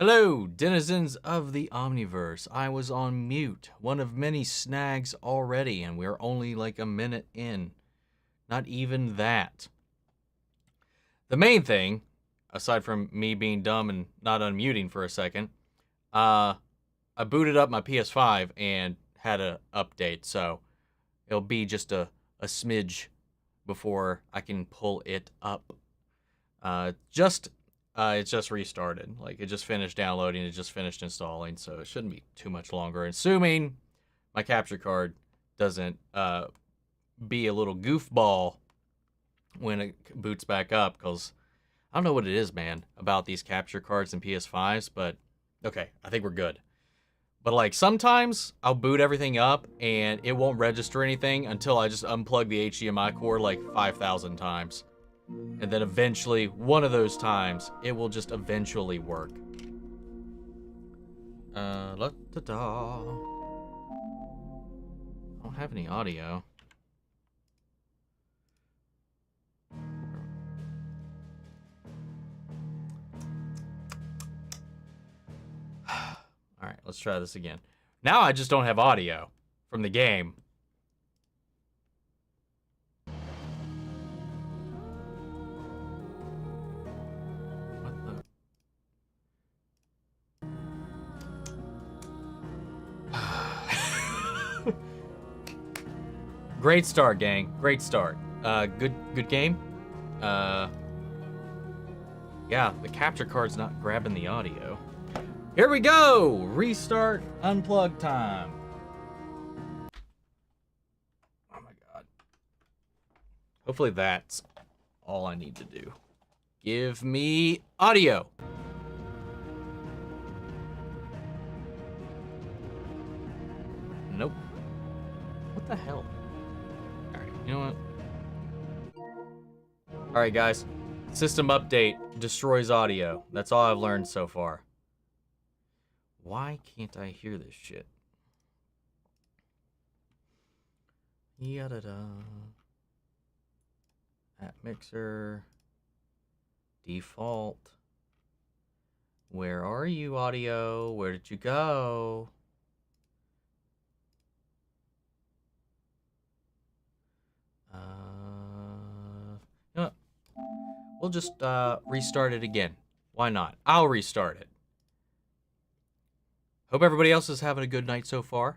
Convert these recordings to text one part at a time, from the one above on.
Hello, denizens of the Omniverse. I was on mute. One of many snags already, and we're only like a minute in. Not even that. The main thing, aside from me being dumb and not unmuting for a second, I booted up my PS5 and had an update, so it'll be just a smidge before I can pull it up. It's just restarted. Like, it just finished downloading, it just finished installing, so it shouldn't be too much longer. Assuming my capture card doesn't be a little goofball when it boots back up, because I don't know what it is, man, about these capture cards and PS5s, but okay, I think we're good. But, like, sometimes I'll boot everything up and it won't register anything until I just unplug the HDMI cord like 5,000 times. And then eventually, one of those times, it will just eventually work. La-da-da. I don't have any audio. Alright, let's try this again. Now I just don't have audio from the game. Great start, gang. Great start. Good game. Yeah, the capture card's not grabbing the audio. Here we go! Restart, unplug time. Oh my god. Hopefully that's all I need to do. Give me audio. Nope. What the hell? Alright, you know what? Alright, guys. System update destroys audio. That's all I've learned so far. Why can't I hear this shit? Yada-da. App mixer. Default. Where are you, audio? Where did you go? You know what? We'll just restart it again. Why not? I'll restart it. Hope everybody else is having a good night so far.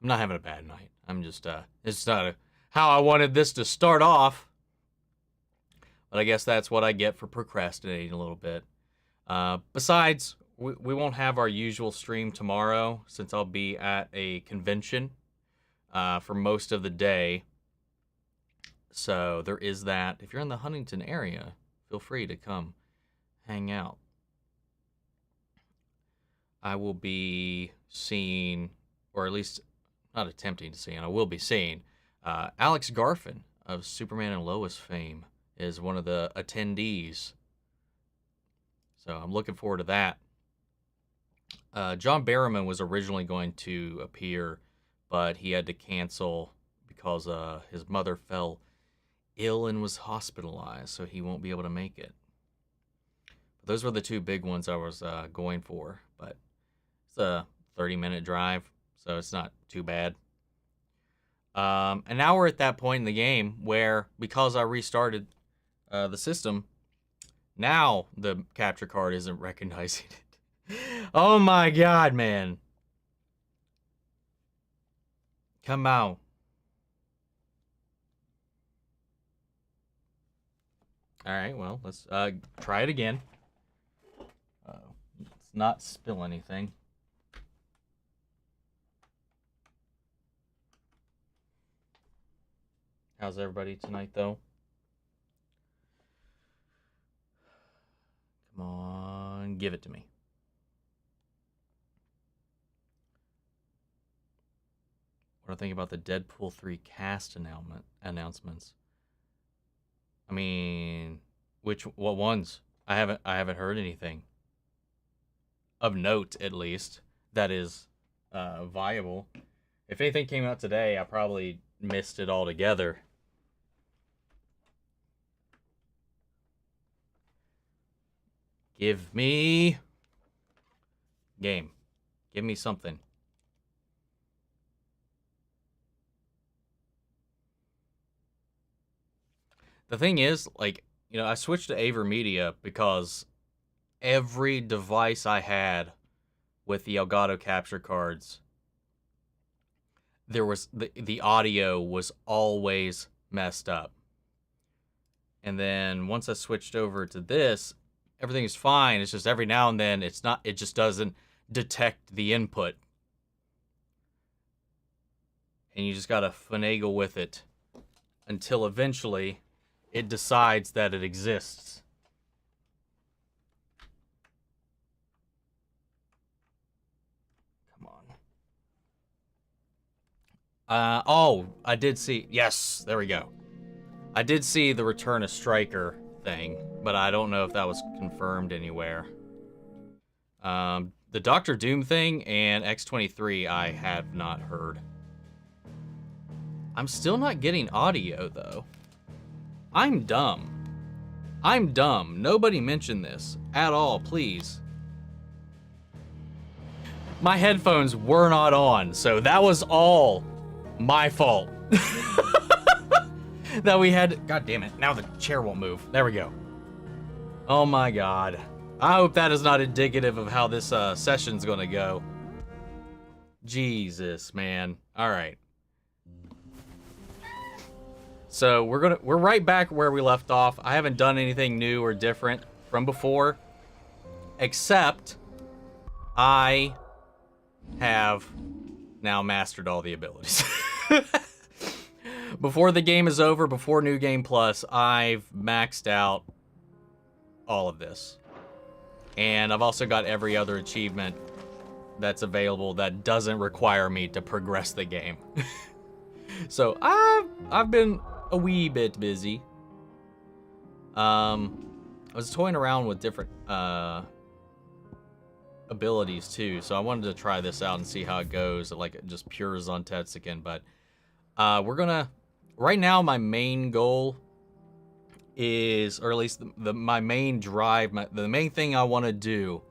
I'm not having a bad night. I'm just, it's not how I wanted this to start off. But I guess that's what I get for procrastinating a little bit. Besides, we won't have our usual stream tomorrow since I'll be at a convention for most of the day. So there is that. If you're in the Huntington area, feel free to come hang out. I will be seeing, or at least not attempting to see, and I will be seeing, Alex Garfin of Superman and Lois fame is one of the attendees. So I'm looking forward to that. John Barrowman was originally going to appear, but he had to cancel because his mother fell ill and was hospitalized, so he won't be able to make it. But those were the two big ones I was going for, but it's a 30-minute drive, so it's not too bad. And now we're at that point in the game where, because I restarted the system, now the capture card isn't recognizing it. Oh my god, man. Come on. Alright, well, let's try it again. Let's not spill anything. How's everybody tonight, though? Come on, give it to me. What do I think about the Deadpool 3 cast announcements? I mean, what ones? I haven't heard anything of note, at least, that is viable. If anything came out today, I probably missed it altogether. Give me Game. Give me something. The thing is, like, you know, I switched to AverMedia because every device I had with the Elgato capture cards, there was the audio was always messed up. And then once I switched over to this, everything is fine. It's just every now and then it just doesn't detect the input. And you just gotta finagle with it until eventually it decides that it exists. Come on. Oh, I did see. Yes, there we go. I did see the Return of Stryker thing, but I don't know if that was confirmed anywhere. The Doctor Doom thing and X-23 I have not heard. I'm still not getting audio, though. I'm dumb. I'm dumb. Nobody mentioned this at all, please. My headphones were not on, so that was all my fault. That we had. God damn it. Now the chair won't move. There we go. Oh my god. I hope that is not indicative of how this session's gonna go. Jesus, man. Alright. So we're right back where we left off. I haven't done anything new or different from before. Except I have now mastered all the abilities. Before the game is over, before New Game Plus, I've maxed out all of this. And I've also got every other achievement that's available that doesn't require me to progress the game. So I've been a wee bit busy. I was toying around with different abilities too, so I wanted to try this out and see how it goes, like just pure Zontetsuken. But we're gonna right now. My main goal is, or at least my main drive, the main thing I want to do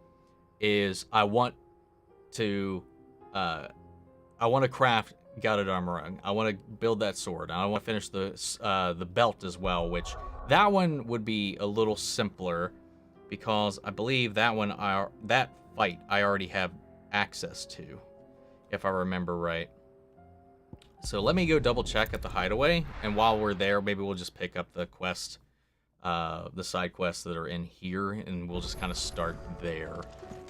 is I want to craft Gouted Armorung. I want to build that sword. I want to finish the belt as well, which that one would be a little simpler because I believe that one that fight I already have access to, if I remember right. So let me go double check at the hideaway, and while we're there, maybe we'll just pick up the quest, the side quests that are in here, and we'll just kind of start there.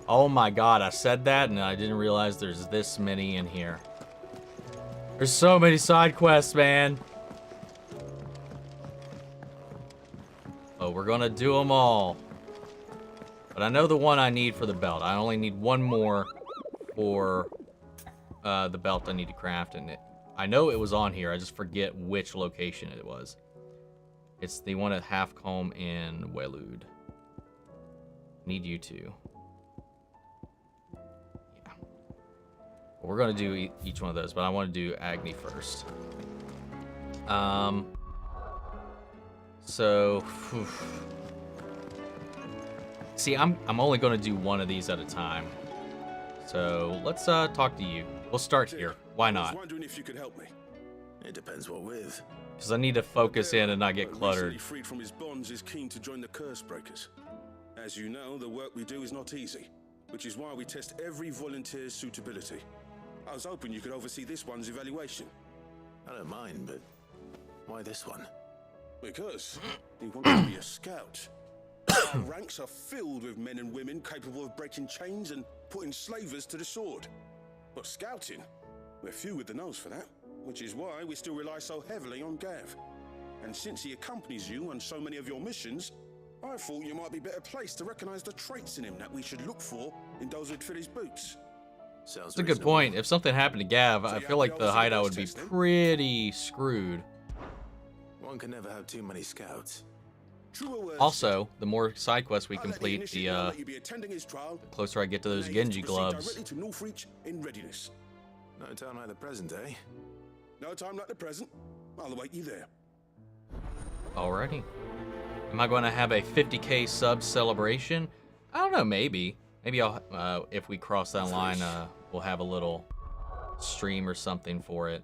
Oh my god, I said that and I didn't realize there's this many in here. There's so many side quests, man. Oh, we're gonna do them all. But I know the one I need for the belt. I only need one more for the belt I need to craft, and I know it was on here. I just forget which location it was. It's the one at Halfcombe in Wellud. Need you to. Yeah. We're gonna do each one of those, but I want to do Agni first. So, whew. See, I'm only gonna do one of these at a time. So let's talk to you. We'll start here. Why not? I was wondering if you could help me. It depends what with. Because I need to focus in and not get cluttered. Recently freed from his bonds, is keen to join the Curse Breakers. As you know, the work we do is not easy, which is why we test every volunteer's suitability. I was hoping you could oversee this one's evaluation. I don't mind, but why this one? Because he wants to be a scout. Our ranks are filled with men and women capable of breaking chains and putting slavers to the sword. But scouting, we're few with the nose for that, which is why we still rely so heavily on Gav. And since he accompanies you on so many of your missions, I thought you might be better placed to recognize the traits in him that we should look for in those who'd fill his boots. That's a good point. If something happened to Gav, I feel like the hideout would be pretty screwed. One can never have too many scouts. Also, the more side quests we complete, the closer I get to those Genji gloves. No time like the present, eh? No time like the present. I'll await you there. Alrighty. Am I going to have a 50k sub celebration? I don't know, maybe. Maybe I'll, if we cross that line, we'll have a little stream or something for it.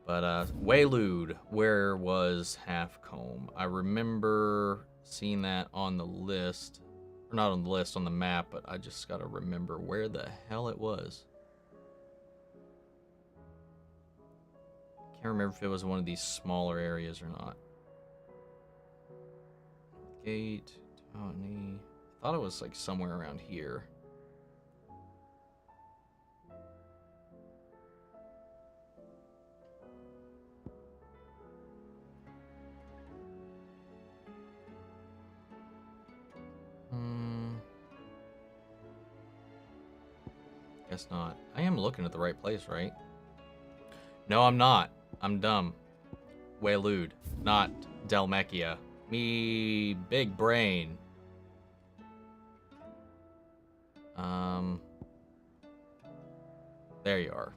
But, Waylude, where was Halfcombe? I remember seeing that on the list. Or not on the list, on the map, but I just gotta remember where the hell it was. Can't remember if it was one of these smaller areas or not. Gate, Tawny. I thought it was like somewhere around here. Guess not. I am looking at the right place, right? No, I'm not. I'm dumb. Waylude, not Dalmekia. Me big brain. There you are.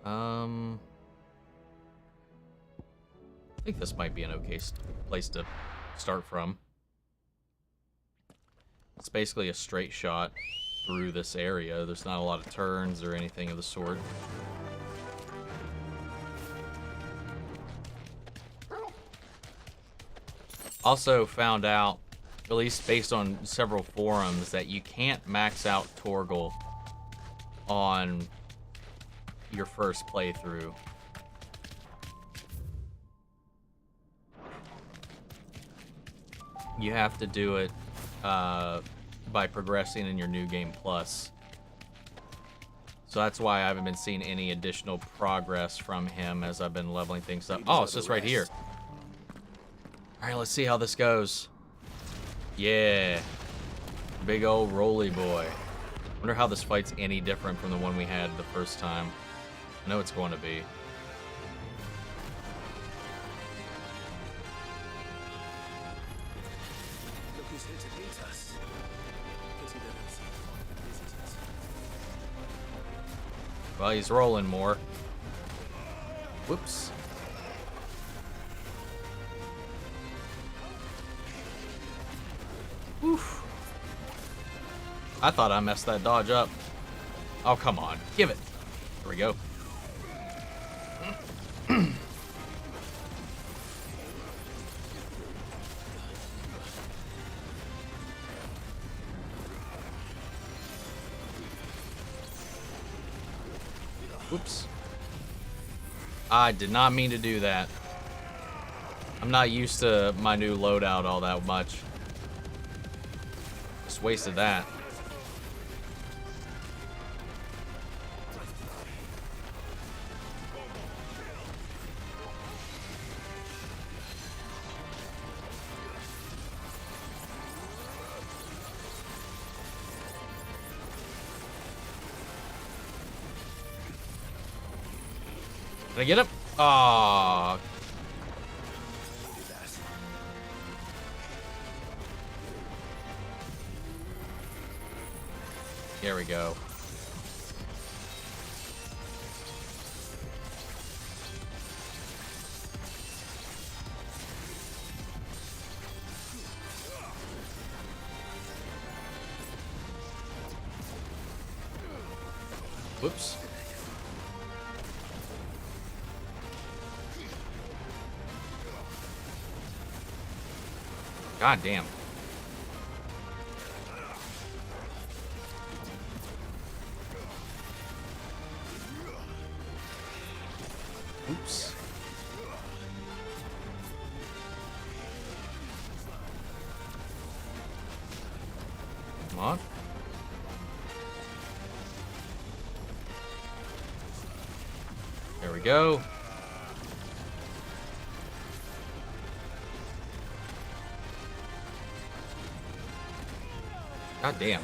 I think this might be an okay place to start from. It's basically a straight shot through this area. There's not a lot of turns or anything of the sort. Also found out, at least based on several forums, that you can't max out Torgal on your first playthrough. You have to do it by progressing in your New Game Plus. So that's why I haven't been seeing any additional progress from him as I've been leveling things up. Oh, it's just right here. Alright, let's see how this goes. Yeah. Big old roly boy. Wonder how this fight's any different from the one we had the first time. I know it's going to be. Look who's here to meet us. Pity they don't seem fond of visitors. Well, he's rolling more. Whoops. Oof. I thought I messed that dodge up. Oh, come on. Give it. There we go. Whoops. I did not mean to do that. I'm not used to my new loadout all that much. Just wasted that. Did I get him? Aww. There we go. Whoops. God damn. Oops. Come on. There we go. God damn.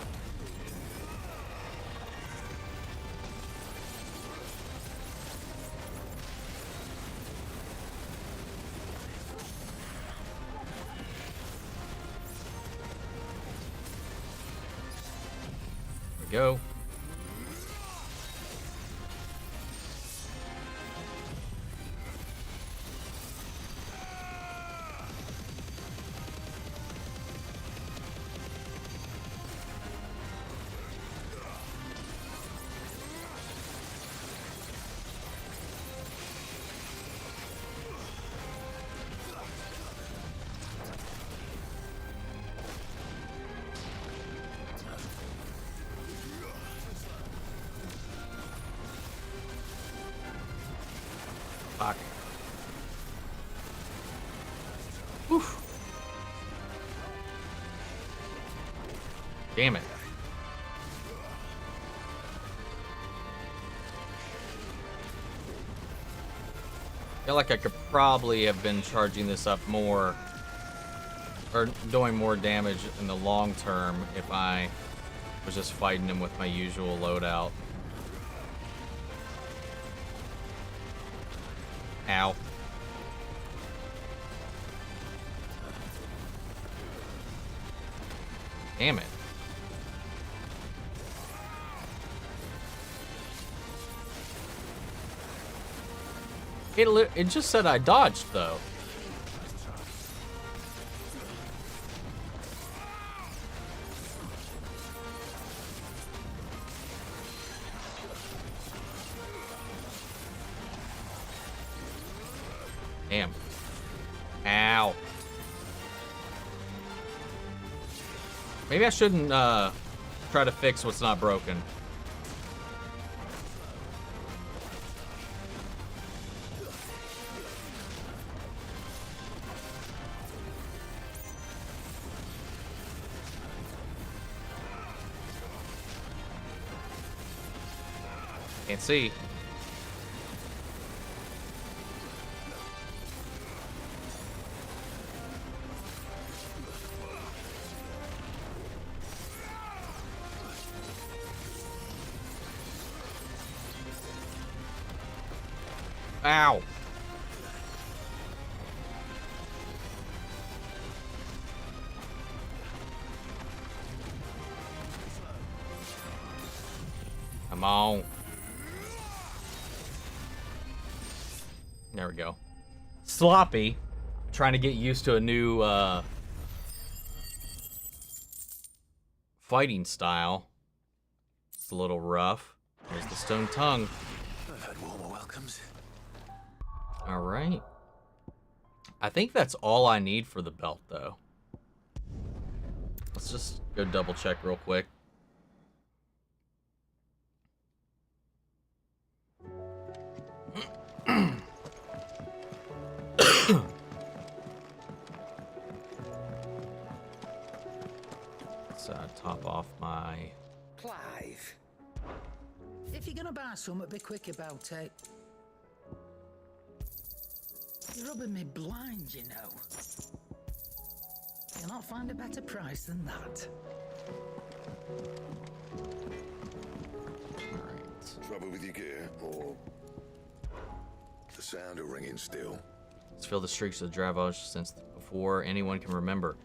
There we go. Fuck. Oof. Damn it. I feel like I could probably have been charging this up more, or doing more damage in the long term if I was just fighting him with my usual loadout. Ow. Damn it. It just said I dodged, though. Damn. Ow. Maybe I shouldn't try to fix what's not broken. Can't see. Ow. Come on. There we go. Sloppy. Trying to get used to a new fighting style. It's a little rough. There's the stone tongue. I've had warmer welcomes. All right. I think that's all I need for the belt, though. Let's just go double check real quick. Let's top off my... Clive, if you're gonna buy something, be quick about it. You're rubbing me blind, you know. You'll not find a better price than that. Alright. Trouble with your gear, or the sound of ringing still? Let's fill the streaks of the Dravage since before anyone can remember.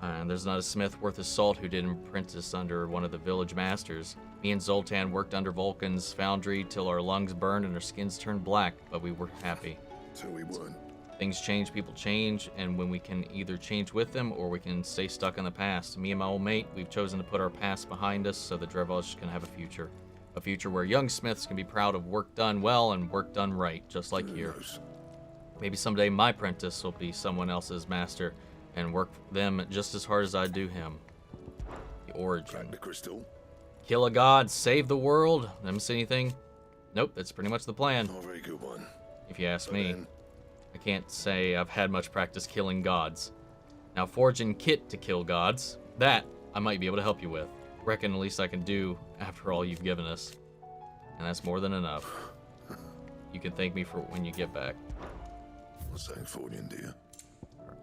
And there's not a smith worth his salt who didn't apprentice under one of the village masters. Me and Zoltan worked under Vulcan's foundry till our lungs burned and our skins turned black, but we were happy. So we weren't. Things change, people change, and when we can either change with them or we can stay stuck in the past. Me and my old mate, we've chosen to put our past behind us so the Dravage can have a future. A future where young smiths can be proud of work done well and work done right, just like Who here. knows? Maybe someday my apprentice will be someone else's master and work them just as hard as I do him. The origin. Crack the crystal? Kill a god, save the world. Never see anything? Nope, that's pretty much the plan, Not a very good one. if you ask But me. then, I can't say I've had much practice killing gods. Now, forging kit to kill gods, that I might be able to help you with. Reckon at least I can do after all you've given us. And that's more than enough. You can thank me for when you get back. what's that fortune, dear?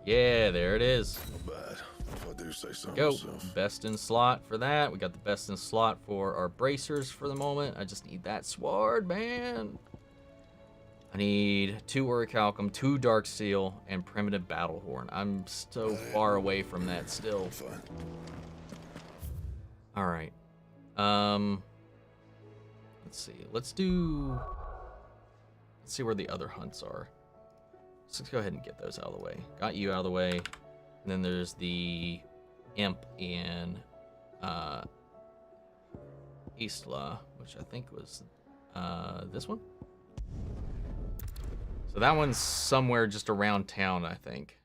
Yeah, there it is. Not bad, if I do say so Go. myself. Best in slot for that. We got the best in slot for our bracers for the moment. I just need that sword, man. I need 2 orichalcum, 2 dark seal, and primitive battle horn. I'm so far away from that still. Fine. All right. Let's see. Let's see where the other hunts are. So let's go ahead and get those out of the way. Got you out of the way. And then there's the imp in Eastla, which I think was this one. So that one's somewhere just around town, I think.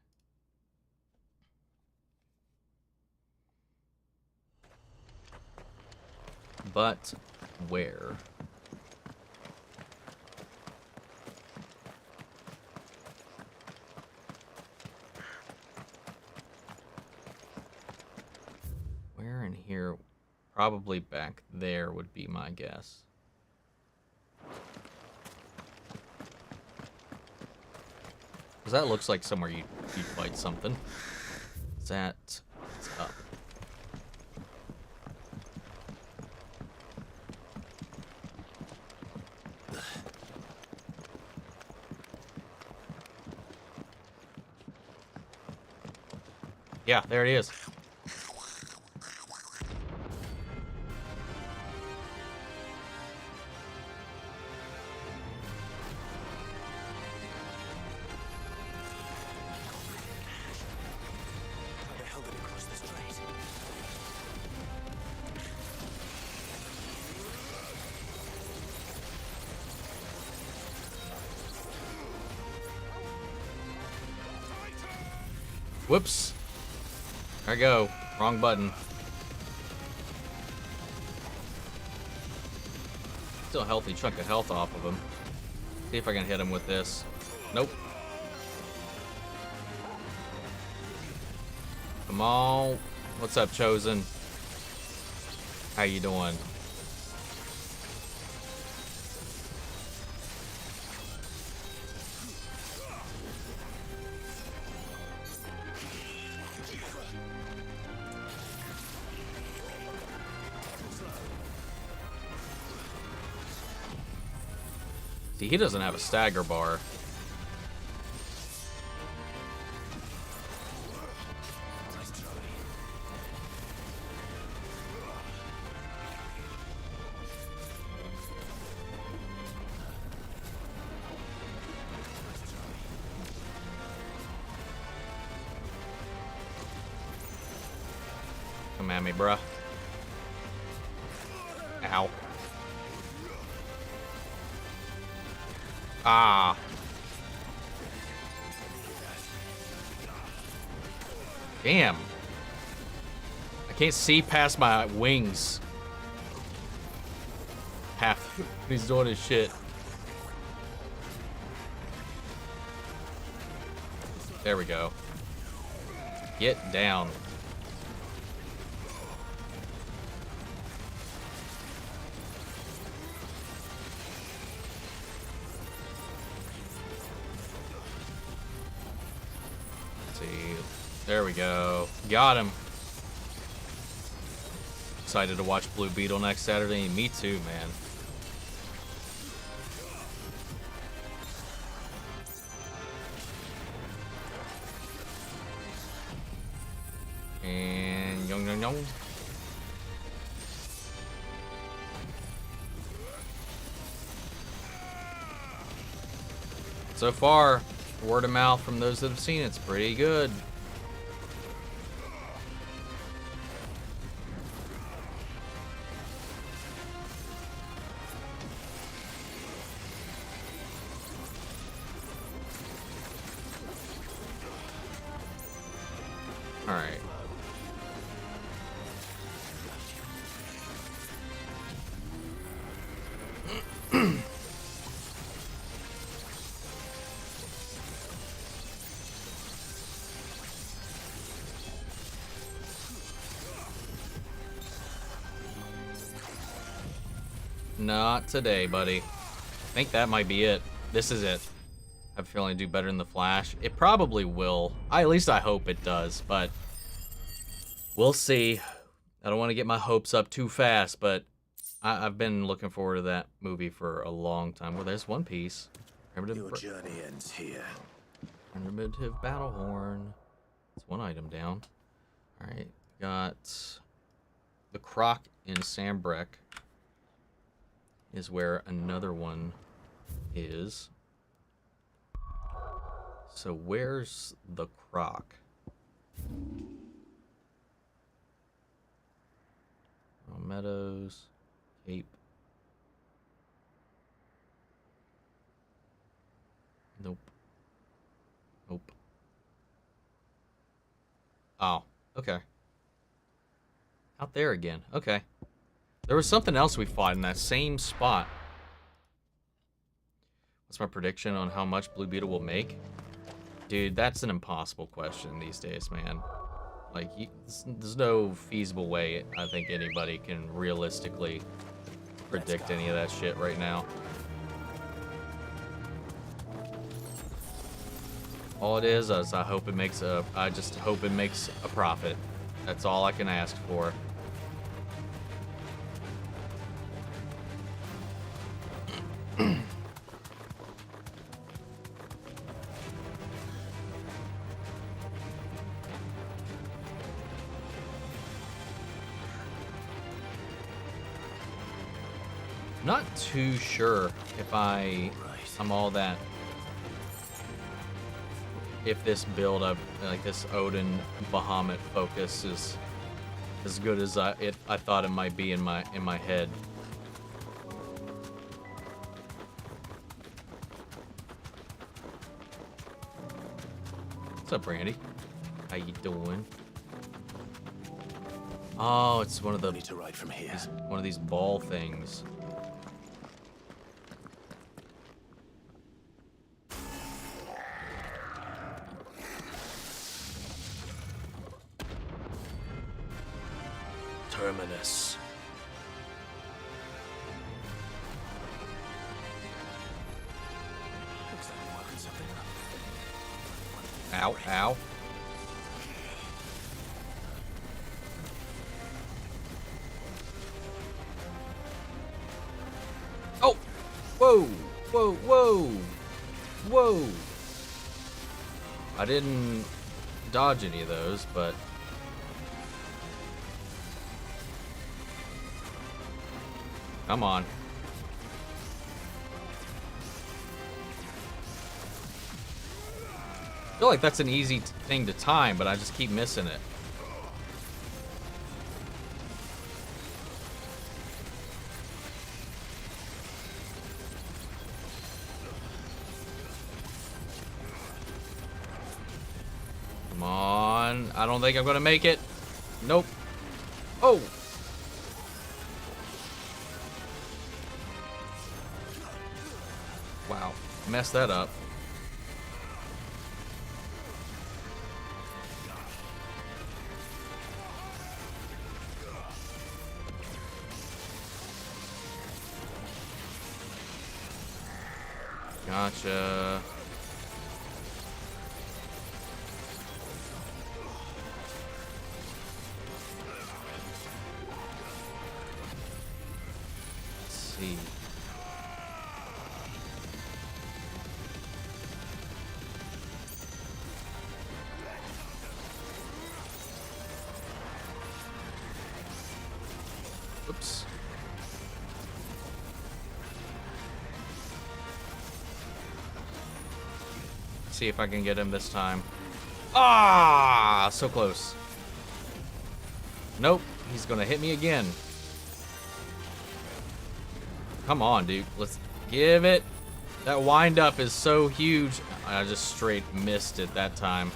But where? Probably back there would be my guess. Because that looks like somewhere you'd fight something. Is that... It's up. Yeah, there it is. How the hell did it cross the strait? Whoops. There I go. Wrong button. Still a healthy chunk of health off of him. See if I can hit him with this. Nope. Come on. What's up, Chosen? How you doing? See, he doesn't have a stagger bar. Come at me, bruh. Ow. Ah. Damn. I can't see past my wings. Half. He's doing his shit. There we go. Get down. There we go. Got him. Excited to watch Blue Beetle next Saturday. Me too, man. And yong. So far, word of mouth from those that have seen it's pretty good. All right. Not today, buddy. I think that might be it. This is it. I have a feeling it'll do better than the Flash. It probably will. At least I hope it does, but we'll see. I don't want to get my hopes up too fast, but I've been looking forward to that movie for a long time. Well, there's One Piece. Your journey ends here. Primitive battle horn. That's one item down. All right, got the Croc in Sambrek is where another one is. So where's the Croc? Oh, Meadows, Cape. Nope. Nope. Oh, okay. Out there again. Okay. There was something else we fought in that same spot. What's my prediction on how much Blue Beetle will make? Dude, that's an impossible question these days, man. Like, there's no feasible way I think anybody can realistically predict any of that shit right now. All it is I hope it makes I just hope it makes a profit. That's all I can ask for. Not too sure if I'm all that. If this build up, like this Odin Bahamut focus, is as good as I thought it might be in my head. What's up, Randy? How you doing? Oh, it's one of the Need to ride from here. one of these ball things. Terminus. Looks like we're working something up. Ow, ow. Oh! Whoa! Whoa, whoa! Whoa! I didn't dodge any of those, but... Come on. I feel like that's an easy thing to time, but I just keep missing it. Come on. I don't think I'm gonna make it. Nope. Oh! Wow, messed that up. Gotcha. Let's see. Oops. See if I can get him this time. Ah, so close. Nope, he's gonna hit me again. Come on, dude. Let's give it. That wind up is so huge. I just straight missed it that time.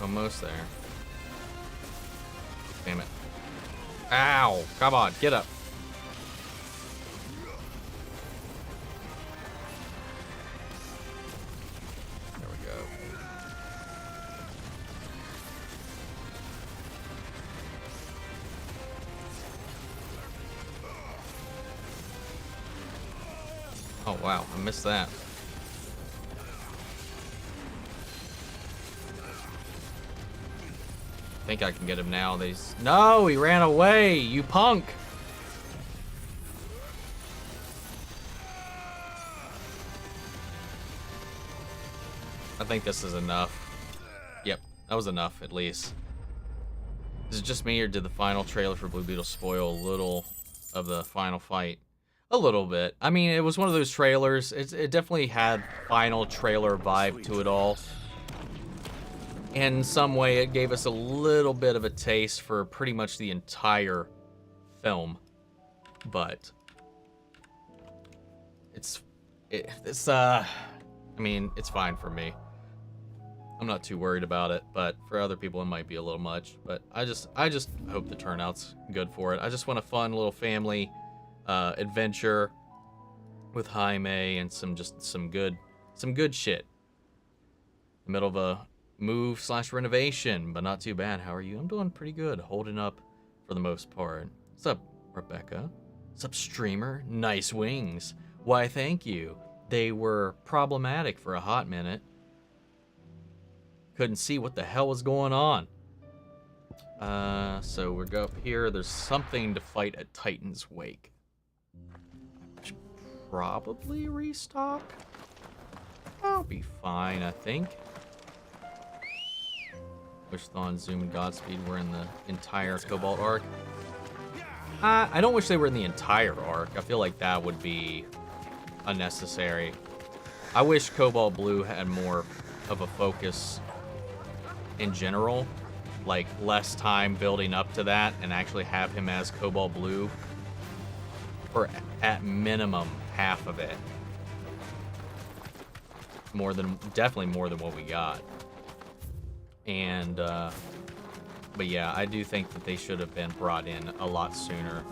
Almost there. Damn it. Ow! Come on, get up. There we go. Oh wow, I missed that. I think I can get him now. No, he ran away, you punk. I think this is enough. Yep, that was enough at least. Is it just me, or did the final trailer for Blue Beetle spoil a little of the final fight? A little bit. I mean, it was one of those trailers. It definitely had final trailer vibe to it all. in some way, it gave us a little bit of a taste for pretty much the entire film. But I mean, it's fine for me. I'm not too worried about it, but for other people it might be a little much. But I just hope the turnout's good for it. I just want a fun little family adventure with Jaime and some good shit. In the middle of a move/renovation, but not too bad. How are you? I'm doing pretty good, holding up for the most part. What's up, Rebecca? What's up, streamer? Nice wings. Why, thank you. They were problematic for a hot minute. Couldn't see what the hell was going on. So we go up here. There's something to fight at Titan's Wake. I should probably restock. I'll be fine, I think. Wish Thawne, Zoom, and Godspeed were in the entire Cobalt arc. I don't wish they were in the entire arc. I feel like that would be unnecessary. I wish Cobalt Blue had more of a focus in general, like less time building up to that, and actually have him as Cobalt Blue for at minimum half of it. Definitely more than what we got. And but yeah, I do think that they should have been brought in a lot sooner.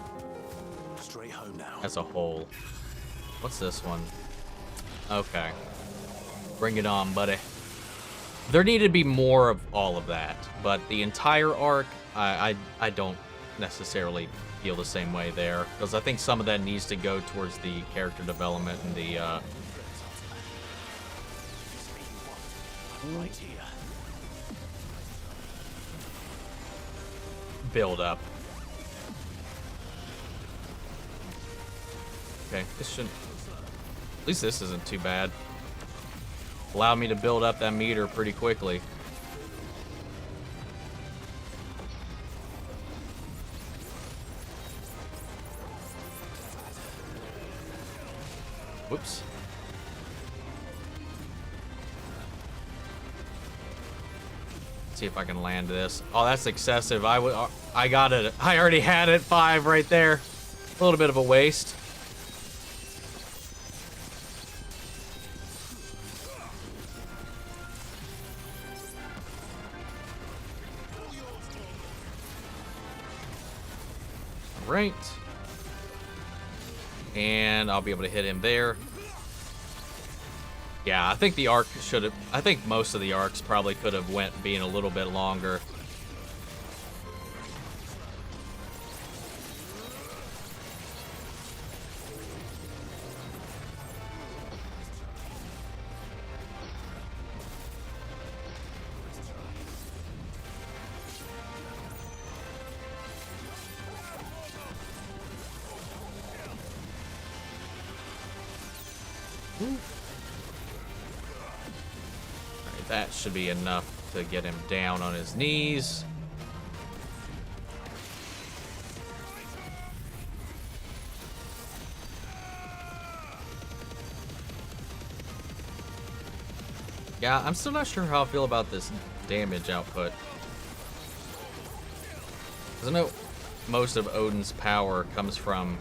Straight home now. As a whole. What's this one? Okay. Bring it on, buddy. There needed to be more of all of that, but the entire arc, I don't necessarily feel the same way there, because I think some of that needs to go towards the character development and the Right here. build up. Okay, this shouldn't. At least this isn't too bad. Allowed me to build up that meter pretty quickly. Whoops. See if I can land this. Oh, that's excessive. I got it. I already had it 5 right there. A little bit of a waste. Right. And I'll be able to hit him there. Yeah, I think the arc should have. I think most of the arcs probably could have went being a little bit longer. That should be enough to get him down on his knees. Yeah, I'm still not sure how I feel about this damage output. Because I know most of Odin's power comes from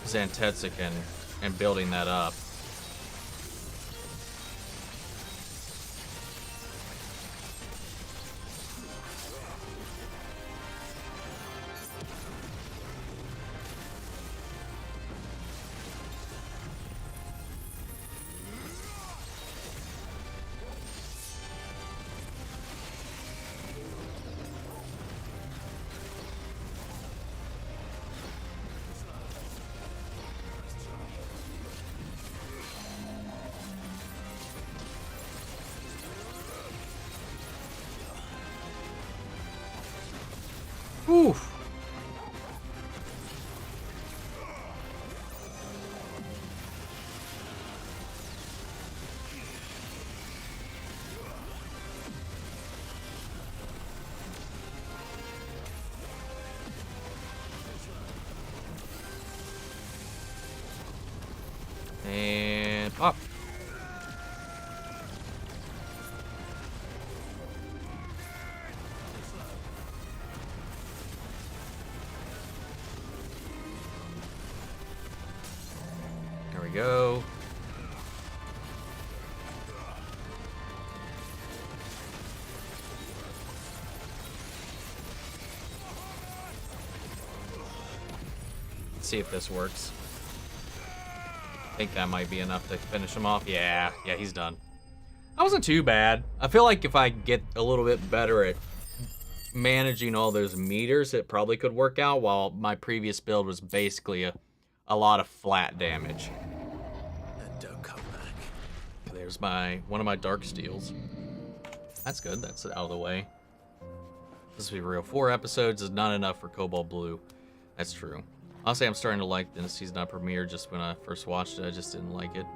Zantetsuken and building that up. Oof. And pop. we go. Let's see if this works. I think that might be enough to finish him off. Yeah, he's done. That wasn't too bad. I feel like if I get a little bit better at managing all those meters, it probably could work out, while my previous build was basically a lot of flat damage. And don't come back. There's one of my dark steels. That's good. That's out of the way. Let's be real. 4 episodes is not enough for Cobalt Blue. That's true. Honestly, I'm starting to like the season on premiere. Just when I first watched it, I just didn't like it.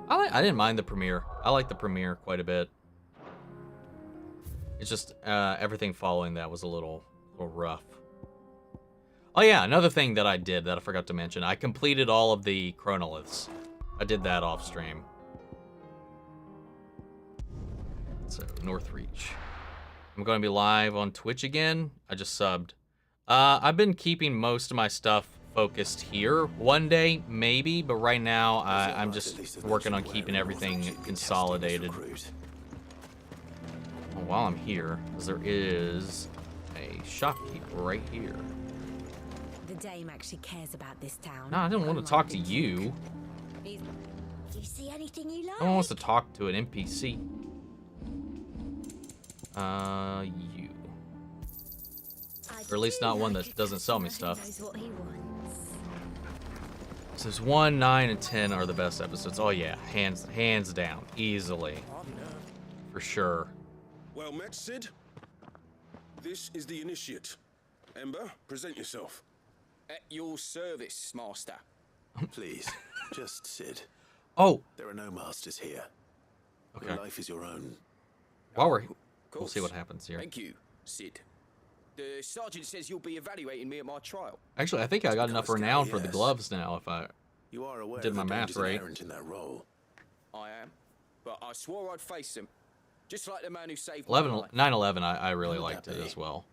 I didn't mind the premiere. I like the premiere quite a bit. It's just everything following that was a little rough. Oh yeah, another thing that I did that I forgot to mention. I completed all of the chronoliths. I did that off stream. So, Northreach. I'm going to be live on Twitch again. I just subbed. I've been keeping most of my stuff focused here. One day, maybe, but right now, I'm just working on keeping everything consolidated. Well, while I'm here, because there is a shopkeep right here. The dame actually cares about this town. No, I don't want to talk to you. Do you see anything you like? No one wants to talk to an NPC. You. Or at least not one that doesn't sell me stuff. So there's 1, 9, and 10 are the best episodes. Oh yeah, hands down, easily, for sure. Well met, Sid. This is the initiate. Ember, present yourself. At your service, master. Please, just Sid. Oh, There are no masters here. okay. Your life is your own. While we'll Course. see what happens here. Thank you, Sid. The sergeant says you'll be evaluating me at my trial. Actually, I think I got enough Coast renown Guard, for the yes. gloves now. If I You are aware Did of my the math dangers right. inherent in that role. I am. But I swore I'd face them. Just like the man who saved 11, my life. 9/11, I really Who would liked that it be? as well.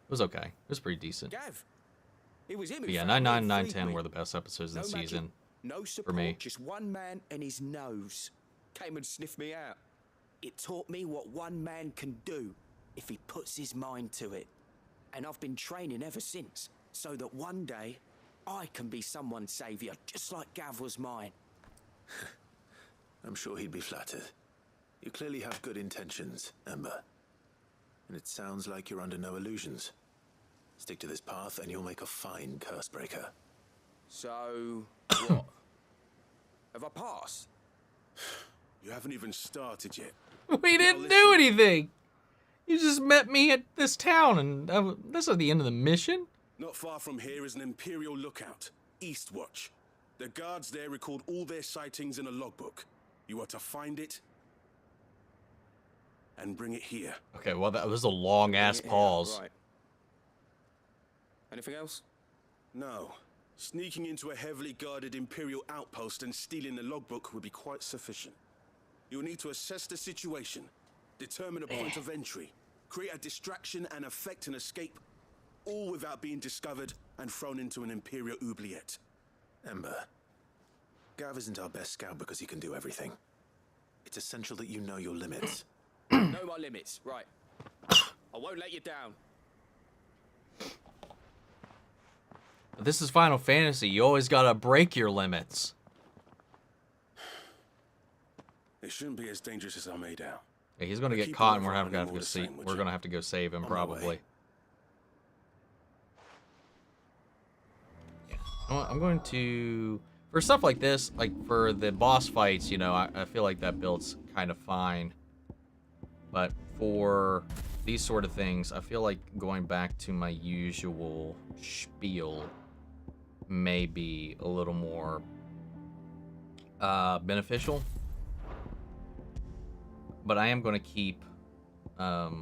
It was okay. It was pretty decent. Gav. It was him But who yeah, found 9, me 9, and 9, freed 10 me. were the best episodes in No the magic, season. no support, me. just one man and his nose came and sniffed me out. It taught me what one man can do if he puts his mind to it. And I've been training ever since, so that one day I can be someone's savior, just like Gav was mine. I'm sure he'd be flattered. You clearly have good intentions, Ember. And it sounds like you're under no illusions. Stick to this path and you'll make a fine curse breaker. So, what? Have I passed? You haven't even started yet. We didn't listen. do anything. You just met me at this town, and that's not the end of the mission. Not far from here is an Imperial lookout, Eastwatch. The guards there record all their sightings in a logbook. You are to find it and bring it here. Okay, well, that was a long-ass Yeah, pause. Right. Anything else? No. Sneaking into a heavily guarded Imperial outpost and stealing the logbook would be quite sufficient. You'll need to assess the situation, determine a point of entry, create a distraction and effect an escape, all without being discovered and thrown into an Imperial oubliette. Ember, Gav isn't our best scout because he can do everything. It's essential that you know your limits. Know my limits, right. I won't let you down. This is Final Fantasy. You always gotta break your limits. It shouldn't be as dangerous as I made out. Yeah, he's gonna get Keep caught, and your we're eye gonna on have him to all the see. same, would We're you? gonna have to go save him On my way. probably. Yeah, I'm going to for stuff like this, like for the boss fights. You know, I feel like that build's kind of fine, but for these sort of things, I feel like going back to my usual spiel may be a little more beneficial. But I am going to keep the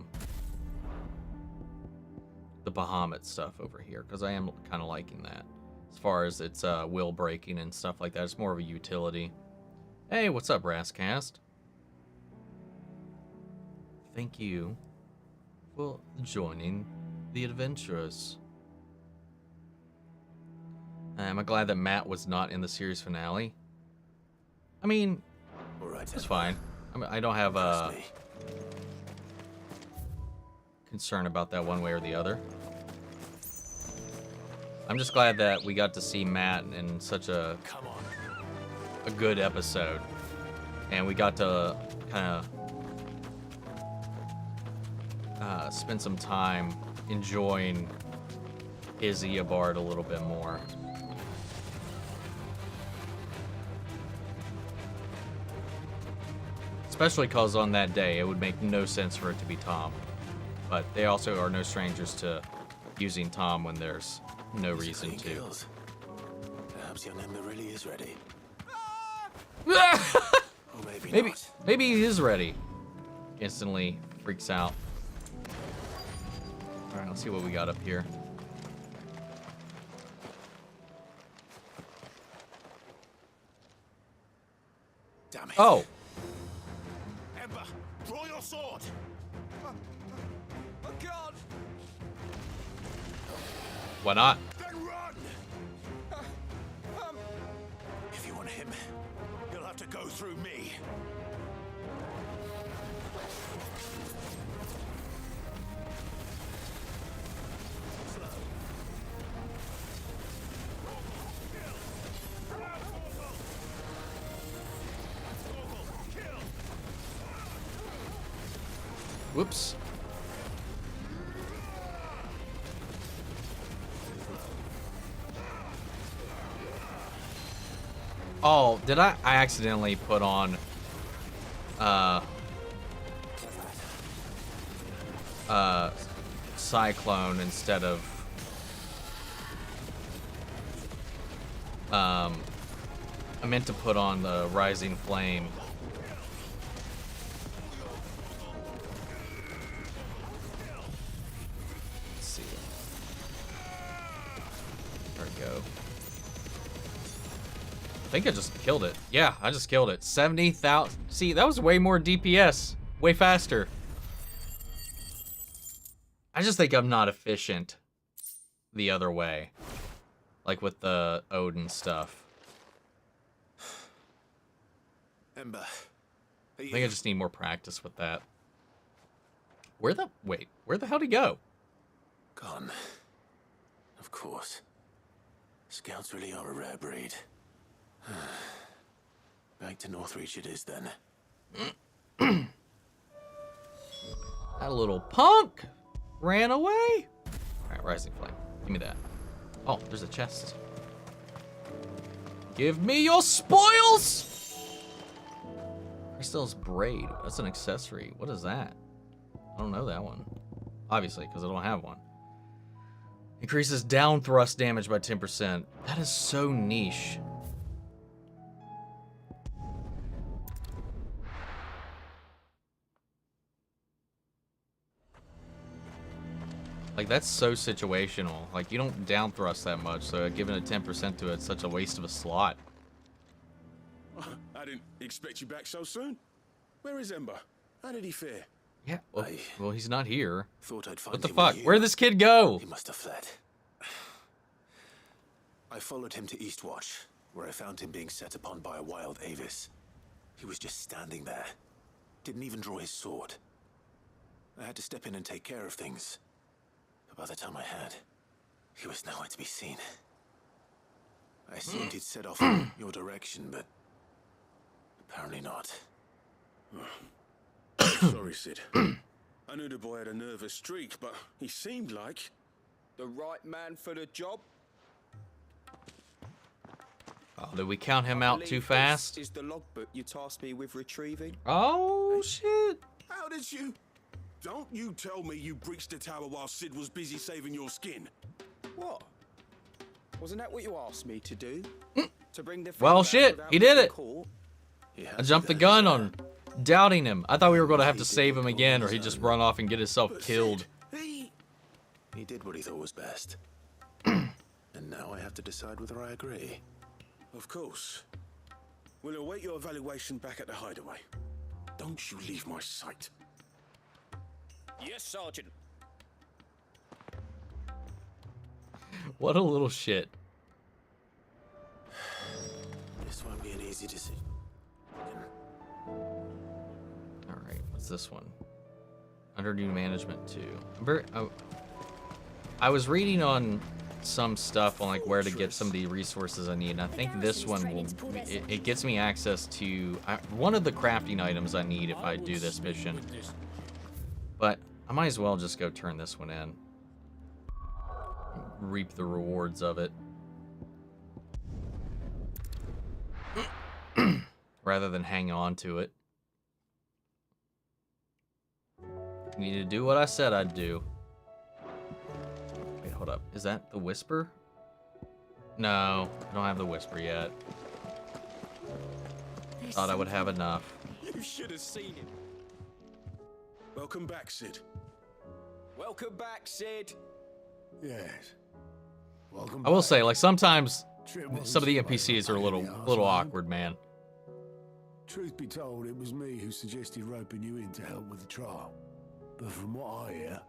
Bahamut stuff over here because I am kind of liking that. As far as its will breaking and stuff like that, it's more of a utility. Hey, what's up, Rascast? Thank you for joining the adventurers. Am I glad that Matt was not in the series finale? I mean, All right, it's fine. I mean, I don't have Trust me. concern about that one way or the other. I'm just glad that we got to see Matt in such a Come on. good episode, and we got to kind of spend some time enjoying his Eobard a little bit more. Especially because on that day, it would make no sense for it to be Tom. But they also are no strangers to using Tom when there's no reason Clean to. kills. Perhaps young Ember really is ready. Or maybe, Maybe, not. maybe he is ready. Instantly freaks out. All right, let's see what we got up here. Damn it. Oh, Ember, draw your sword. I can't. why not? Then run. If you want him, you'll have to go through me. Whoops. Oh, did I accidentally put on Cyclone instead of I meant to put on the Rising Flame. Let's see. There we go. I think I just killed it. Yeah, I just killed it. 70,000. See, that was way more DPS. Way faster. I just think I'm not efficient the other way. Like with the Odin stuff. Ember. I think I just need more practice with that. Where the hell did he go? Gone. Of course. Scouts really are a rare breed. Back to Northreach it is then. That little punk ran away. All right, Rising Flame. Give me that. Oh, there's a chest. Give me your spoils! Crystal's Braid. That's an accessory. What is that? I don't know that one. Obviously, because I don't have one. Increases down thrust damage by 10%. That is so niche. Like, that's so situational. Like, you don't down thrust that much, so giving a 10% to it's such a waste of a slot. I didn't expect you back so soon. Where is Ember? How did he fare? Yeah, well, he's not here. Thought I'd find What the him fuck? with you. Where'd this kid go? He must have fled. I followed him to Eastwatch, where I found him being set upon by a wild Avis. He was just standing there. Didn't even draw his sword. I had to step in and take care of things. But by the time I had, he was nowhere to be seen. I assumed he'd set off in your direction, but apparently not. Sorry, Sid. I knew the boy had a nervous streak, but he seemed like The right man for the job? Oh, did we count him out too Believe fast? This is the logbook you tasked me with retrieving. Oh, shit. How did you? Don't you tell me you breached the tower while Sid was busy saving your skin. What? Wasn't that what you asked me to do? To bring the Well, back shit, without he did being it. caught? I jumped the gun on doubting him. I thought we were going to have to save him again, or he'd just run off and get himself But killed. Sid, He did what he thought was best. And now I have to decide whether I agree. Of course. We'll await your evaluation back at the hideaway. Don't you leave my sight. Yes, Sergeant. What a little shit. This won't be an easy decision. What's this one? Under new management 2. I was reading on some stuff on like where to get some of the resources I need, and I think this one will it gets me access to one of the crafting items I need if I do this mission. But I might as well just go turn this one in. Reap the rewards of it. Rather than hang on to it. Need to do what I said I'd do. Wait, hold up. Is that the whisper? No, I don't have the whisper yet. Thought I would have enough. You should have seen him. Welcome back, Sid. Welcome back, Sid. Yes. Welcome I will back. say, like, sometimes Trip wasn't some of the so bad. NPCs are a Pain in little the arse, little man. awkward, man. Truth be told, it was me who suggested roping you in to help with the trial. But from what I hear,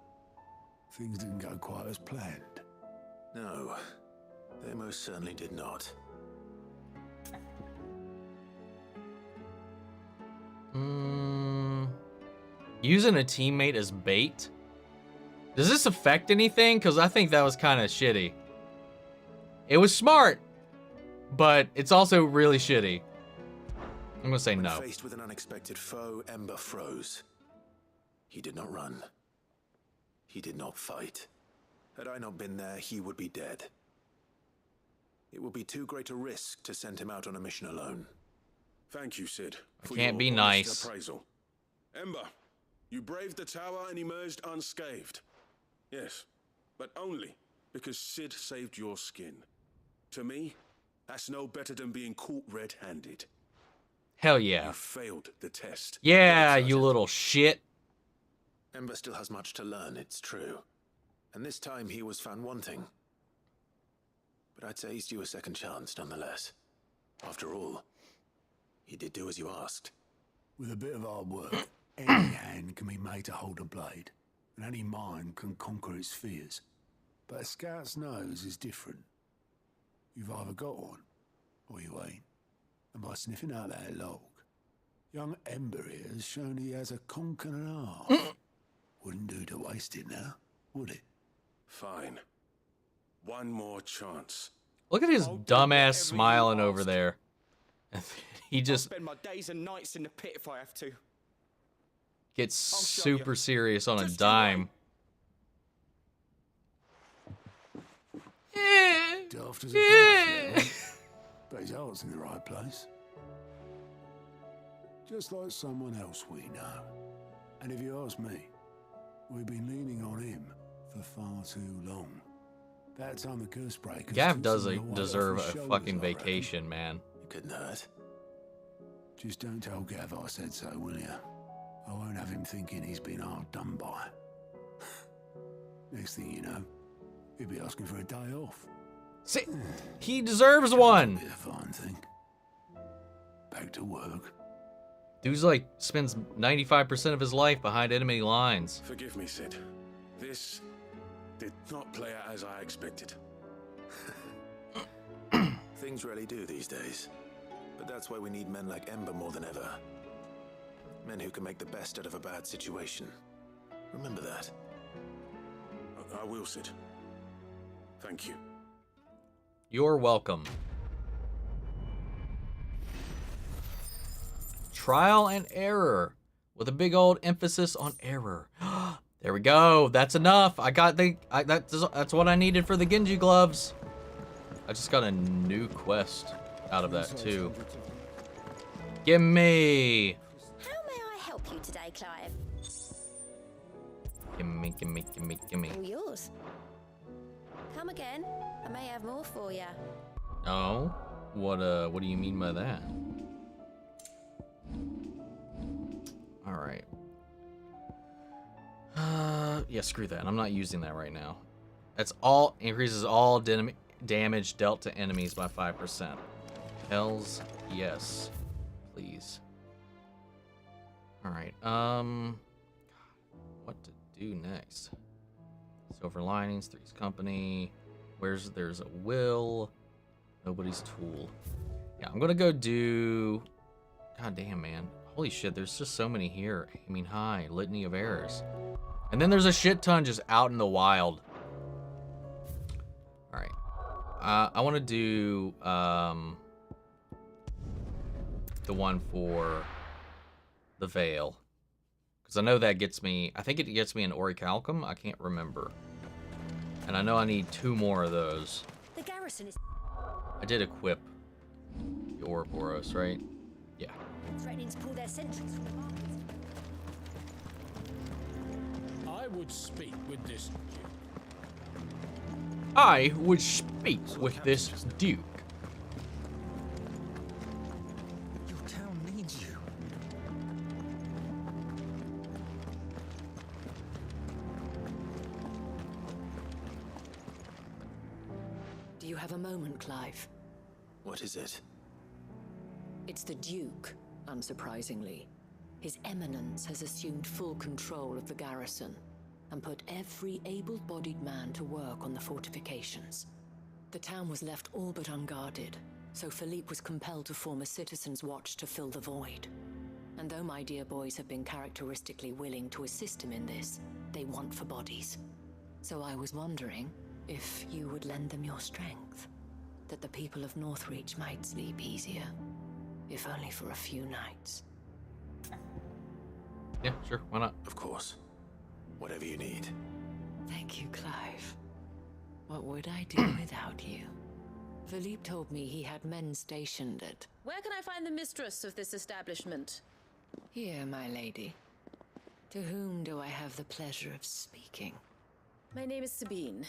things didn't go quite as planned. No, they most certainly did not. Using a teammate as bait? Does this affect anything? Because I think that was kind of shitty. It was smart, but it's also really shitty. I'm gonna say When no. faced with an unexpected foe, Ember froze. He did not run. He did not fight. Had I not been there, he would be dead. It would be too great a risk to send him out on a mission alone. Thank you, Sid. For can't your be honest nice. Appraisal. Ember, you braved the tower and emerged unscathed. Yes, but only because Sid saved your skin. To me, that's no better than being caught red-handed. Hell yeah. You failed the test. Yeah, Sergeant. you little shit. Ember still has much to learn, it's true. And this time he was found wanting. But I'd say he's due a second chance, nonetheless. After all, he did do as you asked. With a bit of hard work, any hand can be made to hold a blade, and any mind can conquer its fears. But a scout's nose is different. You've either got one, or you ain't. And by sniffing out that log, young Ember here has shown he has a conch and a half. Wouldn't do to waste it now, would it? Fine. One more chance. Look at his I'll do dumbass whatever you smiling over ask. there. He I'll just spend my days and nights in the pit if I have to. gets I'll show you. super serious on a Just you dime. Daft as a brush, but his heart's in the right place. Just like someone else we know. And if you ask me, we've been leaning on him for far too long. That time the curse breakers Gav took does some of the weight deserve off a his fucking shoulders, I reckon. vacation, man. It couldn't hurt. Just don't tell Gav I said so, will you? I won't have him thinking he's been hard done by. Next thing you know, he'll be asking for a day off. See, he deserves one. Be a fine thing. Back to work. Dude's like spends 95% of his life behind enemy lines. Forgive me, Sid. This did not play out as I expected. Things really do these days. But that's why we need men like Ember more than ever. Men who can make the best out of a bad situation. Remember that. I will, Sid. Thank you. You're welcome. Trial and error, with a big old emphasis on error. There we go. That's enough. I got the. That's what I needed for the Genji gloves. I just got a new quest out of that too. Gimme. How may I help you today, Clive? Gimme. All yours. Come again. I may have more for you. Oh, what do you mean by that? All right. Yeah, screw that. I'm not using that right now. That's all increases all damage dealt to enemies by 5%. Hells yes, please. All right. What to do next? Silver linings, Three's Company. There's a will. Nobody's tool. Yeah, I'm gonna go do. God damn, man. Holy shit, there's just so many here. Aiming high, litany of errors. And then there's a shit ton just out in the wild. Alright. I want to do the one for the Veil. Because I know that gets me... I think it gets me an Orichalcum. I can't remember. And I know I need 2 more of those. The garrison is I did equip the Ouroboros, right? Yeah. threatening to pull their sentries from the markets. I would speak with this duke. I would speak with this duke. Your town needs you. Do you have a moment, Clive? What is it? It's the Duke, unsurprisingly. His Eminence has assumed full control of the garrison and put every able-bodied man to work on the fortifications. The town was left all but unguarded, so Philippe was compelled to form a citizens' watch to fill the void. And though my dear boys have been characteristically willing to assist him in this, they want for bodies. So I was wondering if you would lend them your strength, that the people of Northreach might sleep easier, if only for a few nights. Yeah, sure, why not? Of course. Whatever you need. Thank you, Clive. What would I do without you? Philippe told me he had men stationed at... Where can I find the mistress of this establishment? Here, my lady. To whom do I have the pleasure of speaking? My name is Sabine,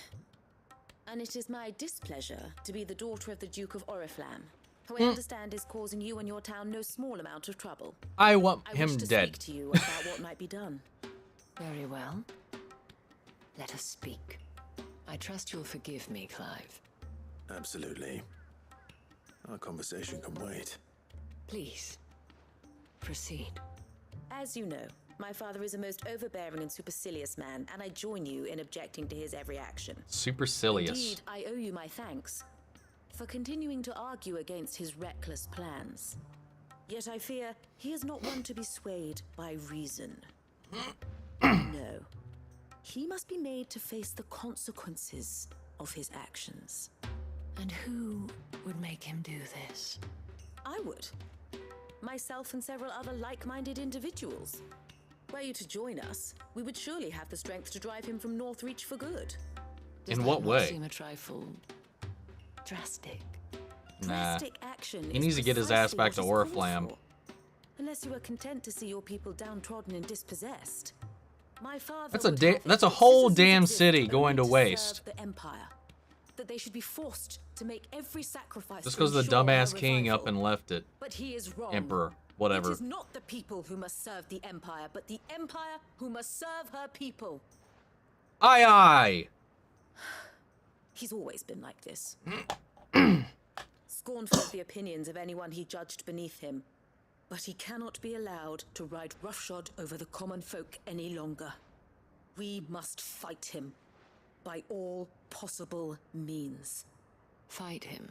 and it is my displeasure to be the daughter of the Duke of Oriflamme, who I understand is causing you and your town no small amount of trouble. I want I him wish to dead. speak to you about what might be done. Very well. Let us speak. I trust you'll forgive me, Clive. Absolutely. Our conversation can wait. Please, proceed. As you know, my father is a most overbearing and supercilious man, and I join you in objecting to his every action. Supercilious. Indeed, I owe you my thanks for continuing to argue against his reckless plans. Yet I fear he is not one to be swayed by reason. No. He must be made to face the consequences of his actions. And who would make him do this? I would. Myself and several other like-minded individuals. Were you to join us, we would surely have the strength to drive him from Northreach for good. Does In that what not way? Seem a trifle drastic. Nah. Drastic action He needs to get his ass back to Oriflamme. Unless you are content to see your people downtrodden and dispossessed. My father That's would have that's a its whole citizens damn exist city only going to serve waste. The Empire. That they should be forced to make every sacrifice. Just to because the ensure dumbass her king revival. up and left it. But he is wrong. Emperor, whatever. It is not the people who must serve the Empire, but the Empire who must serve her people. Aye, aye. He's always been like this. Scornful of the opinions of anyone he judged beneath him. But he cannot be allowed to ride roughshod over the common folk any longer. We must fight him by all possible means. Fight him?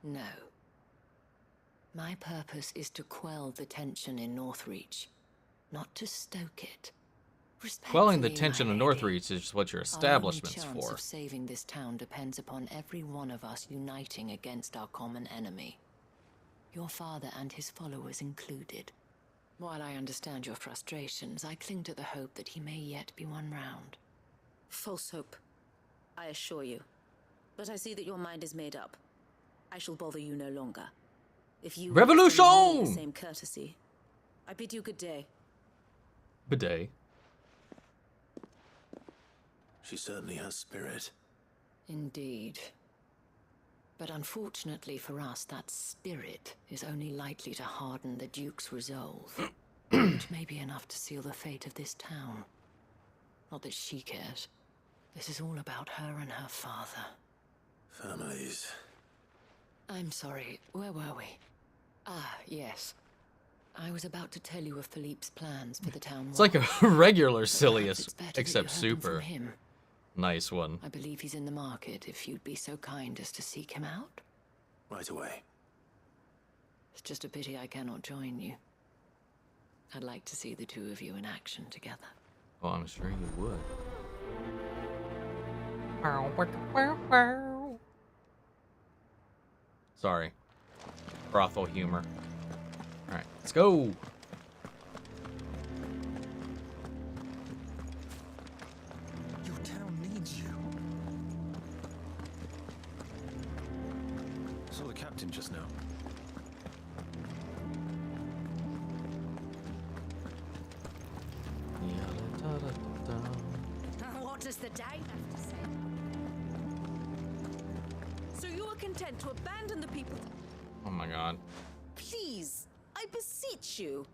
No. My purpose is to quell the tension in Northreach, not to stoke it. Quelling the Respectfully, tension my in lady, Northreach is what your our only establishment's chance for. of saving this town depends upon every one of us uniting against our common enemy. Your father and his followers included. While I understand your frustrations, I cling to the hope that he may yet be won round. False hope, I assure you. But I see that your mind is made up. I shall bother you no longer. If you Revolution! extend me the same courtesy, I bid you good day. Bidet. She certainly has spirit. Indeed. But unfortunately for us, that spirit is only likely to harden the Duke's resolve, which may be enough to seal the fate of this town. Not that she cares. This is all about her and her father. Families. I'm sorry, where were we? Ah, yes. I was about to tell you of Philippe's plans for the town. It's like a regular Perhaps Silius, it's better that except you heard them super. from him. Nice one. I believe he's in the market, if you'd be so kind as to seek him out. Right away. It's just a pity I cannot join you. I'd like to see the two of you in action together. Oh, I'm sure you would. Sorry. Brothel humor. Alright, let's go! Your town needs you. Saw the captain just now. What does the Dane have to say? So you are content to abandon the people? Oh my god. Please, I beseech you.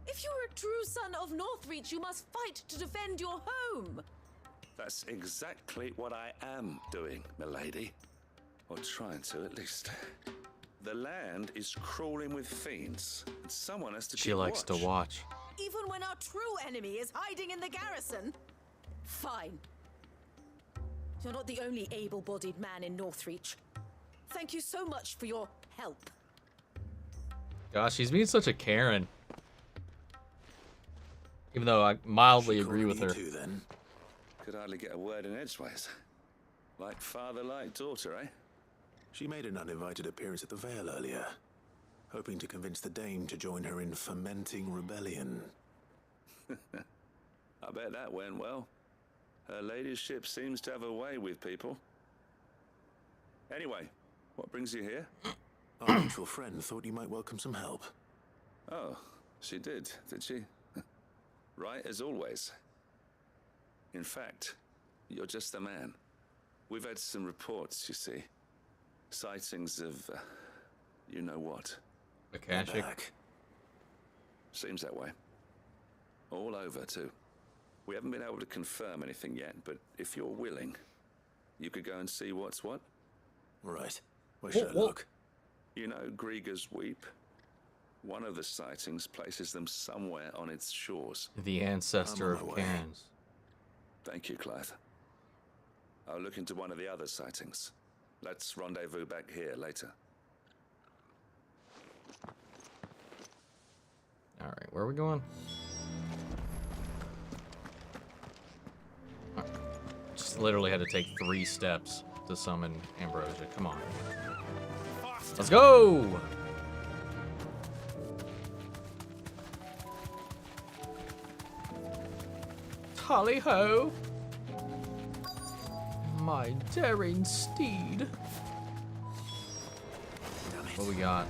If you are a true son of Northreach, you must fight to defend your home. That's exactly what I am doing, milady. Or trying to, at least. The land is crawling with fiends, and someone has to She keep likes watch. to watch. Even when our true enemy is hiding in the garrison? Fine. You're not the only able-bodied man in Northreach. Thank you so much for your help. Gosh, she's being such a Karen. Even though I mildly agree with her. Too, then. Could hardly get a word in edgeways. Like father, like daughter, eh? She made an uninvited appearance at the Vale earlier, hoping to convince the Dame to join her in fomenting rebellion. I bet that went well. Her ladyship seems to have a way with people. Anyway, what brings you here? Our mutual friend thought you might welcome some help. Oh, she did she? Right as always. In fact, you're just the man. We've had some reports, you see. Sightings of, you know what. Akashic. Seems that way. All over, too. We haven't been able to confirm anything yet, but if you're willing, you could go and see what's what. Right. Where should I look? You know Grieger's Weep? One of the sightings places them somewhere on its shores. The ancestor I'm on of my way. Cairns. Thank you, Clive. I'll look into one of the other sightings. Let's rendezvous back here later. Alright, where are we going? Just literally had to take 3 steps to summon Ambrosia. Come on. Let's go! Tally ho! My daring steed. What we got?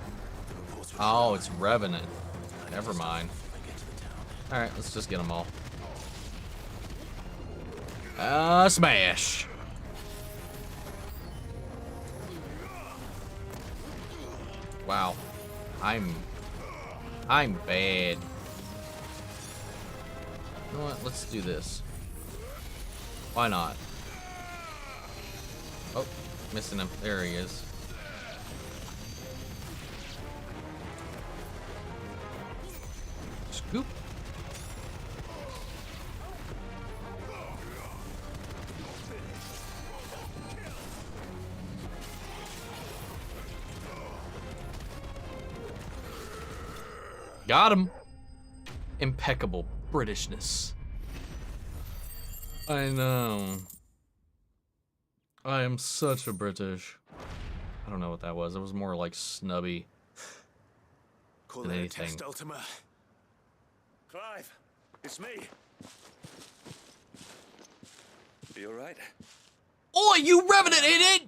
Oh, it's Revenant. Never mind. Alright, let's just get them all. Smash! Wow. I'm bad. You know what? Let's do this. Why not? Oh, missing him. There he is. Scoop. Got him. Impeccable Britishness. I know. I am such a British. I don't know what that was. It was more like snubby Call than that a anything. test, Ultima. Clive, it's me. You alright? Oh, you Revenant in it!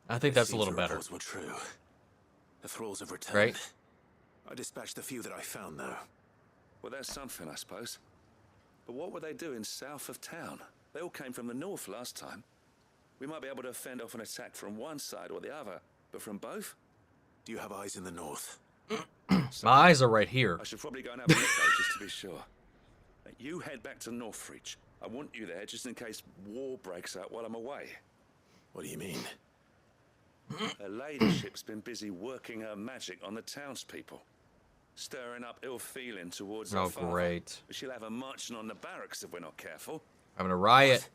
I think that's a Seems little the better. reports were true. The thralls have returned. Right? I dispatched the few that I found, though. Well, that's something, I suppose. But what were they doing south of town? They all came from the north last time. We might be able to fend off an attack from one side or the other, but from both? Do you have eyes in the north? My eyes are right here. I should probably go and have a look, though, just to be sure. You head back to Northreach. I want you there just in case war breaks out while I'm away. What do you mean? Her ladyship's been busy working her magic on the townspeople, stirring up ill feeling towards her Oh, father. great. But she'll have her marching on the barracks if we're not careful. Having a riot.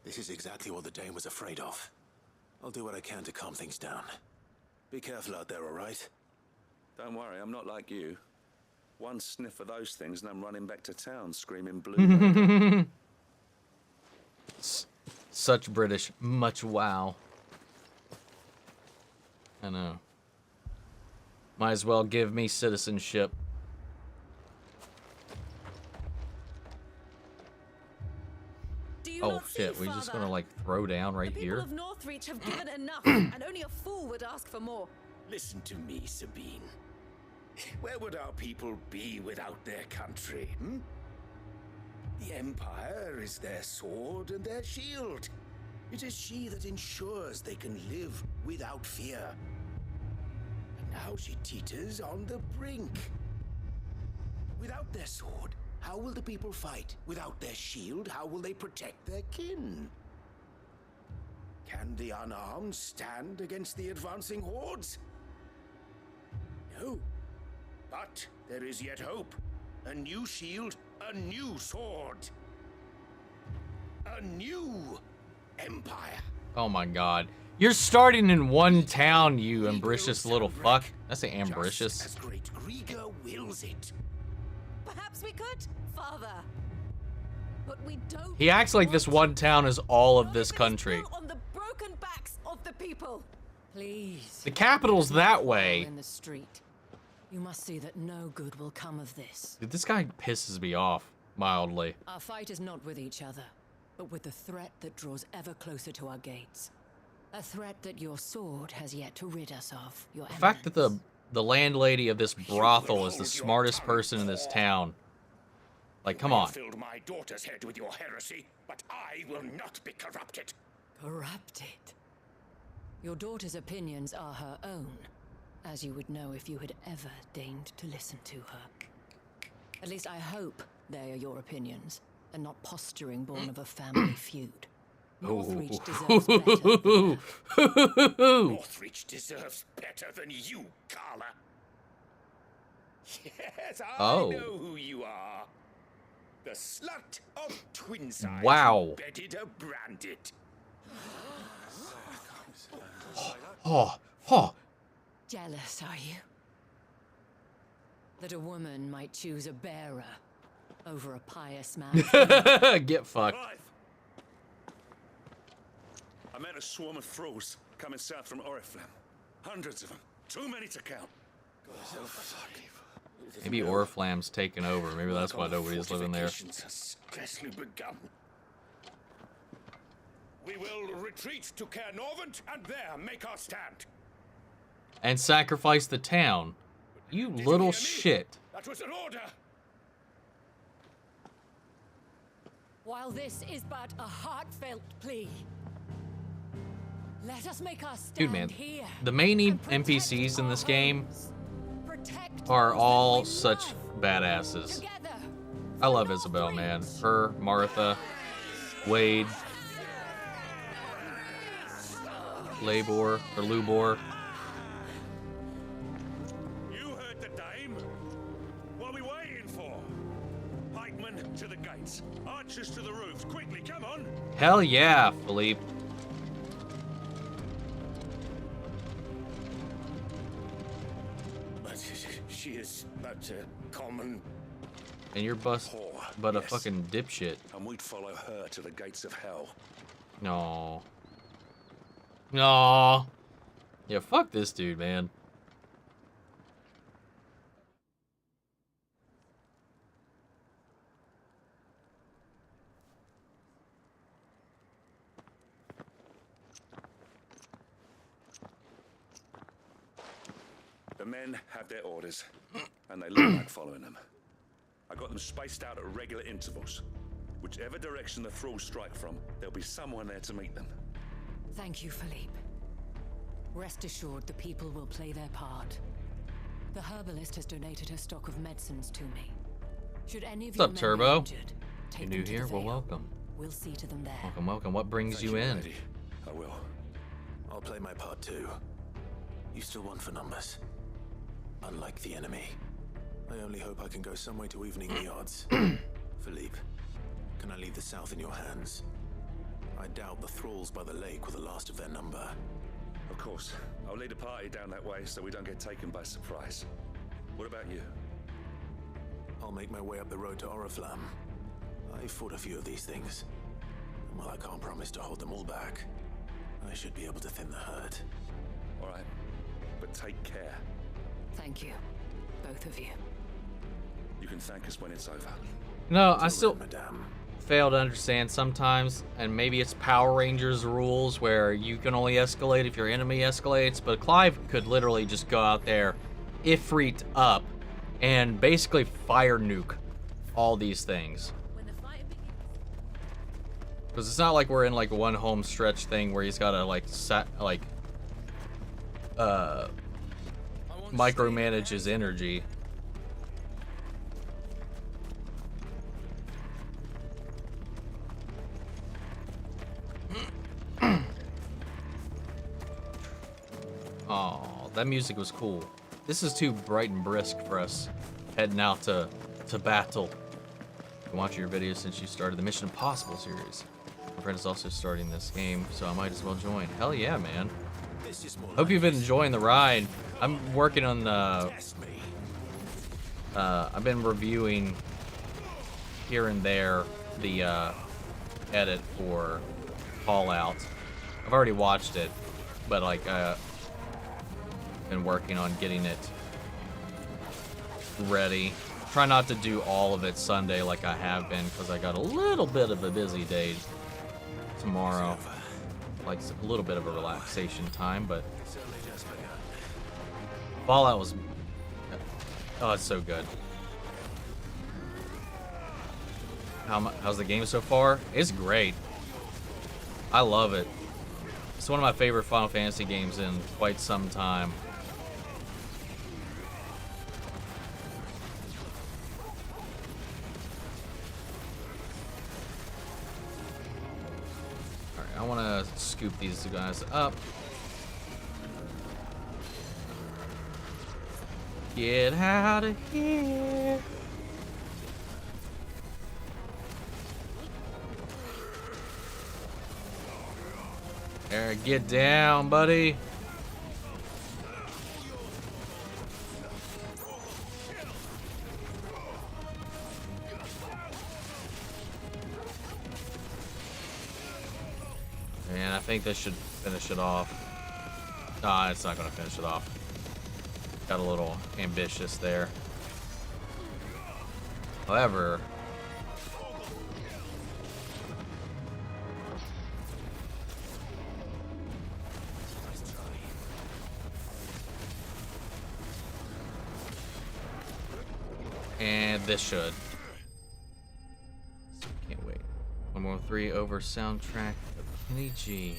This is exactly what the Dane was afraid of. I'll do what I can to calm things down. Be careful out there, all right? Don't worry, I'm not like you. One sniff of those things and I'm running back to town screaming blue. Such British. Much wow. I know. Might as well give me citizenship. Oh shit, we just gonna like throw down right here? The people of Northreach have given enough, and only a fool would ask for more. Listen to me, Sabine. Where would our people be without their country, hmm? The Empire is their sword and their shield. It is she that ensures they can live without fear. And now she teeters on the brink. Without their sword, how will the people fight? Without their shield, how will they protect their kin? Can the unarmed stand against the advancing hordes? No. But there is yet hope. A new shield, a new sword. A new empire. Oh my god. You're starting in one town, you ambitious little fuck. That's an ambitious. As great Rieger wills it. Perhaps we could, Father. But we don't. He acts like this one town is all of this country. On the broken backs of the people. Please. The capital's that way. In the street. You must see that no good will come of this. Dude, this guy pisses me off, mildly. Our fight is not with each other, but with the threat that draws ever closer to our gates. A threat that your sword has yet to rid us of. Your The fact that eminence. the landlady of this brothel is the smartest person in this town. Like, come on. Filled my daughter's head with your heresy, but I will not be corrupted. Corrupted? Your daughter's opinions are her own, as you would know if you had ever deigned to listen to her. At least I hope they are your opinions, and not posturing born of a family feud. Northreach deserves better than that. Northreach deserves better than you, Carla. Yes, I know who you are. The slut of Twinside. Wow. Bedded a branded. Oh. Jealous, are you? That a woman might choose a bearer over a pious man. Get fucked. Clive! I met a swarm of thralls coming south from Oriflamme. Hundreds of them. Too many to count. Maybe Oriflamme's taken over. Maybe that's why nobody's living there. Has scarcely begun. We will retreat to Caernarvon and there make our stand. And sacrifice the town. You little shit. That was an order. While this is but a heartfelt plea, let us make our stand Dude, man, here. the main and protect NPCs in this our game homes. Protect are those all that we such love. badasses. Together. I love Isabel, man. Her, Martha, Wade, Labor, or Lubor. You heard the dame. What are we waiting for? Pikemen to the gates. Archers to the roofs. Quickly, come on. Hell yeah, Philippe. But she is but a common. And you're Whore, but a yes. fucking dipshit. And we'd follow her to the gates of hell. No. No. Yeah, fuck this dude, man. The men have their orders, and they look like following them. I got them spaced out at regular intervals. Whichever direction the thralls strike from, there'll be someone there to meet them. Thank you, Philippe. Rest assured the people will play their part. The herbalist has donated her stock of medicines to me. Should any of What's up, you men be Turbo? injured, take You them new to here? the Well, Vale. welcome. We'll see to them there. Welcome, welcome. What brings Thank you in? lady. I will. I'll play my part too. You still want for numbers. Unlike the enemy. I only hope I can go some way to evening the odds. Philippe, can I leave the south in your hands? I doubt the thralls by the lake were the last of their number. Of course. I'll lead a party down that way so we don't get taken by surprise. What about you? I'll make my way up the road to Oriflamme. I fought a few of these things. And while I can't promise to hold them all back, I should be able to thin the herd. All right, but take care. Thank you, both of you. You can thank us when it's over. No, I still Madame. fail to understand sometimes, and maybe it's Power Rangers rules where you can only escalate if your enemy escalates, but Clive could literally just go out there, Ifrit up, and basically fire nuke all these things. Because it's not like we're in like one home stretch thing where he's gotta like micromanage his energy. Oh, that music was cool. This is too bright and brisk for us heading out to battle. I've been watching your videos since you started the Mission Impossible series. My friend is also starting this game, so I might as well join. Hell yeah, man. Hope you've been enjoying the ride. I'm working on the... I've been reviewing here and there the edit for Fallout. I've already watched it, but like been working on getting it ready. Try not to do all of it Sunday like I have been, because I got a little bit of a busy day tomorrow. Like a little bit of a relaxation time, but Fallout was... Oh, it's so good. How's the game so far? It's great. I love it. It's one of my favorite Final Fantasy games in quite some time. Alright, I want to scoop these guys up. Get out of here. There, get down, buddy. And I think this should finish it off. Nah, it's not gonna finish it off. Got a little ambitious there. However, and this should. Can't wait. 113 over soundtrack of Kenny G.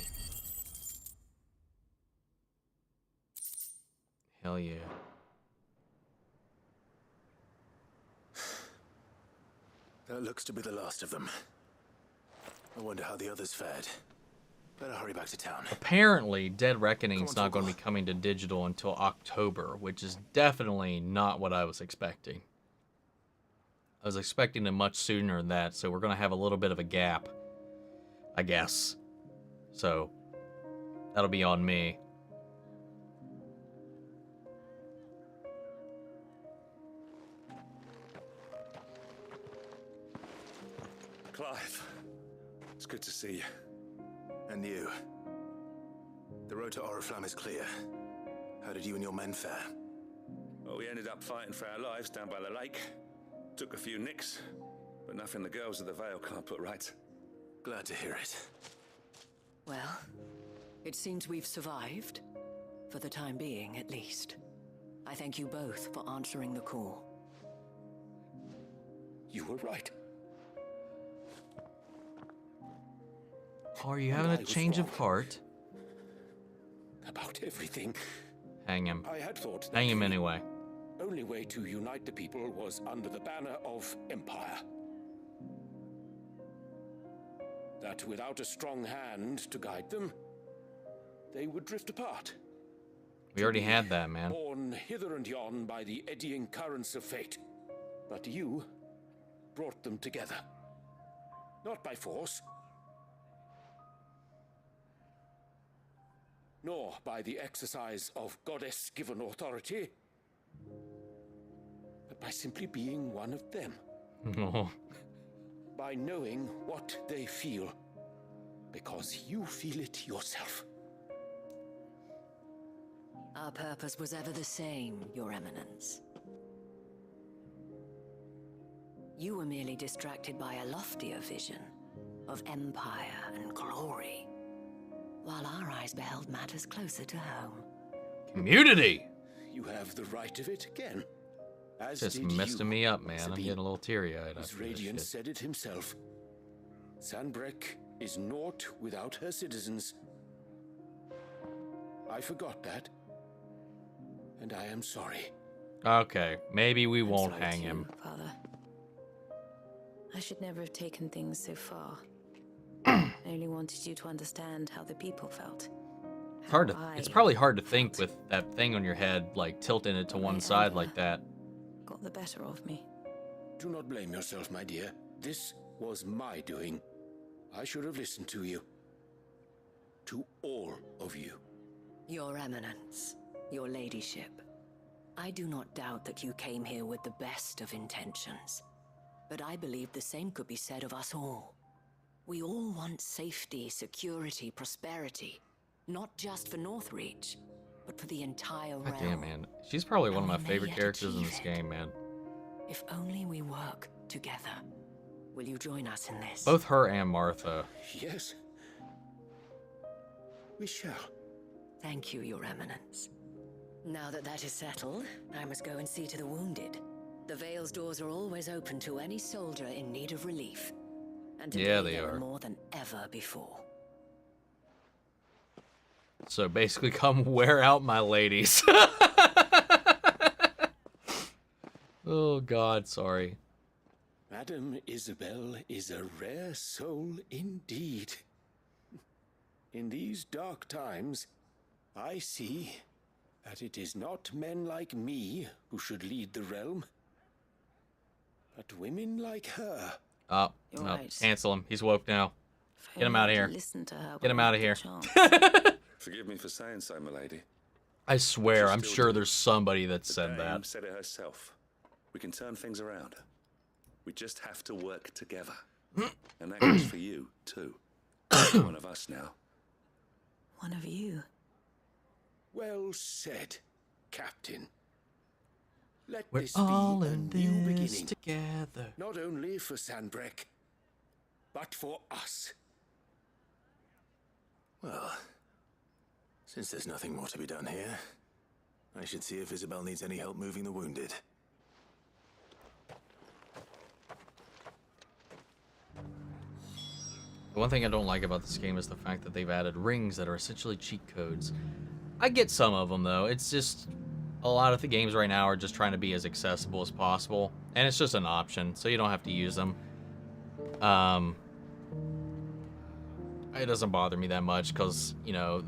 Hell yeah. That looks to be the last of them. I wonder how the others fared. Better hurry back to town. Apparently, Dead Reckoning's not going to be coming to digital until October, which is definitely not what I was expecting. I was expecting it much sooner than that, so we're going to have a little bit of a gap, I guess. So, that'll be on me. Clive, it's good to see you. And you. The road to Oriflamme is clear. How did you and your men fare? Well, we ended up fighting for our lives down by the lake. Took a few nicks, but nothing the girls of the Vale can't put right. Glad to hear it. Well, it seems we've survived. For the time being, at least. I thank you both for answering the call. You were right. Are you having a change of heart? About everything. Hang him. I had thought Hang him anyway. Only way to unite the people was under the banner of Empire. That without a strong hand to guide them, they would drift apart. We already had that, man. Borne hither and yon by the eddying currents of fate. But you brought them together. Not by force, nor by the exercise of goddess-given authority, but by simply being one of them. No. By knowing what they feel. Because you feel it yourself. Our purpose was ever the same, Your Eminence. You were merely distracted by a loftier vision of empire and glory, while our eyes beheld matters closer to home. Community! You have the right of it again. As Just did messing you, me up, man. I'm Sabine. getting a little teary-eyed His after this Radiant shit. said it himself. Sanbreque is naught without her citizens. I forgot that. And I am sorry. Okay, maybe we I'm won't sorry hang too, him. Father. I should never have taken things so far. I only wanted you to understand how the people felt. It's hard to. It's probably hard to think with that thing on your head, like tilting it to one side like that. Got the better of me. Do not blame yourself, my dear. This was my doing. I should have listened to you. To all of you. Your Eminence, your ladyship, I do not doubt that you came here with the best of intentions. But I believe the same could be said of us all. We all want safety, security, prosperity. Not just for Northreach, but for the entire realm. God damn, man. She's probably one of my And we may favorite yet characters in achieve this it. game, man. If only we work together. Will you join us in this? Both her and Martha. Yes. We shall. Thank you, Your Eminence. Now that that is settled, I must go and see to the wounded. The Vale's doors are always open to any soldier in need of relief. And today Yeah, they there are. more than ever before. So basically, come wear out my ladies. Oh, God, sorry. Madame Isabel is a rare soul indeed. In these dark times, I see that it is not men like me who should lead the realm, but women like her. Oh, You're no. right. Cancel him. He's woke now. If Get him only out of I here. could listen to her Get him when I out of had here. the chance. Forgive me for saying so, milady. I swear, She I'm still sure do. there's somebody that The said dame that. said it herself. We can turn things around. We just have to work together. And that goes for you, too. You're one of us now. One of you. Well said, Captain. Let We're this be all a in new this beginning. together. Not only for Sanbreque, but for us. Well, since there's nothing more to be done here, I should see if Isabel needs any help moving the wounded. The one thing I don't like about this game is the fact that they've added rings that are essentially cheat codes. I get some of them, though. It's just a lot of the games right now are just trying to be as accessible as possible, and it's just an option, so you don't have to use them. It doesn't bother me that much because, you know,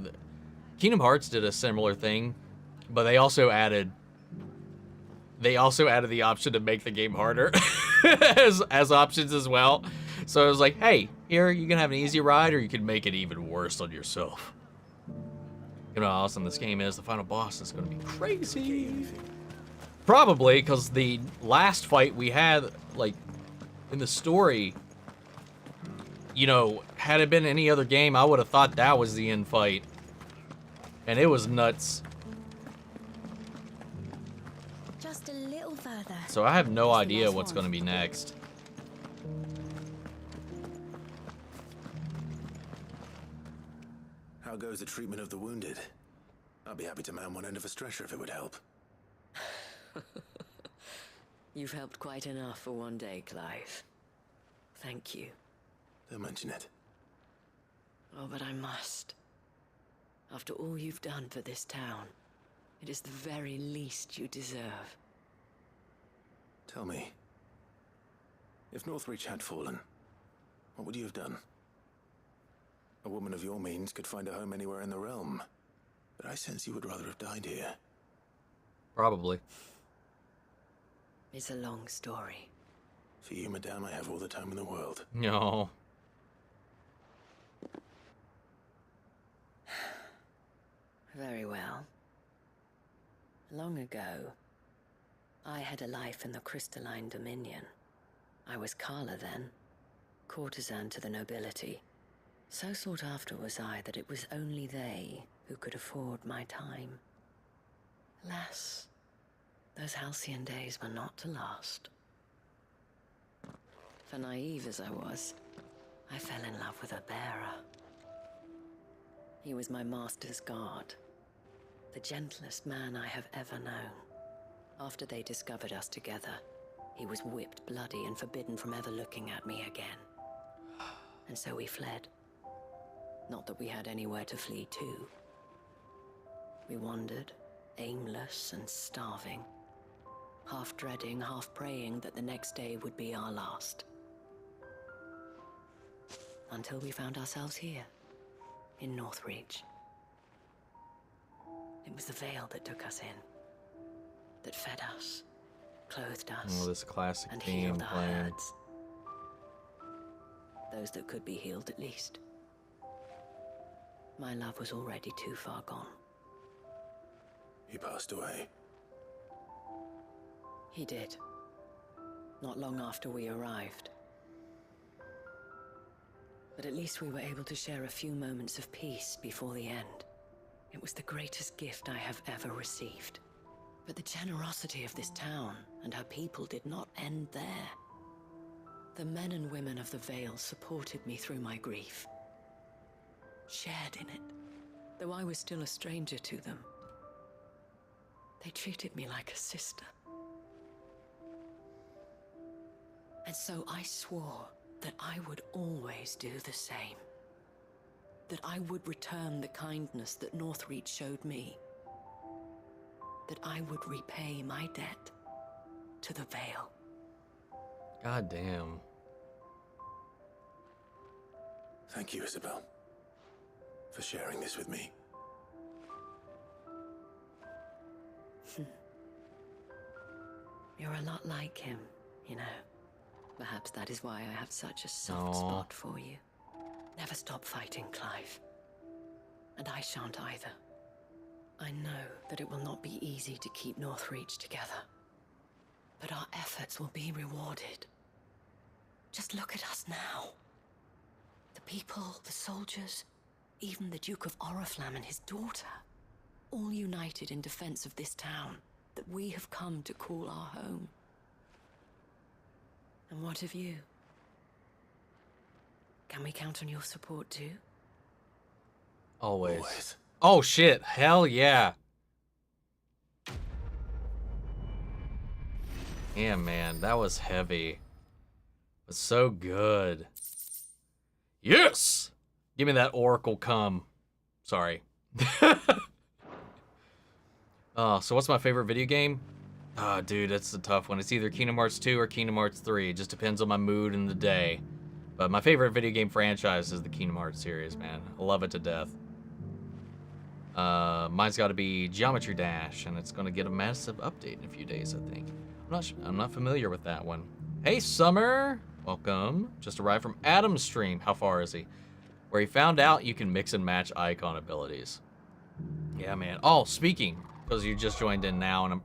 Kingdom Hearts did a similar thing, but they also added the option to make the game harder as options as well. So it was like, hey, here you can have an easy ride, or you can make it even worse on yourself. You know how awesome this game is. The final boss is going to be crazy. Probably because the last fight we had, like, in the story, you know, had it been any other game, I would have thought that was the end fight. And it was nuts. Just a little further. So I have no Just the idea last what's one. going to be next. How goes the treatment of the wounded? I'd be happy to man one end of a stretcher if it would help. You've helped quite enough for one day, Clive. Thank you. Don't mention it. Oh, but I must. After all you've done for this town, it is the very least you deserve. Tell me, if Northreach had fallen, what would you have done? A woman of your means could find a home anywhere in the realm, but I sense you would rather have died here. Probably. It's a long story. For you, madame, I have all the time in the world. No. Very well. Long ago, I had a life in the crystalline dominion. I was Carla then, courtesan to the nobility. So sought after was I that it was only they who could afford my time. Alas, those halcyon days were not to last. For naive as I was, I fell in love with a bearer. He was my master's guard, the gentlest man I have ever known. After they discovered us together, he was whipped bloody and forbidden from ever looking at me again. And so we fled. Not that we had anywhere to flee to. We wandered, aimless and starving, half dreading, half praying that the next day would be our last. Until we found ourselves here, in Northreach. It was the veil that took us in, that fed us, clothed us, Oh, this classic and theme healed our playing. hurts. Those that could be healed at least. My love was already too far gone. He passed away. He did. Not long after we arrived. But at least we were able to share a few moments of peace before the end. It was the greatest gift I have ever received. But the generosity of this town and her people did not end there. The men and women of the Vale supported me through my grief. Shared in it, though I was still a stranger to them. They treated me like a sister. And so I swore that I would always do the same. That I would return the kindness that Northreach showed me. That I would repay my debt to the Vale. God damn. Thank you, Isabel, for sharing this with me. You're a lot like him, you know. Perhaps that is why I have such a soft Aww. spot for you. Never stop fighting, Clive. And I shan't either. I know that it will not be easy to keep Northreach together. But our efforts will be rewarded. Just look at us now. The people, the soldiers, even the Duke of Oriflamme and his daughter, all united in defense of this town that we have come to call our home. And what of you? Can we count on your support too? Always. Always. Oh shit, hell yeah. Yeah, man, that was heavy. But so good. Yes! Give me that Oracle cum. Sorry. So what's my favorite video game? Ah, dude, that's a tough one. It's either Kingdom Hearts 2 or Kingdom Hearts 3. It just depends on my mood and the day. But my favorite video game franchise is the Kingdom Hearts series, man. I love it to death. Mine's got to be Geometry Dash, and it's going to get a massive update in a few days, I think. I'm not familiar with that one. Hey, Summer! Welcome. Just arrived from Adam's stream. How far is he? Where he found out you can mix and match icon abilities. Yeah, man. Oh, speaking, because you just joined in now, and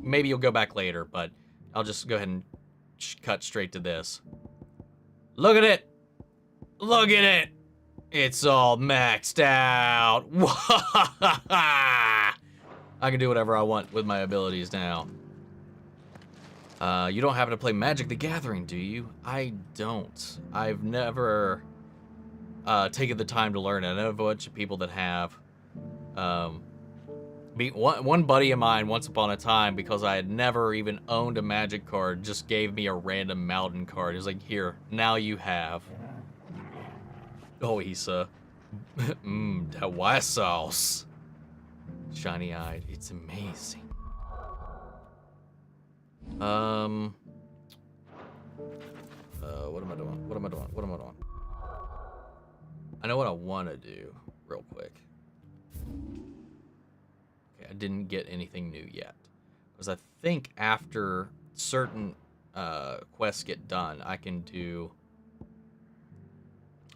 maybe you'll go back later, but I'll just go ahead and cut straight to this. Look at it! Look at it! It's all maxed out. I can do whatever I want with my abilities now. You don't happen to play Magic the Gathering, do you? I don't. I've never taken the time to learn it. I know a bunch of people that have. One buddy of mine, once upon a time, because I had never even owned a Magic card, just gave me a random Mountain card. He was like, here, now you have. Oh, Issa. That white sauce. Shiny-eyed. It's amazing. What am I doing? What am I doing? What am I doing? I know what I want to do real quick. Okay, I didn't get anything new yet. Because I think after certain quests get done, I can do...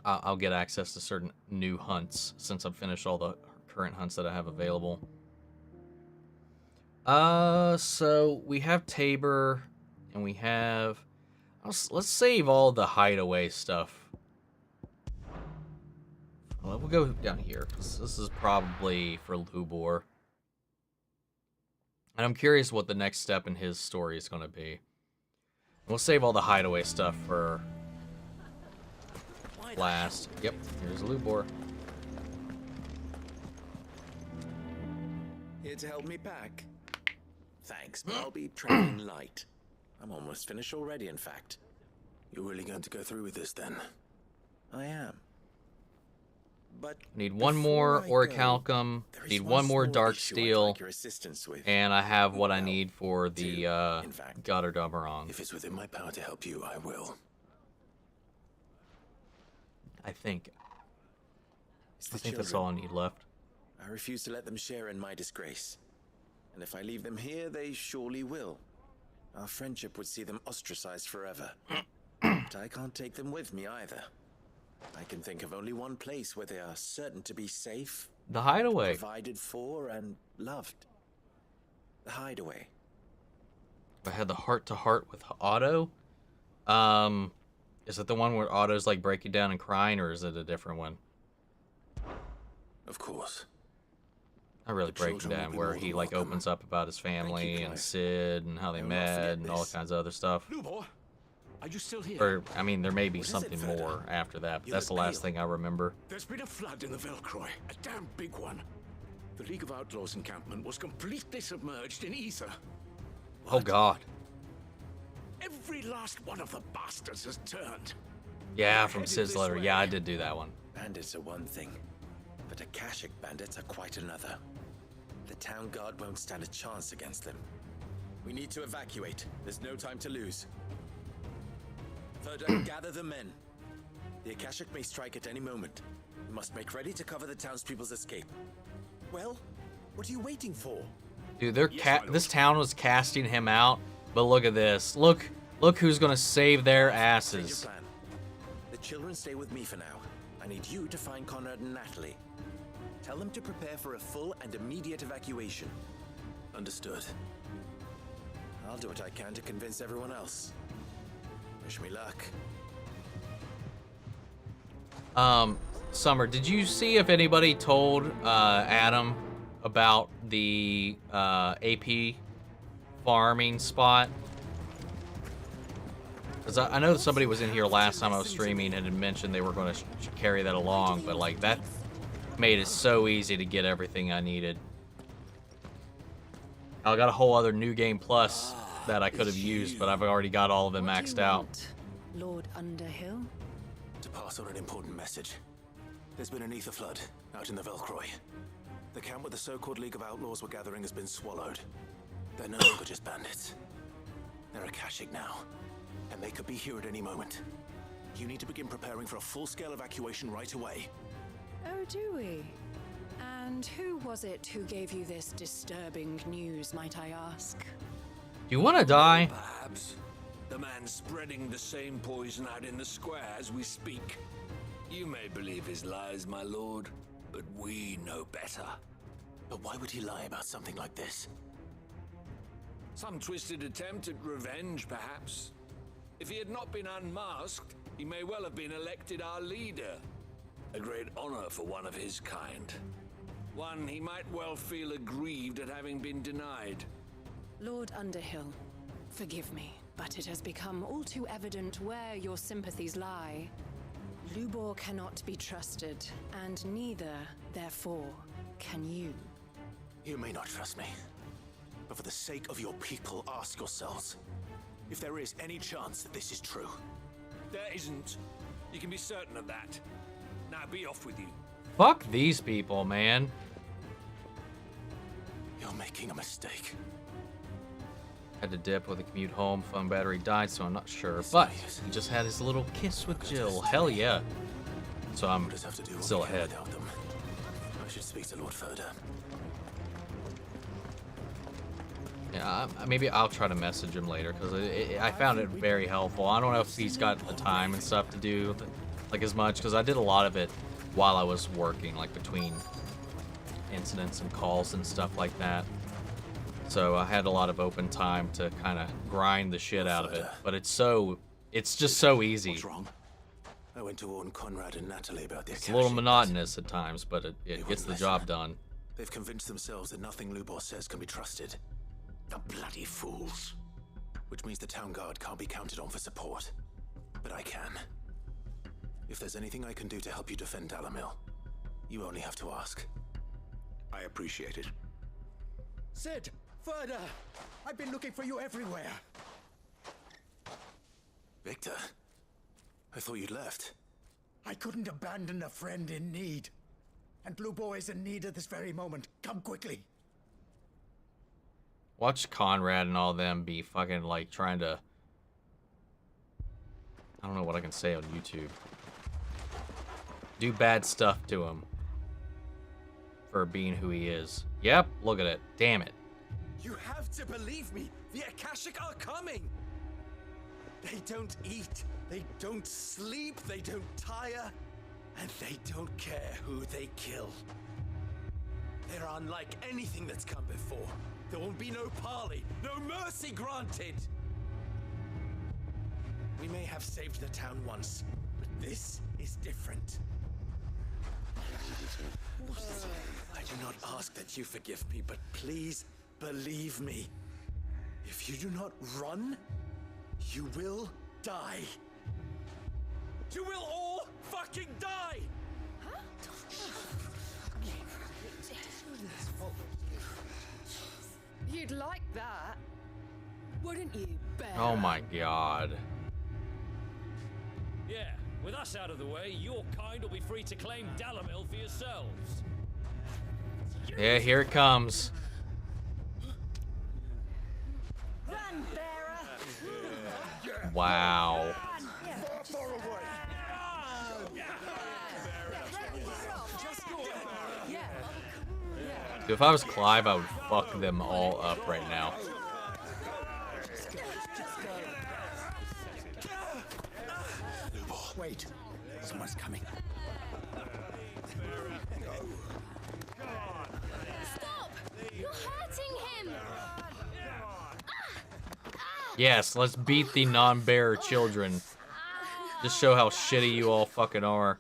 I'll get access to certain new hunts since I've finished all the current hunts that I have available. So we have Tabor, and we have. Let's save all the hideaway stuff. Well, we'll go down here, because this is probably for Lubor. And I'm curious what the next step in his story is going to be. We'll save all the hideaway stuff for last. Yep, here's Lubor. Here to help me pack. Thanks, but I'll be traveling light. I'm almost finished already, in fact. You're really going to go through with this, then? I am. But need one more orichalcum, need one more dark steel, and I have what I need for the Götterdämmerung. If it's within my power to help you, I will. I think that's all I need left. I refuse to let them share in my disgrace. And if I leave them here, they surely will. Our friendship would see them ostracized forever. But I can't take them with me either. I can think of only one place where they are certain to be safe. The hideaway. Provided for and loved. The hideaway. I had the heart-to-heart with Otto. Is it the one where Otto's like breaking down and crying, or is it a different one? Of course. Not really breaking down, where he like opens up about his family and Sid and how they met and all kinds of other stuff. Lubor, are you still here? Or, I mean, there may be something more after that, but that's the last thing I remember. There's been a flood in the Velcroy, a damn big one. The League of Outlaws encampment was completely submerged in ether. Oh God. Every last one of the bastards has turned. Yeah, from Sid's letter. Yeah, I did do that one. Bandits are one thing, but Akashic bandits are quite another. The town guard won't stand a chance against them. We need to evacuate. There's no time to lose. Further, gather the men. The Akashic may strike at any moment. We must make ready to cover the townspeople's escape. Well, what are you waiting for? Dude, this town was casting him out, but look at this. Look who's gonna save their asses. The children stay with me for now. I need you to find Conrad and Natalie. Tell them to prepare for a full and immediate evacuation. Understood. I'll do what I can to convince everyone else. Wish me luck. Summer, did you see if anybody told Adam about the AP farming spot? Because I know somebody was in here last time I was streaming and had mentioned they were going to carry that along, but like that made it so easy to get everything I needed. I got a whole other New Game Plus that I could have used, but I've already got all of it maxed out. Lord Underhill? To pass on an important message. There's been an ether flood out in the Velcroy. The camp where the so-called League of Outlaws were gathering has been swallowed. They're no longer just bandits. They're Akashic now, and they could be here at any moment. You need to begin preparing for a full-scale evacuation right away. Oh, do we? And who was it who gave you this disturbing news, might I ask? Do you want to die? Perhaps. The man spreading the same poison out in the square as we speak. You may believe his lies, my lord, but we know better. But why would he lie about something like this? Some twisted attempt at revenge, perhaps. If he had not been unmasked, he may well have been elected our leader. A great honor for one of his kind. One he might well feel aggrieved at having been denied. Lord Underhill, forgive me, but it has become all too evident where your sympathies lie. Lubor cannot be trusted, and neither, therefore, can you. You may not trust me, but for the sake of your people, ask yourselves if there is any chance that this is true. There isn't. You can be certain of that. Now be off with you. Fuck these people, man. You're making a mistake. Had to dip with a commute home. Phone battery died, so I'm not sure. But he just had his little kiss with Jill. Hell yeah. So I'm still ahead. I should speak to Lord Further. Yeah, maybe I'll try to message him later, because I found it very helpful. I don't know if he's got the time and stuff to do like as much, because I did a lot of it while I was working, like between incidents and calls and stuff like that. So I had a lot of open time to kind of grind the shit out of it. But it's just so easy. What's wrong? I went to warn Conrad and Natalie about the It's a little monotonous at times, but it gets the job done. They've convinced themselves that nothing Lubor says can be trusted. The bloody fools. Which means the town guard can't be counted on for support. But I can. If there's anything I can do to help you defend Dalimil, you only have to ask. I appreciate it. Sid! Further! I've been looking for you everywhere. Victor? I thought you'd left. I couldn't abandon a friend in need. And Lubor is in need at this very moment. Come quickly. Watch Conrad and all them be fucking like trying to... I don't know what I can say on YouTube. Do bad stuff to him. For being who he is. Yep, look at it. Damn it. You have to believe me. The Akashic are coming. They don't eat. They don't sleep. They don't tire. And they don't care who they kill. They're unlike anything that's come before. There won't be no parley, no mercy granted. We may have saved the town once, but this is different. I do not ask that you forgive me, but please believe me. If you do not run, you will die. You will all fucking die! You'd like that, wouldn't you, Bear? Oh my god. Yeah, with us out of the way, your kind will be free to claim Dalimil for yourselves. Yeah, here it comes. Run, bearer! Wow. Dude, if I was Clive, I would fuck them all up right now. Wait, someone's coming. Stop! You're hurting him! Yes, let's beat the non-bearer children. Just show how shitty you all fucking are.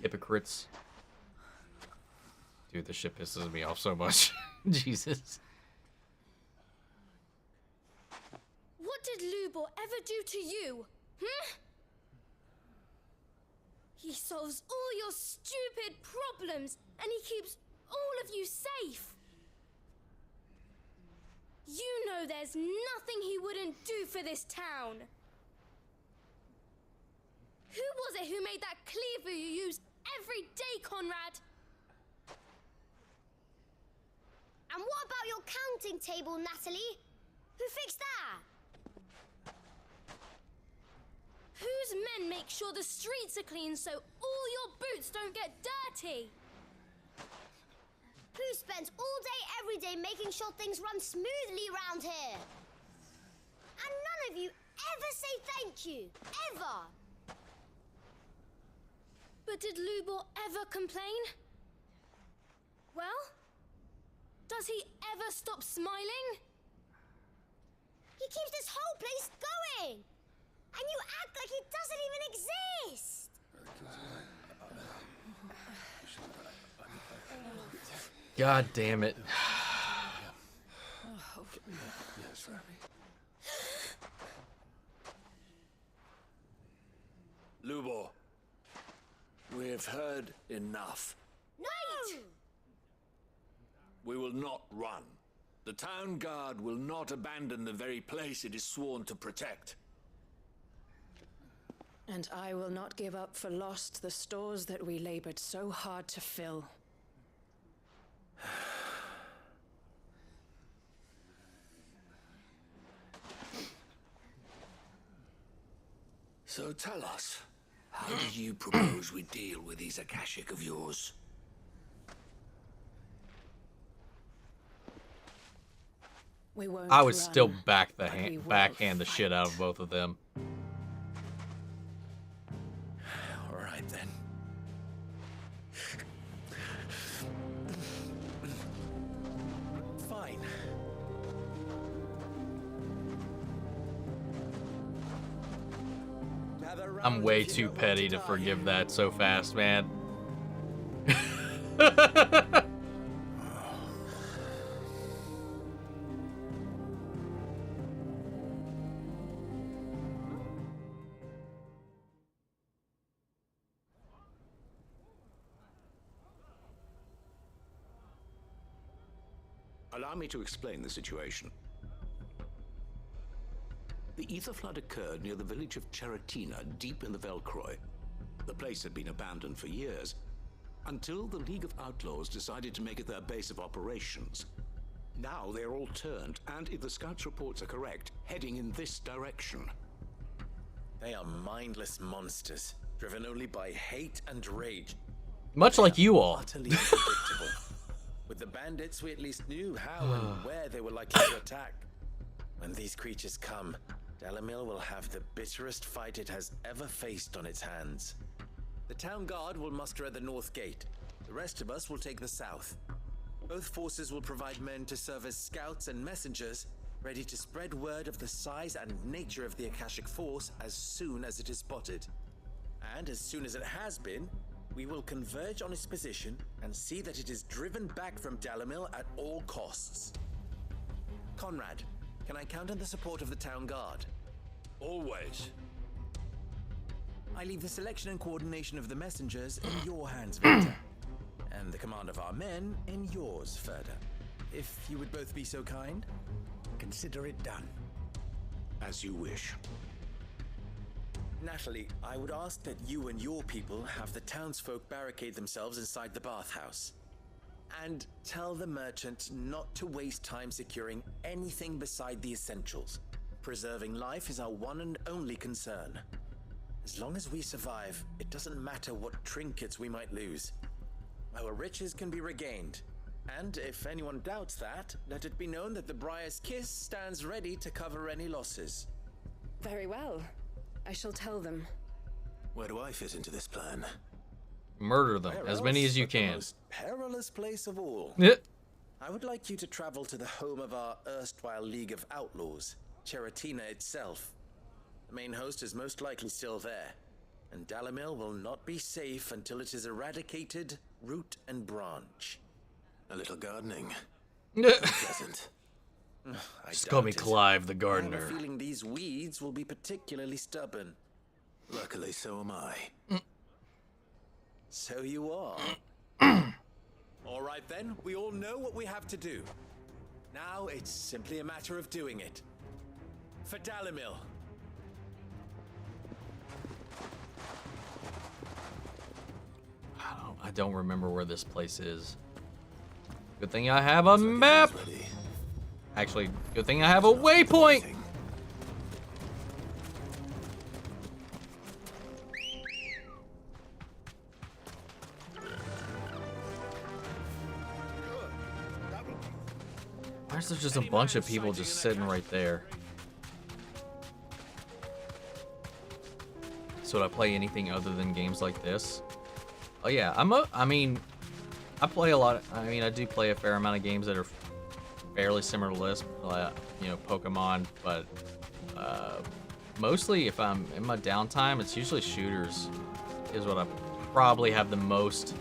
Hypocrites. Dude, this shit pisses me off so much. Jesus. What did Lubor ever do to you? He solves all your stupid problems, and he keeps all of you safe. You know there's nothing he wouldn't do for this town. Who was it who made that cleaver you use every day, Conrad? And what about your counting table, Natalie? Who fixed that? Whose men make sure the streets are clean so all your boots don't get dirty? Who spends all day, every day making sure things run smoothly around here? And none of you ever say thank you, ever. But did Lubor ever complain? Well, does he ever stop smiling? He keeps this whole place going! And you act like it doesn't even exist! God damn it. Lubor, we've heard enough. No! We will not run. The town guard will not abandon the very place it is sworn to protect. And I will not give up for lost the stores that we labored so hard to fill. So tell us, how do you propose we deal with these Akashic of yours? We won't I would run, still but we will backhand the shit out of both of them. All right, then. Fine. I'm way too petty to forgive that so fast, man. Allow me to explain the situation. The ether flood occurred near the village of Cheratina, deep in the Velcroy. The place had been abandoned for years, until the League of Outlaws decided to make it their base of operations. Now they're all turned, and if the scouts' reports are correct, heading in this direction. They are mindless monsters, driven only by hate and rage. Much like you all. Utterly unpredictable. With the bandits, we at least knew how and where they were likely to attack. When these creatures come, Dalimil will have the bitterest fight it has ever faced on its hands. The town guard will muster at the north gate. The rest of us will take the south. Both forces will provide men to serve as scouts and messengers, ready to spread word of the size and nature of the Akashic Force as soon as it is spotted. And as soon as it has been, we will converge on its position and see that it is driven back from Dalimil at all costs. Conrad, can I count on the support of the town guard? Always. I leave the selection and coordination of the messengers in your hands, Victor. And the command of our men in yours, Ferda. If you would both be so kind. Consider it done. As you wish. Natalie, I would ask that you and your people have the townsfolk barricade themselves inside the bathhouse. And tell the merchant not to waste time securing anything beside the essentials. Preserving life is our one and only concern. As long as we survive, it doesn't matter what trinkets we might lose. Our riches can be regained. And if anyone doubts that, let it be known that the Briar's Kiss stands ready to cover any losses. Very well. I shall tell them. Where do I fit into this plan? Murder them, Where as many else as you but the can. most perilous place of all. Yeah. I would like you to travel to the home of our erstwhile League of Outlaws, Cheratina itself. The main host is most likely still there, and Dalimil will not be safe until it is eradicated, root and branch. A little gardening. Yeah. Pleasant. Just call me Clive the I gardener. have a feeling these weeds will be particularly stubborn. Luckily, so am I. So you are. All right then, we all know what we have to do. Now it's simply a matter of doing it. For Dalimil. I don't remember where this place is. Good thing I have a map. Actually, good thing I have a waypoint. Why is there just a bunch of people just sitting right there? So would I play anything other than games like this? Oh yeah, I mean, I play a lot. I do play a fair amount of games that are fairly similar to this, you know, Pokemon. But mostly, if I'm in my downtime, it's usually shooters. Is what I probably have the most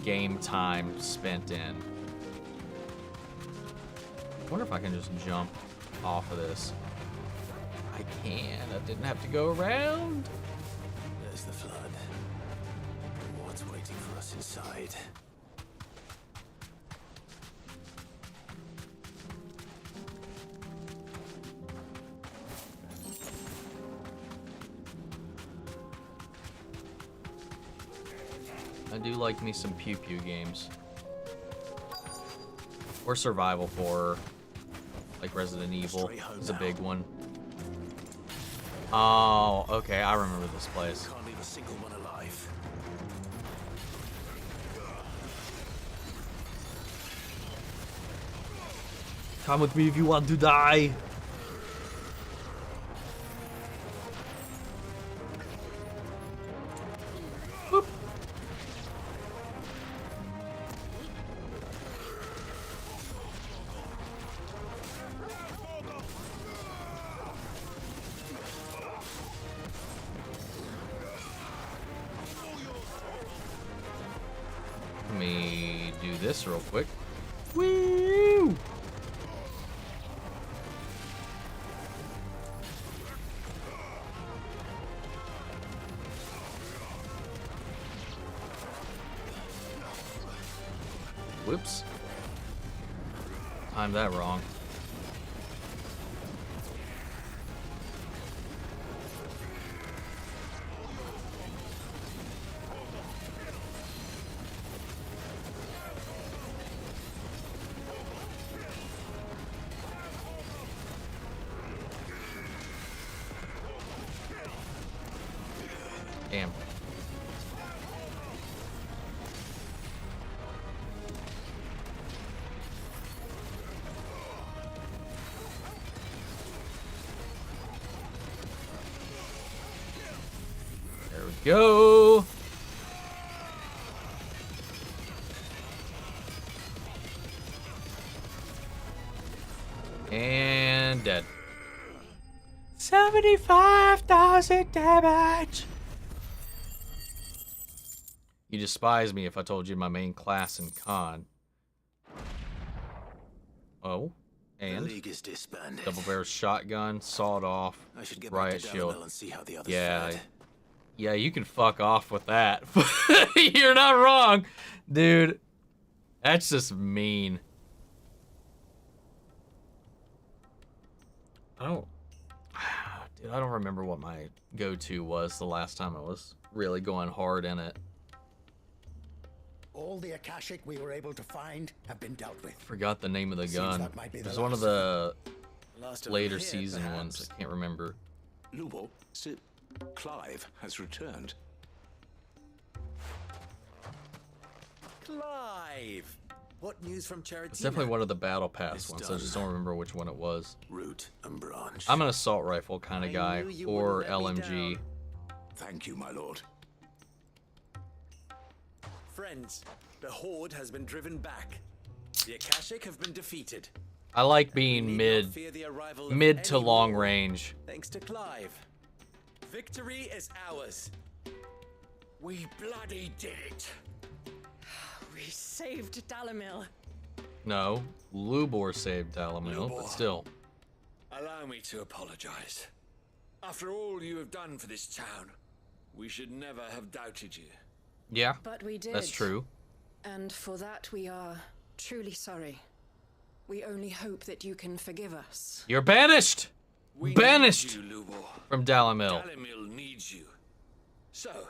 game time spent in. I wonder if I can just jump off of this. I can. I didn't have to go around. There's the flood. What's waiting for us inside? I do like me some pew pew games. Or survival horror. Like Resident Evil is a big one. Oh, okay, I remember this place. Can't leave a single one alive. Come with me if you want to die. Boop. this real quick. Woo! Whoops. Timed that wrong. Damn. There we go. And dead. 75,000 damage. You despise me if I told you my main class in con. Oh, and The League is disbanded. double barrel shotgun, sawed off, I should get riot back to shield. Dalimil and see how the others Yeah, fared. yeah, you can fuck off with that. You're not wrong, dude. That's just mean. Dude, I don't remember what my go-to was the last time I was really going hard in it. All the Akashic we were able to find have been dealt with. Forgot the name of the Seems gun. that might be It the was one of last the Last of later them here, season perhaps. ones. I can't remember. Lubo, Sir Clive has returned. Clive! What news from Charitina? It's definitely one of the battle pass It's ones. I done. just don't remember which one it was. Root and branch. I'm an assault rifle kind of guy, knew you or wouldn't let me LMG. down. Thank you, my lord. Friends, the Horde has been driven back. The Akashic have been defeated. I like We being need mid not fear the arrival of mid to any long more, range. Thanks to Clive. Victory is ours. We bloody did it. We saved Dalimil. No, Lubor saved Dalimil, but Lubor. still. Allow me to apologize. After all you have done for this town, we should never have doubted you. Yeah, But we did. that's true. And for that we are truly sorry. We only hope that you can forgive us. You're banished! We Banished need you, Lubor. from Dalimil. Dalimil needs you. So,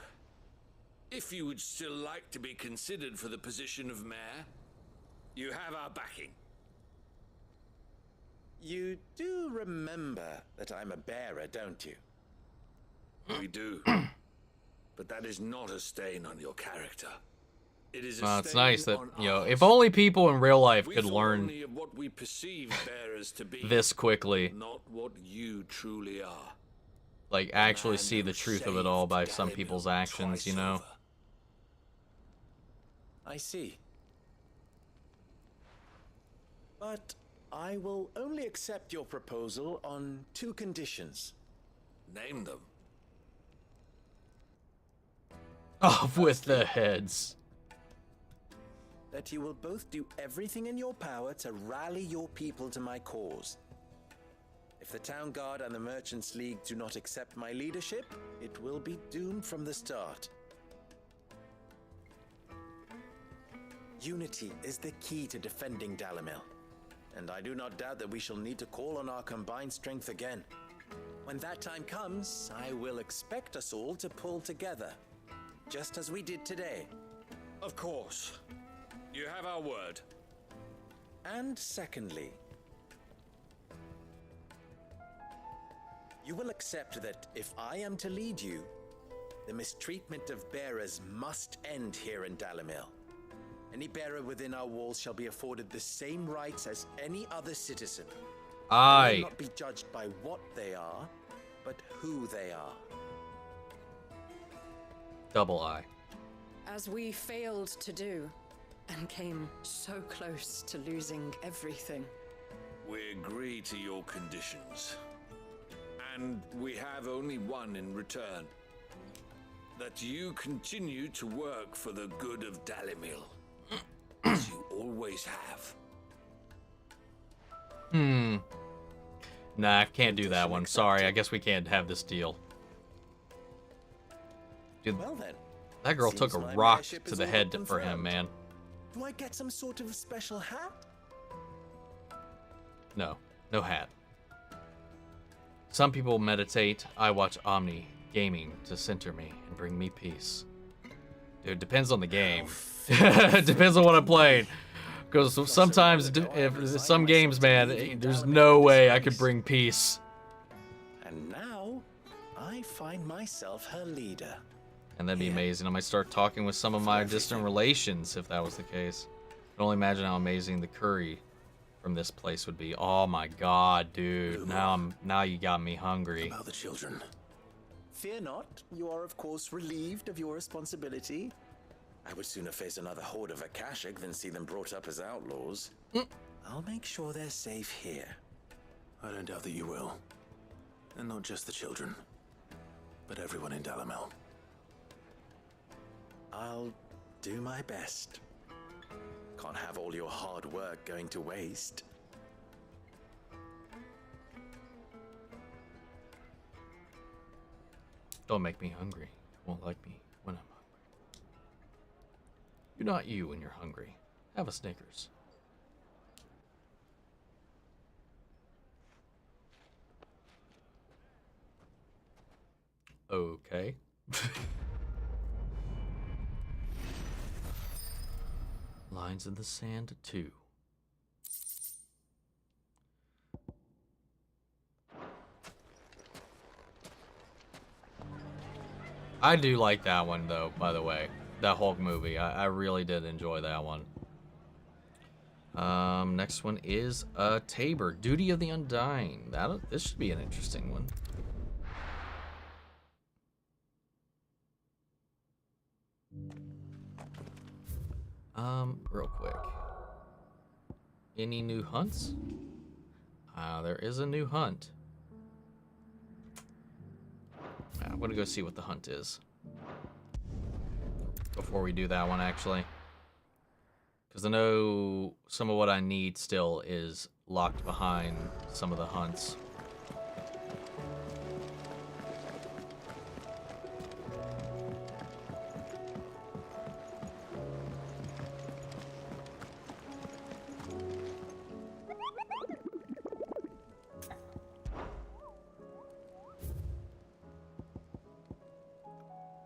if you would still like to be considered for the position of mayor, you have our backing. You do remember that I'm a bearer, don't you? We do. But that is not a stain on your character. It is a Well, it's stain nice that, on you know, ours. if only people in real life We could thought learn only of what we perceive bearers to be, this quickly. not what you truly are. Like, actually man see who the truth of it all saved by some Dalimil people's actions, twice you know? over. I see. But I will only accept your proposal on 2 conditions. Name them. Off with the heads. That you will both do everything in your power to rally your people to my cause. If the Town Guard and the Merchants League do not accept my leadership, it will be doomed from the start. Unity is the key to defending Dalimil, and I do not doubt that we shall need to call on our combined strength again. When that time comes, I will expect us all to pull together, just as we did today. Of course. You have our word. And secondly, you will accept that if I am to lead you, the mistreatment of bearers must end here in Dalimil. Any bearer within our walls shall be afforded the same rights as any other citizen. They Aye. will not be judged by what they are, but who they are. Double I. As we failed to do, and came so close to losing everything. We agree to your conditions. And we have only one in return. That you continue to work for the good of Dalimil. As you always have. Nah, I can't do that one. Sorry, I guess we can't have this deal. Dude, Well then, that girl took a seems my rock mayorship to is the all head but for him, confirmed. man. Do I get some sort of special hat? No, no hat. Some people meditate. I watch Omni gaming to center me and bring me peace. Dude, depends on the game. Depends on what I'm playing. Because sometimes, if some games, man, there's no way I could bring peace. And now, I find myself her leader. And that'd be amazing. I might start talking with some of my distant relations if that was the case. I can only imagine how amazing the curry from this place would be. Oh my god, dude. Now you got me hungry. About the children. Fear not, you are of course relieved of your responsibility. I would sooner face another horde of Akashic than see them brought up as outlaws. I'll make sure they're safe here. I don't doubt that you will. And not just the children, but everyone in Dalimil. I'll do my best. Can't have all your hard work going to waste. Don't make me hungry. You won't like me when I'm hungry. You're not you when you're hungry. Have a Snickers. Okay. Lines in the sand 2. I do like that one though, by the way. That Hulk movie. I really did enjoy that one. Next one is Tabor, Duty of the Undying. This should be an interesting one. Real quick. Any new hunts? There is a new hunt. I'm gonna go see what the hunt is. Before we do that one, actually. Because I know some of what I need still is locked behind some of the hunts.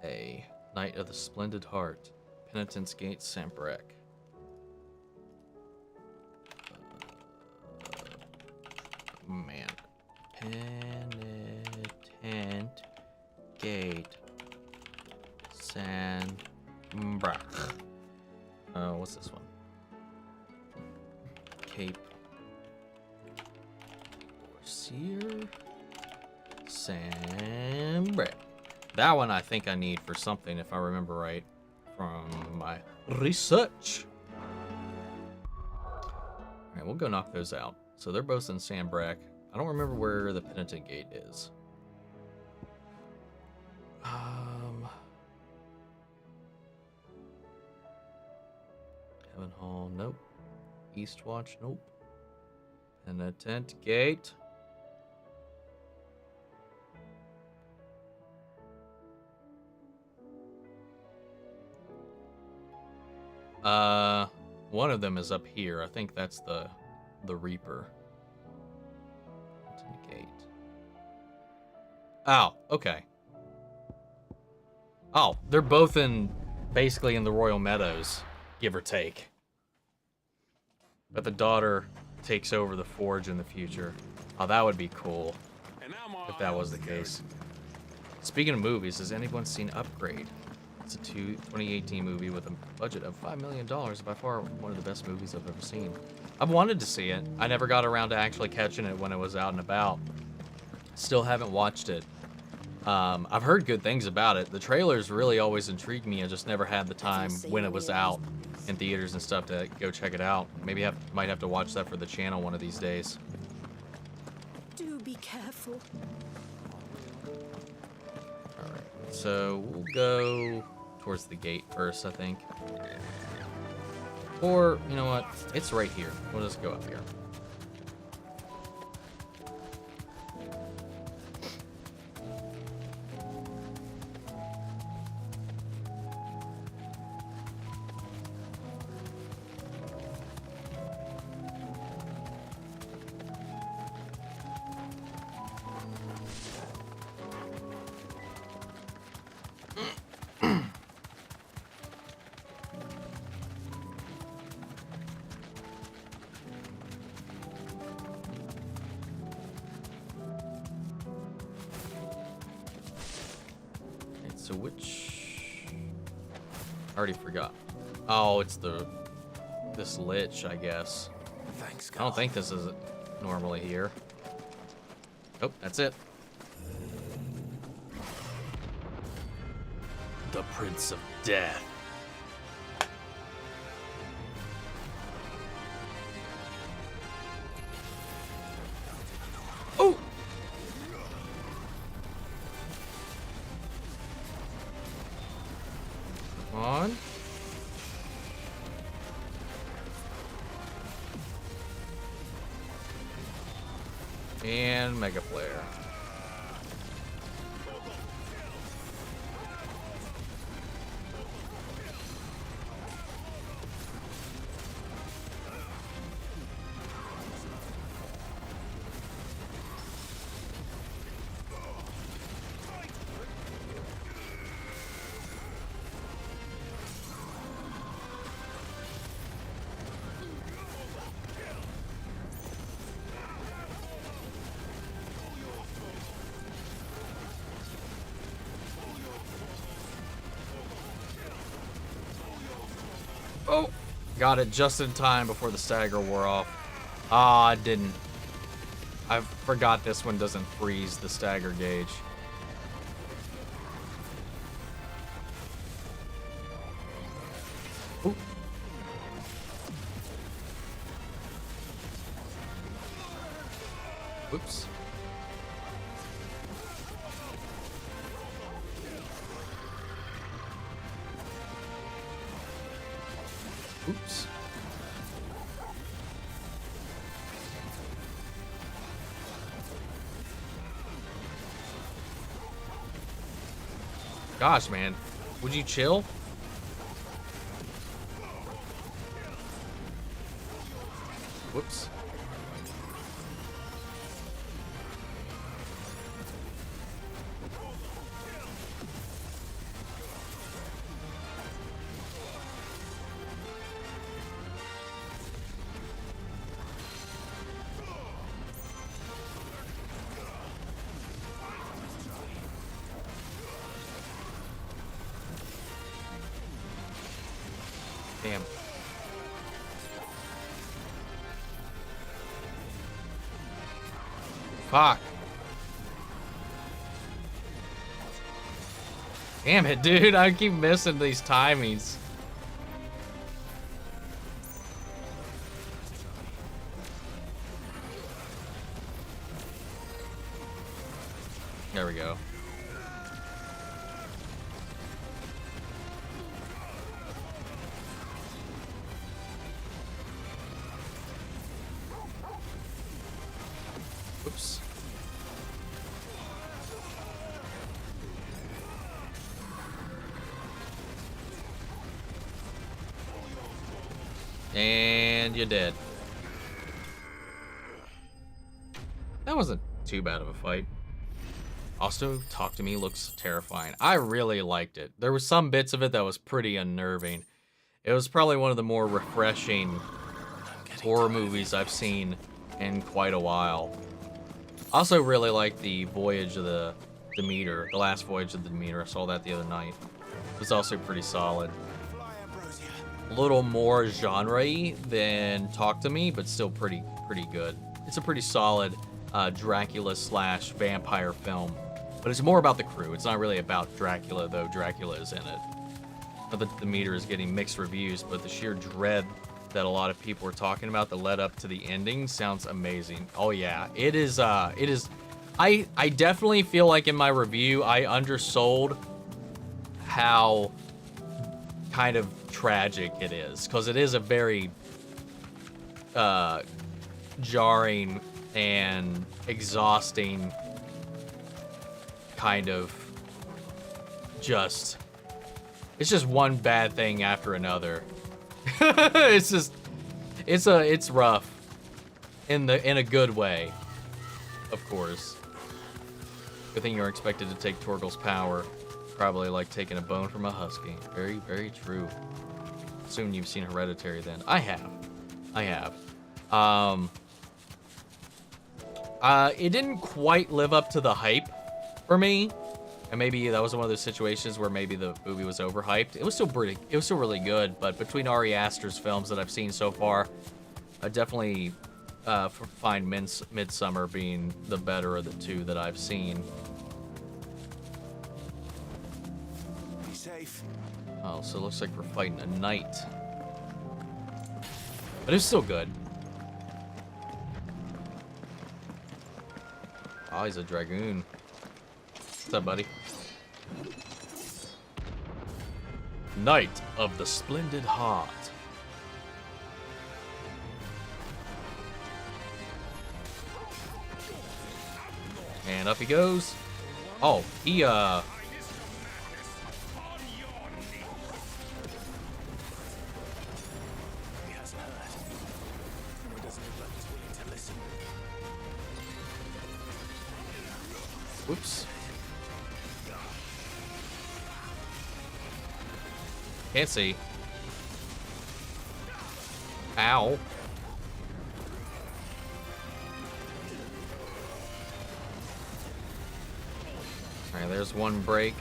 A Knight of the Splendid Heart, Penitence Gate, Sambrek. Man. Penitent Gate, Sambrek. What's this one? Cape. Seer. Sambrek. That one I think I need for something, if I remember right, from my research. Alright, we'll go knock those out. So they're both in Sambrek. I don't remember where the Penitent Gate is. Heaven Hall, nope. Eastwatch, nope. Penitent Gate. One of them is up here. I think that's the Reaper. Gate. Oh, okay. Oh, they're both basically in the Royal Meadows, give or take. But the daughter takes over the Forge in the future. Oh, that would be cool if that was the case. Speaking of movies, has anyone seen Upgrade? It's a 2018 movie with a budget of $5 million. By far one of the best movies I've ever seen. I've wanted to see it. I never got around to actually catching it when it was out and about. Still haven't watched it. I've heard good things about it. The trailers really always intrigued me. I just never had the time when it was out in theaters and stuff to go check it out. Maybe might have to watch that for the channel one of these days. Do be careful. Alright, so we'll go towards the gate first, I think. Or, you know what? It's right here. We'll just go up here. So which... I already forgot. Oh, it's this lich, I guess. Thanks, I don't think this is normally here. Oh, that's it. The Prince of Death. Oh! Come on. And Mega Flare. Oh, got it just in time before the stagger wore off. Ah, I didn't. I forgot this one doesn't freeze the stagger gauge. Ooh. Whoops. Oops. Gosh, man. Would you chill? Whoops. Damn. Fuck. Damn it, dude. I keep missing these timings. There we go. Oops. And you're dead. That wasn't too bad of a fight. Also, Talk to Me looks terrifying. I really liked it. There were some bits of it that was pretty unnerving. It was probably one of the more refreshing horror movies I've seen in quite a while. Also really like the Voyage of the Demeter, the last Voyage of the Demeter. I saw that the other night. It was also pretty solid. A little more genre-y than Talk to Me, but still pretty good. It's a pretty solid Dracula / vampire film, but it's more about the crew. It's not really about Dracula, though Dracula is in it. Not that the Demeter is getting mixed reviews, but the sheer dread that a lot of people were talking about that led up to the ending sounds amazing. Oh yeah, it is. I definitely feel like in my review I undersold how kind of tragic it is, because it is a very jarring and exhausting kind of it's just one bad thing after another. It's rough in a good way, of course. Good thing you're expected to take Torgal's power. Probably like taking a bone from a husky. Very, very true. Assuming you've seen Hereditary then. I have. It didn't quite live up to the hype for me. And maybe that was one of those situations where maybe the movie was overhyped. It was still really good, but between Ari Aster's films that I've seen so far, I definitely find Midsummer being the better of the two that I've seen. Be safe. Oh, so it looks like we're fighting a knight. But it's still good. Oh, he's a dragoon. What's up, buddy? Knight of the Splendid Heart. And up he goes. Oh, he whoops. Can't see. Ow. Alright, there's one break.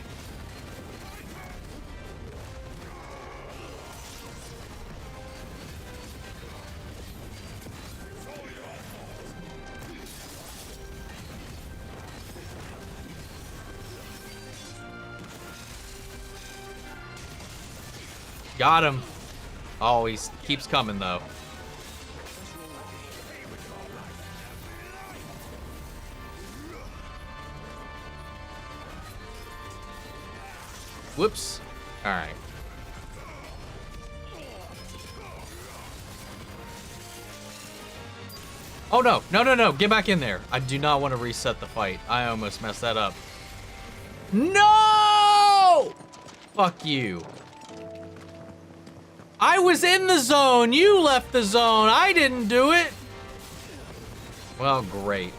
Got him. Oh, he keeps coming, though. Whoops. All right. Oh, no. No, no, no. Get back in there. I do not want to reset the fight. I almost messed that up. No! Fuck you. I was in the zone. You left the zone. I didn't do it. Well, great.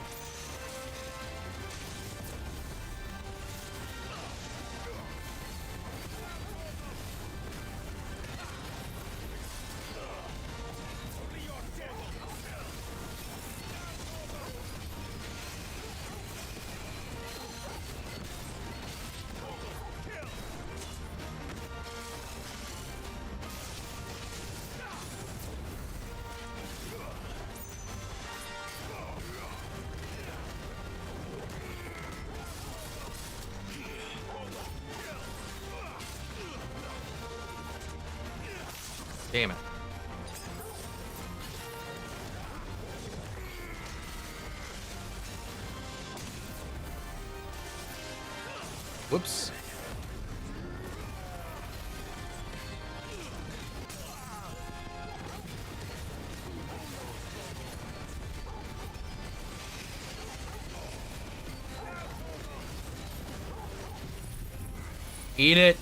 Damn it. Whoops. Eat it.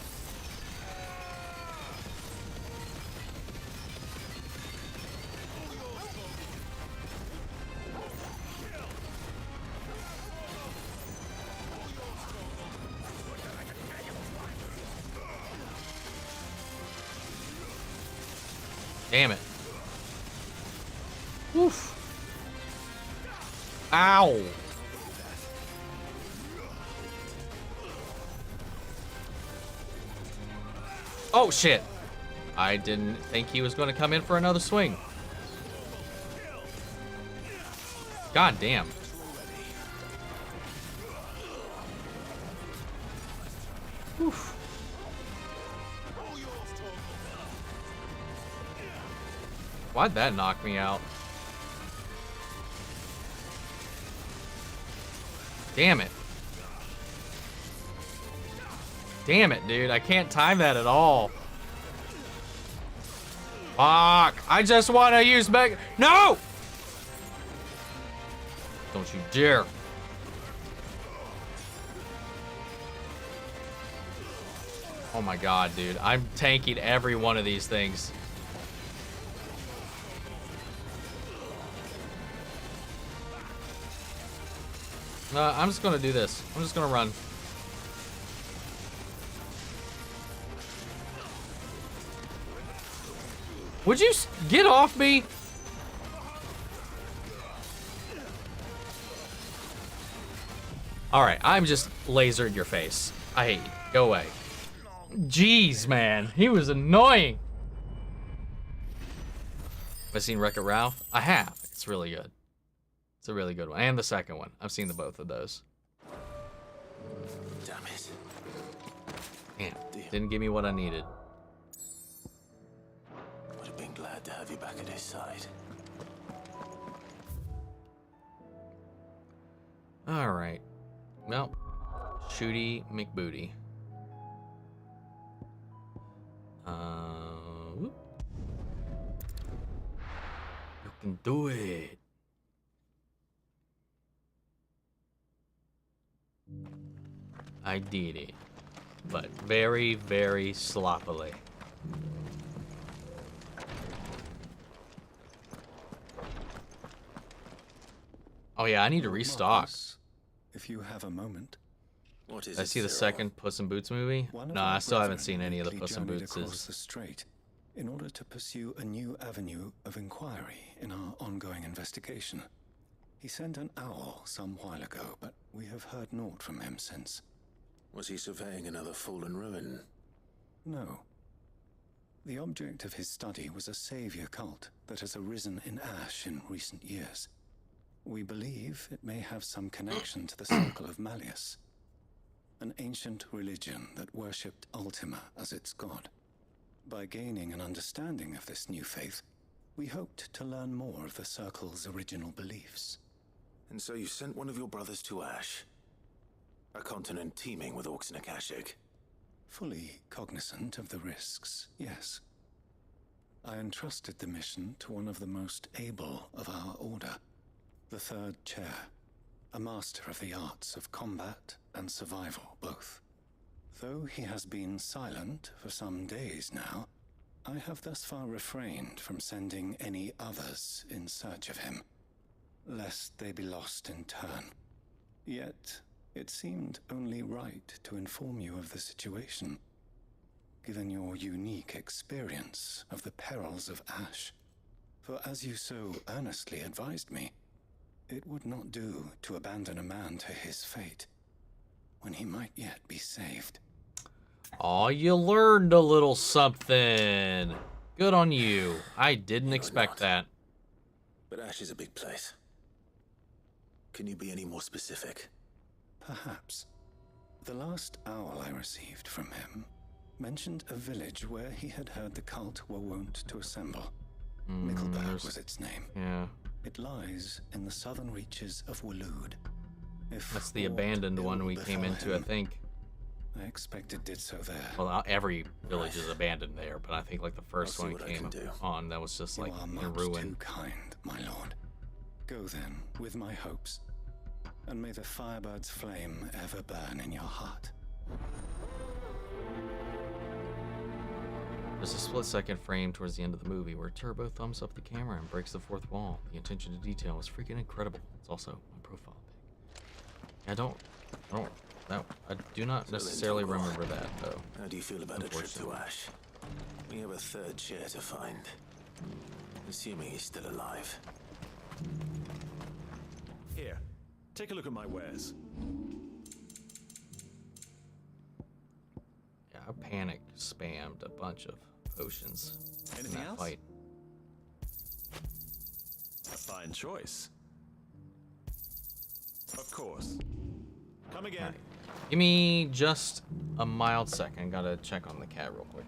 Damn it. Oof. Ow. Oh, shit. I didn't think he was going to come in for another swing. God damn. Oof. Why'd that knock me out? Damn it. Damn it, dude. I can't time that at all. Fuck! I just want to use No! Don't you dare. Oh my god, dude. I'm tanking every one of these things. I'm just gonna do this. I'm just gonna run. Would you get off me? Alright, I'm just lasered your face. I hate you. Go away. Jeez, man. He was annoying. Have I seen Wreck-It Ralph? I have. It's really good. It's a really good one. And the second one. I've seen the both of those. Damn it. Damn. Didn't give me what I needed. Would have been glad to have you back at his side. Alright. Well, Shooty McBooty. Whoop. You can do it. I did it, but very, very sloppily. Oh yeah, I need to restock. If you have a moment. What is Did I see the second Puss in Boots movie? No, I still haven't seen any of the Puss in Bootses. Across the strait in order to pursue a new avenue of inquiry in our ongoing investigation. He sent an owl some while ago, but we have heard naught from him since. Was he surveying another fallen ruin? No. The object of his study was a savior cult that has arisen in Ash in recent years. We believe it may have some connection to the Circle of Malleus, an ancient religion that worshipped Ultima as its god. By gaining an understanding of this new faith, we hoped to learn more of the Circle's original beliefs. And so you sent one of your brothers to Ash, a continent teeming with orcs and Akashic. Fully cognizant of the risks, yes. I entrusted the mission to one of the most able of our order, the Third Chair, a master of the arts of combat and survival both. Though he has been silent for some days now, I have thus far refrained from sending any others in search of him, lest they be lost in turn. Yet, it seemed only right to inform you of the situation, given your unique experience of the perils of Ash. For as you so earnestly advised me, it would not do to abandon a man to his fate, when he might yet be saved. Aw, you learned a little something. Good on you. I didn't expect that. But Ash is a big place. Can you be any more specific? Perhaps. The last owl I received from him mentioned a village where he had heard the cult were wont to assemble. Mickleburg was its name. Yeah. It lies in the southern reaches of Waloed. That's the abandoned one we came into, I think. I expect it did so there. Well, every village is abandoned there, but I think like the first one came on that was just like in ruin. Too kind, my lord. Go then with my hopes, and may the firebird's flame ever burn in your heart. There's a split-second frame towards the end of the movie where Turbo thumbs up the camera and breaks the fourth wall. The attention to detail is freaking incredible. It's also my profile pic. I do not necessarily remember that, though. How do you feel about a trip to Ash? We have a third chair to find. Assuming he's still alive. Here, take a look at my wares. Yeah, I panic spammed a bunch of potions in that fight. A fine choice. Of course. Come again. Right. Give me just a mild second. Gotta check on the cat real quick.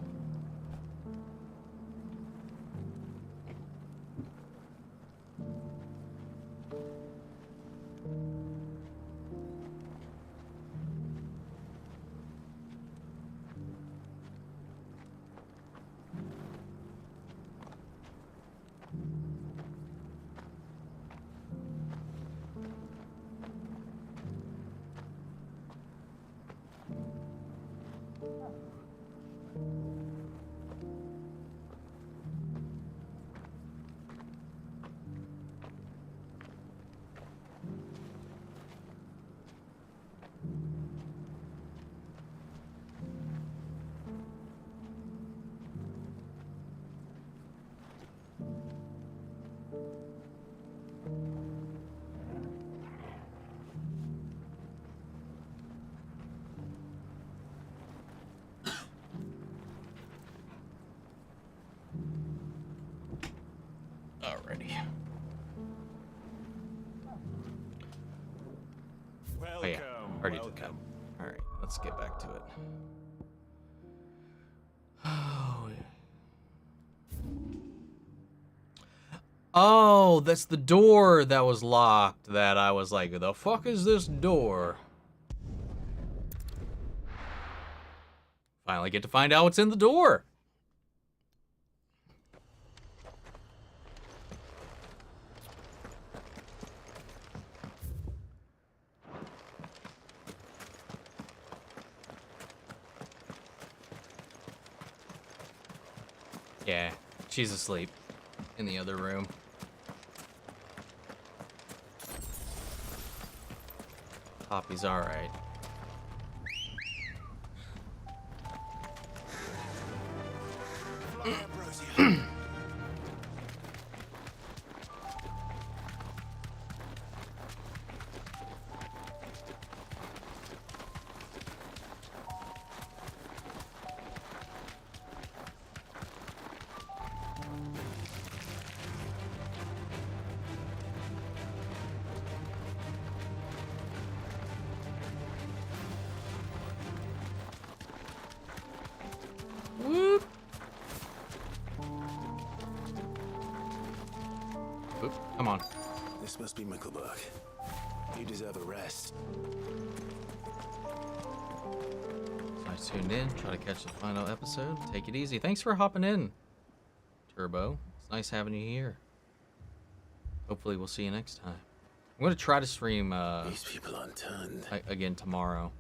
Alrighty. Welcome. Oh, yeah. Already did that. Alright, let's get back to it. Oh, that's the door that was locked that I was like, the fuck is this door? Finally get to find out what's in the door. Yeah, she's asleep in the other room. Poppy's alright. Whoop. Oop, come on. This must be Mickelberg. You deserve a rest. So I tuned in, try to catch the final episode. Take it easy. Thanks for hopping in, Turbo. It's nice having you here. Hopefully we'll see you next time. I'm going to try to stream These people aren't turned. Again tomorrow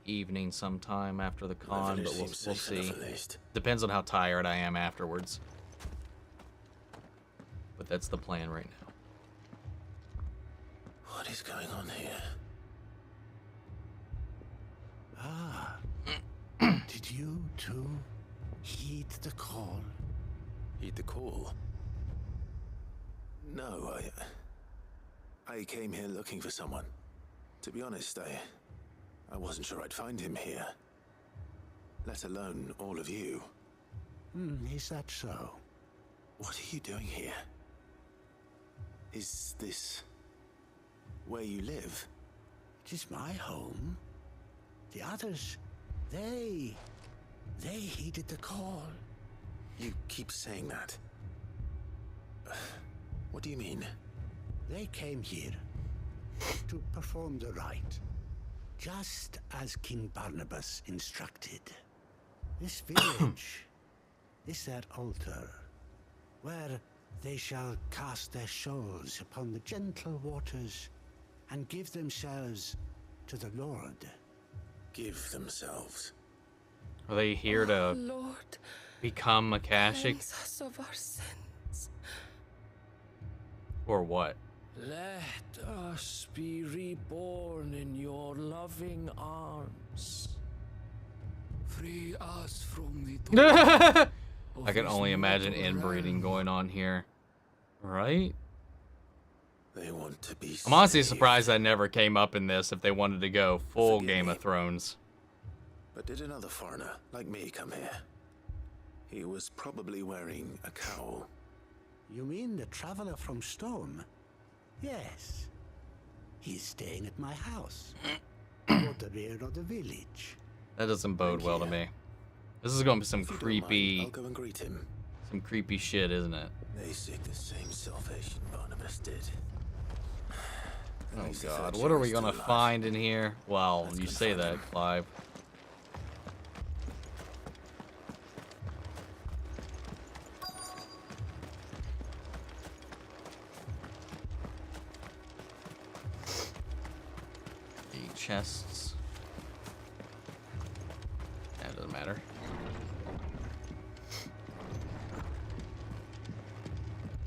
evening sometime after the con, but we'll see. Depends on how tired I am afterwards. But that's the plan right now. What is going on here? Ah. Did you too heed the call? Heed the call? No, I came here looking for someone. To be honest, I wasn't sure I'd find him here. Let alone all of you. Is that so? What are you doing here? Is this where you live? It is my home. The others, they heeded the call. You keep saying that. What do you mean? They came here to perform the rite, just as King Barnabas instructed. This village is their altar, where they shall cast their souls upon the gentle waters and give themselves to the Lord. Give themselves? Are they here to Lord, become Akashic? cleanse us of our sins. Or what? Let us be reborn in your loving arms. Free us from the I can only imagine inbreeding going on here. Right? They want to be I'm honestly surprised that never came up in this if they wanted to go full Game of Thrones. But did another foreigner, like me, come here? He was probably wearing a cowl. You mean the traveler from Storm? Yes. He's staying at my house, toward the rear of the village. That doesn't bode well to me. This is going to be some creepy... I'll go and greet him. Some creepy shit, isn't it? They seek the same salvation Barnabas did. Oh god, what are we gonna find in here? Well, you say that, Clive. The chests. As Doesn't matter.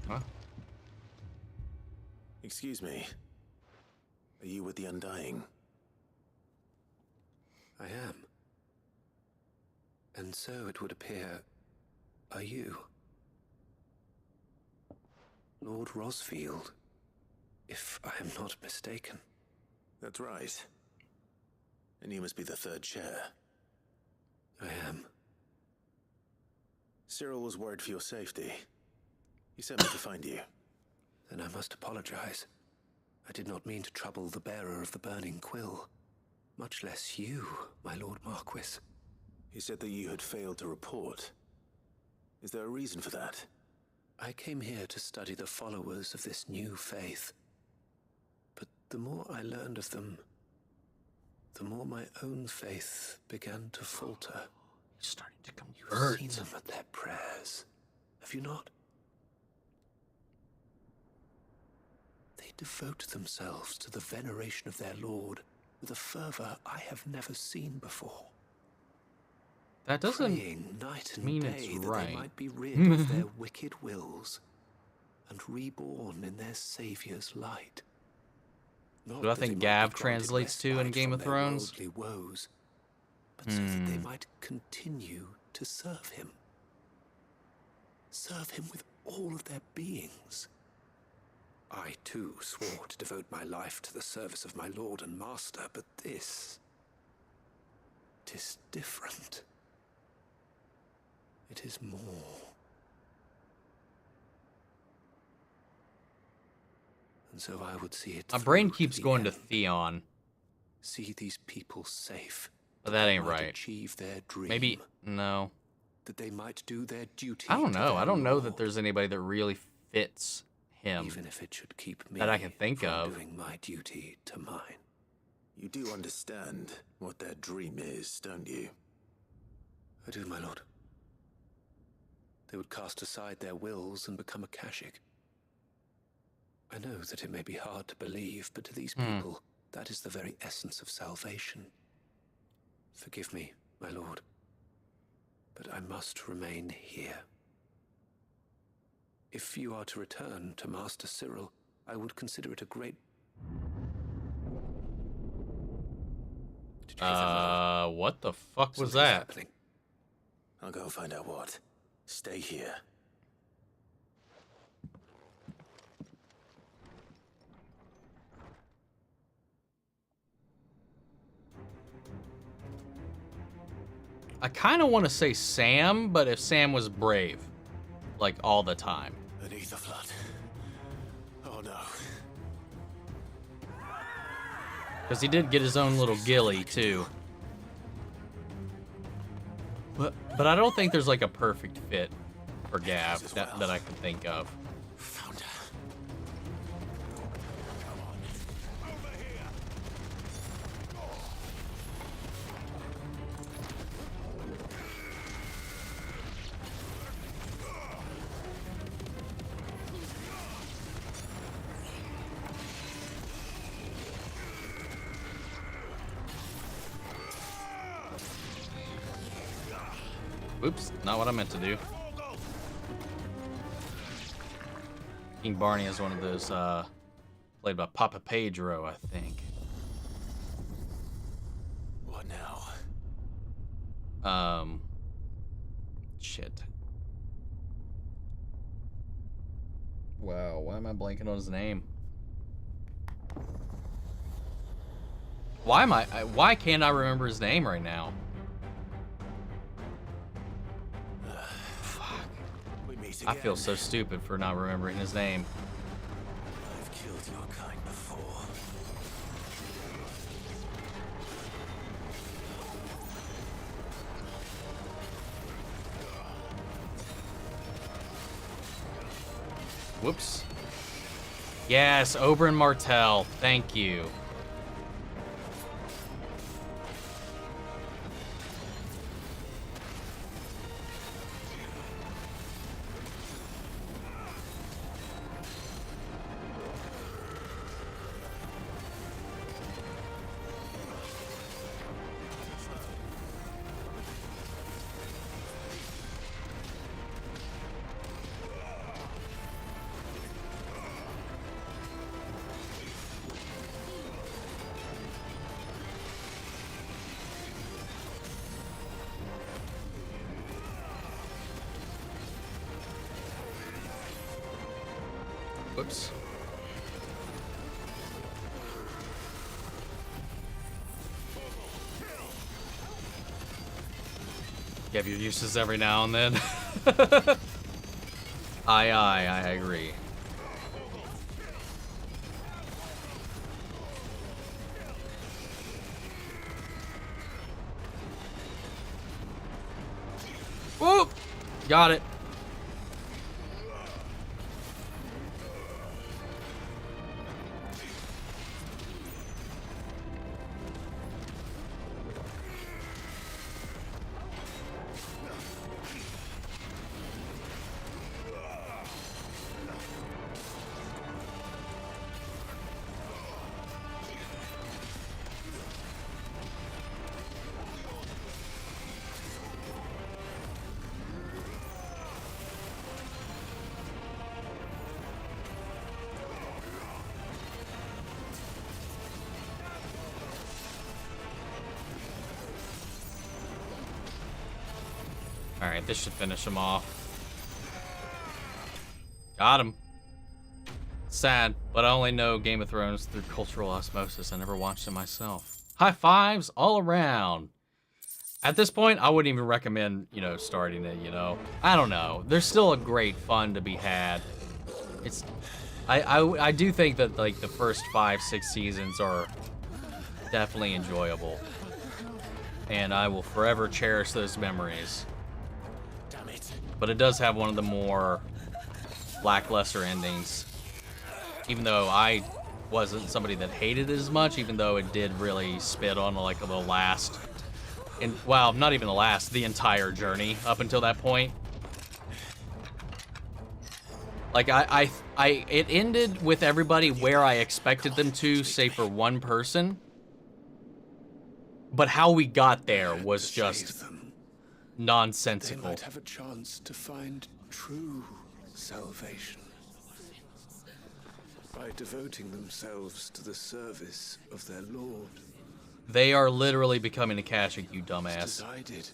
Huh? Excuse me. Are you with the Undying? I am. And so it would appear, are you? Lord Rosfield, if I am not mistaken. That's right. And you must be the third chair. I am. Cyril was worried for your safety. He sent me to find you. Then I must apologize. I did not mean to trouble the bearer of the burning quill. Much less you, my Lord Marquis. He said that you had failed to report. Is there a reason for that? I came here to study the followers of this new faith. But the more I learned of them, the more my own faith began to falter. He's starting to convert. You've seen them at their prayers, have you not? They devote themselves to the veneration of their Lord with a fervor I have never seen before. That doesn't Praying night and mean day it's that right. they might be rid of their wicked wills and reborn in their Savior's light. Not Do I that they think might Gav be granted translates to in respite Game from of their Thrones? worldly woes, but so that they might continue to serve him. Serve him with all of their beings. I, too, swore to devote my life to the service of my Lord and Master, but this... 'tis different. It is more. And so I would see it My brain through keeps the going to end. Theon. See these people safe. But that ain't they might right. Achieve their dream. Maybe, no. That they might do their duty. I don't to know. their I don't know Lord, that there's anybody that really fits him. even if it should keep me that I can think from of. doing my duty to mine. You do understand what their dream is, don't you? I do, my lord. They would cast aside their wills and become a Kashik. I know that it may be hard to believe, but to these people, that is the very essence of salvation. Forgive me, my lord, but I must remain here. If you are to return to Master Cyril, I would consider it a great... What the fuck was that? Happening. I'll go and find out what. Stay here. I kind of want to say Sam, but if Sam was brave, like all the time. Beneath the flood. Oh no. Because he did get his own little ghillie, too. But I don't think there's like a perfect fit for Gav that I can think of. Found her. Oops, not what I meant to do. King Barney is one of those, played by Papa Pedro, I think. What now? Shit. Wow, why am I blanking on his name? Why can't I remember his name right now? I feel so stupid for not remembering his name. I've killed your kind before. Whoops. Yes, Oberyn Martell. Thank you. Whoops. You have your uses every now and then. I agree. Whoop! Got it. Alright, this should finish him off. Got him. Sad, but I only know Game of Thrones through cultural osmosis. I never watched it myself. High fives all around. At this point, I wouldn't even recommend, you know, starting it, you know. I don't know. There's still a great fun to be had. It's... I do think that, like, the first 5-6 seasons are definitely enjoyable. And I will forever cherish those memories. But it does have one of the more lackluster endings. Even though I wasn't somebody that hated it as much, even though it did really spit on like the last, and well, not even the last, the entire journey up until that point. Like it ended with everybody where I expected them to, save for one person. But how we got there was just nonsensical. They might have a chance to find true salvation by devoting themselves to the service of their Lord. They are literally becoming a Akashic, you dumbass. Decided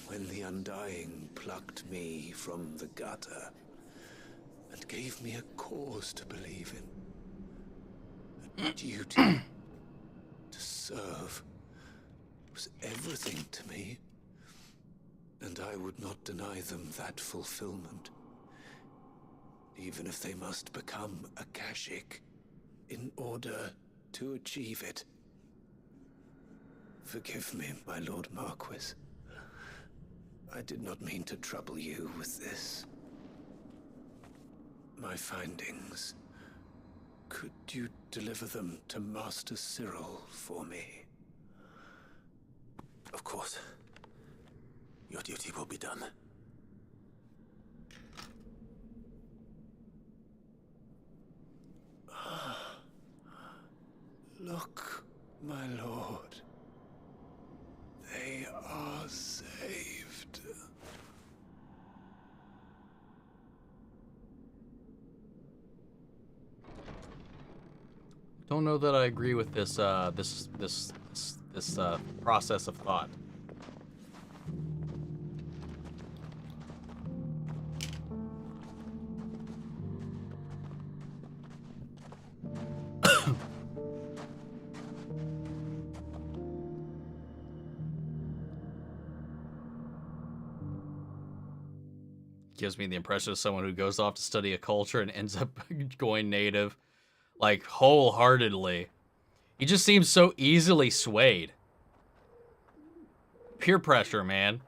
when the Undying plucked me from the gutter and gave me a cause to believe in. A duty to serve was everything to me. And I would not deny them that fulfillment, even if they must become Akashic in order to achieve it. Forgive me, my Lord Marquis. I did not mean to trouble you with this. My findings. Could you deliver them to Master Cyril for me? Of course. Your duty will be done. Look, my lord. They are saved. Don't know that I agree with this process of thought. Gives me the impression of someone who goes off to study a culture and ends up going native, like, wholeheartedly. He just seems so easily swayed. Peer pressure, man.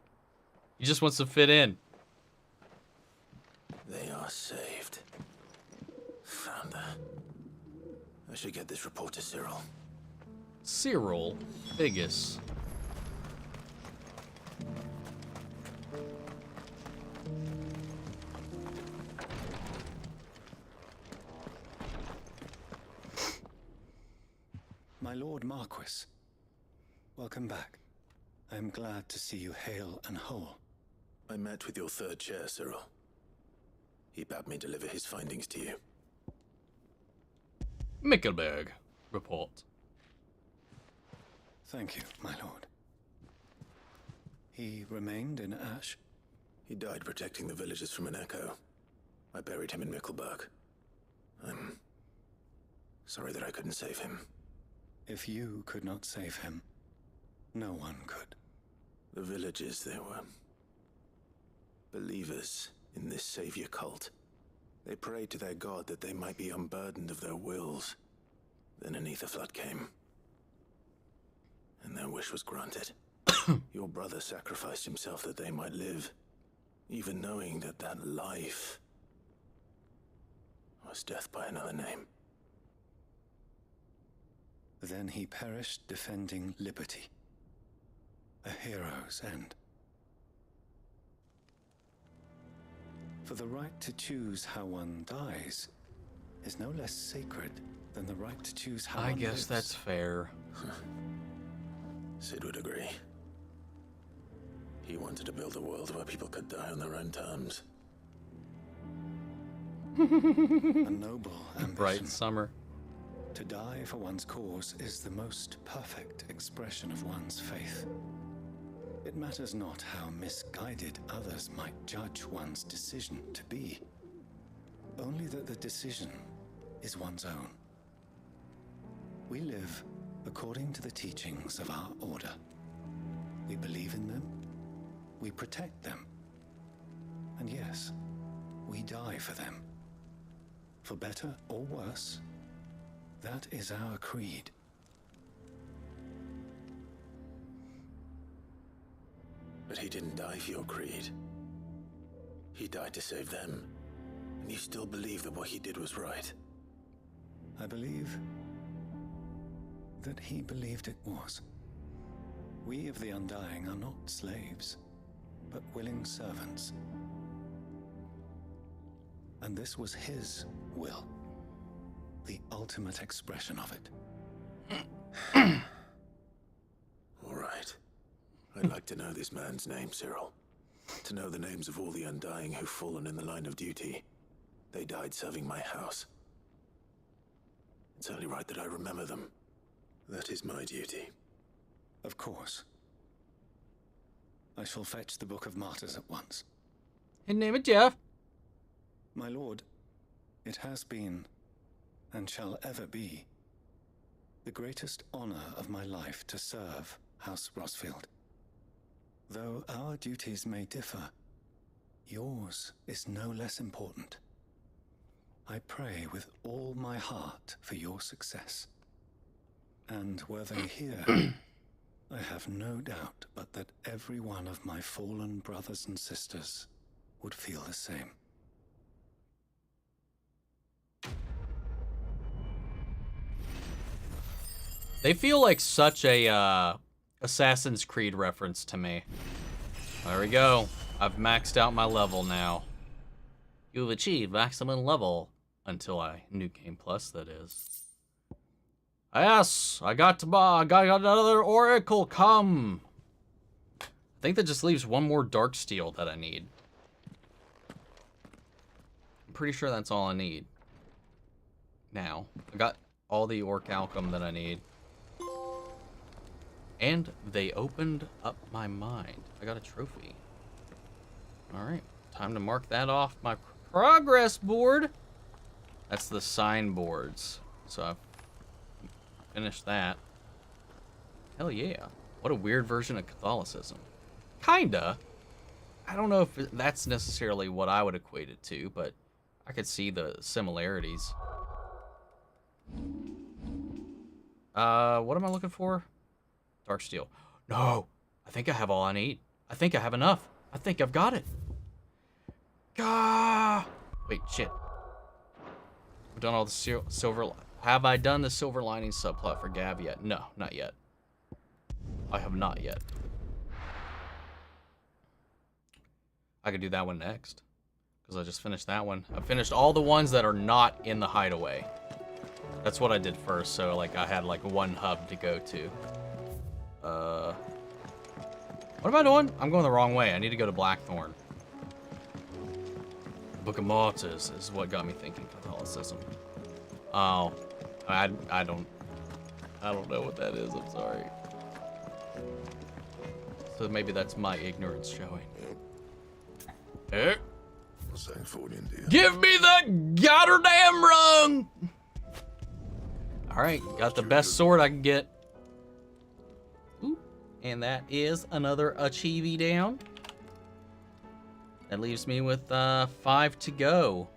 He just wants to fit in. They are saved. Found that. I should get this report to Cyril. Cyril Figgis. My Lord Marquis, welcome back. I am glad to see you hale and whole. I met with your third chair, Cyril. He bade me deliver his findings to you. Mickelberg report. Thank you, my lord. He remained in Ash? He died protecting the villagers from an echo. I buried him in Mickelberg. I'm sorry that I couldn't save him. If you could not save him, no one could. The villagers, they were believers in this savior cult. They prayed to their god that they might be unburdened of their wills. Then an ether flood came, and their wish was granted. Your brother sacrificed himself that they might live, even knowing that that life was death by another name. Then he perished defending liberty. A hero's end. For the right to choose how one dies is no less sacred than the right to choose how I one guess lives. that's fair. Sid would agree. He wanted to build a world where people could die on their own terms. A noble ambition. Bright summer. To die for one's cause is the most perfect expression of one's faith. It matters not how misguided others might judge one's decision to be, only that the decision is one's own. We live according to the teachings of our order. We believe in them, we protect them, and yes, we die for them. For better or worse, that is our creed. But he didn't die for your creed. He died to save them. And you still believe that what he did was right. I believe that he believed it was. We of the Undying are not slaves, but willing servants. And this was his will, the ultimate expression of it. All right. I'd like to know this man's name, Cyril. To know the names of all the Undying who've fallen in the line of duty. They died serving my house. It's only right that I remember them. That is my duty. Of course. I shall fetch the Book of Martyrs at once. His name is Jeff. My lord, it has been, and shall ever be, the greatest honor of my life to serve House Rosfield. Though our duties may differ, yours is no less important. I pray with all my heart for your success. And were they here, I have no doubt but that every one of my fallen brothers and sisters would feel the same. They feel like such a Assassin's Creed reference to me. There we go. I've maxed out my level now. You've achieved maximum level until New Game Plus, that is. Yes, I got another Oracle come. I think that just leaves one more Dark Steel that I need. I'm pretty sure that's all I need. Now, I got all the Orichalcum that I need. And they opened up my mind. I got a trophy. Alright, time to mark that off my progress board. That's the sign boards. So I've finished that. Hell yeah. What a weird version of Catholicism. Kinda. I don't know if that's necessarily what I would equate it to, but I could see the similarities. What am I looking for? Dark Steel. No! I think I have all I need. I think I have enough. I think I've got it. Gah! Wait, shit. I've done all the silver... Have I done the Silver Lining subplot for Gav yet? No, not yet. I have not yet. I could do that one next. Because I just finished that one. I finished all the ones that are not in the hideaway. That's what I did first, so like I had like one hub to go to. What am I doing? I'm going the wrong way. I need to go to Blackthorn. Book of Martyrs is what got me thinking Catholicism. Oh, I don't know what that is. I'm sorry. So maybe that's my ignorance showing. Something for you, dear. Give me the goddamn rung! Alright, got the best sword I can get. Ooh, and that is another achievey down. That leaves me with 5 to go.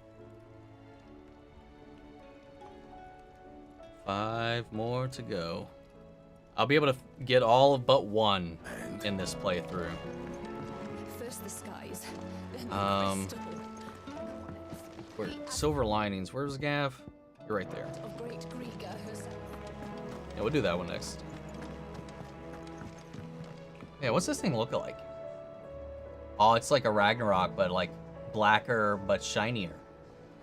5 more to go. I'll be able to get all of but one in this playthrough. First the skies, then the crystal. Where, Silver Linings, where's Gav? You're right there. Of great Greek herself. Yeah, we'll do that one next. Yeah, what's this thing look like? Oh, it's like a Ragnarok, but like blacker but shinier.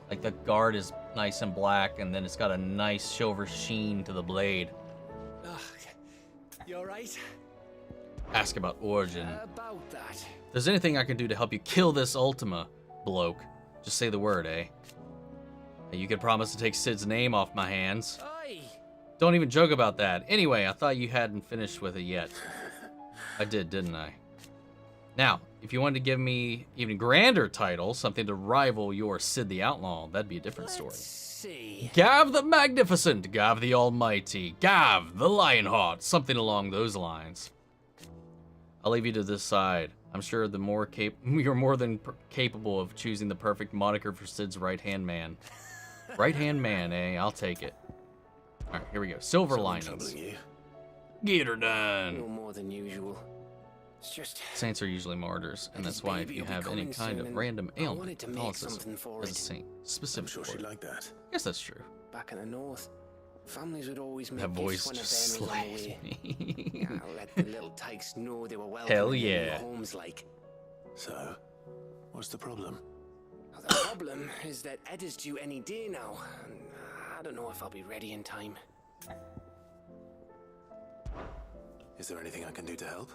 Like the guard is nice and black, and then it's got a nice silver sheen to the blade. You alright? Ask about origin. About that. If there's anything I can do to help you kill this Ultima bloke, just say the word, eh? You could promise to take Sid's name off my hands. Aye. Don't even joke about that. Anyway, I thought you hadn't finished with it yet. I did, didn't I? Now, if you wanted to give me even grander title, something to rival your Sid the Outlaw, that'd be a different story. See. Gav the Magnificent, Gav the Almighty, Gav the Lionheart, something along those lines. I'll leave you to decide. I'm sure you're more than capable of choosing the perfect moniker for Sid's right-hand man. Right-hand man, eh? I'll take it. All right, here we go. Silver Linings. Get her done. No more than usual. It's just Saints are usually martyrs, and that's why if you have any kind of random ailment, Catholicism is a saint. Specific. I'm sure she'd like that. Yes, that's true. Back in the north, families would always make That voice gifts just when a bairn was slays on the me. way. I'll let the little tykes know they were welcome. Hell in their new yeah. homes like. So, what's the problem? The problem is that Ed is due any day now. And I don't know if I'll be ready in time. Is there anything I can do to help?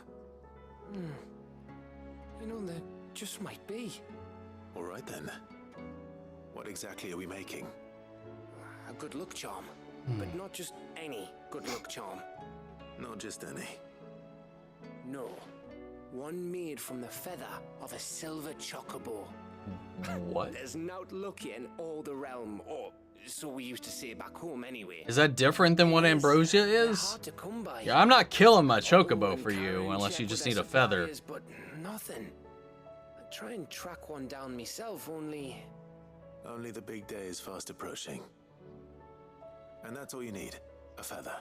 You know, there just might be. All right then. What exactly are we making? A good luck charm. But not just any good luck charm. Not just any. No. One made from the feather of a silver chocobo. What? There's not lucky in all the realm, or so we used to say back home anyway. Is that different than what Ambrosia is? Hard to come by. Yeah, I'm not killing my chocobo for you unless you just need a feather. But nothing. I'd try and track one down myself, only... Only the big day is fast approaching. And that's all you need. A feather.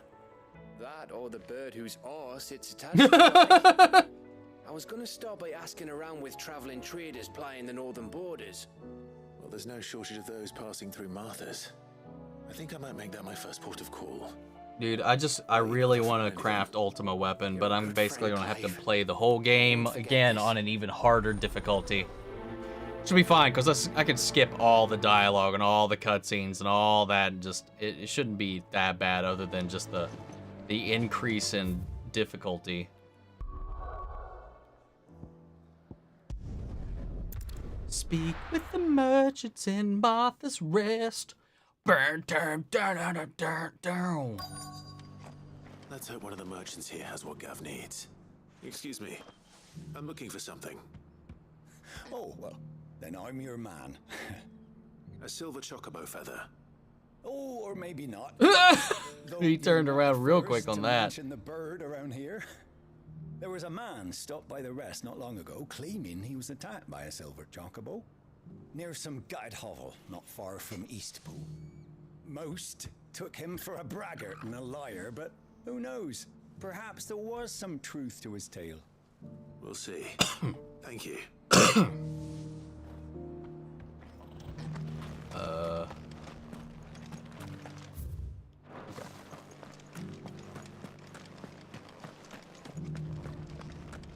That or the bird whose arse it's attached to. I was gonna start by asking around with traveling traders plying the northern borders. Well, there's no shortage of those passing through Martha's. I think I might make that my first port of call. Dude, I really want to craft Ultima weapon, but I'm basically gonna have to play the whole game again on an even harder difficulty. Should be fine, because I can skip all the dialogue and all the cutscenes and all that, and just it shouldn't be that bad other than just the increase in difficulty. Speak with the merchants in Martha's Rest. Burn, turn, down. Let's hope one of the merchants here has what Gav needs. Excuse me. I'm looking for something. Oh, well, then I'm your man. A silver chocobo feather. Oh, or maybe not. He turned around real quick on to that. mention the bird around here. There was a man stopped by the rest not long ago claiming he was attacked by a silver chocobo near some gutted hovel not far from Eastpool. Most took him for a braggart and a liar, but who knows? Perhaps there was some truth to his tale. We'll see. Thank you.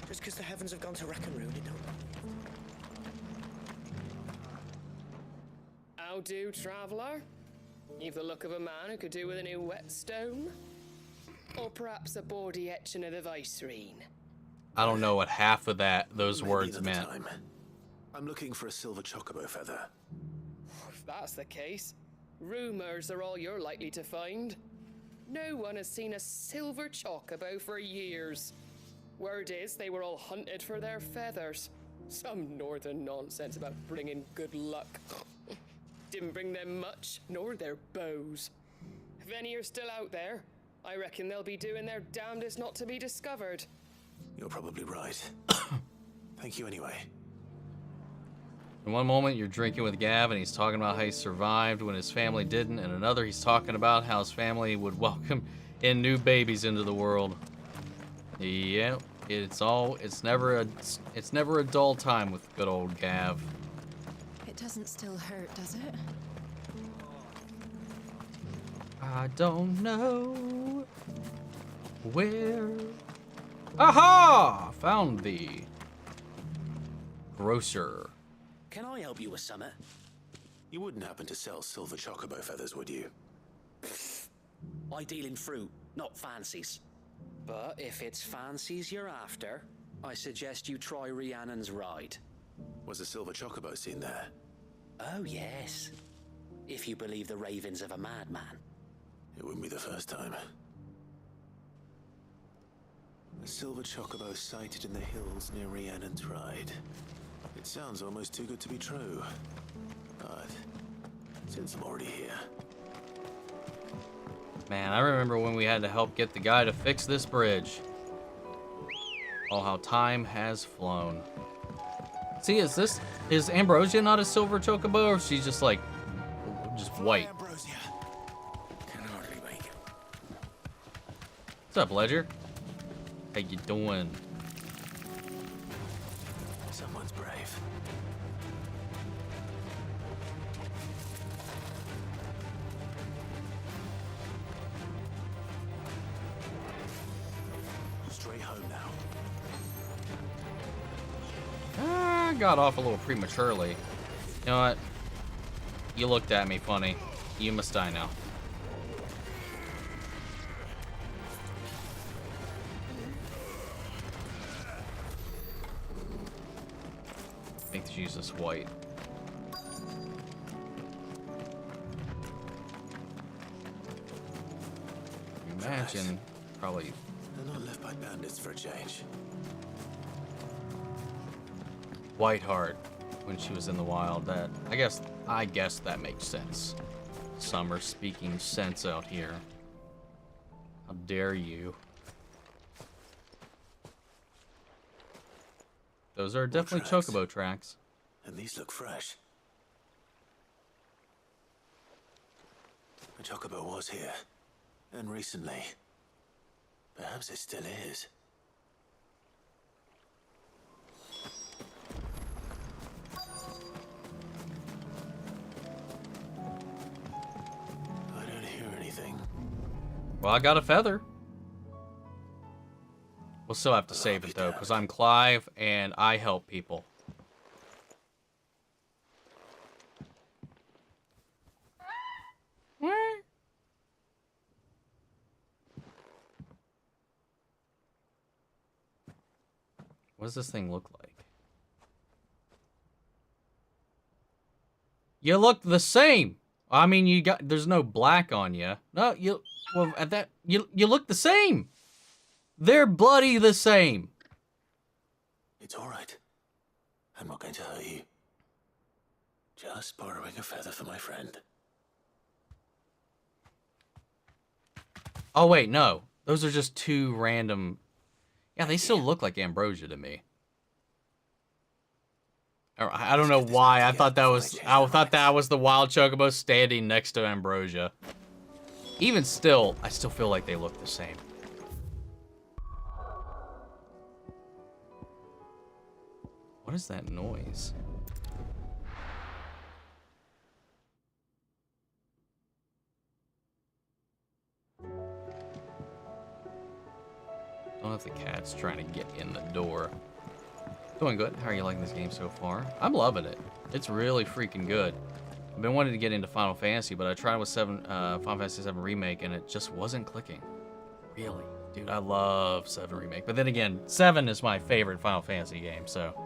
Just because the heavens have gone to rack and ruin it, don't. How do, traveller? You've the look of a man who could do with a new whetstone. Or perhaps a bawdy etching of the Vicerine. I don't know what half of those Maybe words another meant. time. I'm looking for a silver chocobo feather. If that's the case, rumours are all you're likely to find. No one has seen a silver chocobo for years. Word is they were all hunted for their feathers. Some northern nonsense about bringing good luck. Didn't bring them much, nor their bows. If any are still out there, I reckon they'll be doing their damnedest not to be discovered. You're probably right. Thank you anyway. In one moment, you're drinking with Gav, and he's talking about how he survived when his family didn't. In another, he's talking about how his family would welcome in new babies into the world. Yeah, it's never a dull time with good old Gav. It doesn't still hurt, does it? I don't know where. Aha! Found the grocer. Can I help you with something? You wouldn't happen to sell silver chocobo feathers, would you? I deal in fruit, not fancies. But if it's fancies you're after, I suggest you try Rhiannon's ride. Was a silver chocobo seen there? Oh, yes. If you believe the ravings of a madman. It wouldn't be the first time. A silver chocobo sighted in the hills near Rhiannon's ride. It sounds almost too good to be true. But since I'm already here... Man, I remember when we had to help get the guy to fix this bridge. Oh, how time has flown. See, is Ambrosia not a silver chocobo, or is she just like, just white? Can hardly make it. What's up, Ledger? How you doing? Someone's brave. Straight home now. I got off a little prematurely. You know what? You looked at me funny. You must die now. I think she's just white. Imagine, probably. They're not left by bandits for a change. Whiteheart when she was in the wild. That I guess that makes sense. Some are speaking sense out here. How dare you? Those are definitely chocobo tracks. And these look fresh. A chocobo was here. And recently. Perhaps it still is. I don't hear anything. Well, I got a feather. We'll still have to save it, though, because I'm Clive, and I help people. What does this thing look like? You look the same. I mean, there's no black on you. No, you look the same. They're bloody the same. It's all right. I'm not going to hurt you. Just borrowing a feather for my friend. Oh, wait, no. Those are just two random... Yeah, they still look like Ambrosia to me. I don't know why. I thought that was the wild chocobo standing next to Ambrosia. Even still, I still feel like they look the same. What is that noise? I don't know if the cat's trying to get in the door. Doing good. How are you liking this game so far? I'm loving it. It's really freaking good. I've been wanting to get into Final Fantasy, but I tried with Final Fantasy VII Remake, and it just wasn't clicking. Really. Dude, I love 7 Remake. But then again, 7 is my favorite Final Fantasy game, so...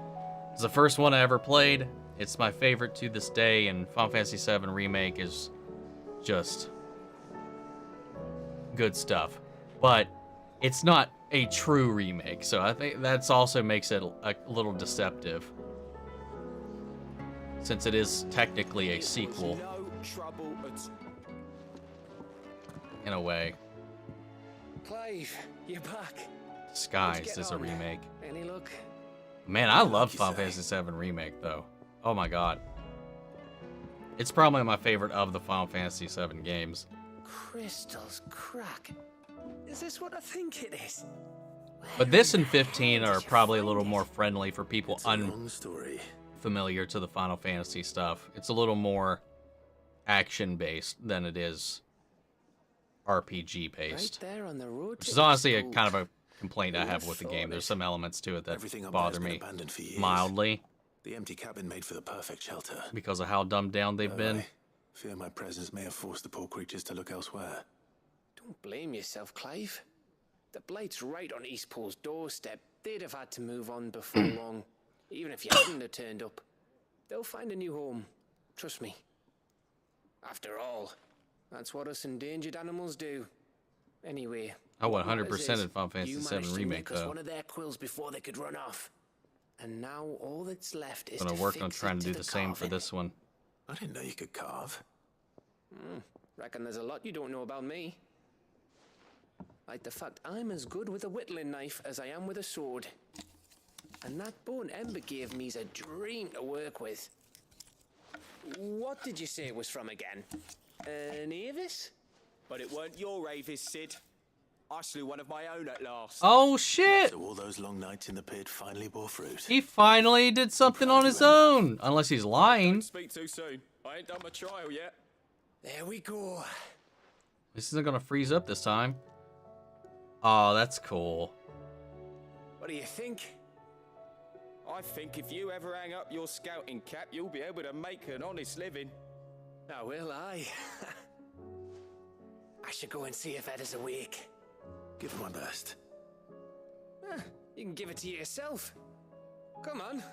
It's the first one I ever played. It's my favorite to this day, and Final Fantasy VII Remake is just good stuff. But it's not a true remake, so I think that's also makes it a little deceptive. since it is technically a sequel. No trouble at In a way. Clive, you're back. Disguised as a remake. Any luck? Man, I love Final Fantasy VII Remake, though. Oh my god. It's probably my favorite of the Final Fantasy VII games. Crystals crack. Is this what I think it is? But this and 15 are probably a little more friendly for people story. unfamiliar to the Final Fantasy stuff. It's a little more action-based than it is RPG-based. Right there on the road Which is honestly a kind of a complaint I have with the game. There's some elements to it that bother me mildly The empty cabin made for the perfect shelter. because of how dumbed down they've been. Fear my presence may have forced the poor creatures to look elsewhere. Don't blame yourself, Clive. The Blight's right on Eastpool's doorstep. They'd have had to move on before long. Even if you hadn't have turned up. They'll find a new home. Trust me. After all, that's what us endangered animals do. Anyway. I 100% in Final Fantasy VII Remake, though. though. One of their quills before they could run off. And now all that's left is I'm gonna to work fix on trying it to do the the same for carving. this one. I didn't know you could carve. Reckon there's a lot you don't know about me. Like the fact I'm as good with a whittling knife as I am with a sword. And that bone Ember gave me's a dream to work with. What did you say it was from again? An Avis? But it weren't your Avis, Sid. I slew one of my own at last. Oh shit! So all those long nights in the pit finally bore fruit. He finally did something on his own! Unless he's lying. Speak too soon. I ain't done my trial yet. There we go. This isn't gonna freeze up this time. Oh, that's cool. What do you think? I think if you ever hang up your scouting cap, you'll be able to make an honest living. Now will I? I should go and see if Ed is awake. Give it my best. You can give it to yourself. Come on.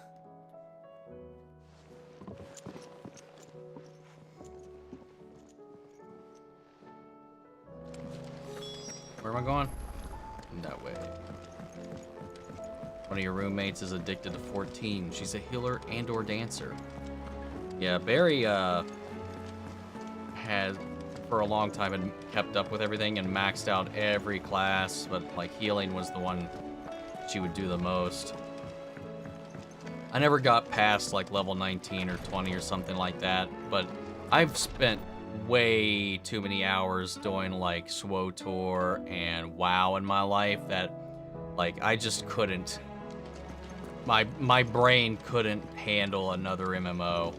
Where am I going? That way. One of your roommates is addicted to 14. She's a healer and or dancer. Yeah, Barry had for a long time had kept up with everything and maxed out every class, but like healing was the one she would do the most. I never got past like level 19 or 20 or something like that, but I've spent way too many hours doing like SWOTOR and WoW in my life that like I just couldn't. My brain couldn't handle another MMO.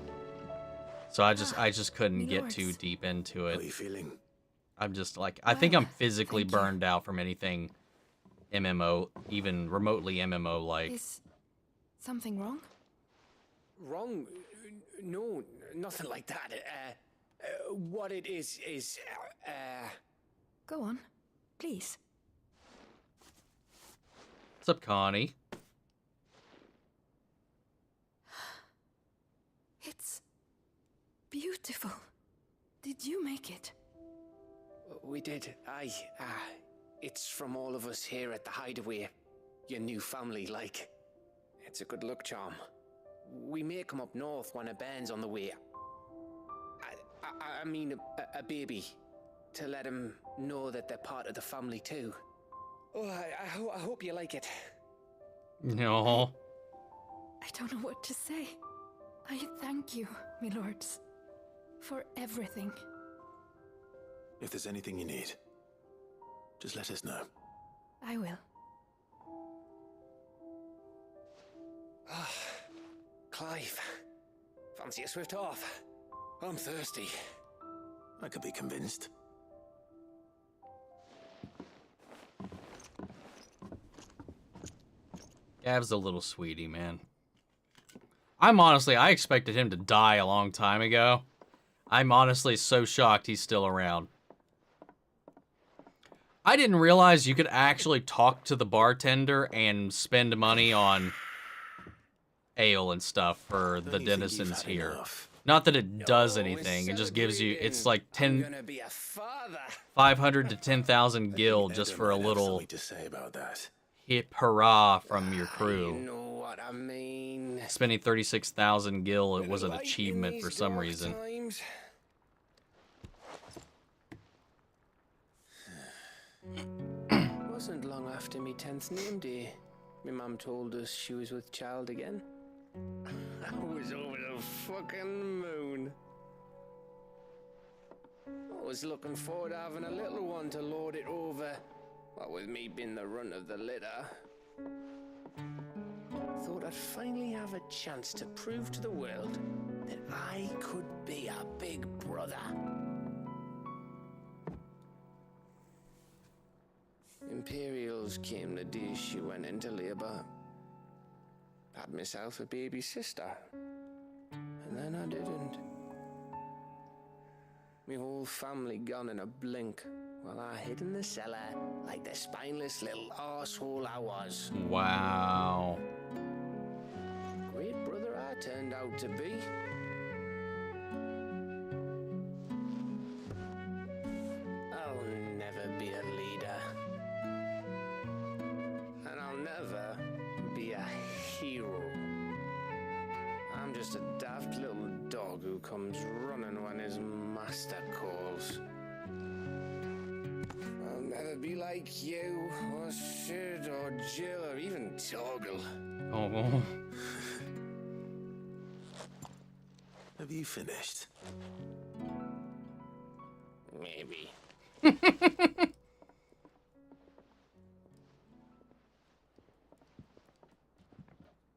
So I just couldn't get too deep into it. How are you feeling? I'm just like I think I'm physically burned out from anything MMO, even remotely MMO like. Is something wrong? Wrong? No, nothing like that. What it is. Go on, please. What's up, Connie? It's beautiful. Did you make it? We did. It's from all of us here at the hideaway. Your new family, like. It's a good luck charm. We may come up north when a band's on the way. I mean a baby. To let him know that they're part of the family too. Oh, I hope you like it. No. I don't know what to say. I thank you, my lords, for everything. If there's anything you need, just let us know. I will. Clive, fancy a swift off? I'm thirsty. I could be convinced. Gav's a little sweetie, man. I expected him to die a long time ago. I'm honestly so shocked he's still around. I didn't realize you could actually talk to the bartender and spend money on ale and stuff for the denizens here. Not that it does anything, it just gives you, it's like 500 to 10,000 gil just for a little to say about that. hip hurrah from your crew. You know what I mean. Spending 36,000 gil, it was an Like in achievement for these some dark reason. times. Wasn't long after me 10th name day. My mum told us she was with child again. I was over the fucking moon. I was looking forward to having a little one to lord it over. What with me being the runt of the litter. Thought I'd finally have a chance to prove to the world that I could be a big brother. Imperials came the day she went into labour. Had myself a baby sister. And then I didn't. My whole family gone in a blink, while I hid in the cellar like the spineless little arsehole I was. Wow. Great brother I turned out to be. I'll never be a leader. And I'll never be a hero. I'm just a daft little dog who comes running when his master calls. I'll never be like you, or Sid, or Jill, or even Torgal. Oh. Have you finished? Maybe.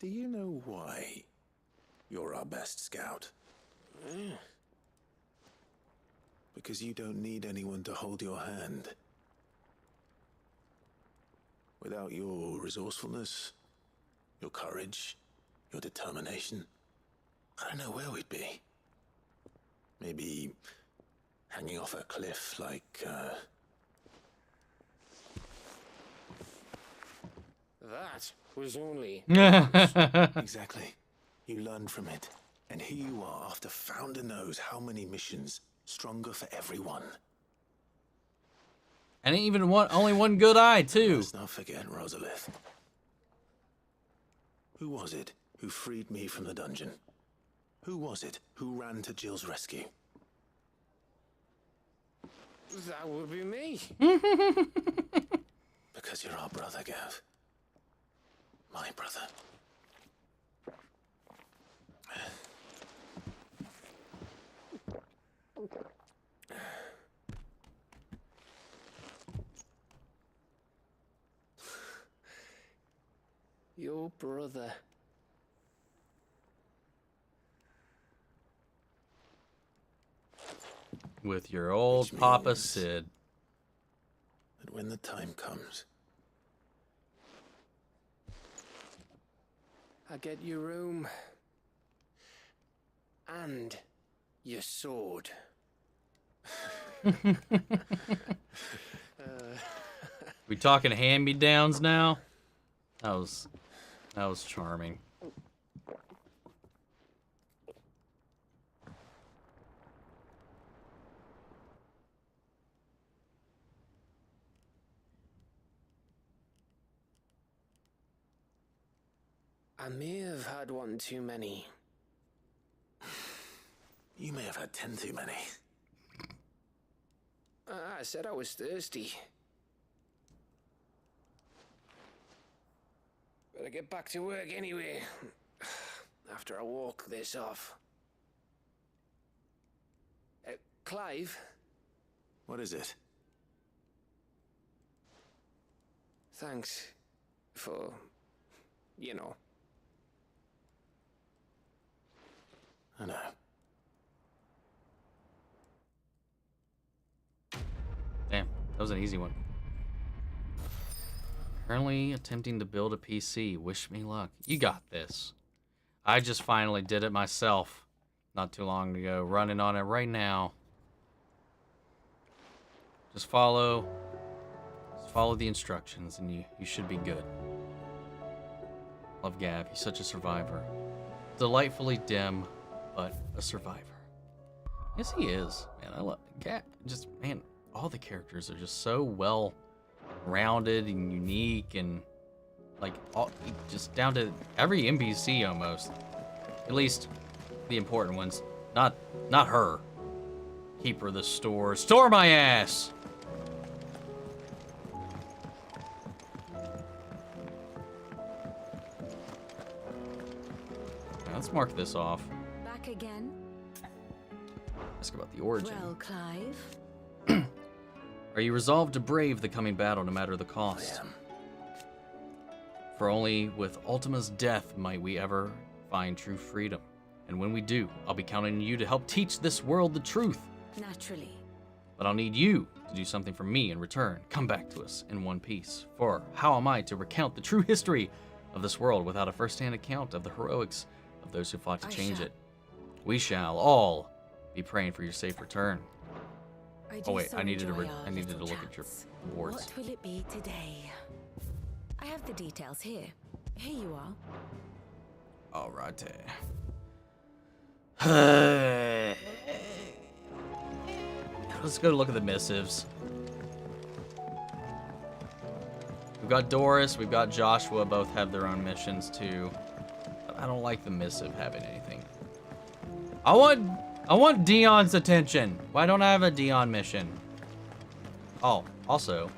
Do you know why you're our best scout? Because you don't need anyone to hold your hand. Without your resourcefulness, your courage, your determination, I don't know where we'd be. Maybe hanging off a cliff like, That was only... Exactly. You learned from it. And here you are, after Founder knows how many missions, stronger for everyone. And even only one good eye, too. Let's not forget Rosalith. Who was it who freed me from the dungeon? Who was it who ran to Jill's rescue? That would be me. Because you're our brother, Gav. My brother. Your brother. With your old Papa Sid. That when the time comes, I get your room. And your sword. We talking hand-me-downs now? That was charming. I may have had one too many. you may have had 10 too many. I said I was thirsty. Better get back to work anyway. After I walk this off. Clive? What is it? Thanks for, you know. I know. Damn, that was an easy one. Currently attempting to build a PC. Wish me luck. You got this. I just finally did it myself not too long ago. Running on it right now. Just follow the instructions and you should be good. Love Gav. He's such a survivor. Delightfully dim, but a survivor. Yes, he is. Man, I love Gav. Just, man, all the characters are just so well rounded and unique, and like just down to every NPC almost. At least the important ones. Not her. Keeper of the store. Store my ass! Let's mark this off. Back again? Ask about the origin. Well, Clive. Are you resolved to brave the coming battle no matter the cost? I am. For only with Ultima's death might we ever find true freedom. And when we do, I'll be counting on you to help teach this world the truth. Naturally. But I'll need you to do something for me in return. Come back to us in one piece. For how am I to recount the true history of this world without a first-hand account of the heroics of those who fought to change it? We shall all be praying for your safe return. Oh wait, I needed to look at your boards. What will it be today? I have the details here. Here you are. Alrighty. Let's go look at the missives. We've got Doris, we've got Joshua, both have their own missions too. But I don't like the missive having anything. I want Dion's attention. Why don't I have a Dion mission? Oh, also.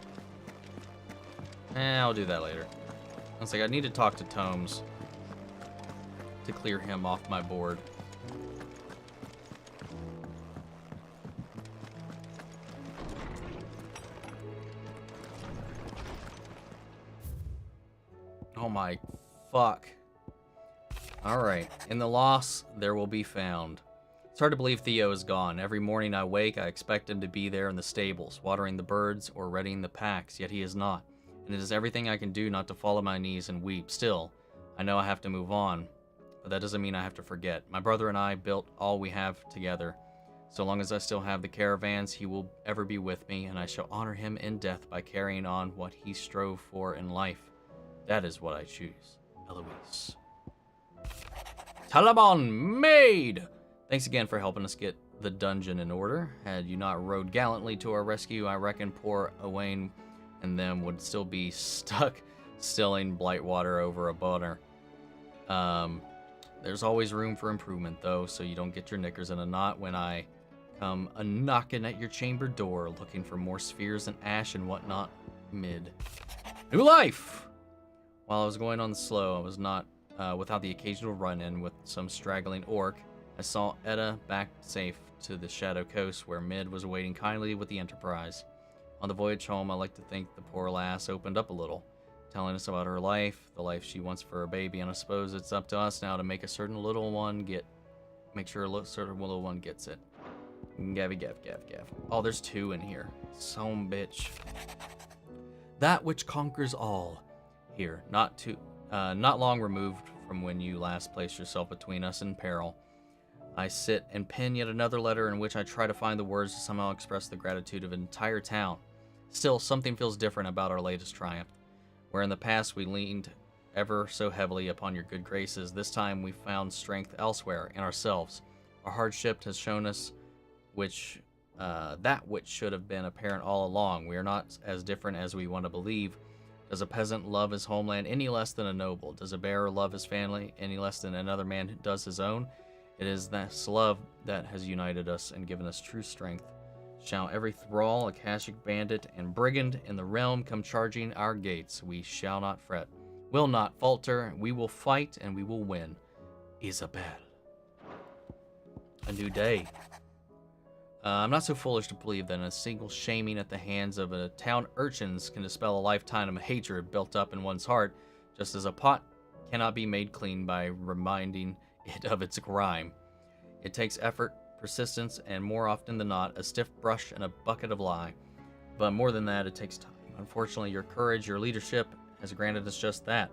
I'll do that later. I was like, I need to talk to Tomes to clear him off my board. Oh my fuck. Alright, in the loss, there will be found. It's hard to believe Theo is gone. Every morning I wake, I expect him to be there in the stables, watering the birds or readying the packs, yet he is not. And it is everything I can do not to fall on my knees and weep. Still, I know I have to move on, but that doesn't mean I have to forget. My brother and I built all we have together. So long as I still have the caravans, he will ever be with me, and I shall honor him in death by carrying on what he strove for in life. That is what I choose. Eloise. Taliban made! Thanks again for helping us get the dungeon in order. Had you not rode gallantly to our rescue, I reckon poor Owain and them would still be stuck stilling Blightwater over a boner. There's always room for improvement, though, so you don't get your knickers in a knot when I come a-knocking at your chamber door looking for more spheres and ash and whatnot mid. New life! While I was going on the slow, I was not without the occasional run-in with some straggling orc. I saw Edda back safe to the Shadow Coast where Mid was waiting kindly with the Enterprise. On the voyage home, I like to think the poor lass opened up a little, telling us about her life, the life she wants for her baby, and I suppose it's up to us now to make certain little one gets it. Gavy gav gav gav. Oh, there's two in here. Some bitch. That which conquers all. Here, not long removed from when you last placed yourself between us in peril. I sit and pen yet another letter in which I try to find the words to somehow express the gratitude of an entire town. Still, something feels different about our latest triumph. Where in the past we leaned ever so heavily upon your good graces, this time we found strength elsewhere, in ourselves. Our hardship has shown us that which should have been apparent all along. We are not as different as we want to believe. Does a peasant love his homeland any less than a noble? Does a bearer love his family any less than another man does his own? It is this love that has united us and given us true strength. Shall every thrall, Akashic bandit, and brigand in the realm come charging our gates, we shall not fret, will not falter, we will fight, and we will win. Isabel. A new day. I'm not so foolish to believe that a single shaming at the hands of a town urchins can dispel a lifetime of hatred built up in one's heart, just as a pot cannot be made clean by reminding it of its grime. It takes effort, persistence, and more often than not, a stiff brush and a bucket of lye. But more than that, it takes time. Unfortunately, your courage, your leadership, has granted us just that.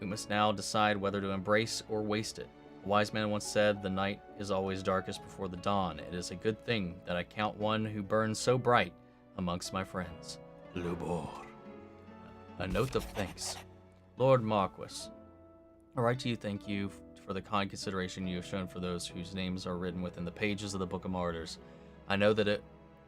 We must now decide whether to embrace or waste it. A wise man once said, the night is always darkest before the dawn. It is a good thing that I count one who burns so bright amongst my friends. Lubor. A note of thanks. Lord Marquis, I write to you thank you for the kind consideration you have shown for those whose names are written within the pages of the Book of Martyrs. I know that it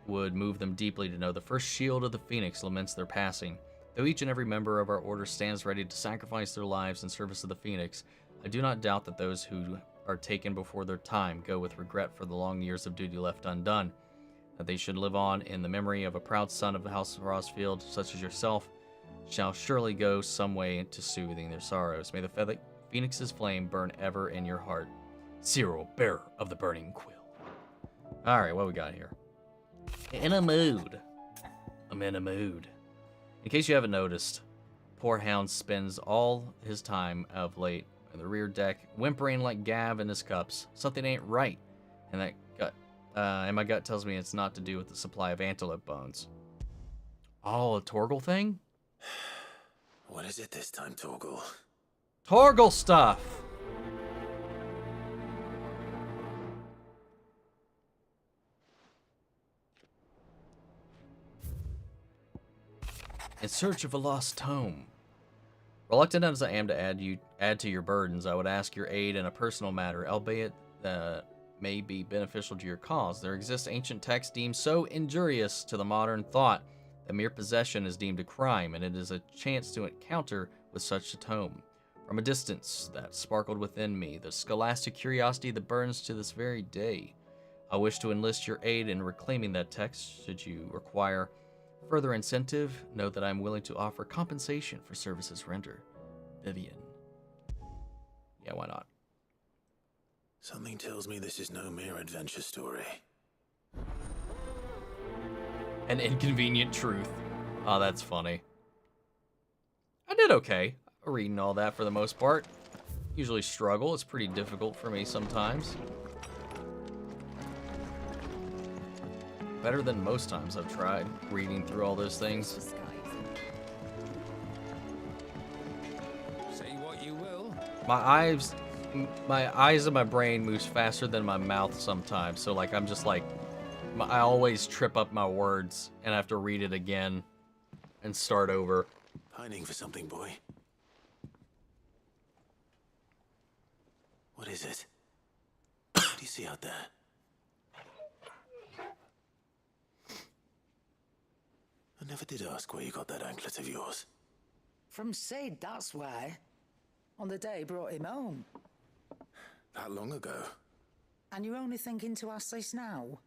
would move them deeply to know the first shield of the Phoenix laments their passing. Though each and every member of our order stands ready to sacrifice their lives in service of the Phoenix, I do not doubt that those who are taken before their time go with regret for the long years of duty left undone. That they should live on in the memory of a proud son of the House of Rosfield, such as yourself, shall surely go some way into soothing their sorrows. May the Phoenix's flame burn ever in your heart. Cyril, bearer of the burning quill. Alright, what we got here? In a mood. I'm in a mood. In case you haven't noticed, poor Hound spends all his time of late in the rear deck, whimpering like Gav in his cups. Something ain't right. And my gut tells me it's not to do with the supply of antelope bones. Oh, a Torgal thing? What is it this time, Torgal? Torgal stuff! In search of a lost tome. Reluctant as I am to add to your burdens, I would ask your aid in a personal matter, albeit that may be beneficial to your cause. There exists ancient texts deemed so injurious to the modern thought that mere possession is deemed a crime, and it is a chance to encounter with such a tome. From a distance that sparkled within me, the scholastic curiosity that burns to this very day. I wish to enlist your aid in reclaiming that text. Should you require further incentive, know that I am willing to offer compensation for services rendered. Vivian. Yeah, why not? Something tells me this is no mere adventure story. An inconvenient truth. Oh, that's funny. I did okay reading all that for the most part. Usually struggle. It's pretty difficult for me sometimes. Better than most times I've tried reading through all those things. Say what you will. My eyes and my brain moves faster than my mouth sometimes. So like I'm just like, I always trip up my words and I have to read it again and start over. Pining for something, boy. What is it? What do you see out there? I never did ask where you got that anklet of yours. From Sid, that's why. On the day he brought him home. That long ago? And you're only thinking to ask this now?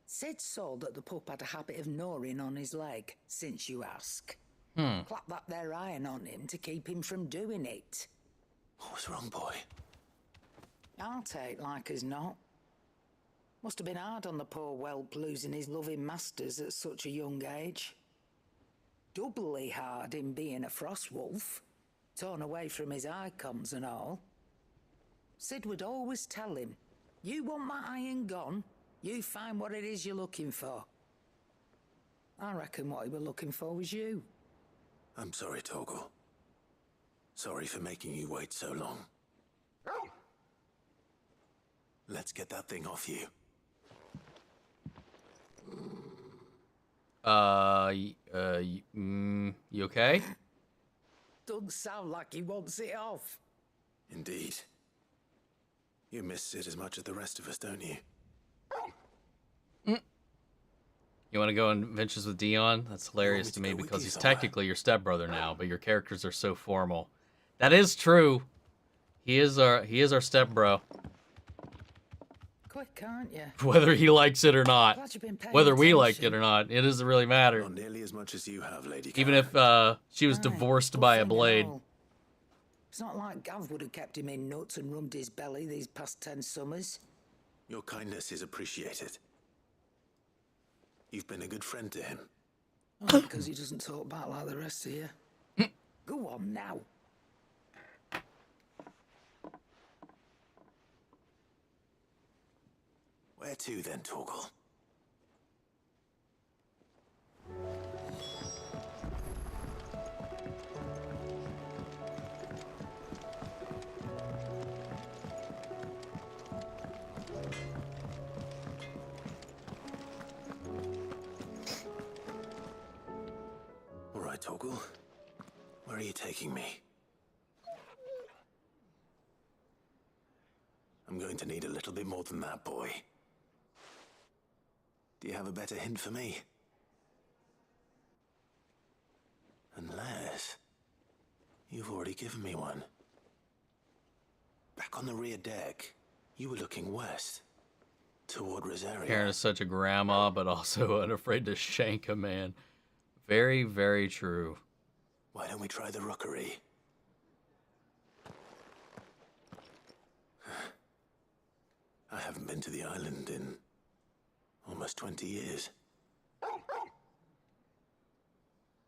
Sid saw that the pup had a habit of gnawing on his leg, since you ask. Clap that there iron on him to keep him from doing it. What was wrong, boy? I'll take like as not. Must have been hard on the poor whelp losing his loving masters at such a young age. Doubly hard in being a frost wolf, torn away from his icons and all. Sid would always tell him, you want my iron gone, you find what it is you're looking for. I reckon what he were looking for was you. I'm sorry, Torgal. Sorry for making you wait so long. Let's get that thing off you. You okay? Doesn't sound like he wants it off. Indeed. You miss Sid as much as the rest of us, don't you? You want to go on adventures with Dion? That's hilarious to me because he's technically your stepbrother now, but your characters are so formal. That is true. He is our stepbro. Quick, aren't you? Whether he likes it or not. Whether we like it or not, it doesn't really matter. Not nearly as much as you have, Lady Even if she was divorced by a blade. It's not like Gav would have kept him in nuts and rubbed his belly these past 10 summers. Your kindness is appreciated. You've been a good friend to him. Oh, because he doesn't talk back like the rest of you. Go on now. Where to then, Torgal? All right, Torgal. Where are you taking me? I'm going to need a little bit more than that, boy. Do you have a better hint for me? You've already given me one. Back on the rear deck, you were looking west, toward Rosaria. Karen is such a grandma, but also unafraid to shank a man. Very, very true. Why don't we try the rookery? I haven't been to the island in almost 20 years.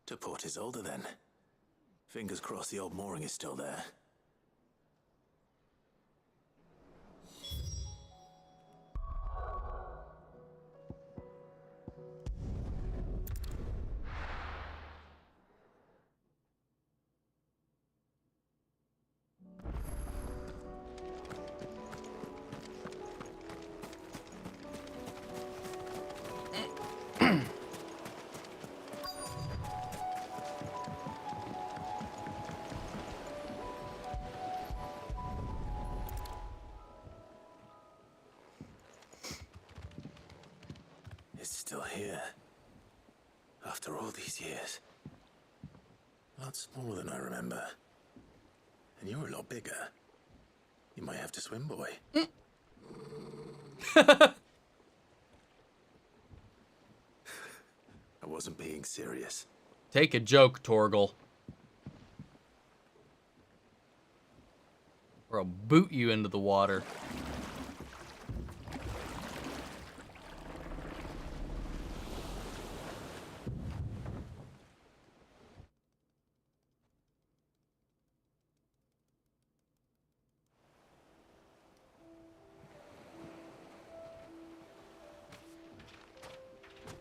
To Port Isolde, then. Fingers crossed the old mooring is still there. It's still here. After all these years. A lot smaller than I remember. And you're a lot bigger. You might have to swim, boy. I wasn't being serious. Take a joke, Torgal. Or I'll boot you into the water.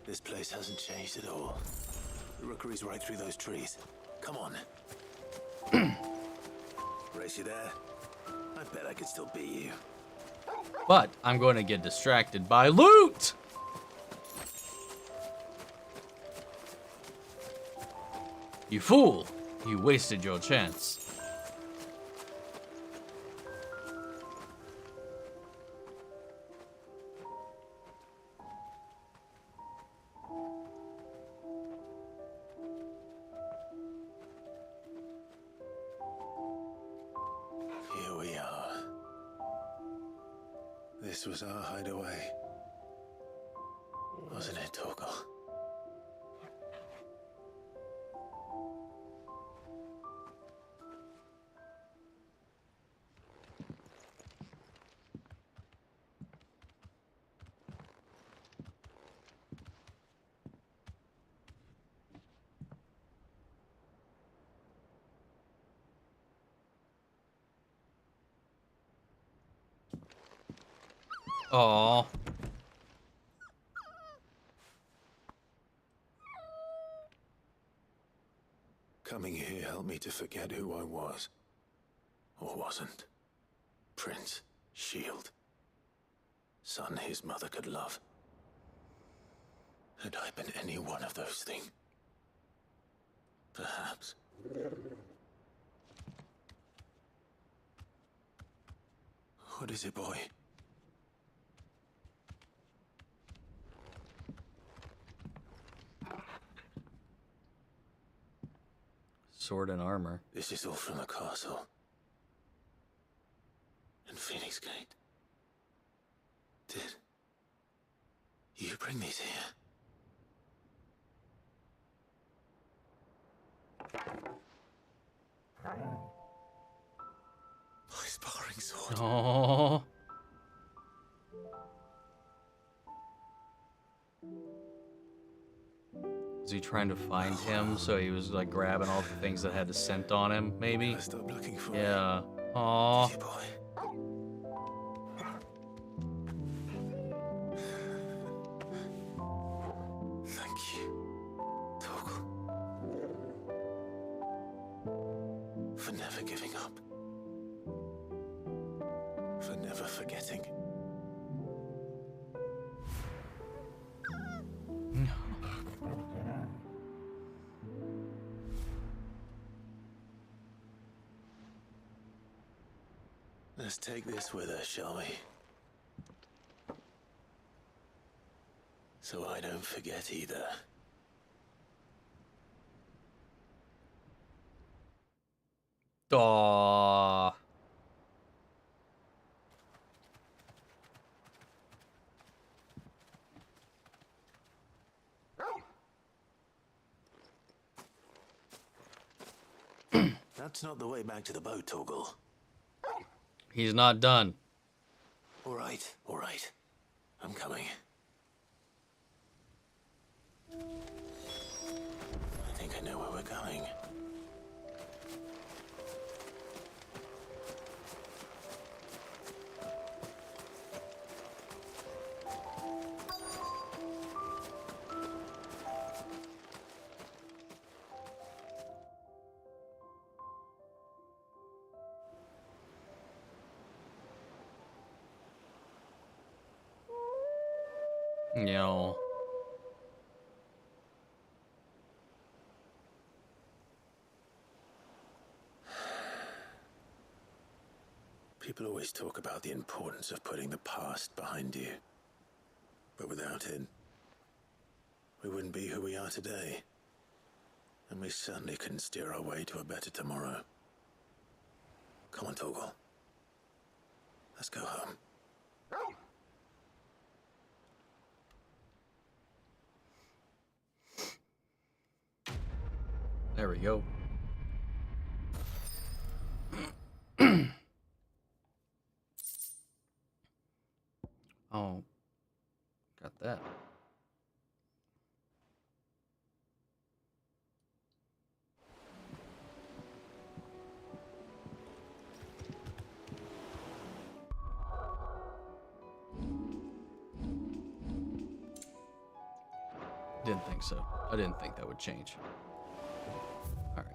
This place hasn't changed at all. The rookery's right through those trees. Come on. Race you there? I bet I could still beat you. But I'm going to get distracted by loot! You fool! You wasted your chance. Here we are. This was our hideaway. Wasn't it, Torgal? Aww. Coming here helped me to forget who I was. Or wasn't. Prince, shield. Son his mother could love. Had I been any one of those things? Perhaps. What is it, boy? Sword and armor. This is all from the castle. And Phoenix Gate. Did you bring these here? My sparring sword. Aww. Was he trying to find him? So he was like grabbing all the things that had the scent on him, maybe? Stop looking for yeah. Aww. Thank you, Torgal. For never giving up. For never forgetting. Let's take this with us, shall we? So I don't forget either. Aww. That's not the way back to the boat, Torgal. He's not done. All right, all right. I'm coming. I think I know where we're going. Yo. People always talk about the importance of putting the past behind you. But without it, we wouldn't be who we are today. And we certainly couldn't steer our way to a better tomorrow. Come on, Torgal. Let's go home. There we go. Oh, got that. Didn't think so. I didn't think that would change. All right.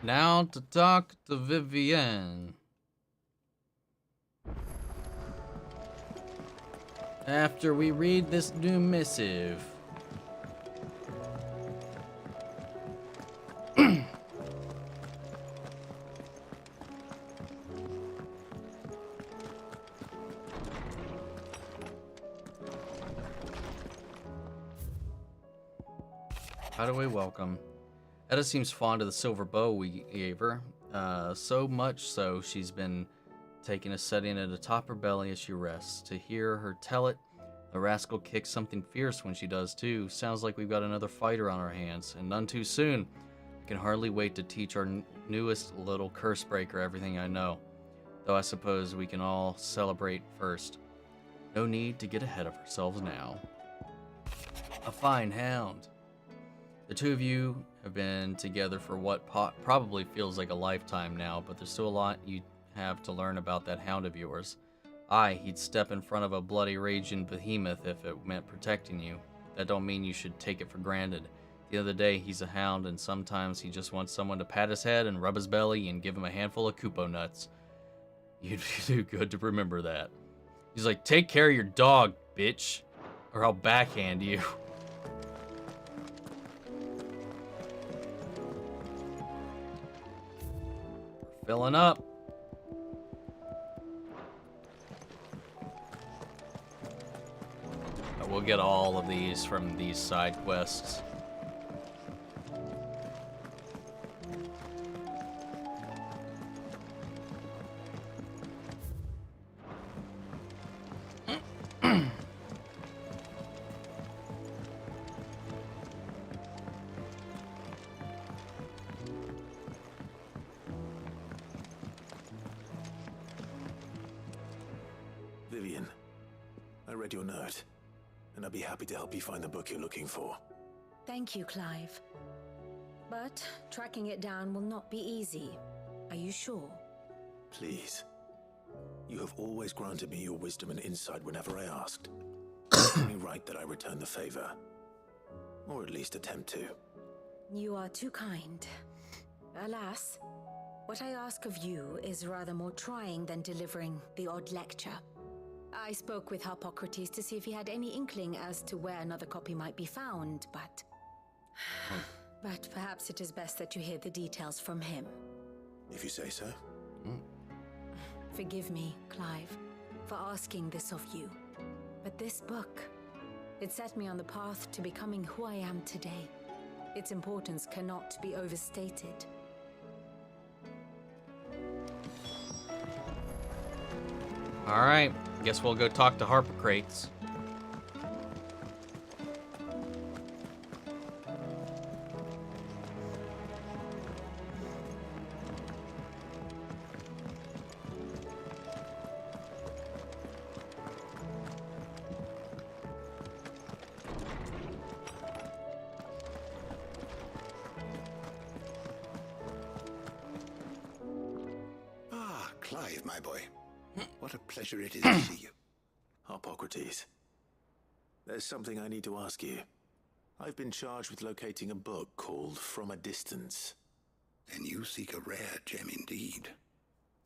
Now to talk to Vivienne. After we read this new missive. How do we welcome? Etta seems fond of the silver bow we gave her, so much so she's been taking a setting at atop her belly as she rests. To hear her tell it, the rascal kicks something fierce when she does too. Sounds like we've got another fighter on our hands, and none too soon. I can hardly wait to teach our newest little curse breaker everything I know, though I suppose we can all celebrate first. No need to get ahead of ourselves now. A fine hound. The two of you have been together for what probably feels like a lifetime now, but there's still a lot you have to learn about that hound of yours. Aye, he'd step in front of a bloody raging behemoth if it meant protecting you. That don't mean you should take it for granted. The other day, he's a hound, and sometimes he just wants someone to pat his head and rub his belly and give him a handful of Kupo nuts. You'd do good to remember that. He's like, take care of your dog, bitch, or I'll backhand you. Filling up. We'll get all of these from these side quests. Vivian, I read your note, and I'd be happy to help you find the book you're looking for. Thank you, Clive. But tracking it down will not be easy. Are you sure? Please. You have always granted me your wisdom and insight whenever I asked. It's only right that I return the favor. Or at least attempt to. You are too kind. Alas, what I ask of you is rather more trying than delivering the odd lecture. I spoke with Harpocrates to see if he had any inkling as to where another copy might be found, but... But perhaps it is best that you hear the details from him. If you say so. Forgive me, Clive, for asking this of you. But this book, It set me on the path to becoming who I am today. Its importance cannot be overstated. All right, guess we'll go talk to Harpocrates. Clive, my boy. What a pleasure it is to see you. Harpocrates. There's something I need to ask you. I've been charged with locating a book called From a Distance. Then you seek a rare gem indeed.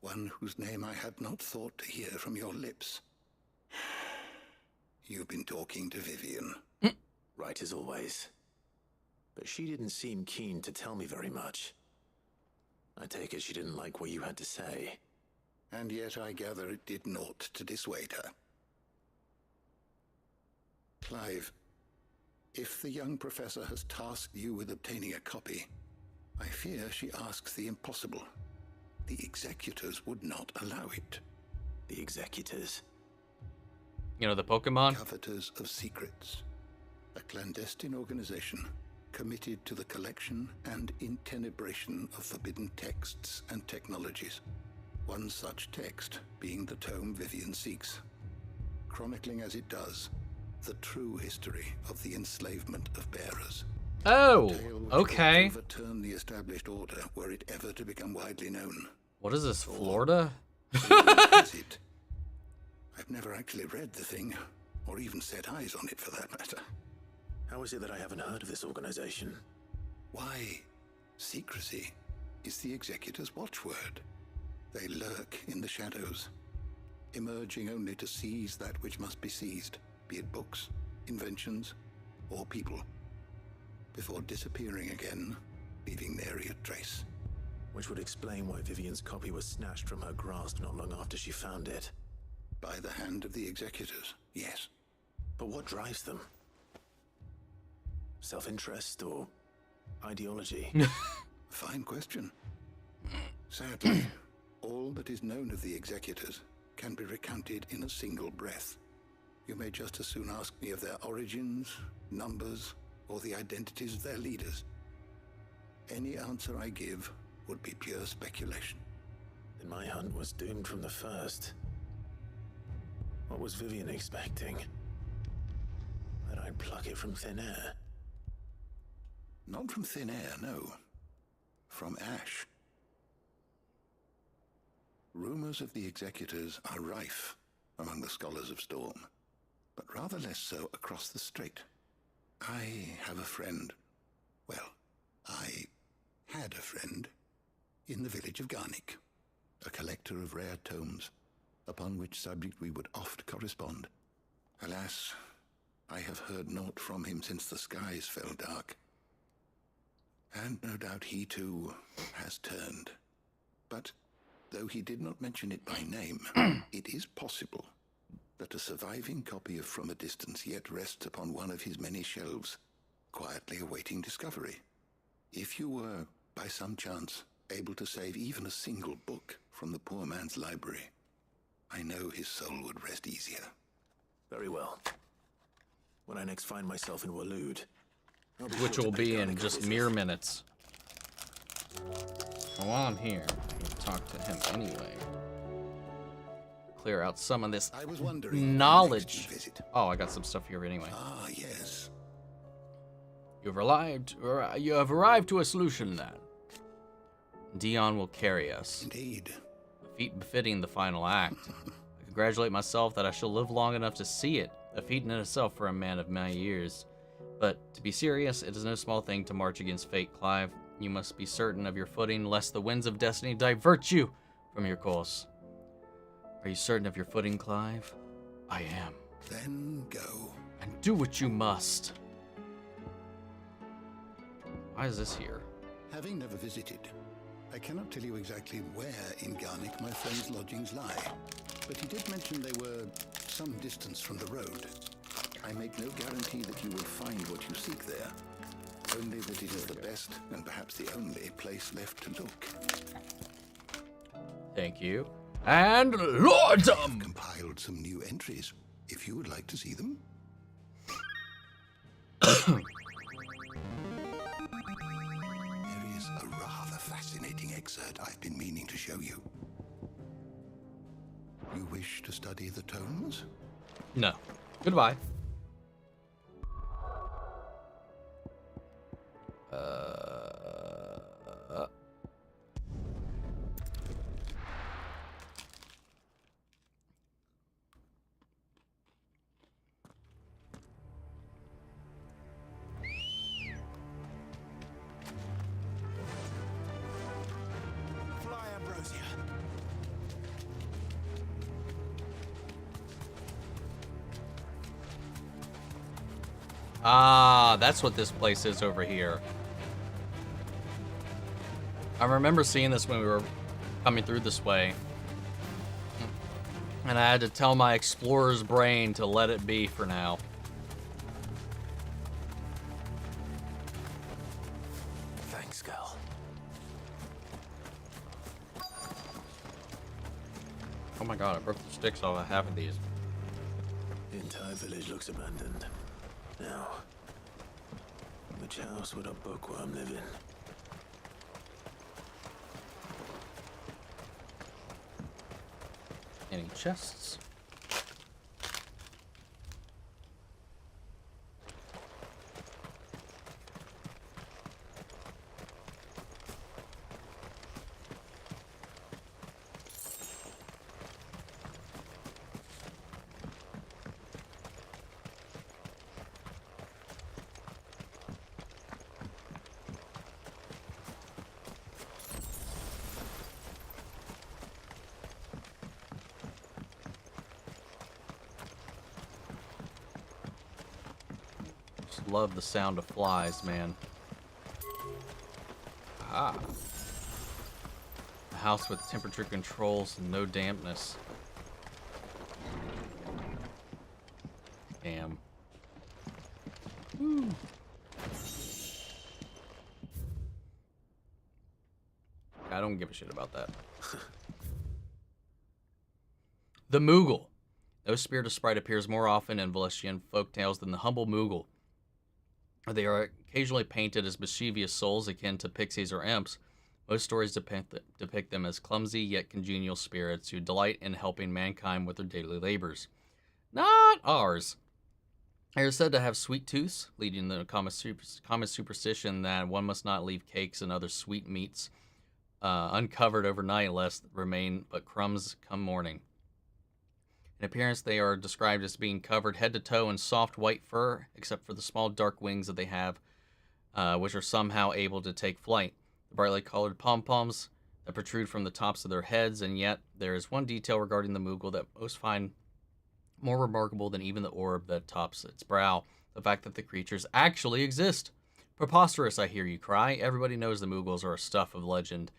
One whose name I had not thought to hear from your lips. You've been talking to Vivian. Right as always. But she didn't seem keen to tell me very much. I take it she didn't like what you had to say. And yet I gather it did naught to dissuade her. Clive, if the young professor has tasked you with obtaining a copy, I fear she asks the impossible. The executors would not allow it. The executors? You know, the Pokemon? Coveters of secrets. A clandestine organization committed to the collection and intenebration of forbidden texts and technologies. One such text being the tome Vivian seeks, chronicling as it does the true history of the enslavement of bearers. Oh, okay. Overturn the established order were it ever to become widely known. What is this, Florida? Is it? I've never actually read the thing, or even set eyes on it for that matter. How is it that I haven't heard of this organization? Why, secrecy is the executor's watchword. They lurk in the shadows, emerging only to seize that which must be seized, be it books, inventions, or people, before disappearing again, leaving nary a trace. Which would explain why Vivian's copy was snatched from her grasp not long after she found it. By the hand of the executors, yes. But what drives them? Self-interest or ideology? Fine question. Sadly, all that is known of the executors can be recounted in a single breath. You may just as soon ask me of their origins, numbers, or the identities of their leaders. Any answer I give would be pure speculation. Then my hunt was doomed from the first. What was Vivian expecting? That I'd pluck it from thin air? Not from thin air, no. From ash. Rumors of the executors are rife among the scholars of Storm, but rather less so across the strait. I have a friend. Well, I had a friend in the village of Garnick, a collector of rare tomes, upon which subject we would oft correspond. Alas, I have heard naught from him since the skies fell dark. And no doubt he too has turned. But though he did not mention it by name, it is possible that a surviving copy of From a Distance yet rests upon one of his many shelves, quietly awaiting discovery. If you were, by some chance, able to save even a single book from the poor man's library, I know his soul would rest easier. Very well. When I next find myself in Waloed, Which will be in just mere minutes. Well, while I'm here, I'll talk to him anyway. Clear out some of this knowledge. Oh, I got some stuff here anyway. Ah, yes. You have arrived to a solution then. Dion will carry us. Indeed. A feat befitting the final act. I congratulate myself that I shall live long enough to see it. A feat in itself for a man of my years. But to be serious, it is no small thing to march against fate, Clive. You must be certain of your footing, lest the winds of destiny divert you from your course. Are you certain of your footing, Clive? I am. Then go. And do what you must. Why is this here? Having never visited, I cannot tell you exactly where in Garnick my friend's lodgings lie, but he did mention they were some distance from the road. I make no guarantee that you will find what you seek there. Only that it is the best and perhaps the only place left to look. Thank you. And Lordum! I've compiled some new entries, if you would like to see them. There is a rather fascinating excerpt I've been meaning to show you. You wish to study the tomes? No. Goodbye. Fly, Ambrosia. Ah, that's what this place is over here. I remember seeing this when we were coming through this way. And I had to tell my explorer's brain to let it be for now. Thanks, girl. Oh my god, I broke the sticks off of half of these. The entire village looks abandoned. Now, which house would a bookworm live in? Any chests? Love the sound of flies, man. Ah. A house with temperature controls and no dampness. Damn. Woo. I don't give a shit about that. The Moogle. No spirit or sprite appears more often in Valestian folktales than the humble Moogle. They are occasionally painted as mischievous souls akin to pixies or imps. Most stories depict them as clumsy yet congenial spirits who delight in helping mankind with their daily labors. Not ours. They are said to have sweet tooths, leading to the common superstition that one must not leave cakes and other sweet meats uncovered overnight lest remain but crumbs come morning. In appearance, they are described as being covered head to toe in soft white fur, except for the small dark wings that they have, which are somehow able to take flight. The brightly colored pom-poms that protrude from the tops of their heads, and yet there is one detail regarding the Moogle that most find more remarkable than even the orb that tops its brow, the fact that the creatures actually exist. Preposterous, I hear you cry. Everybody knows the Moogles are a stuff of legend.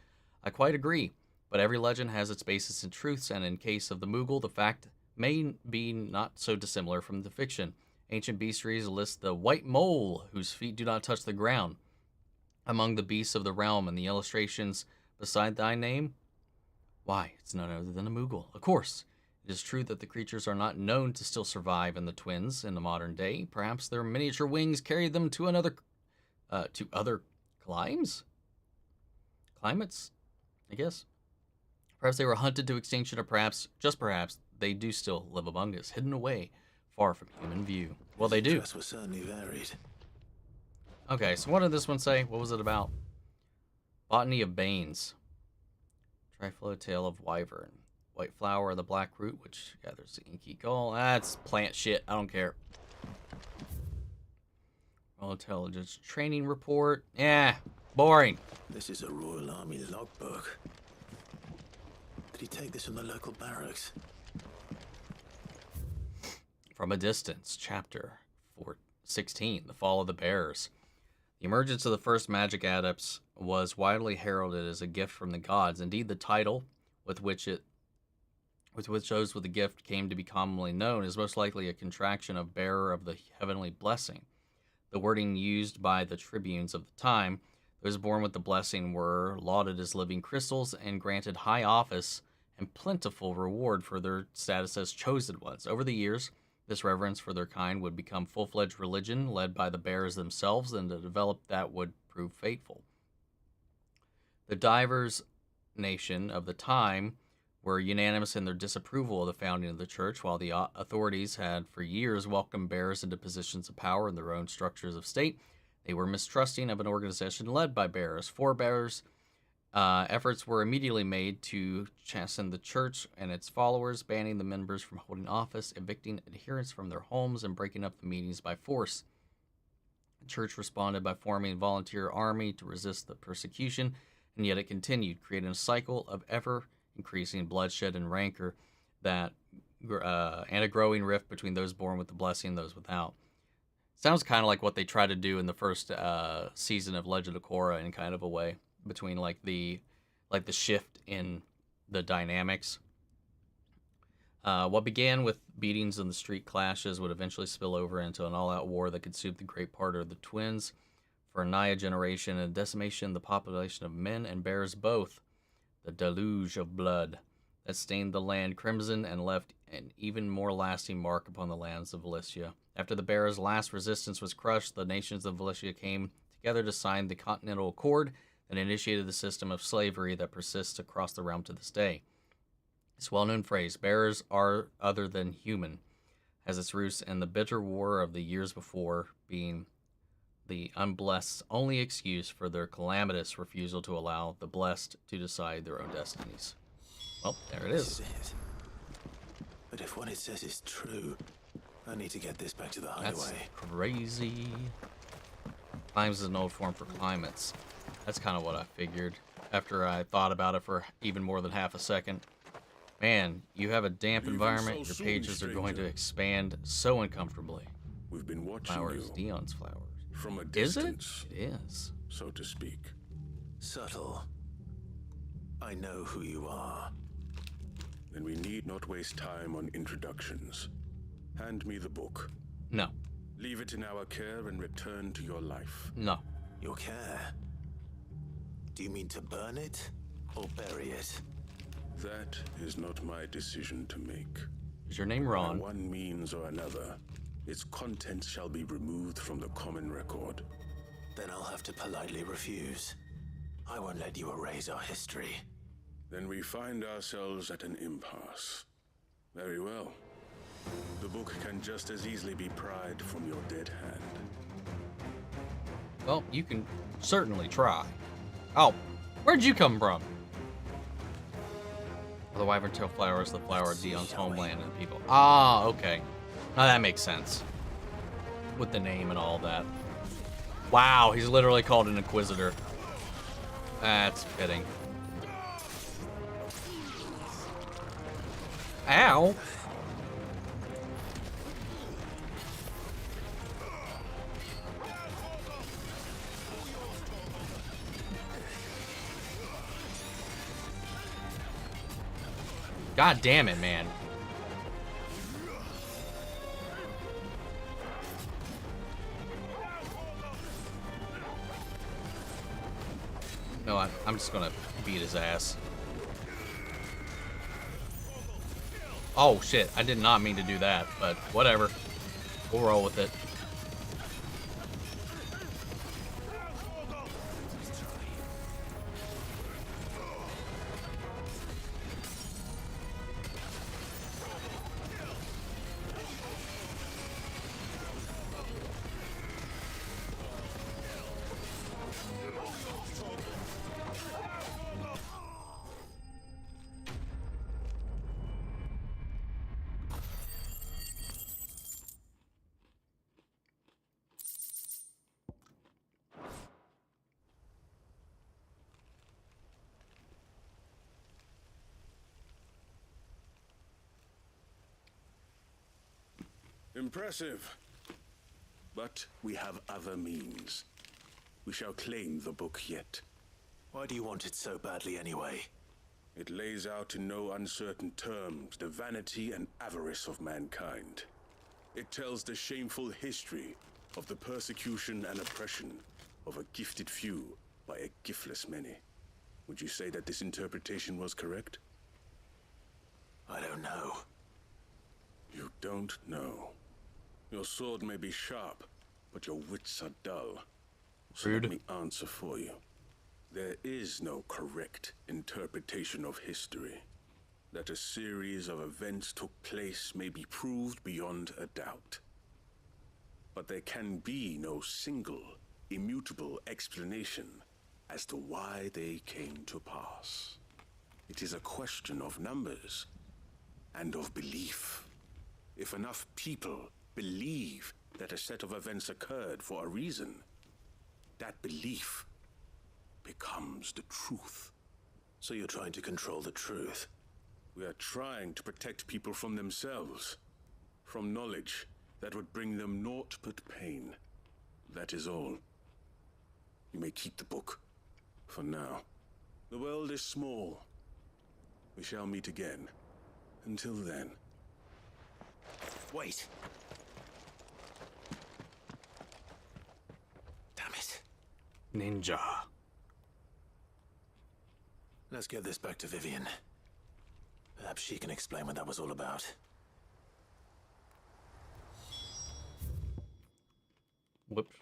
I quite agree, but every legend has its basis in truths, and in case of the Moogle, the fact may be not so dissimilar from the fiction. Ancient bestiaries list the white mole, whose feet do not touch the ground, among the beasts of the realm, and the illustrations beside thy name? Why, it's none other than a Moogle. Of course, it is true that the creatures are not known to still survive in the twins in the modern day. Perhaps their miniature wings carry them to other climates, I guess. Perhaps they were hunted to extinction, or perhaps, just perhaps, they do still live among us, hidden away, far from human view. Well, they do. Interests were certainly varied. Okay, so what did this one say? What was it about? Botany of Banes. Triflow tail of wyvern. White flower of the black root, which gathers the inky gall. That's plant shit. I don't care. Royal Intelligence Training Report. Yeah, boring. This is a Royal Army logbook. Did he take this from the local barracks? From a Distance, Chapter 16, The Fall of the Bears. The emergence of the first magic adepts was widely heralded as a gift from the gods. Indeed, the title with which it with which those with the gift came to be commonly known, is most likely a contraction of bearer of the heavenly blessing. The wording used by the tribunes of the time, those born with the blessing were lauded as living crystals and granted high office and plentiful reward for their status as chosen ones. Over the years, this reverence for their kind would become full-fledged religion led by the bearers themselves, and to develop that would prove fateful. The divers nation of the time were unanimous in their disapproval of the founding of the church, while the authorities had for years welcomed bearers into positions of power in their own structures of state. They were mistrusting of an organization led by bearers. For bearers, efforts were immediately made to chasten the church and its followers, banning the members from holding office, evicting adherents from their homes, and breaking up the meetings by force. The church responded by forming a volunteer army to resist the persecution, and yet it continued, creating a cycle of ever-increasing bloodshed and rancor and a growing rift between those born with the blessing and those without. Sounds kind of like what they tried to do in the first season of Legend of Korra in kind of a way, between like the shift in the dynamics. What began with beatings and the street clashes would eventually spill over into an all-out war that consumed the great part of the twins for nigh a generation, and decimation of the population of men and bears both. The deluge of blood that stained the land crimson and left an even more lasting mark upon the lands of Valycia. After the bearers' last resistance was crushed, the nations of Valycia came together to sign the Continental Accord that initiated the system of slavery that persists across the realm to this day. This well-known phrase, bearers are other than human, has its roots in the bitter war of the years before, being the unblessed's only excuse for their calamitous refusal to allow the blessed to decide their own destinies. Well, there it is. But if what it says is true, I need to get this back to the hideaway. That's crazy. Climes is an old form for climates. That's kind of what I figured after I thought about it for even more than half a second. Man, you have a damp environment, your pages are going to expand so uncomfortably. We've been watching flowers, you Dion's flowers. From a distance. Is it? It is. So to speak. Subtle. I know who you are. Then we need not waste time on introductions. Hand me the book. No. Leave it in our care and return to your life. No. Your care? Do you mean to burn it or bury it? That is not my decision to make. Is your name Ron? By one means or another, its contents shall be removed from the common record. Then I'll have to politely refuse. I won't let you erase our history. Then we find ourselves at an impasse. Very well. The book can just as easily be pried from your dead hand. Well, you can certainly try. Oh, where'd you come from? The wyvern tail flower is the flower of Dion's homeland and people. Ah, okay. Now that makes sense. With the name and all that. Wow, he's literally called an Inquisitor. That's fitting. Ow! God damn it, man. No, I'm just gonna beat his ass. Oh shit, I did not mean to do that, but whatever. We'll roll with it. Impressive. But we have other means. We shall claim the book yet. Why do you want it so badly anyway? It lays out in no uncertain terms the vanity and avarice of mankind. It tells the shameful history of the persecution and oppression of a gifted few by a giftless many. Would you say that this interpretation was correct? I don't know. You don't know. Your sword may be sharp, but your wits are dull. So Rude. let me answer for you. There is no correct interpretation of history. That a series of events took place may be proved beyond a doubt. But there can be no single, immutable explanation as to why they came to pass. It is a question of numbers and of belief. If enough people believe that a set of events occurred for a reason, that belief becomes the truth. So you're trying to control the truth? We are trying to protect people from themselves, from knowledge that would bring them naught but pain. That is all. You may keep the book, for now. The world is small. We shall meet again. Until then. Wait. Damn it. Ninja. Let's get this back to Vivian. Perhaps she can explain what that was all about. Whoops.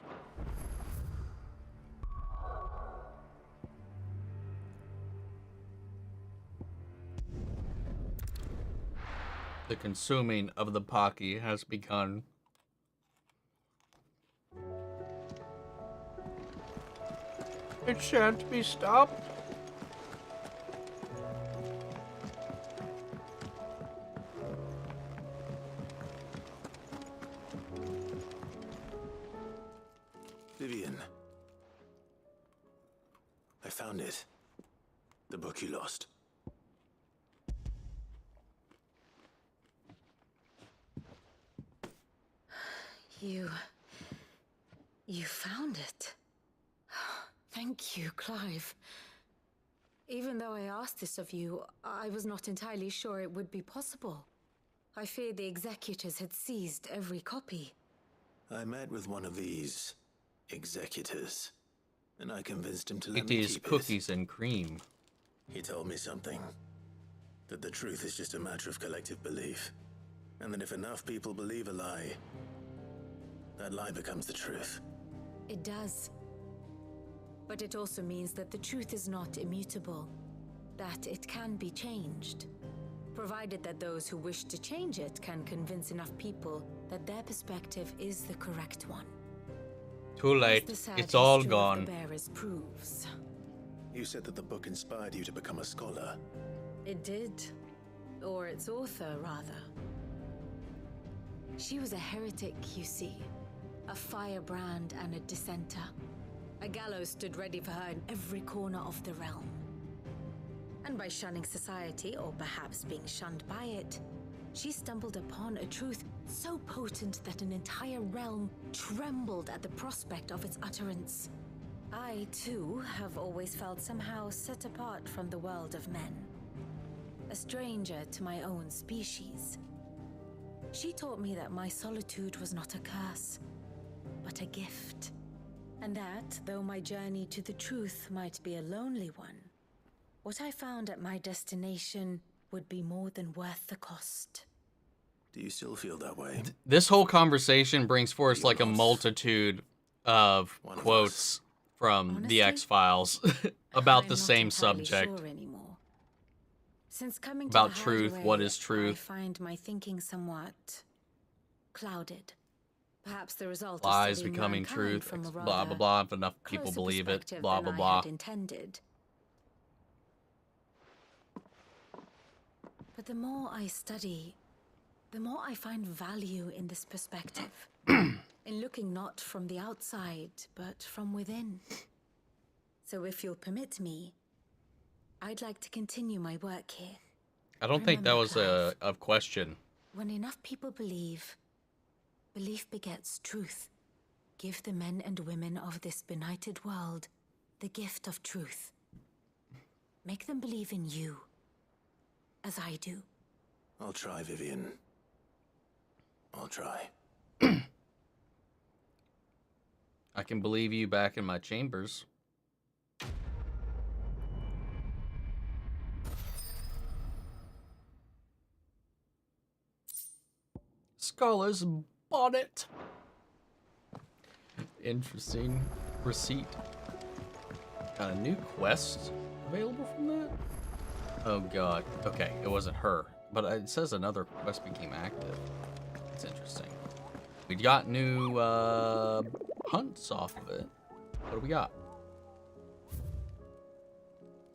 The consuming of the Pocky has begun. It shan't be stopped. Vivian. I found it. The book you lost. You found it. Thank you, Clive. Even though I asked this of you, I was not entirely sure it would be possible. I feared the executors had seized every copy. I met with one of these executors, and I convinced him to let It me is keep cookies and cream. He told me something. That the truth is just a matter of collective belief. And that if enough people believe a lie, that lie becomes the truth. It does. But it also means that the truth is not immutable. That it can be changed. Provided that those who wish to change it can convince enough people that their perspective is the correct one. Too late. As the sad It's all history of gone. the bearers proves. You said that the book inspired you to become a scholar. It did. Or its author, rather. She was a heretic, you see. A firebrand and a dissenter. A gallows stood ready for her in every corner of the realm. And by shunning society, or perhaps being shunned by it, she stumbled upon a truth so potent that an entire realm trembled at the prospect of its utterance. I, too, have always felt somehow set apart from the world of men. A stranger to my own species. She taught me that my solitude was not a curse, but a gift. And that, though my journey to the truth might be a lonely one, what I found at my destination would be more than worth the cost. Do you still feel that way? This whole conversation brings forth like a multitude of quotes from the X-Files about the same subject. Sure anymore. Since coming About to the truth, hideaway, what is truth? I find my thinking somewhat clouded. Perhaps the result Lies of studying becoming mankind truth, from a blah, blah, rather blah. If enough people closer believe it, perspective blah, than blah, I blah. had intended. But the more I study, the more I find value in this perspective. In looking not from the outside, but from within. So if you'll permit me, I'd like to continue my work here. I don't think that Remember, was a question. When enough people believe, belief begets truth. Give the men and women of this benighted world the gift of truth. Make them believe in you, as I do. I'll try, Vivian. I'll try. I can believe you back in my chambers. Scholar's bonnet. Interesting receipt. Got a new quest available from that? Oh god. Okay, it wasn't her. But it says another quest became active. That's interesting. We got new hunts off of it. What do we got?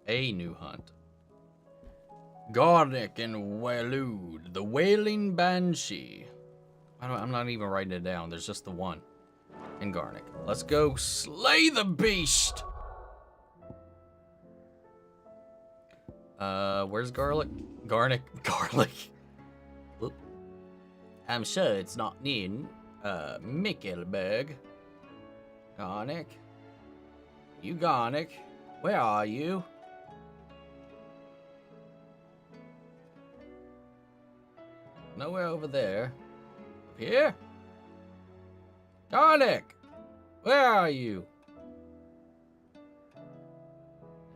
A new hunt. Garnick and Walood, the Wailing Banshee. I'm not even writing it down. There's just the one. And Garnick. Let's go slay the beast! Where's Garlic? Garnick. Oop. I'm sure it's not near, Mickelberg. Garnick? You Garnick? Where are you? Nowhere over there. Up here? Garnick! Where are you?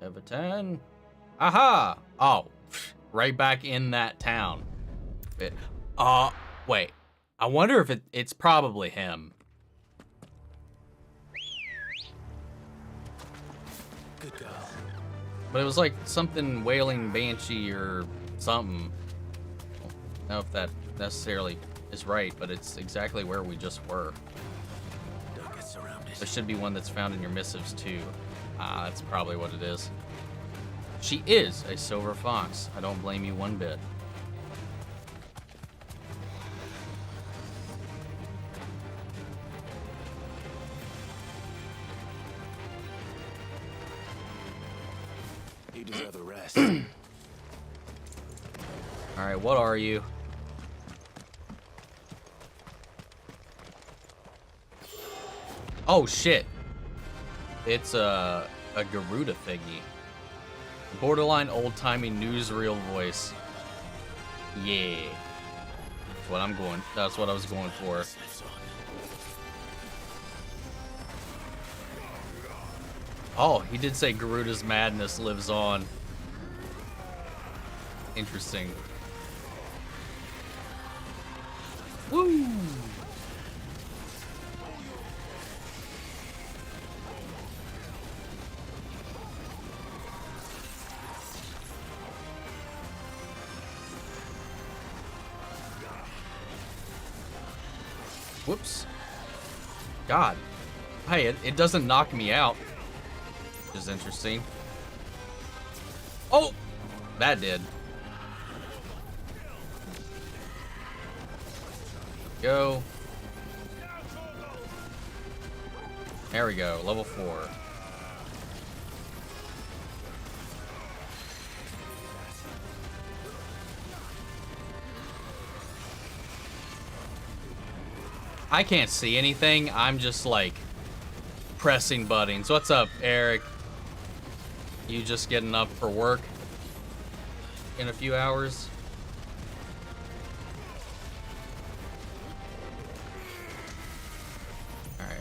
Everton? Aha! Oh, right back in that town. Wait. I wonder if it's probably him. Good girl. But it was like something Wailing Banshee or something. I don't know if that necessarily is right, but it's exactly where we just were. Don't get surrounded. There should be one that's found in your missives too. That's probably what it is. She is a silver fox. I don't blame you one bit. You deserve a rest. Alright, what are you? Oh shit. It's a Garuda thingy. Borderline old-timey newsreel voice. Yeah. That's what I was going for. Oh, he did say Garuda's madness lives on. Interesting. Woo! Whoops. God. Hey, it doesn't knock me out. Which is interesting. Oh! That did. Go. There we go. Level 4. I can't see anything. I'm just like pressing buttons. What's up, Eric? You just getting up for work in a few hours? All right.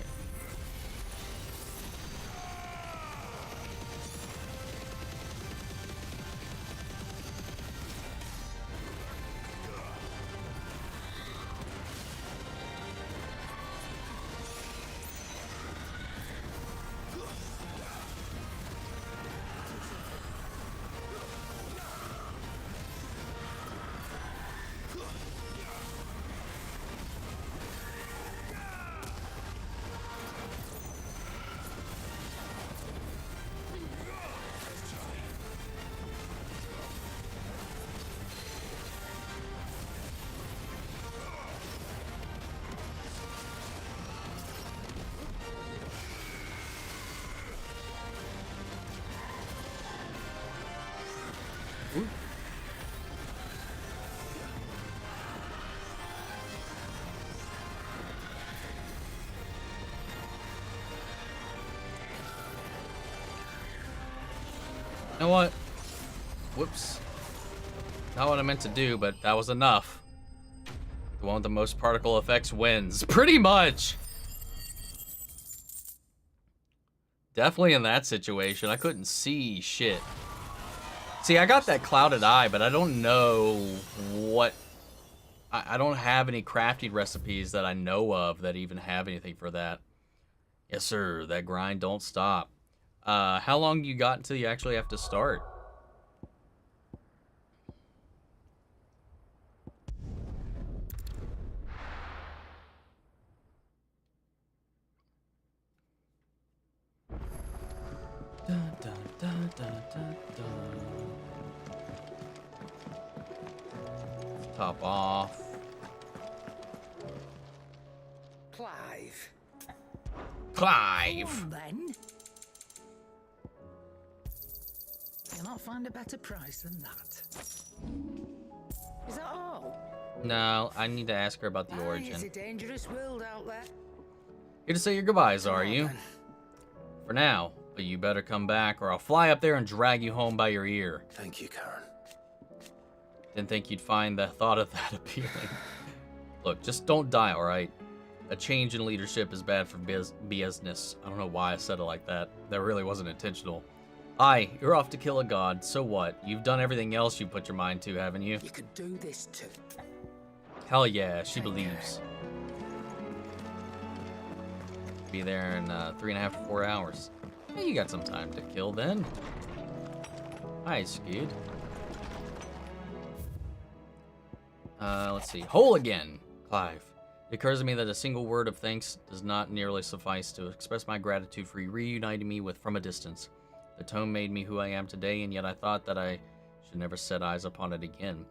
You know what? Whoops. Not what I meant to do, but that was enough. The one with the most particle effects wins. Pretty much. Definitely in that situation, I couldn't see shit. See, I got that clouded eye, but I don't know what... I don't have any crafting recipes that I know of that even have anything for that. Yes, sir. That grind don't stop. How long you got until you actually have to start? Dun, dun, dun, dun, dun, dun. Top off. Clive. Clive. Come on, then. You'll not find a better price than that. Is that all? No, I need to ask her about the It's a origin. dangerous world out there. Here to say your goodbyes, are you? For now, but you better come back or I'll fly up there and drag you home by your ear. Thank you, Karen. Didn't think you'd find the thought of that appealing. Look, just don't die, alright? A change in leadership is bad for business. I don't know why I said it like that. That really wasn't intentional. Aye, you're off to kill a god. So what? You've done everything else you put your mind to, haven't you? You could do this too. Hell yeah, she believes. Be there in 3.5 to 4 hours. Hey, you got some time to kill then. Hi, Skid. Let's see. Whole again, Clive. It occurs to me that a single word of thanks does not nearly suffice to express my gratitude for you reuniting me with from a distance. The tome made me who I am today, and yet I thought that I should never set eyes upon it again.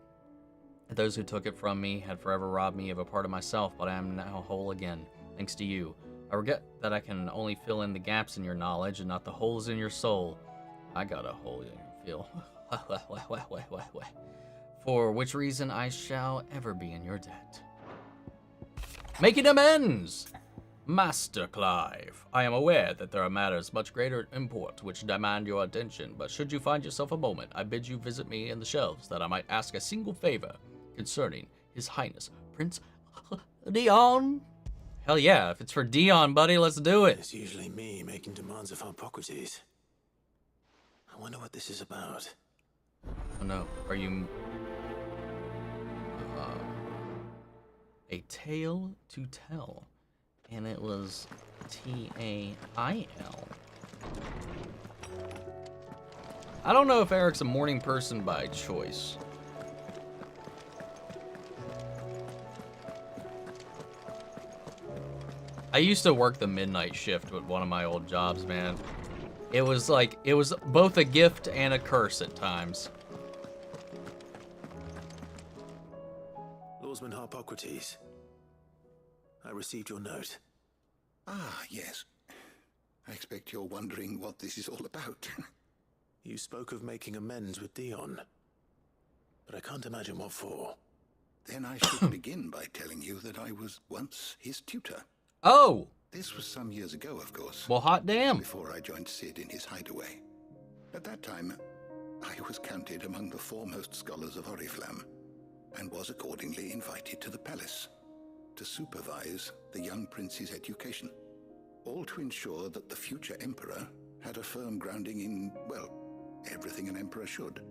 Those who took it from me had forever robbed me of a part of myself, but I am now whole again, thanks to you. I regret that I can only fill in the gaps in your knowledge and not the holes in your soul. I got a hole in your feel. For which reason I shall ever be in your debt. Making amends! Master Clive, I am aware that there are matters much greater import which demand your attention, but should you find yourself a moment, I bid you visit me in the shelves that I might ask a single favor concerning His Highness Prince Dion. Hell yeah, if it's for Dion, buddy, let's do it. It's usually me making demands of Hippocrates. I wonder what this is about. Oh no, are you... A Tale to Tell. And it was T-A-I-L. I don't know if Eric's a morning person by choice. I used to work the midnight shift with one of my old jobs, man. It was like, it was both a gift and a curse at times. Lawsman Hippocrates, I received your note. Ah, yes. I expect you're wondering what this is all about. You spoke of making amends with Dion, but I can't imagine what for. Then I should begin by telling you that I was once his tutor. Oh! This was some years ago, of course. Well, hot damn. Before I joined Sid in his hideaway. At that time, I was counted among the foremost scholars of Oriflamme, and was accordingly invited to the palace to supervise the young prince's education, all to ensure that the future emperor had a firm grounding in, well, everything an emperor should.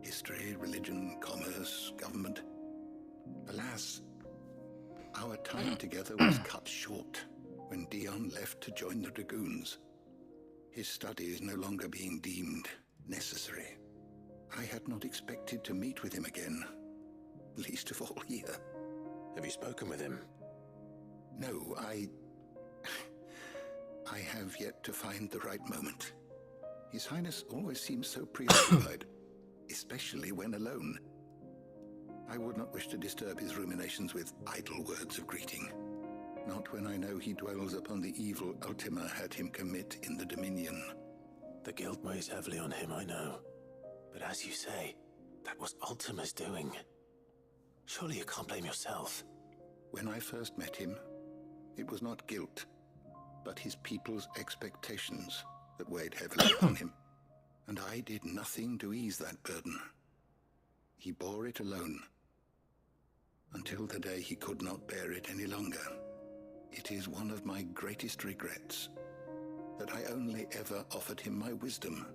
History, religion, commerce, government. Alas, our time together was cut short when Dion left to join the Dragoons, his studies no longer being deemed necessary. I had not expected to meet with him again, least of all here. Have you spoken with him? No, I have yet to find the right moment. His Highness always seems so preoccupied, especially when alone. I would not wish to disturb his ruminations with idle words of greeting. Not when I know he dwells upon the evil Ultima had him commit in the Dominion. The guilt weighs heavily on him, I know. But as you say, that was Ultima's doing. Surely you can't blame yourself. When I first met him, it was not guilt, but his people's expectations that weighed heavily upon him. And I did nothing to ease that burden. He bore it alone, until the day he could not bear it any longer. It is one of my greatest regrets that I only ever offered him my wisdom,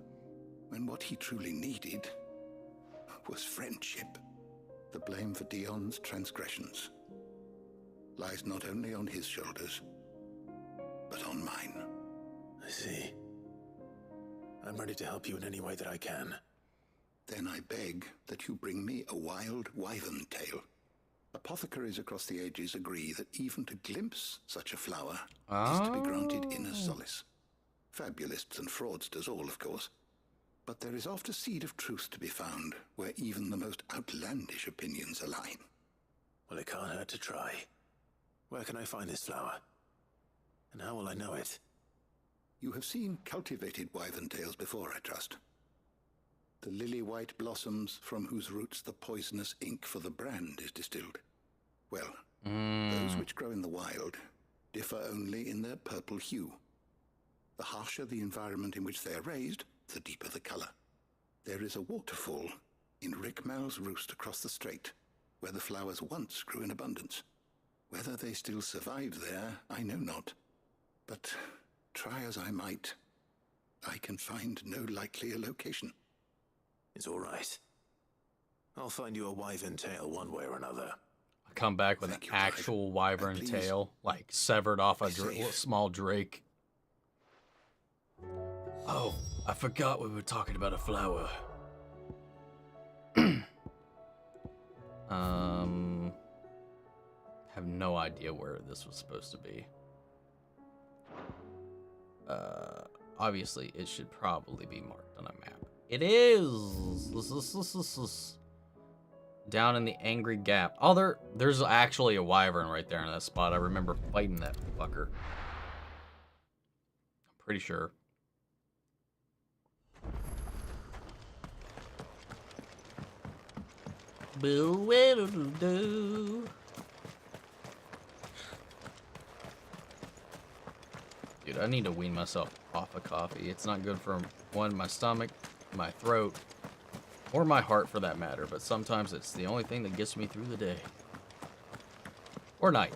when what he truly needed was friendship. The blame for Dion's transgressions lies not only on his shoulders, but on mine. I see. I'm ready to help you in any way that I can. Then I beg that you bring me a wild wyvern tail. Apothecaries across the ages agree that even to glimpse such a flower is to be granted inner solace. Fabulists and fraudsters all, of course. But there is oft a seed of truth to be found where even the most outlandish opinions align. Well, it can't hurt to try. Where can I find this flower? And how will I know it? You have seen cultivated wyvern tails before, I trust. The lily-white blossoms from whose roots the poisonous ink for the brand is distilled. Well, those which grow in the wild differ only in their purple hue. The harsher the environment in which they are raised, the deeper the color. There is a waterfall in Rickmal's roost across the strait, where the flowers once grew in abundance. Whether they still survive there, I know not. But try as I might, I can find no likelier location. It's all right. I'll find you a wyvern tail one way or another. I come back with an actual wyvern tail, like severed off a small drake. Oh, I forgot we were talking about a flower. Have no idea where this was supposed to be. Obviously, it should probably be marked on a map. It is! Down in the Angry Gap. Oh, there's actually a wyvern right there in that spot. I remember fighting that fucker. I'm pretty sure. Boo-wee-doo-doo-doo. Dude, I need to wean myself off of coffee. It's not good for, one, my stomach, my throat, or my heart for that matter, but sometimes it's the only thing that gets me through the day. Or night.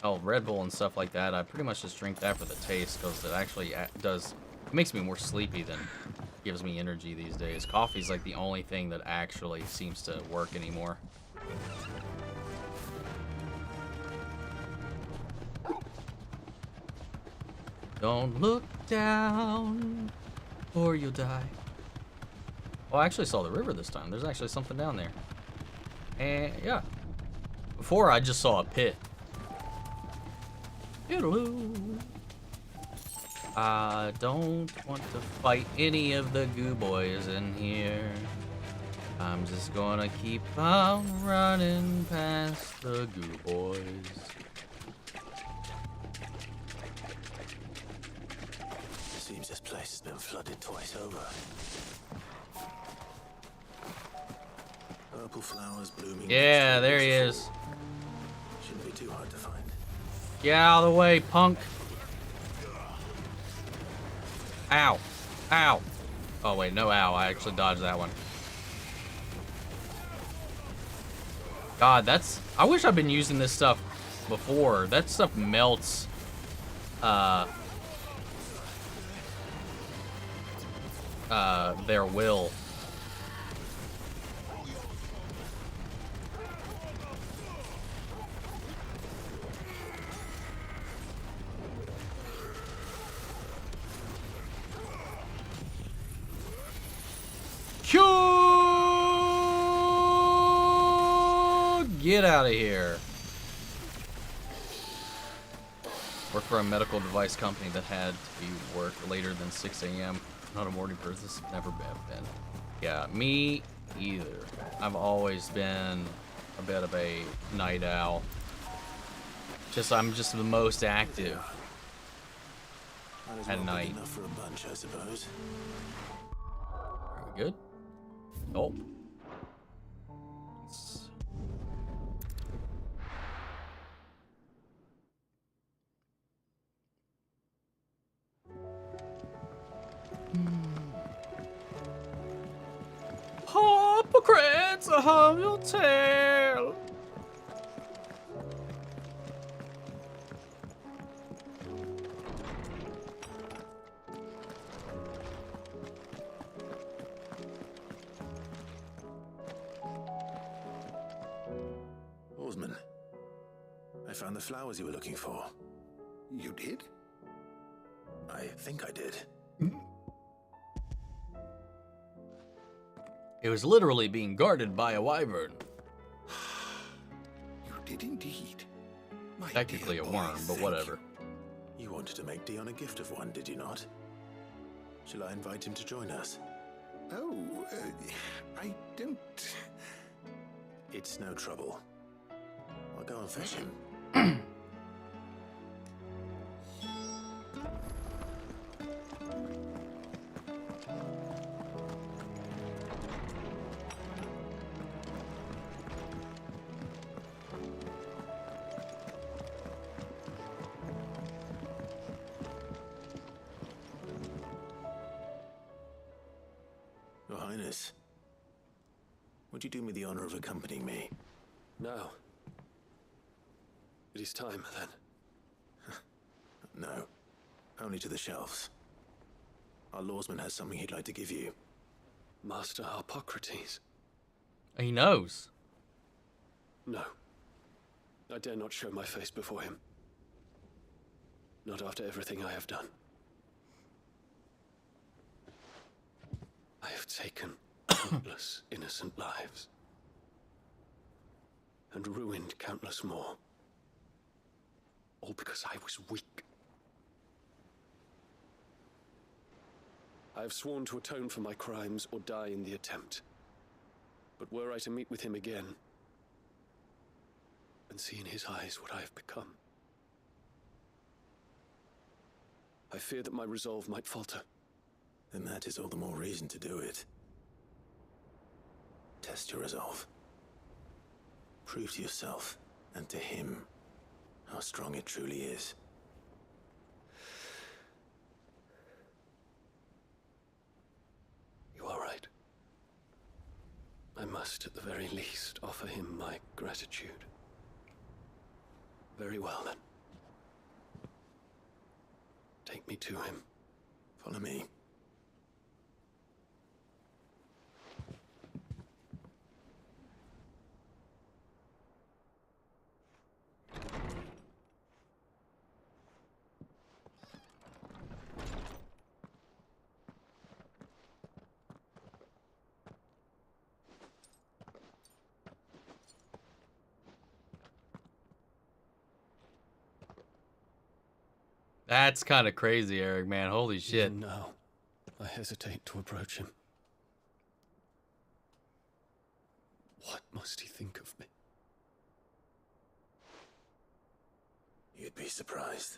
Oh, Red Bull and stuff like that, I pretty much just drink that for the taste, because it actually does, it makes me more sleepy than gives me energy these days. Coffee's like the only thing that actually seems to work anymore. Don't look down, or you'll die. Oh, I actually saw the river this time. There's actually something down there. And, yeah. Before, I just saw a pit. I don't want to fight any of the goo boys in here. I'm just gonna keep on running past the goo boys. Seems this place has been flooded twice over. Purple flowers blooming. Yeah, there he is. Shouldn't be too hard to find. Get out of the way, punk. Ow. Ow. Oh, wait, no ow. I actually dodged that one. God, that's... I wish I'd been using this stuff before. That stuff melts. Their will. Get out of here. Work for a medical device company that had to be worked later than 6 a.m. Not a morning person. This has never been. Yeah, me either. I've always been a bit of a night owl. I'm just the most active at night. Enough for a bunch, I suppose. Are we good? Nope. to harm your tail. Oarsman, I found the flowers you were looking for. You did? I think I did. It was literally being guarded by a wyvern. You did indeed. Technically a worm, but whatever. You wanted to make Dion a gift of one, did you not? Shall I invite him to join us? Oh, I don't... It's no trouble. I'll go and fetch him. Your Highness, would you do me the honor of accompanying me? No. It is time, then. No, only to the shelves. Our lawsman has something he'd like to give you. Master Hippocrates. He knows. No. I dare not show my face before him. Not after everything I have done. I have taken countless innocent lives. And ruined countless more. All because I was weak. I have sworn to atone for my crimes or die in the attempt. But were I to meet with him again, and see in his eyes what I have become, I fear that my resolve might falter. Then that is all the more reason to do it. Test your resolve. Prove to yourself, and to him, how strong it truly is. You are right. I must, at the very least, offer him my gratitude. Very well, then. Take me to him. Follow me. That's kind of crazy, Eric, man. Holy shit. Even now, I hesitate to approach him. What must he think of me? You'd be surprised.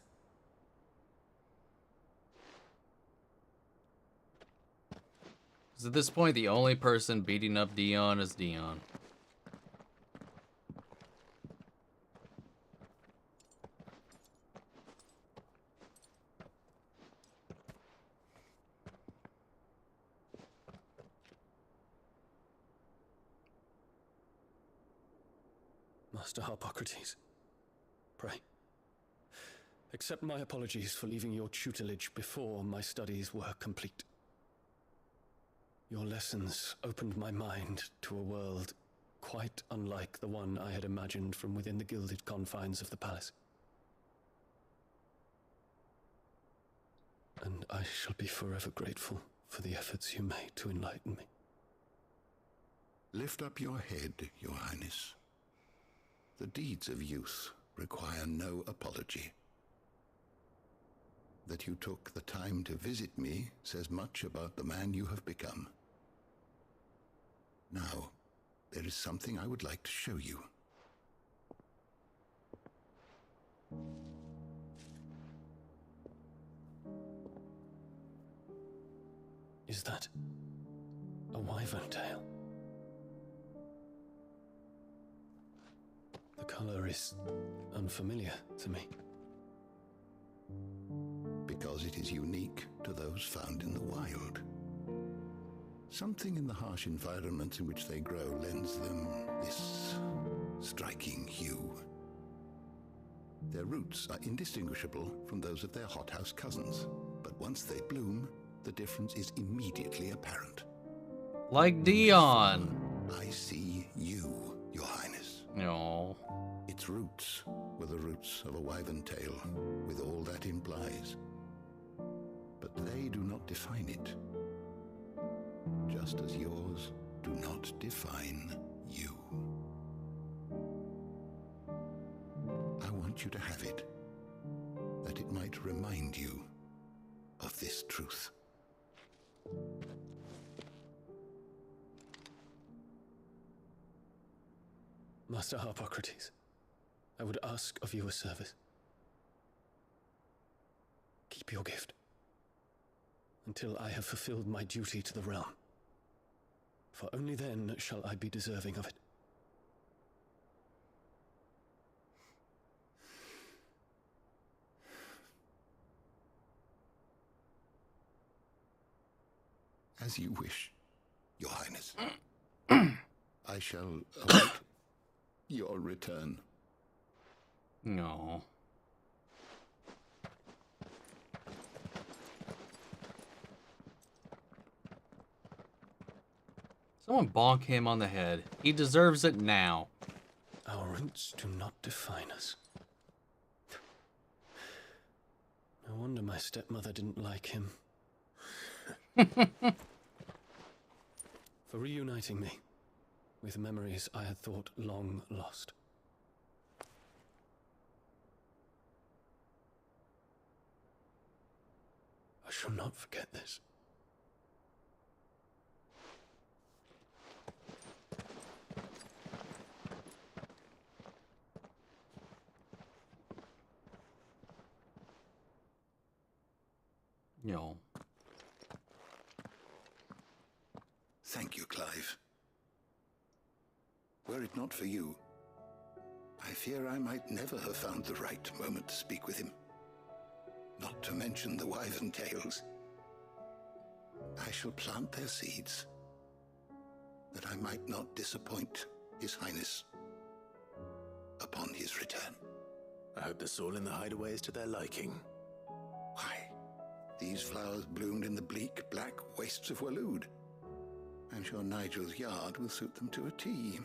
So at this point, the only person beating up Dion is Dion. Master Hippocrates, pray, accept my apologies for leaving your tutelage before my studies were complete. Your lessons opened my mind to a world quite unlike the one I had imagined from within the gilded confines of the palace. And I shall be forever grateful for the efforts you made to enlighten me. Lift up your head, Your Highness. The deeds of youth require no apology. That you took the time to visit me says much about the man you have become. Now, there is something I would like to show you. Is that a wyvern tail? The color is unfamiliar to me. Because it is unique to those found in the wild. Something in the harsh environment in which they grow lends them this striking hue. Their roots are indistinguishable from those of their hothouse cousins, but once they bloom, the difference is immediately apparent. Like Dion. I see you, Your Highness. No. Its roots were the roots of a wyvern tail, with all that implies. But they do not define it, just as yours do not define you. I want you to have it, that it might remind you of this truth. Master Harpocrates, I would ask of you a service. Keep your gift until I have fulfilled my duty to the realm, for only then shall I be deserving of it. As you wish, Your Highness. I shall await your return. No. Someone bonk him on the head. He deserves it now. Our roots do not define us. No wonder my stepmother didn't like him. For reuniting me with memories I had thought long lost. I shall not forget this. No. Thank you, Clive. Were it not for you, I fear I might never have found the right moment to speak with him. Not to mention the wyvern tales. I shall plant their seeds, that I might not disappoint His Highness upon his return. I hope the soul in the hideaway is to their liking. Why, these flowers bloomed in the bleak, black wastes of Waloed. I'm sure Nigel's yard will suit them to a T.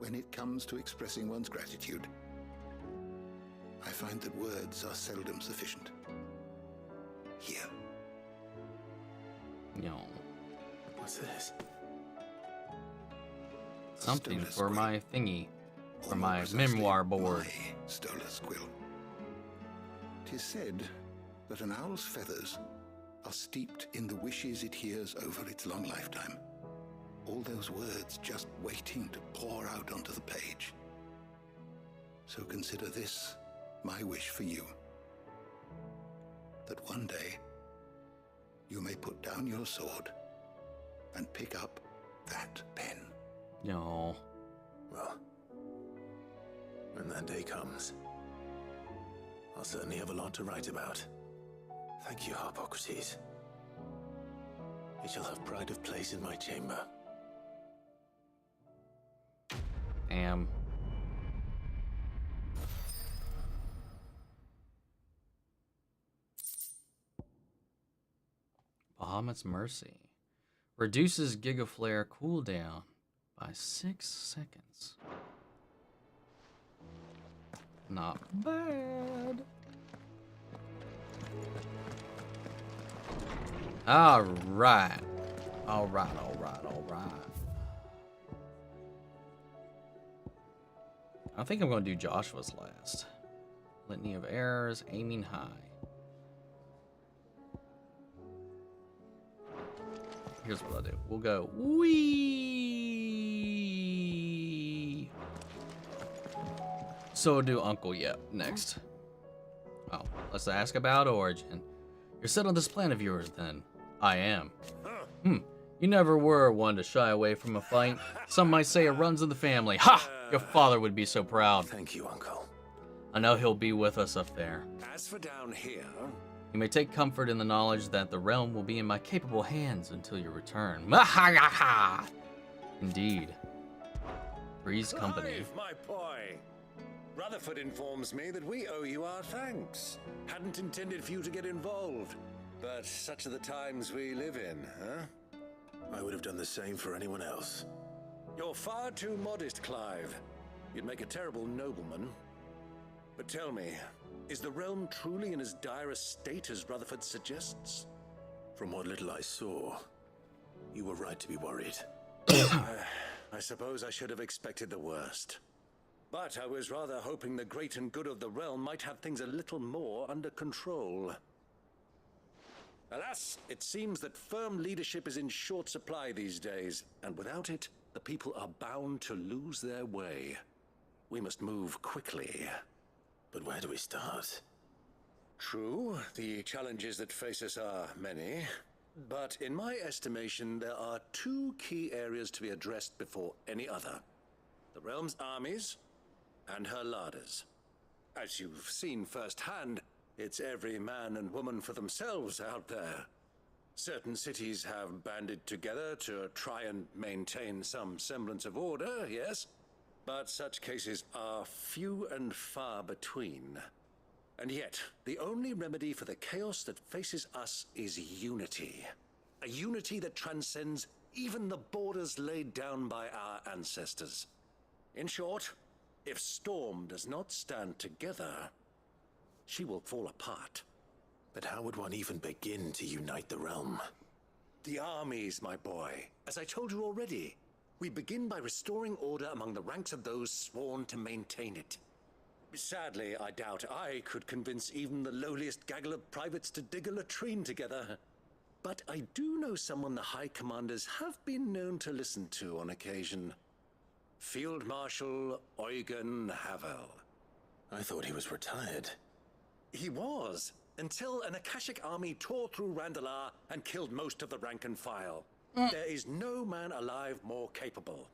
When it comes to expressing one's gratitude, I find that words are seldom sufficient. Here. No. What's this? Something for my thingy. For my memoir board. Stolas quill. 'Tis said that an owl's feathers are steeped in the wishes it hears over its long lifetime. All those words just waiting to pour out onto the page. So consider this my wish for you. That one day you may put down your sword and pick up that pen. No. Well, when that day comes, I'll certainly have a lot to write about. Thank you, Harpocrates. It shall have pride of place in my chamber. Damn. Bahamut's Mercy. Reduces Gigaflare cooldown by 6 seconds. Not bad. Alright. Alright. I think I'm going to do Joshua's last. Litany of Errors, aiming high. Here's what I'll do. We'll go wee. So we'll do Uncle Yep next. Oh, let's ask about Origin. You're set on this plan of yours, then. I am. You never were one to shy away from a fight. Some might say it runs in the family. Ha! Your father would be so proud. Thank you, Uncle. I know he'll be with us up there. As for down here, You may take comfort in the knowledge that the realm will be in my capable hands until your return. Indeed. Three's company. Clive, my boy. Rutherford informs me that we owe you our thanks. Hadn't intended for you to get involved, but such are the times we live in, huh? I would have done the same for anyone else. You're far too modest, Clive. You'd make a terrible nobleman. But tell me, is the realm truly in as dire a state as Rutherford suggests? From what little I saw, you were right to be worried. I suppose I should have expected the worst. But I was rather hoping the great and good of the realm might have things a little more under control. Alas, it seems that firm leadership is in short supply these days, and without it, the people are bound to lose their way. We must move quickly. But where do we start? True, the challenges that face us are many, but in my estimation, there are two key areas to be addressed before any other. The realm's armies and her larders. As you've seen firsthand, it's every man and woman for themselves out there. Certain cities have banded together to try and maintain some semblance of order, yes, but such cases are few and far between. And yet, the only remedy for the chaos that faces us is unity. A unity that transcends even the borders laid down by our ancestors. In short, if Storm does not stand together, she will fall apart. But how would one even begin to unite the realm? The armies, my boy. As I told you already, we begin by restoring order among the ranks of those sworn to maintain it. Sadly, I doubt I could convince even the lowliest gaggle of privates to dig a latrine together. But I do know someone the High Commanders have been known to listen to on occasion. Field Marshal Eugen Havel. I thought he was retired. He was, until an Akashic army tore through Randalar and killed most of the rank and file. There is no man alive more capable.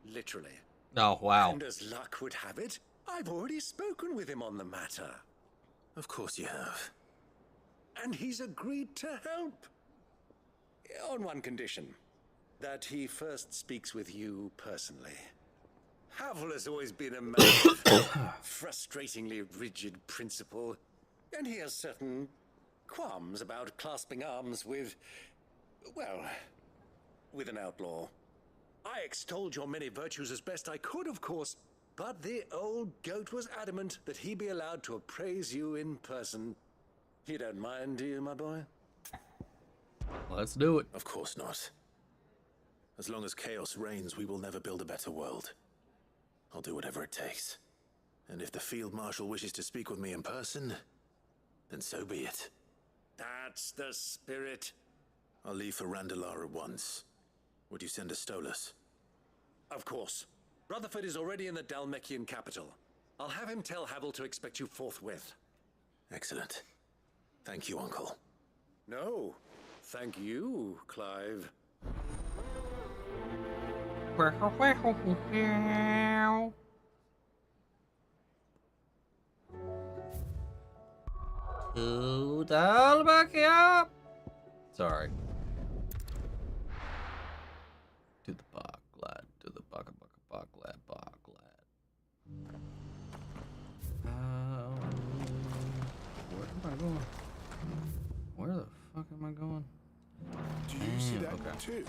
Literally. Oh, wow. And as luck would have it, I've already spoken with him on the matter. Of course you have. And he's agreed to help. On one condition. That he first speaks with you personally. Havel has always been a man of frustratingly rigid principle, and he has certain qualms about clasping arms with, well, with an outlaw. I extolled your many virtues as best I could, of course, but the old goat was adamant that he be allowed to appraise you in person. You don't mind, do you, my boy? Let's do it. Of course not. As long as chaos reigns, we will never build a better world. I'll do whatever it takes. And if the Field Marshal wishes to speak with me in person, then so be it. That's the spirit. I'll leave for Randalar at once. Would you send a Stolas? Of course. Rutherford is already in the Dalmekian capital. I'll have him tell Havel to expect you forthwith. Excellent. Thank you, Uncle. No, thank you, Clive. To Dalmekia. Sorry. To the bog, lad. To the bog, lad, bog, lad. Where am I going? Where the fuck am I going? Do you see that too?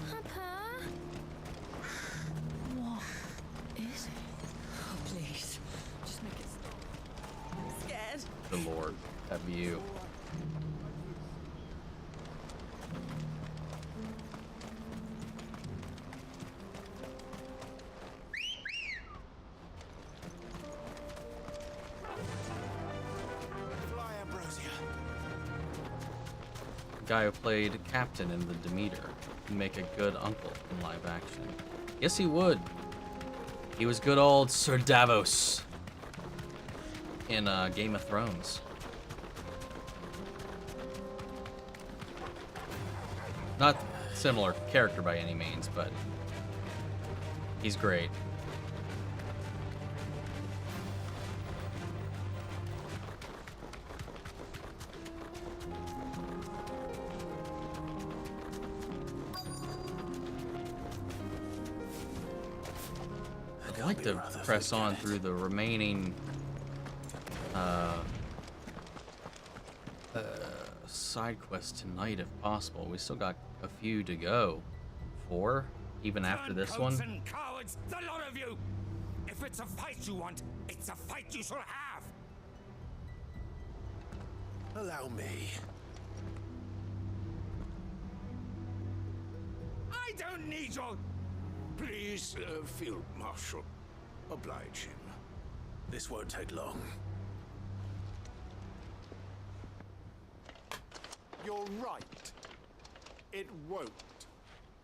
Papa? What is it? Oh, please. Just make it stop. I'm scared. The Lord, that view. Guy who played Captain in the Demeter would make a good uncle in live action. Yes, he would. He was good old Sir Davos in Game of Thrones. Not similar character by any means, but he's great. I'd like to press on through the remaining side quests tonight if possible. We still got a few to go. 4, even after this one. Turncoats and cowards, the lot of you! If it's a fight you want, it's a fight you shall have! Allow me. I don't need your... Please, Field Marshal, oblige him. This won't take long. You're right. It won't.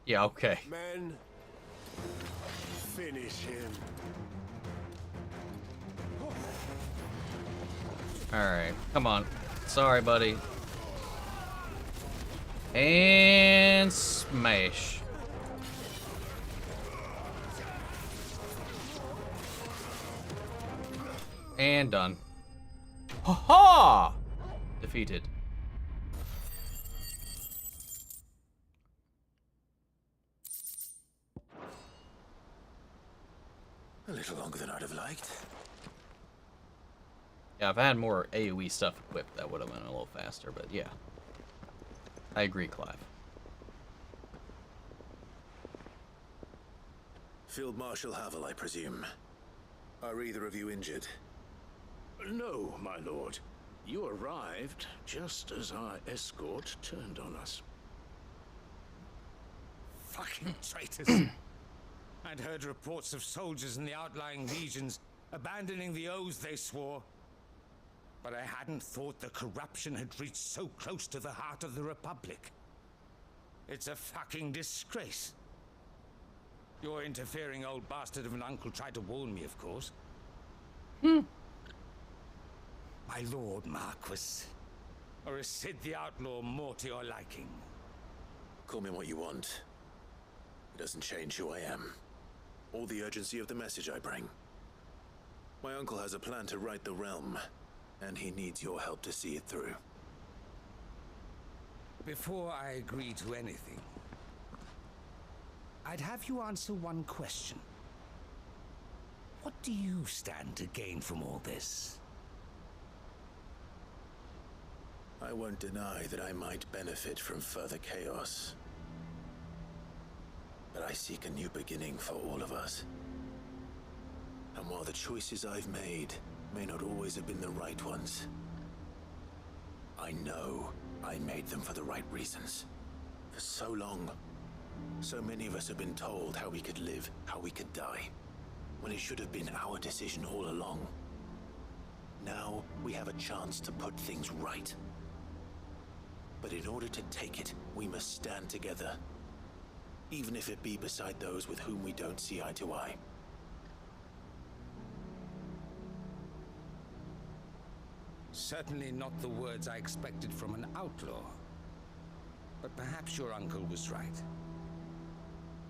Yeah, okay. Men, finish him. Alright, come on. Sorry, buddy. And smash. And done. Ha ha! Defeated. A little longer than I'd have liked. Yeah, if I had more AoE stuff equipped, that would have been a little faster, but yeah. I agree, Clive. Field Marshal Havel, I presume. Are either of you injured? No, my lord. You arrived just as our escort turned on us. Fucking traitors. I'd heard reports of soldiers in the outlying legions abandoning the oaths they swore. But I hadn't thought the corruption had reached so close to the heart of the Republic. It's a fucking disgrace. Your interfering old bastard of an uncle tried to warn me, of course. My lord Marquis. Or is Sid the Outlaw more to your liking? Call me what you want. It doesn't change who I am. Or the urgency of the message I bring. My uncle has a plan to right the realm, and he needs your help to see it through. Before I agree to anything, I'd have you answer one question. What do you stand to gain from all this? I won't deny that I might benefit from further chaos. But I seek a new beginning for all of us. And while the choices I've made may not always have been the right ones, I know I made them for the right reasons. For so long, so many of us have been told how we could live, how we could die, when it should have been our decision all along. Now we have a chance to put things right. But in order to take it, we must stand together. Even if it be beside those with whom we don't see eye to eye. Certainly not the words I expected from an outlaw. But perhaps your uncle was right.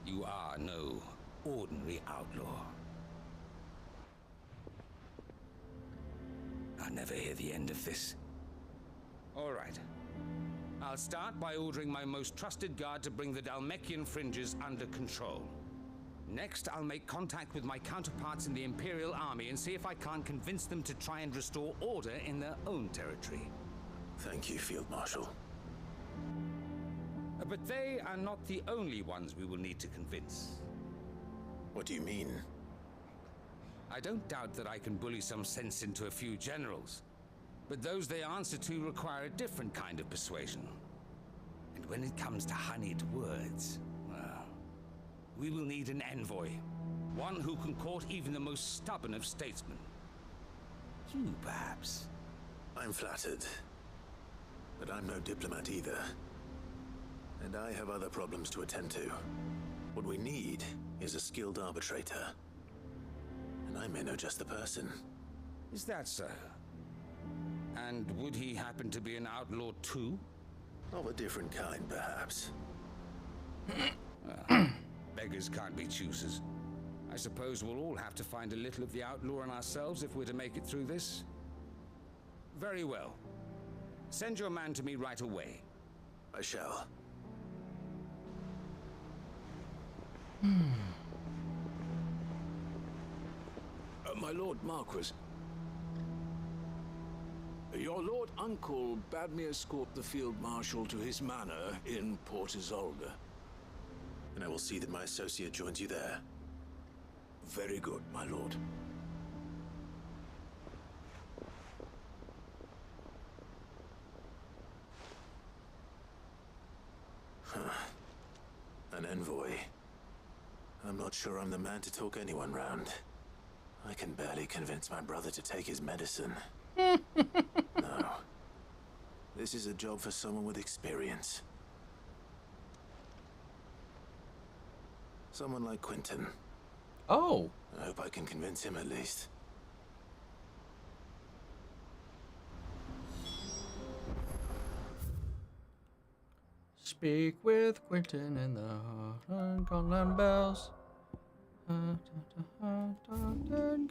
You are no ordinary outlaw. I'll never hear the end of this. All right. I'll start by ordering my most trusted guard to bring the Dalmekian fringes under control. Next, I'll make contact with my counterparts in the Imperial Army and see if I can't convince them to try and restore order in their own territory. Thank you, Field Marshal. But they are not the only ones we will need to convince. What do you mean? I don't doubt that I can bully some sense into a few generals. But those they answer to require a different kind of persuasion. And when it comes to honeyed words, well, we will need an envoy. One who can court even the most stubborn of statesmen. You, perhaps. I'm flattered. But I'm no diplomat either. And I have other problems to attend to. What we need is a skilled arbitrator. And I may know just the person. Is that so? And would he happen to be an outlaw too? Of a different kind, perhaps. Beggars can't be choosers. I suppose we'll all have to find a little of the outlaw in ourselves if we're to make it through this. Very well. Send your man to me right away. I shall. My Lord Marquis. Your Lord Uncle bade me escort the Field Marshal to his manor in Port Isolde. And I will see that my associate joins you there. Very good, my lord. An envoy. I'm not sure I'm the man to talk anyone round. I can barely convince my brother to take his medicine. No. This is a job for someone with experience. Someone like Quentin. Oh. I hope I can convince him at least. Speak with Quentin in the Goblin bells.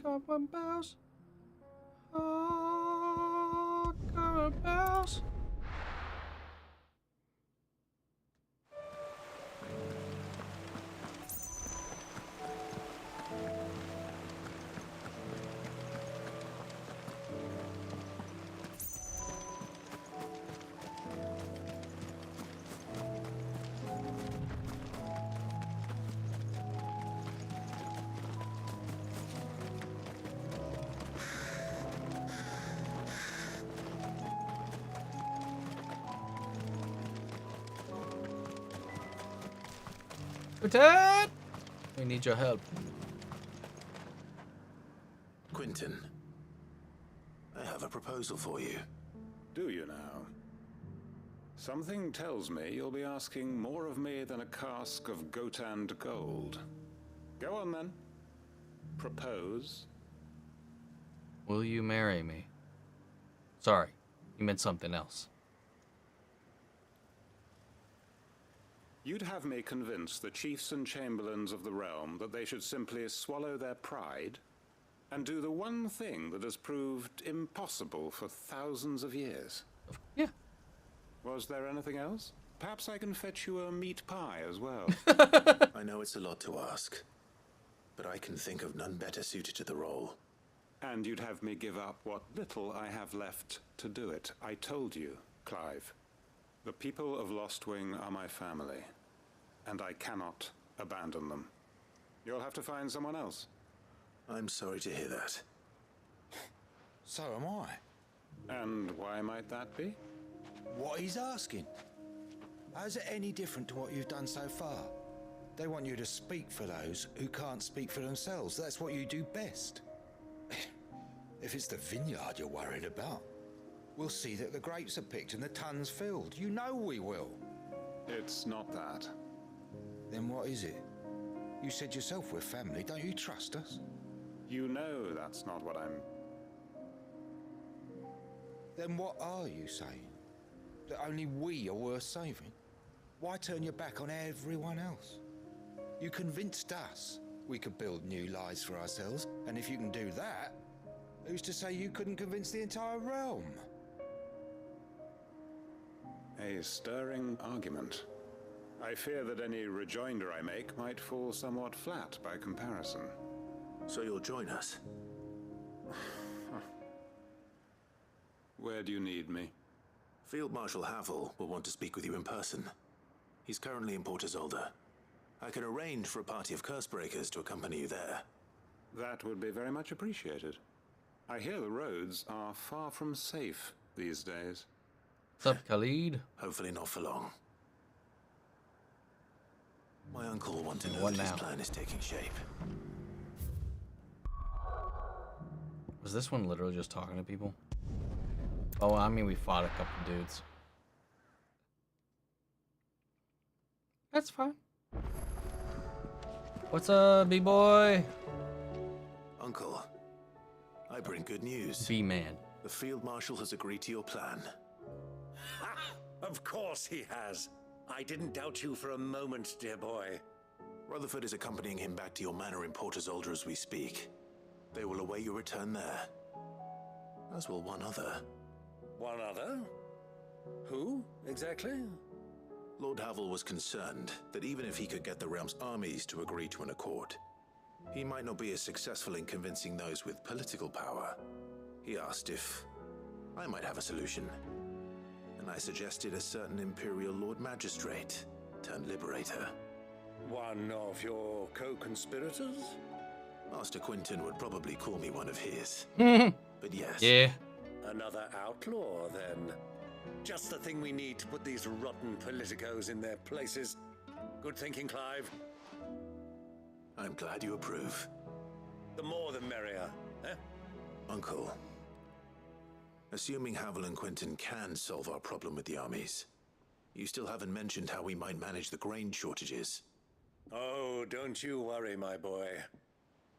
Goblin bells. Goblin bells. Quentin! We need your help. Quentin, I have a proposal for you. Do you now? Something tells me you'll be asking more of me than a cask of Gotand gold. Go on then. Propose. Will you marry me? Sorry, you meant something else. You'd have me convince the chiefs and chamberlains of the realm that they should simply swallow their pride and do the one thing that has proved impossible for thousands of years. Yeah. Was there anything else? Perhaps I can fetch you a meat pie as well. I know it's a lot to ask, but I can think of none better suited to the role. And you'd have me give up what little I have left to do it. I told you, Clive. The people of Lostwing are my family, and I cannot abandon them. You'll have to find someone else. I'm sorry to hear that. So am I. And why might that be? What he's asking. How's it any different to what you've done so far? They want you to speak for those who can't speak for themselves. That's what you do best. If it's the vineyard you're worried about, we'll see that the grapes are picked and the tons filled. You know we will. It's not that. Then what is it? You said yourself we're family. Don't you trust us? You know that's not what I'm... Then what are you saying? That only we are worth saving? Why turn your back on everyone else? You convinced us we could build new lives for ourselves, and if you can do that, who's to say you couldn't convince the entire realm? A stirring argument. I fear that any rejoinder I make might fall somewhat flat by comparison. So you'll join us? Where do you need me? Field Marshal Havel will want to speak with you in person. He's currently in Port Isolde. I can arrange for a party of Cursebreakers to accompany you there. That would be very much appreciated. I hear the roads are far from safe these days. What's up, Khalid? Hopefully not for long. My uncle will want to know What that his now? plan is taking shape. Was this one literally just talking to people? Oh, I mean, we fought a couple dudes. That's fine. What's up, B-boy? Uncle, I bring good news. B-man. The Field Marshal has agreed to your plan. Of course he has. I didn't doubt you for a moment, dear boy. Rutherford is accompanying him back to your manor in Porter's Alder as we speak. They will await your return there. As will one other. One other? Who, exactly? Lord Havel was concerned that even if he could get the realm's armies to agree to an accord, he might not be as successful in convincing those with political power. He asked if I might have a solution, and I suggested a certain Imperial Lord Magistrate turned Liberator. One of your co-conspirators? Master Quinton would probably call me one of his. But yes. Yeah. Another outlaw, then. Just the thing we need to put these rotten politicos in their places. Good thinking, Clive. I'm glad you approve. The more the merrier, eh? Uncle, assuming Havel and Quinton can solve our problem with the armies, you still haven't mentioned how we might manage the grain shortages. Oh, don't you worry, my boy.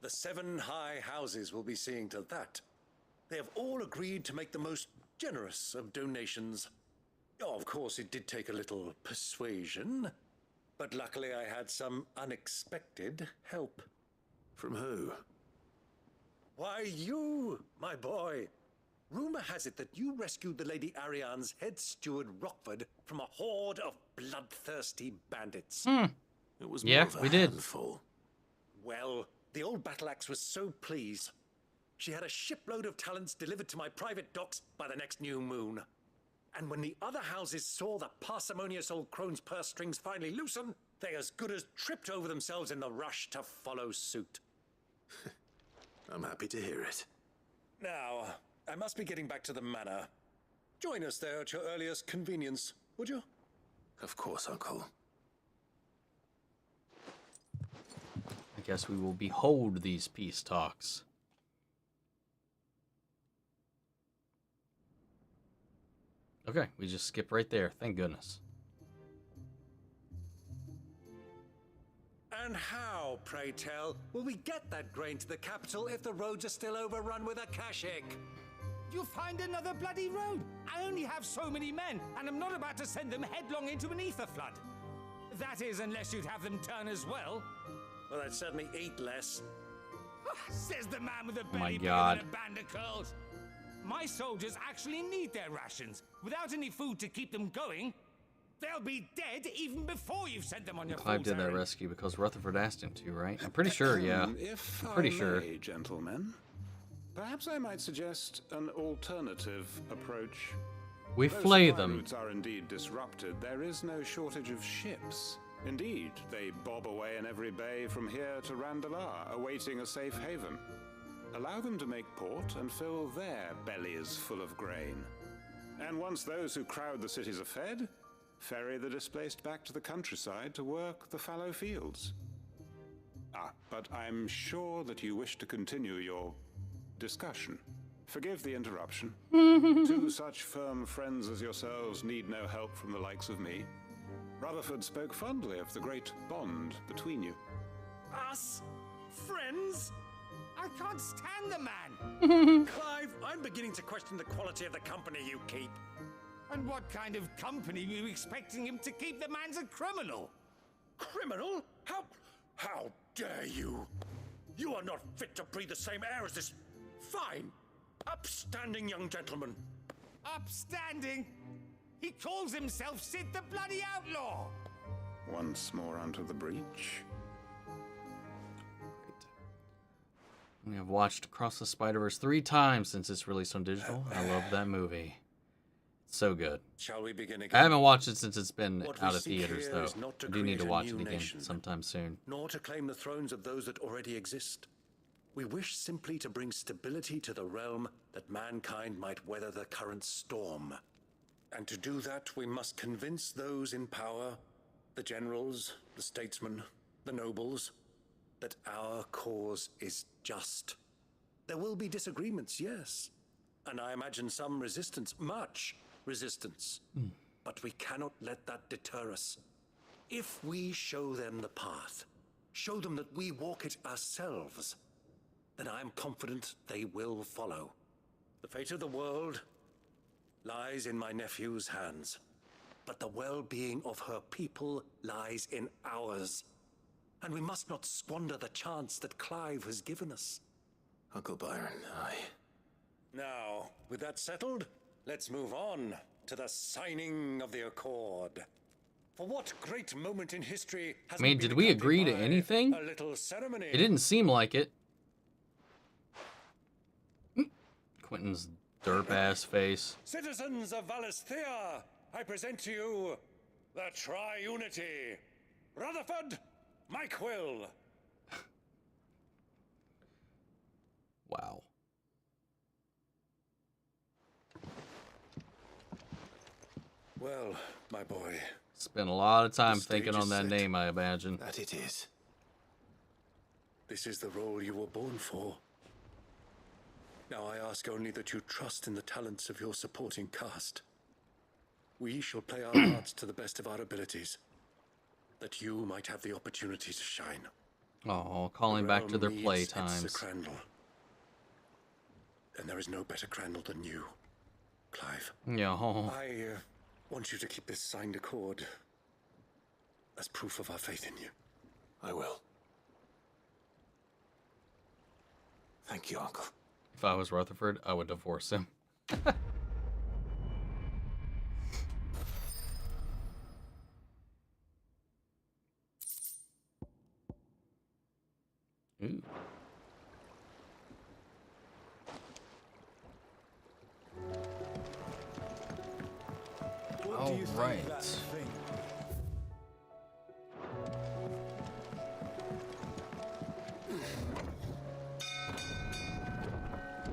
The 7 high houses will be seeing to that. They have all agreed to make the most generous of donations. Oh, of course, it did take a little persuasion, but luckily I had some unexpected help. From who? Why, you, my boy. Rumor has it that you rescued the Lady Ariane's head steward Rockford from a horde of bloodthirsty bandits. It was yeah, more of a we did. handful. Well, the old battle axe was so pleased. She had a shipload of talents delivered to my private docks by the next new moon. And when the other houses saw the parsimonious old crone's purse strings finally loosen, they as good as tripped over themselves in the rush to follow suit. I'm happy to hear it. Now, I must be getting back to the manor. Join us there at your earliest convenience, would you? Of course, Uncle. I guess we will behold these peace talks. Okay, we just skip right there. Thank goodness. And how, pray tell, will we get that grain to the capital if the roads are still overrun with Akashic? You'll find another bloody road. I only have so many men, and I'm not about to send them headlong into an ether flood. That is, unless you'd have them turn as well. Well, I'd certainly eat less. Says the man with a my belly bigger God. than a band of curls. My soldiers actually need their rations. Without any food to keep them going, they'll be dead even before you've sent them on your Clive fool's did that errand. rescue because Rutherford asked him to, right? I'm pretty sure, yeah. If I'm pretty I sure. may, gentlemen, perhaps I might suggest an alternative approach. We Though flay supply them. routes are indeed disrupted, there is no shortage of ships. Indeed, they bob away in every bay from here to Randalar, awaiting a safe haven. Allow them to make port and fill their bellies full of grain. And once those who crowd the cities are fed, ferry the displaced back to the countryside to work the fallow fields. But I'm sure that you wish to continue your discussion. Forgive the interruption. 2 such firm friends as yourselves need no help from the likes of me. Rutherford spoke fondly of the great bond between you. Us? Friends? I can't stand the man. Clive, I'm beginning to question the quality of the company you keep. And what kind of company were you expecting him to keep? The man's a criminal. Criminal? How dare you? You are not fit to breathe the same air as this fine, upstanding young gentleman. Upstanding? He calls himself Sid the bloody outlaw. Once more onto the breach. We have watched Across the Spider-Verse 3 times since its release on digital. I love that movie. It's so good. Shall we begin again? I haven't watched it since it's been What we out of seek theaters, here though. is not to I do need create to a watch new it again nation, sometime soon. nor to claim the thrones of those that already exist. We wish simply to bring stability to the realm that mankind might weather the current storm. And to do that, we must convince those in power, the generals, the statesmen, the nobles, that our cause is just. There will be disagreements, yes. And I imagine some resistance, much resistance. But we cannot let that deter us. If we show them the path, show them that we walk it ourselves, then I am confident they will follow. The fate of the world lies in my nephew's hands. but the well-being of her people lies in ours. And we must not squander the chance that Clive has given us. Uncle Byron, Now, with that settled, let's move on to the signing of the Accord. For what great moment in history has I mean, did we agree to anything? a little ceremony? It didn't seem like it. Quentin's derp-ass face. Citizens of Valisthea, I present to you the Triunity. Rutherford, Mike Will. Wow. Well, my boy. Spent a lot of time The stage thinking on is that set. name, I imagine. That it is. This is the role you were born for. Now I ask only that you trust in the talents of your supporting cast. We shall play our parts to the best of our abilities, that you might have the opportunity to shine. Oh, calling back to their play times. Crandall. And there is no better Crandall than you, Clive. Yeah. I want you to keep this signed accord as proof of our faith in you. I will. Thank you, Uncle. If I was Rutherford, I would divorce him. Ooh. What do you think of that thing?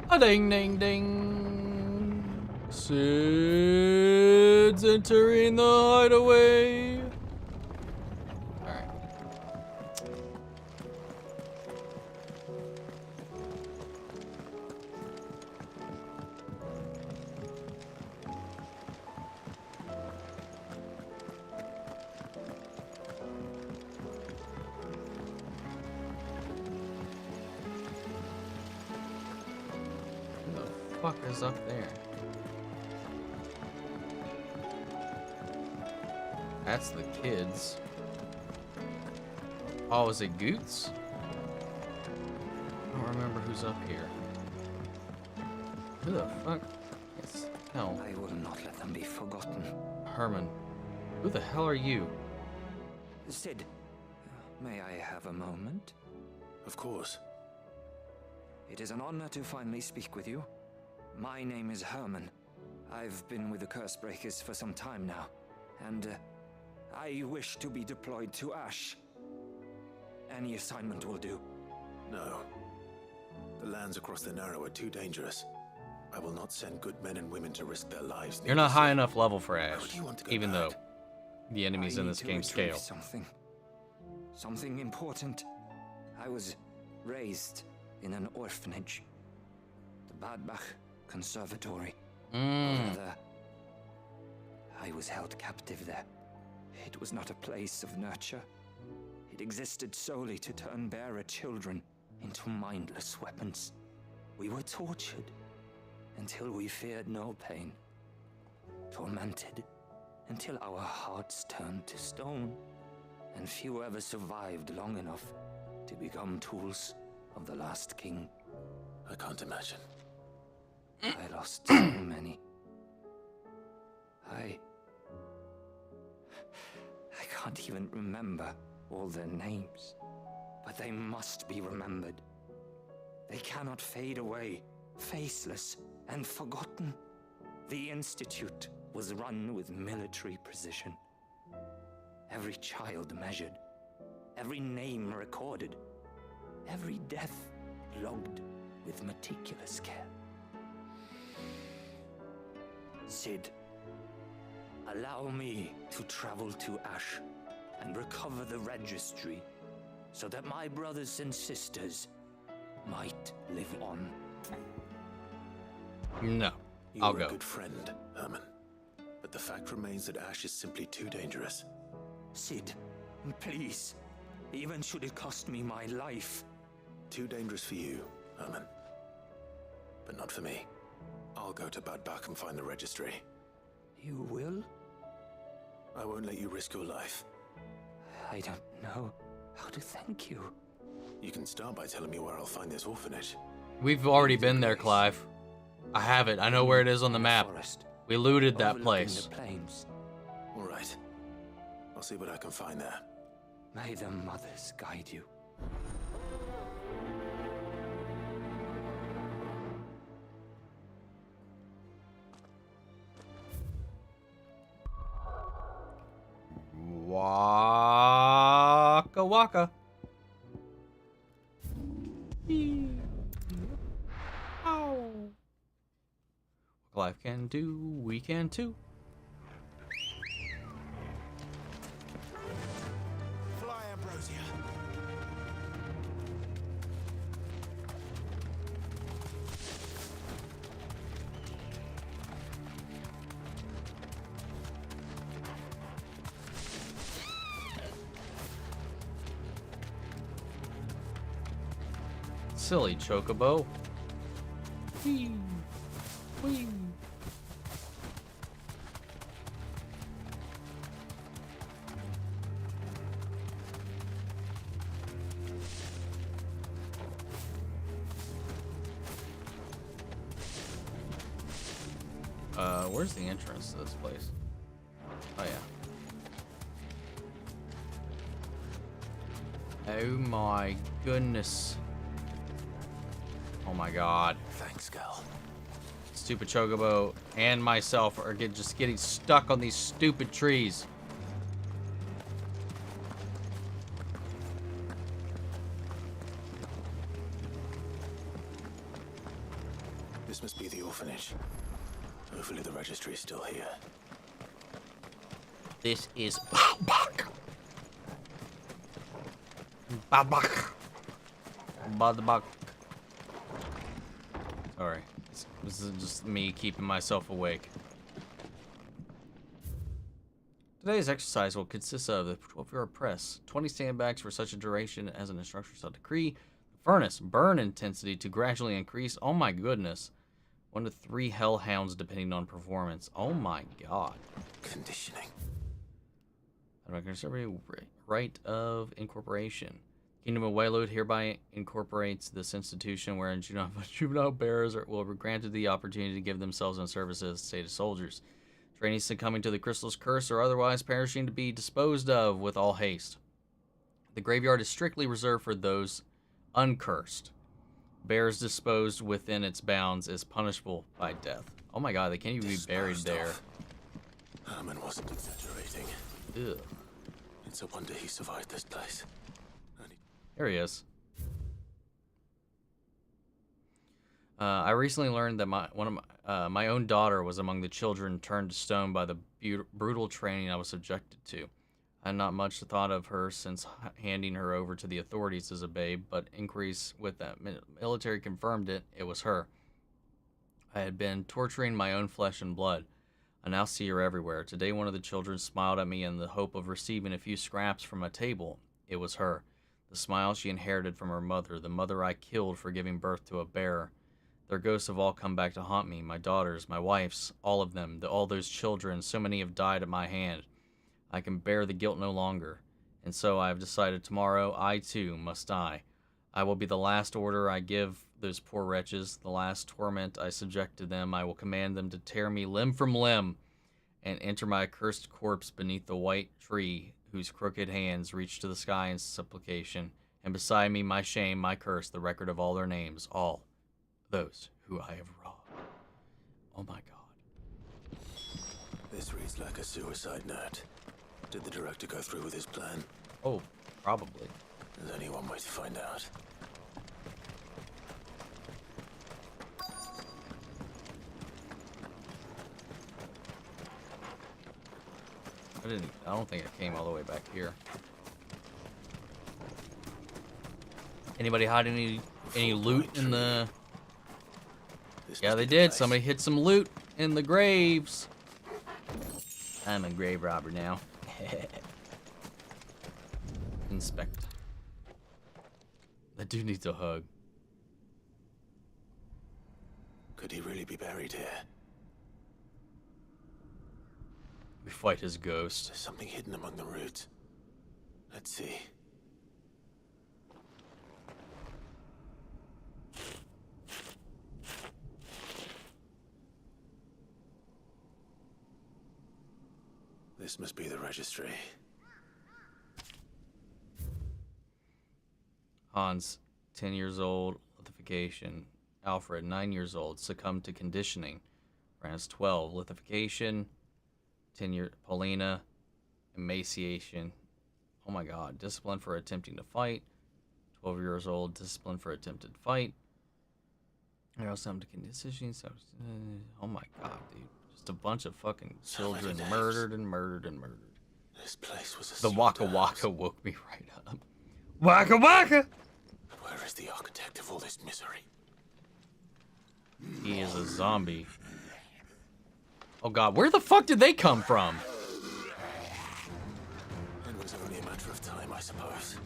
A ding ding ding. Sid's entering the hideaway. Alright. Fuck is up there? That's the kids. Oh, is it Goots? I don't remember who's up here. Who the fuck? Yes. Hell. I will not let them be forgotten. Herman. Who the hell are you? Sid, may I have a moment? Of course. It is an honor to finally speak with you. My name is Herman. I've been with the Cursebreakers for some time now, and I wish to be deployed to Ash. Any assignment will do. No. The lands across the Narrow are too dangerous. I will not send good men and women to risk their lives. You're not high enough level for Ash, Why do you want to go even back? though the enemies in this game scale. Something important. I was raised in an orphanage. The Badbach Conservatory. Or rather, I was held captive there. It was not a place of nurture. It existed solely to turn bearer children into mindless weapons. We were tortured until we feared no pain. Tormented until our hearts turned to stone. And few ever survived long enough to become tools of the last king. I can't imagine. I lost so many. I can't even remember all their names. But they must be remembered. They cannot fade away, faceless and forgotten. The Institute was run with military precision. Every child measured, every name recorded, every death logged with meticulous care. Sid, allow me to travel to Ash and recover the registry so that my brothers and sisters might live on. No, You I'll were go. a good friend, Herman. But the fact remains that Ash is simply too dangerous. Sid, please, even should it cost me my life. Too dangerous for you, Herman. But not for me. I'll go to Bad Bach and find the registry. You will? I won't let you risk your life. I don't know how to thank you. You can start by telling me where I'll find this orphanage. We've already been there, Clive. I have it. I know where it is on the map. We looted that place. All right. I'll see what I can find there. May the mothers guide you. Waka waka. What life can do, we can too. Fly, Ambrosia. Silly chocobo. Whee. Whee. Where's the entrance to this place? Oh yeah. Oh my goodness. Oh my god. Thanks, Gal. Stupid chocobo and myself are just getting stuck on these stupid trees. This must be the orphanage. Hopefully the registry is still here. This is Badbach. Sorry. This is just me keeping myself awake. Today's exercise will consist of the 12-yard press, 20 sandbags for such a duration as an instructor shall decree, the furnace, burn intensity to gradually increase, oh my goodness, 1 to 3 hellhounds depending on performance, oh my god. Conditioning. How do I consider right of incorporation? Kingdom of Wayload hereby incorporates this institution wherein juvenile bearers will be granted the opportunity to give themselves in service as stated soldiers. Trainees succumbing to the crystal's curse or otherwise perishing to be disposed of with all haste. The graveyard is strictly reserved for those uncursed. Bears disposed within its bounds is punishable by death. Oh my god, they can't even be buried there. Herman wasn't exaggerating. Ugh. It's a wonder he survived this place. There he is. I recently learned that my own daughter was among the children turned to stone by the brutal training I was subjected to. I had not much thought of her since handing her over to the authorities as a babe, but inquiries with the military confirmed it was her. I had been torturing my own flesh and blood. I now see her everywhere. Today one of the children smiled at me in the hope of receiving a few scraps from a table. It was her. The smile she inherited from her mother, the mother I killed for giving birth to a bear. Their ghosts have all come back to haunt me, my daughters, my wife's, all of them, all those children, so many have died at my hand. I can bear the guilt no longer, and so I have decided tomorrow I too must die. I will be the last order I give those poor wretches, the last torment I subject to them. I will command them to tear me limb from limb and enter my accursed corpse beneath the white tree whose crooked hands reach to the sky in supplication, and beside me my shame, my curse, the record of all their names, all those who I have robbed. Oh my god. This reads like a suicide note. Did the director go through with his plan? Oh, probably. There's only one way to find out. I don't think I came all the way back here. Anybody hide any loot in the... Yeah, they did. Somebody hid some loot in the graves. I'm a grave robber now. Inspect. That dude needs a hug. Could he really be buried here? We fight his ghost. There's something hidden among the roots. Let's see. This must be the registry. Hans, 10 years old, lithification. Alfred, 9 years old, succumbed to conditioning. Franz, 12, lithification. 10-year Paulina, emaciation. Oh my god, discipline for attempting to fight. 12 years old, discipline for attempted fight. There also some conditioning. So, oh my god, dude. Just a bunch of fucking children murdered and murdered and murdered. This place was a The Waka Waka woke me right up. Waka Waka! Where is the architect of all this misery? He is a zombie. Oh god, where the fuck did they come from? It was only a matter of time, I suppose.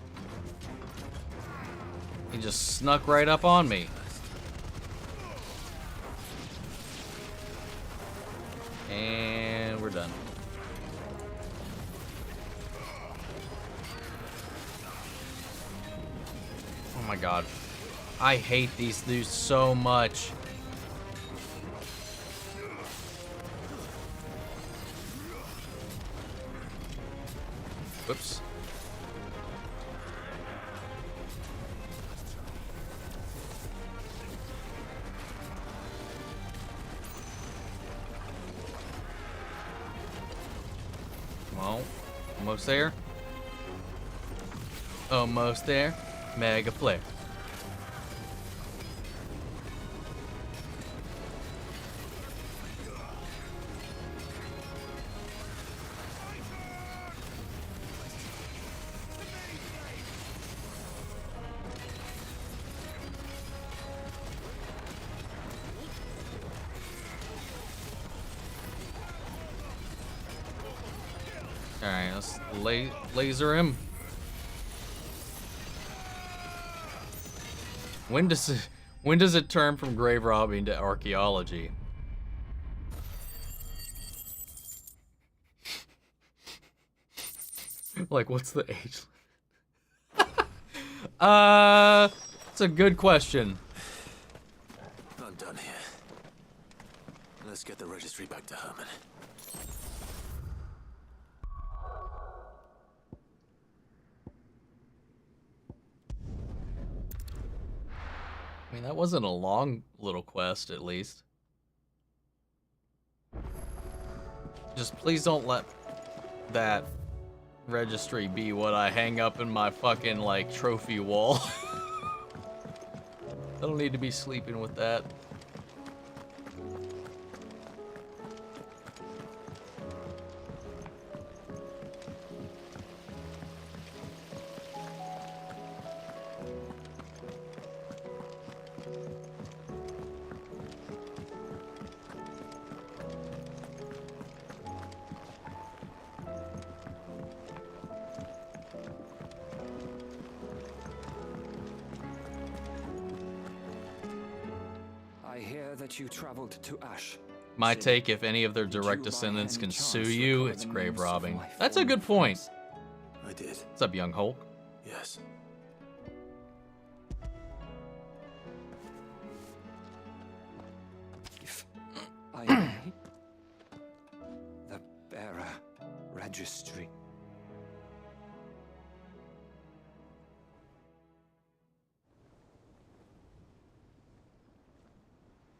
He just snuck right up on me. And we're done. Oh my god. I hate these dudes so much. Whoops. Well, almost there. Almost there. Mega flare. Alright, let's laser him. When does it turn from grave robbing to archaeology? Like, what's the age limit? It's a good question. I'm done here. Let's get the registry back to Herman. I mean, that wasn't a long little quest, at least. Just please don't let that registry be what I hang up in my fucking, like, trophy wall. I don't need to be sleeping with that. I hear that you traveled to Ash. My take, if any of their direct descendants can sue you, it's grave robbing. That's a good point. I did. What's up, young Hulk? Yes. If I may, the bearer registry.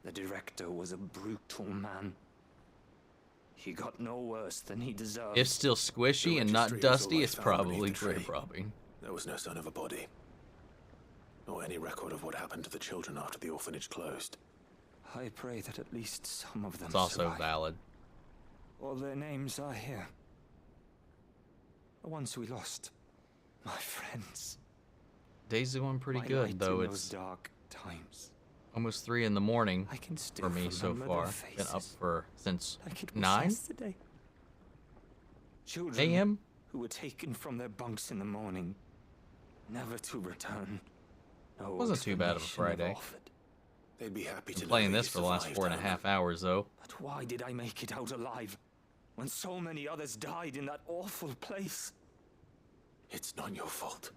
The director was a brutal man. He got no worse than he deserved. If still squishy and not dusty, it's probably grave robbing. There was no sign of a body. Or any record of what happened to the children after the orphanage closed. I pray that at least some of them It's also survive. valid. All their names are here. The ones we lost. My friends. Day's going pretty My good, light though. in those It's dark times. almost 3 in the morning I can still for me so remember far. their Been up faces. for since Like it was 9 yesterday. Children a.m. who were taken from their bunks in the morning, never to return. No Wasn't too bad of a explanation ever Friday. offered. They'd be happy Been to playing know this you for the last survived, 4.5 hours, though. But why did I make it out alive? when so many others died in that awful place. It's not your fault.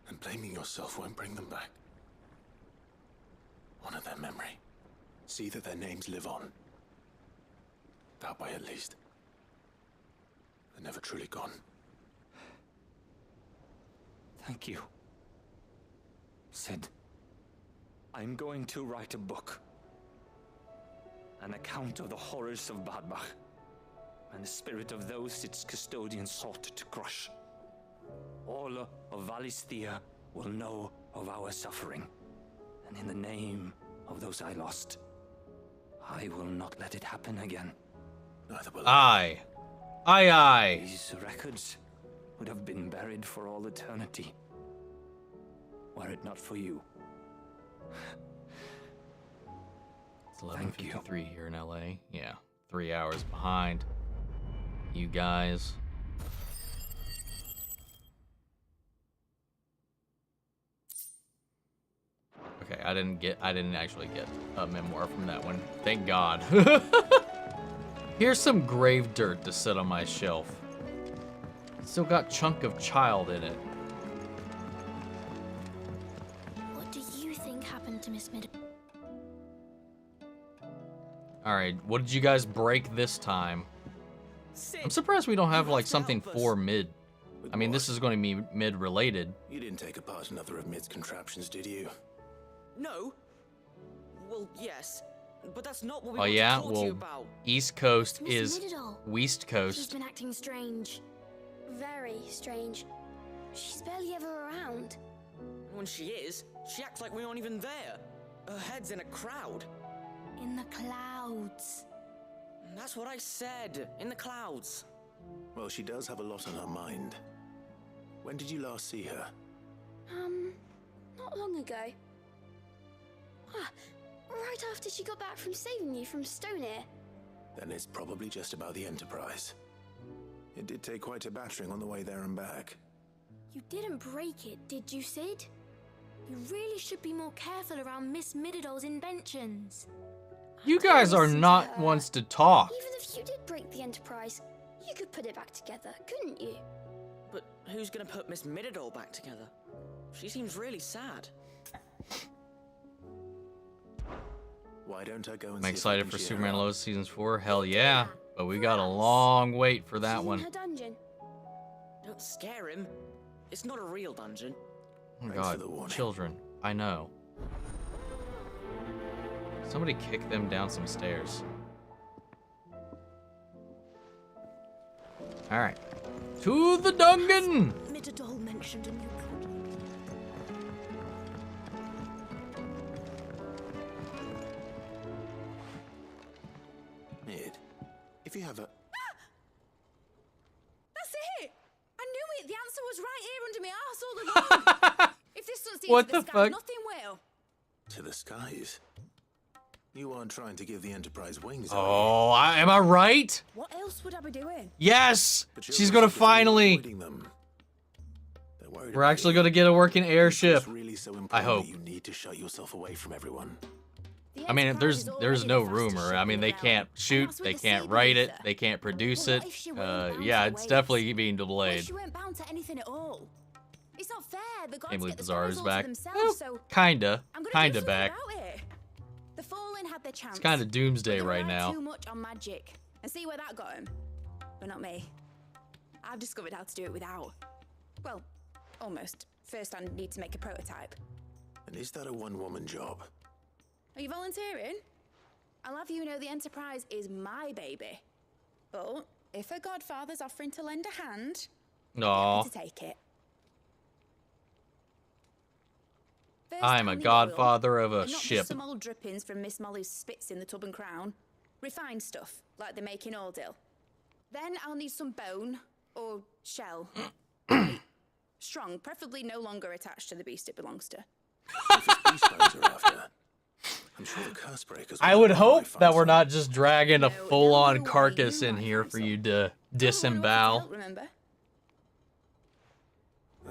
And blaming yourself won't bring them back. Honor their memory. See that their names live on. That way, at least. They're never truly gone. Thank you. Sid, I'm going to write a book. An account of the horrors of Badbach and the spirit of those its custodians sought to crush. All of Valisthea will know of our suffering, and in the name of those I lost, I will not let it happen again. Neither will I. Aye, aye. These records would have been buried for all eternity, were it not for you. It's 11:53 here in LA. Yeah, 3 hours behind you guys. Okay, I didn't actually get a memoir from that one. Thank God. Here's some grave dirt to sit on my shelf. Still got chunk of child in it. What do you think happened to Miss Mid? All right, what did you guys break this time? I'm surprised we don't have like something for mid. I mean, this is going to be mid related. You didn't take apart another of Mid's contraptions, did you? No. Well, yes, but that's not what we Oh want yeah, to talk to you well, about. East Coast Miss is Mididol. West She's Coast. been acting strange. Very strange. She's barely ever around. When she is, she acts like we aren't even there. Her head's in a crowd. In the clouds. That's what I said. In the clouds. Well, she does have a lot on her mind. When did you last see her? Not long ago. Ah, right after she got back from saving you from Stoneir. Then it's probably just about the Enterprise. It did take quite a battering on the way there and back. You didn't break it, did you, Sid? You really should be more careful around Miss Mididol's inventions. You guys are not ones to talk. Even if you did break the Enterprise, you could put it back together, couldn't you? But who's gonna put Miss Mididol back together? She seems really sad. Why don't I go and I'm see if I excited can for cheer her Superman up? Lois Season 4. Hell yeah. But we got a long wait for that She's one. in her dungeon. Don't scare him. It's not a real dungeon. Oh my Thanks for God, the warning. children. I know. Somebody kick them down some stairs. All right. To the dungeon! Mididol mentioned a new Mid, if you have a... That's it! I knew it! The answer was right here under my arse all along! If this doesn't see What into the the sky, fuck? nothing will. To the skies? You aren't trying to give the Enterprise wings, Oh, am I right? What else would I be doing? Yes! But you're She's gonna basically finally... avoiding them. They're worried We're about actually you. gonna get a working airship. It's really so important I hope. that you need to shut yourself away from everyone. I mean, there's no rumor. I mean, they can't shoot, they can't write it, they can't produce it. Yeah, it's definitely being Well, delayed. she weren't bound to anything at all. It's not fair. The gods Can't believe get the Bizarre stars is all to back. themselves, so Kinda. I'm gonna do Kinda something back. about it. The Fallen had their chance. It's kinda doomsday But they right relied now. Too much on magic, and see where that got him. But not me. I've discovered how to do it without. Well, almost. First, I need to make a prototype. And is that a one-woman job? Are you volunteering? I'll have you know the Enterprise is my baby. But if a godfather's offering to lend a hand, Aw. I'm happy to take it. First, I'm a I'll need godfather oil, of a and not ship. just some old drippings from Miss Molly's spits in the Tub and Crown. Refined stuff, like they make in Ordil. Then I'll need some bone, or shell. Strong, preferably no longer attached to the beast it belongs to. If it's beast bones are after, I'm sure the curse breakers. I would hope that we're not just dragging a full-on carcass in here for you to disembowel. Remember?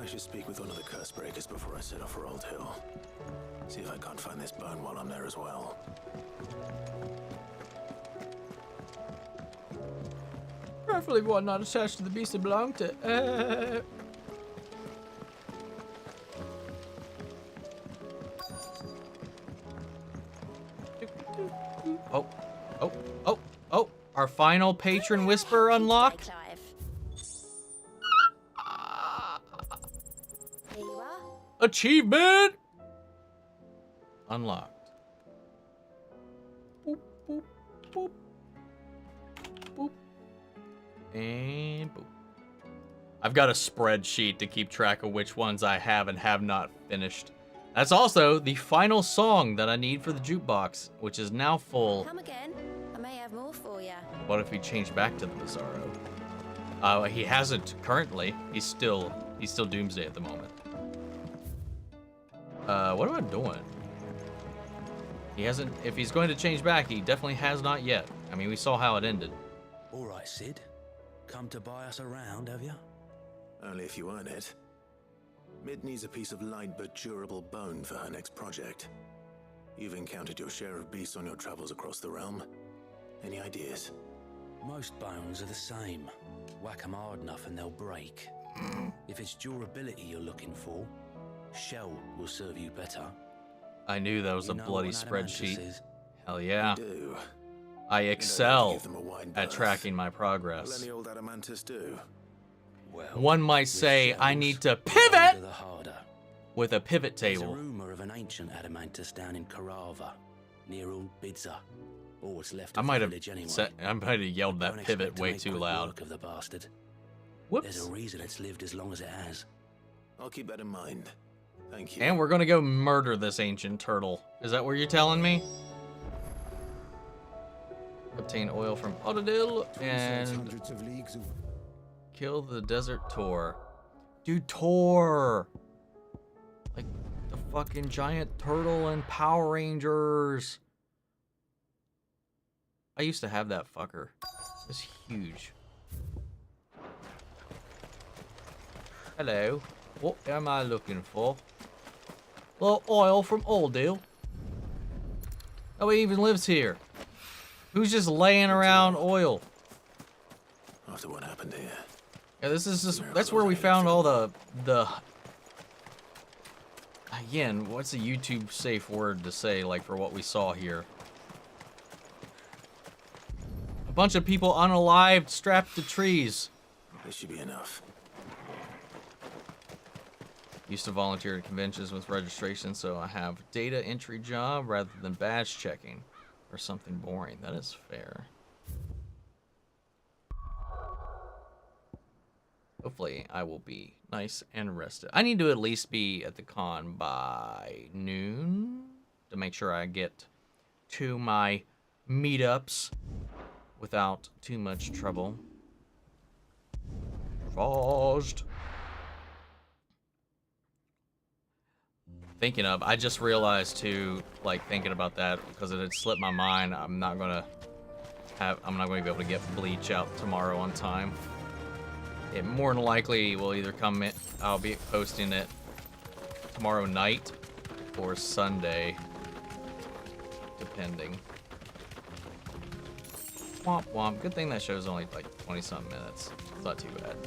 I should speak with one of the curse breakers before I set off for Old Hill. See if I can't find this bone while I'm there as well. Preferably one not attached to the beast it belonged to. Oh, oh, oh, oh. Our final patron whisper unlocked. Here you are. Achievement unlocked. Boop, boop, boop. Boop. And boop. I've got a spreadsheet to keep track of which ones I have and have not finished. That's also the final song that I need for the jukebox, which is now full. Come again. I may have more for you. What if he changed back to the Bizarro? He hasn't currently. He's still Doomsday at the moment. What am I doing? He hasn't. If he's going to change back, he definitely has not yet. I mean, we saw how it ended. All right, Sid. Come to buy us around, have you? Only if you earn it. Mid needs a piece of light but durable bone for her next project. You've encountered your share of beasts on your travels across the realm. Any ideas? Most bones are the same. Whack 'em hard enough and they'll break. If it's durability you're looking for, shell will serve you better. I knew that was a bloody spreadsheet. Hell yeah. You do. I excel Give them a wide at berth. tracking my Will progress. any old adamantus do? Well, One might say I need to pivot with a pivot There's a table. rumor of an ancient adamantus down in Karava, near Old Bidza. All what's left I of might the have village anyway. I might have yelled that Don't pivot expect to way make too quick loud. work of the bastard. Whoops. There's a reason it's lived as long as it has. I'll keep that in mind. Thank you. And we're gonna go murder this ancient turtle. Is that what you're telling me? Obtain oil from Otadil and hundreds of leagues away. kill the desert Tor. Dude, Tor! Like the fucking giant turtle in Power Rangers. I used to have that fucker. It's huge. Hello. What am I looking for? Little oil from Oldale. Nobody even lives here. Who's just laying around oil? After what happened here. Yeah, this is just, that's where we found all the again, what's a YouTube safe word to say, like, for what we saw here? A bunch of people unalived, strapped to trees. This should be enough. Used to volunteer at conventions with registration, so I have data entry job rather than badge checking or something boring. That is fair. Hopefully, I will be nice and rested. I need to at least be at the con by noon to make sure I get to my meetups without too much trouble. Paused. Thinking of, I just realized too, like thinking about that because it had slipped my mind. I'm not gonna be able to get Bleach out tomorrow on time. It more than likely will either come in, I'll be posting it tomorrow night or Sunday, depending. Womp womp. Good thing that show's only like 20-something minutes. It's not too bad.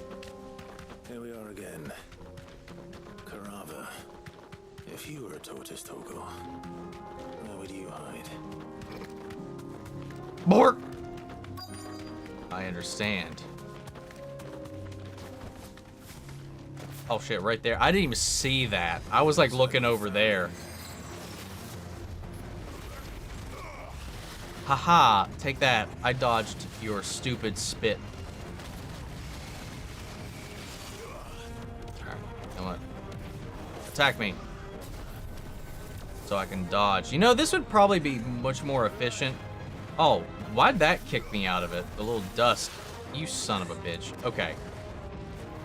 Here we are again. Karava. If you were a tortoise, Togo, where would you hide? Bork! I understand. Oh shit, right there. I didn't even see that. I was like looking over there. Haha, take that. I dodged your stupid spit. Alright, you know what? Attack me. So I can dodge. You know, this would probably be much more efficient. Oh, why'd that kick me out of it? The little dust. You son of a bitch. Okay.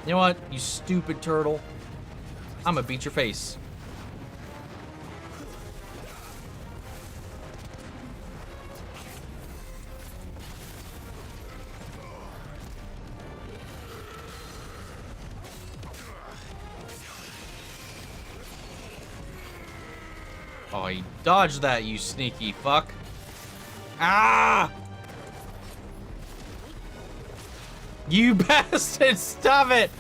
You know what? You stupid turtle. I'm gonna beat your face. Oh, he dodged that, you sneaky fuck. Ah! You bastard! Stop it!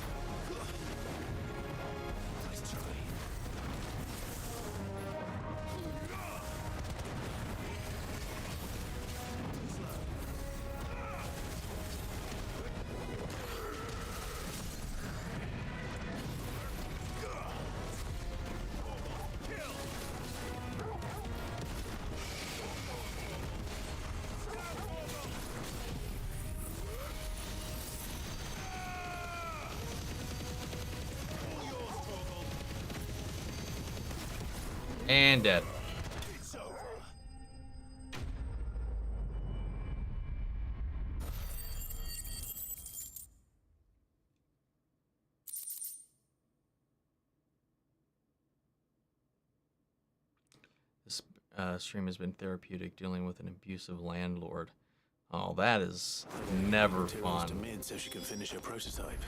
And dead. This stream has been therapeutic, dealing with an abusive landlord. Oh, that is never Materials to fun. Mid so she can finish her prototype.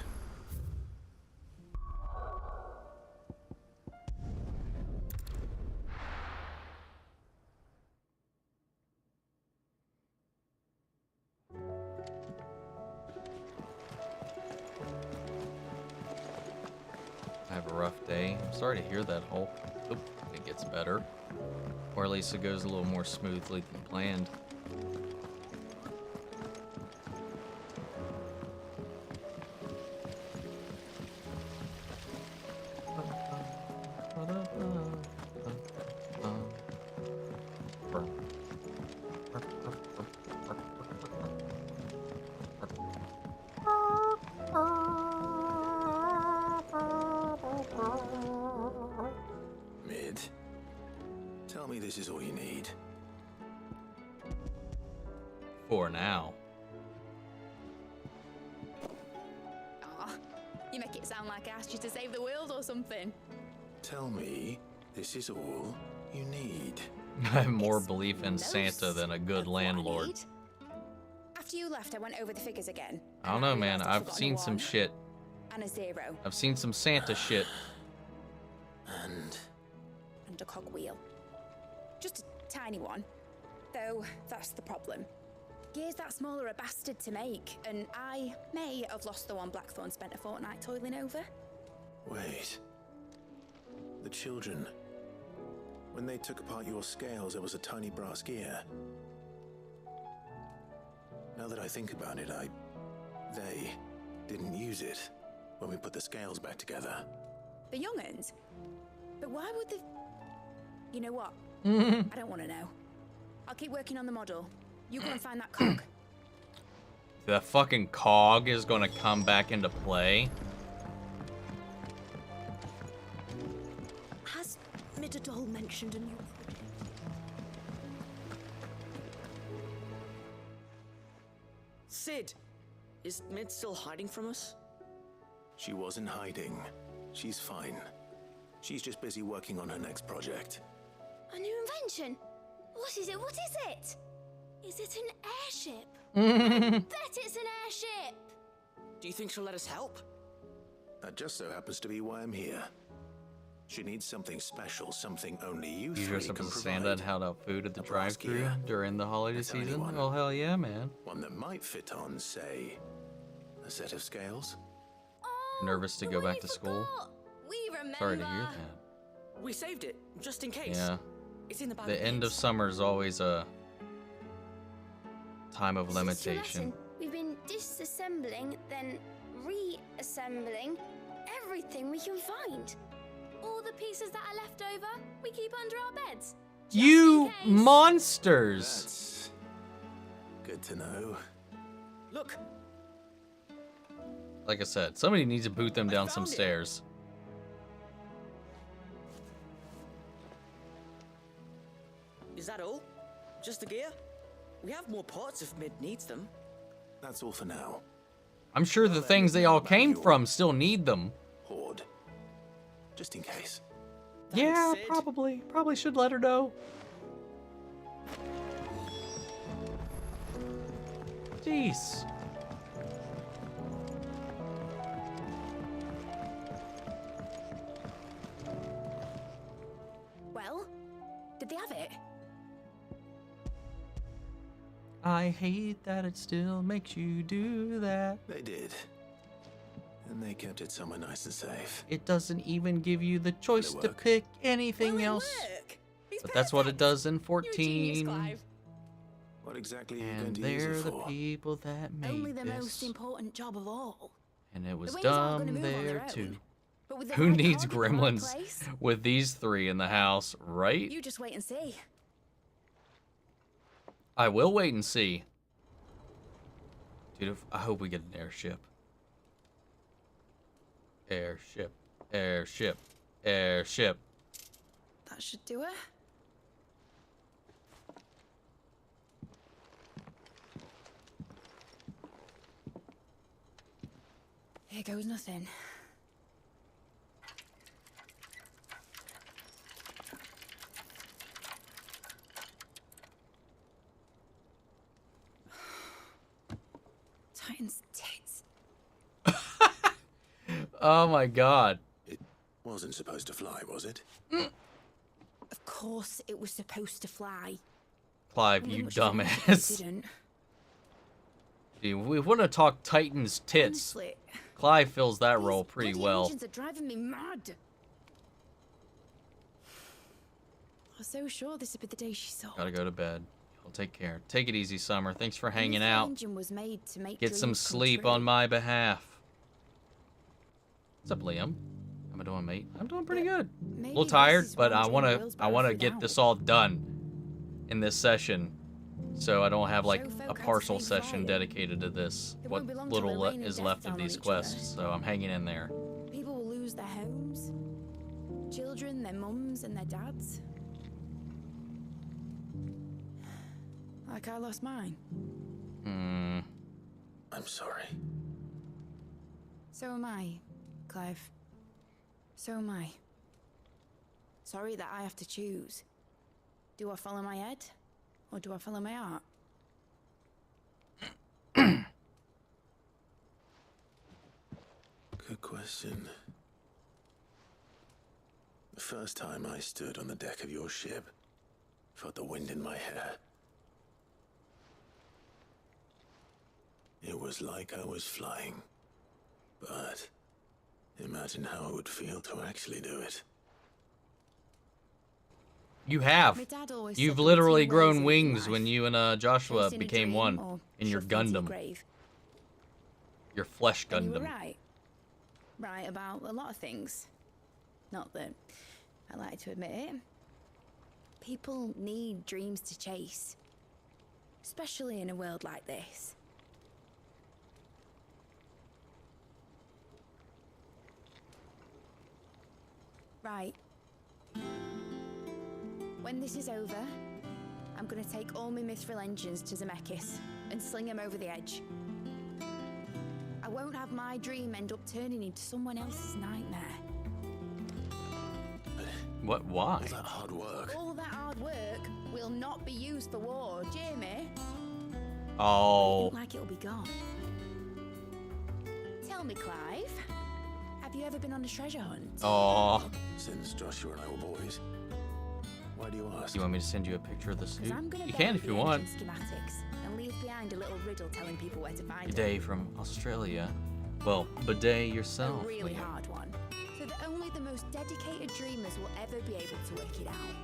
I have a rough day. I'm sorry to hear that, Hulk. Hope it gets better. Or at least it goes a little more smoothly than planned. Mid, tell me this is all you need. For now. Aw, you make it sound like I asked you to save the world or something. Tell me this is all you need. I have more belief in Santa than a good landlord. After you left, I went over the figures again. I don't know, man. I've seen some shit. And a 0. I've seen some Santa shit. And a cogwheel. Just a tiny one. Though, that's the problem. Gears that small are a bastard to make, and I may have lost the one Blackthorn spent a fortnight toiling over. wait. The children. When they took apart your scales, there was a tiny brass gear. Now that I think about it, they didn't use it when we put the scales back together. The young'uns? But why would the... You know what? I don't want to know. I'll keep working on the model. You go and find that cog. The fucking cog is gonna come back into play. Has Midadol mentioned a new project? Sid, is Mid still hiding from us? She wasn't hiding. She's fine. She's just busy working on her next project. A new invention? What is it? What is it? Is it an airship? I bet it's an airship! Do you think she'll let us help? That just so happens to be why I'm here. She needs something special, something only you You three dress up can as a provide. Santa and held out food at the A brass drive-thru gear. during the holiday A tiny season? one. Oh, hell yeah, man. One that might fit on, say, a set of scales. Nervous to go back to school? We remember. Sorry to hear that. We saved it, just in case. Yeah. It's in the bag The of end of bits. summer is always a time of It's your limitation. lesson. We've been disassembling, then reassembling everything we can find. All the pieces that are left over, we keep under our beds. You monsters! That's good to know. Look, Like I said, somebody needs to boot them down some found it. stairs. is that all? Just the gear? We have more parts if Mid needs them. That's all for now. I'm sure the things they all came from still need them. Hoard. Just in case. Yeah, Sid. probably. Probably should let her know. Jeez. Well, did they have it? I hate that it still makes you do that. They did. And they kept it somewhere nice and safe. It doesn't even give you the choice to pick anything else. But that's what it does in 14. What exactly are you And going to use they're it the for? people that made Only the this. most important job of all. And it was wings aren't gonna dumb move on their there own, too. but with the Who right needs target in the right gremlins place, with these three in the house, right? you just wait and see. I will wait and see. Dude, I hope we get an airship. Airship. Airship. Airship. That should do it. Here goes nothing. Titan's tits. Oh my god. It wasn't supposed to fly, was it? Of course it was supposed to fly. Clive, Wouldn't you be much of a wonder if it dumbass. didn't. Dude, we want to talk Titan's tits. Honestly, Clive fills that these role pretty bloody well. engines are driving me mad. I was so sure this would be the day she saw. Gotta go to bed. I'll take care. Take it easy, Summer. Thanks for And hanging this out. engine was made to make Get some dreams come sleep true. on my behalf. What's up, Liam? How am I doing, mate? I'm doing pretty good. A maybe little this tired, is but why I Jane wanna Will's I wanna battling get out. this all done in this session, so I don't have like Show folk a how to partial save session flying. dedicated to this. It What won't be long till little they rain and is death left down of on these each other. quests, so I'm hanging in there. People will lose their homes, children, their mums, and their dads. Like I lost mine. I'm sorry. So am I, Clive. So am I. Sorry that I have to choose. Do I follow my head, or do I follow my heart? Good question. The first time I stood on the deck of your ship, felt the wind in my hair. It was like I was flying. But imagine how it would feel to actually do it. You have. My dad always You've said there were literally two ways grown in wings life. when you and Joshua Chasing a became dream one or in your shoved into a Gundam. grave. Your flesh And you were Gundam. right. Right about a lot of things. Not that I like to admit it. People need dreams to chase. Especially in a world like this. Right. When this is over, I'm gonna take all my mithril engines to Zemeckis and sling them over the edge. I won't have my dream end up turning into someone else's nightmare. What? Why? All that hard work. All that hard work will not be used for war, Jamie. Oh. Look like it'll be gone. Tell me, Clive, have you ever been on a treasure hunt? Oh. Since Joshua and I were boys. Why do you ask? You want me to send you a picture of the 'Cause suit? I'm gonna You can bury if you the want. engine schematics and leave behind a little riddle telling people where to find Good it. day from Australia. Well, bidet A yourself. really Liam. hard one, so that only the most dedicated dreamers will ever be able to work it out.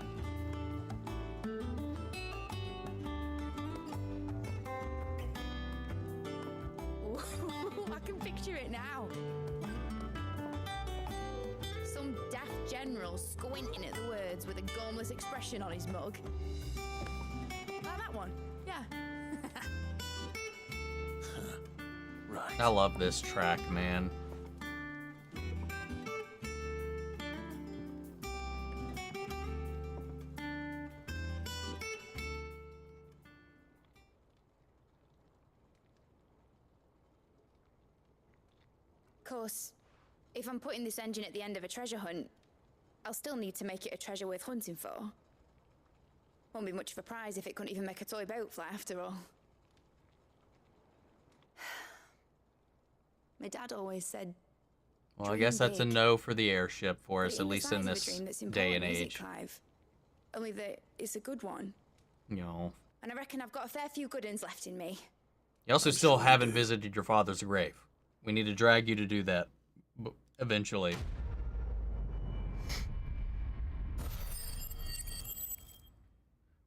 Ooh, I can picture it now. Some daft general squinting at the words with a gormless expression on his mug. Like that one, yeah. Right. I love this track, man. Of course, if I'm putting this engine at the end of a treasure hunt, I'll still need to make it a treasure worth hunting for. Won't be much of a prize if it couldn't even make a toy boat fly after all. My dad always said, Well, I dream guess that's a big. no for the airship for But us, it at ain't the least in size of a this dream that's day and important, is it, age. Clive? Only that it's a good one. You know. and I reckon I've got a fair few good uns left in me. You also still haven't visited your father's grave. We need to drag you to do that eventually.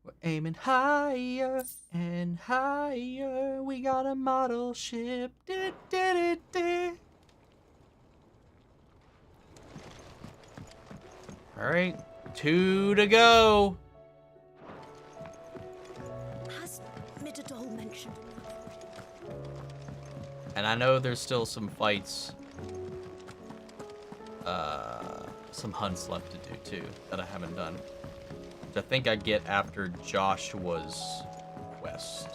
We're aiming higher and higher. We got a model ship. All right, 2 to go. Has Midadol mentioned? And I know there's still some fights, some hunts left to do too that I haven't done. Which I think I get after Joshua's quest,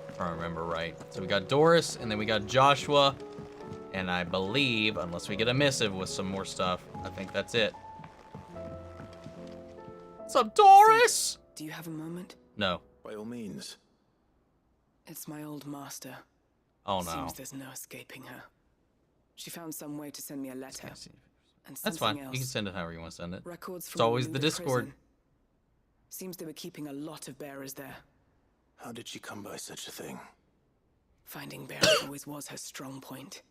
if I remember right. So we got Doris, and then we got Joshua, and I believe, unless we get a missive with some more stuff, I think that's it. What's up, Doris? Do you have a moment? No. By all means. It's my old master. Oh no. Seems there's no escaping her. She found some way to send me a letter. And That's something fine. else. You can send it however you want to send it. Records It's from always within the Discord. prison. Seems they were keeping a lot of bearers there. How did she come by such a thing? Finding bearers always was her strong point.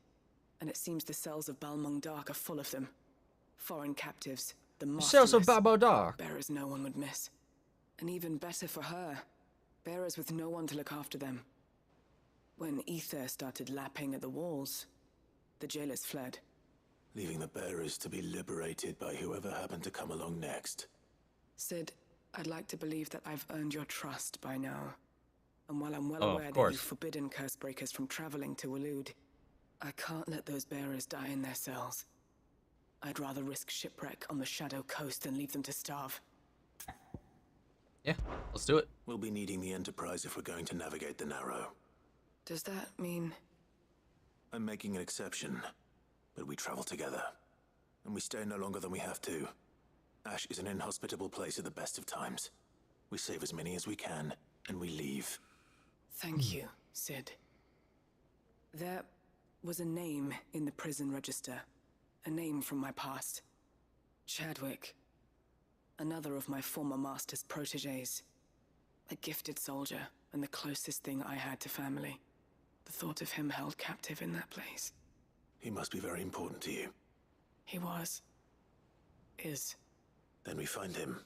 And it seems the cells of Balmung Dark are full of them. Foreign captives, the Cells of masterless. Balmung Dark. Bearers no one would miss. And even better for her, bearers with no one to look after them. When ether started lapping at the walls, the jailers fled. Leaving the bearers to be liberated by whoever happened to come along next. Sid, I'd like to believe that I've earned your trust by now. And while I'm well Oh, of aware that course. you've forbidden Cursebreakers from traveling to Waloed, I can't let those bearers die in their cells. I'd rather risk shipwreck on the Shadow Coast than leave them to starve. Yeah, let's do it. We'll be needing the Enterprise if we're going to navigate the Narrow. Does that mean... I'm making an exception, but we travel together. And we stay no longer than we have to. Ash is an inhospitable place at the best of times. We save as many as we can, and we leave. Thank you, Sid. There was a name in the prison register. A name from my past. Chadwick. Another of my former master's protégés. A gifted soldier, and the closest thing I had to family. The thought of him held captive in that place. He must be very important to you. He was. Is. Then we find him.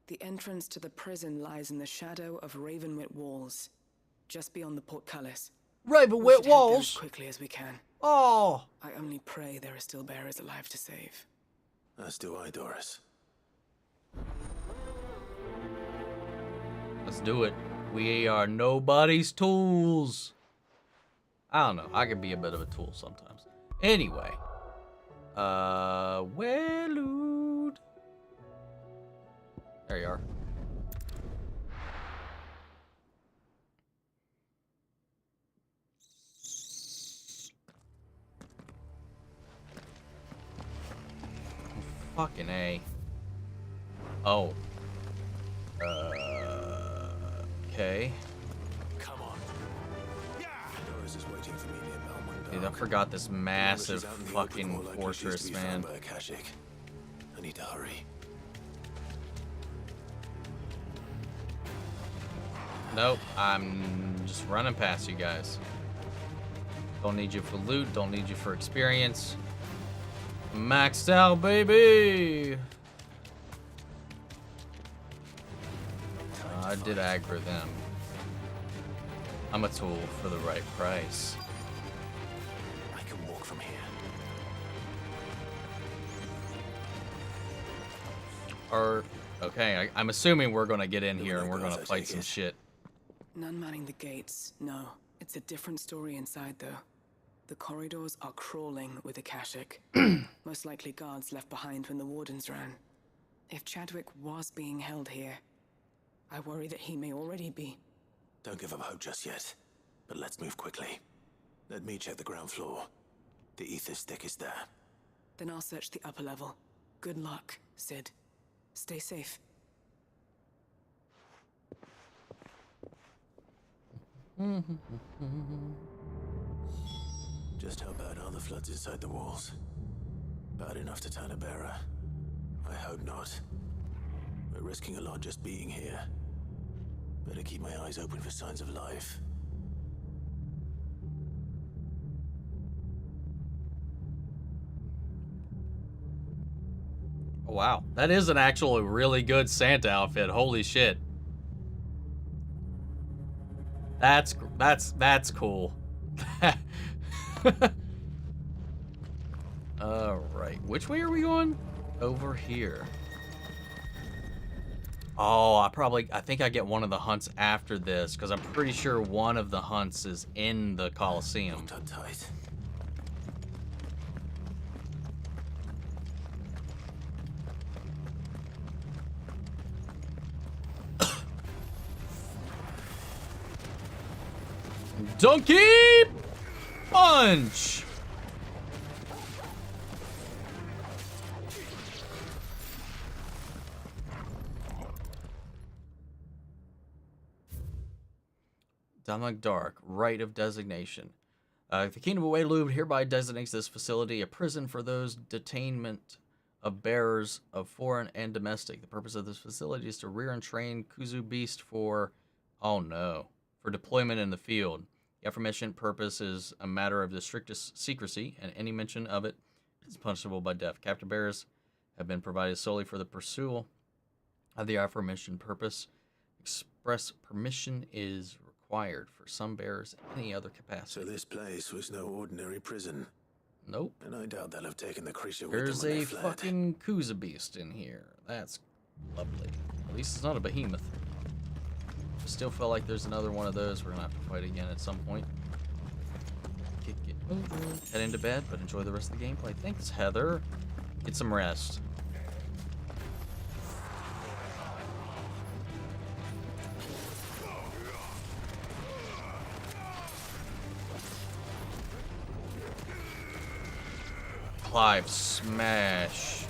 The entrance to the prison lies in the shadow of Ravenwit Walls, just beyond the portcullis. Ravenwit Walls? As quickly as we can. Oh! I only pray there are still bearers alive to save. As do I, Doris. Let's do it. We are nobody's tools. I don't know. I can be a bit of a tool sometimes. Anyway. Waloed. There you are. Fucking A. Oh. Okay. Come on. Doris is waiting for me near Balmung Dark. Dude, I forgot this massive She's out in the fucking open, more likely she is fortress, to be man. found by a Kashyyyk. I need to hurry. Nope, I'm just running past you guys. Don't need you for loot, don't need you for experience. Maxed out, baby! I did aggro them. I'm a tool for the right price. I can walk from here. Okay, I'm assuming we're gonna get in here and we're gonna fight some shit. None manning the gates, no. It's a different story inside, though. The corridors are crawling with the Kashyyyk. Most likely guards left behind when the wardens ran. If Chadwick was being held here, I worry that he may already be. Don't give up hope just yet, but let's move quickly. Let me check the ground floor. The ether stick is there. Then I'll search the upper level. Good luck, Sid. Stay safe. Just how bad are the floods inside the walls? Bad enough to turn a bearer? I hope not. We're risking a lot just being here. Better keep my eyes open for signs of life. Oh, wow, that is an actual really good Santa outfit. Holy shit. That's cool. All right, which way are we going? Over here. Oh, I think I get one of the hunts after this, because I'm pretty sure one of the hunts is in the Coliseum. Tight. Donkey punch! Dalimil Dark, Rite of Designation. The Kingdom of Waylood hereby designates this facility a prison for those detainment of bearers of foreign and domestic. The purpose of this facility is to rear and train Kuzu Beast for, oh no, for deployment in the field. The aforementioned purpose is a matter of the strictest secrecy, and any mention of it is punishable by death. Captive bearers have been provided solely for the pursuit of the aforementioned purpose. Express permission is required for some bearers in any other capacity. So this place was no ordinary prison. Nope. And I doubt they'll have taken the creature with There's them when a they fled. fucking Kuza Beast in here. That's lovely. At least it's not a behemoth. I still feel like there's another one of those we're gonna have to fight again at some point. Kick it over. Head into bed, but enjoy the rest of the gameplay. Thanks, Heather. Get some rest. Clive smash.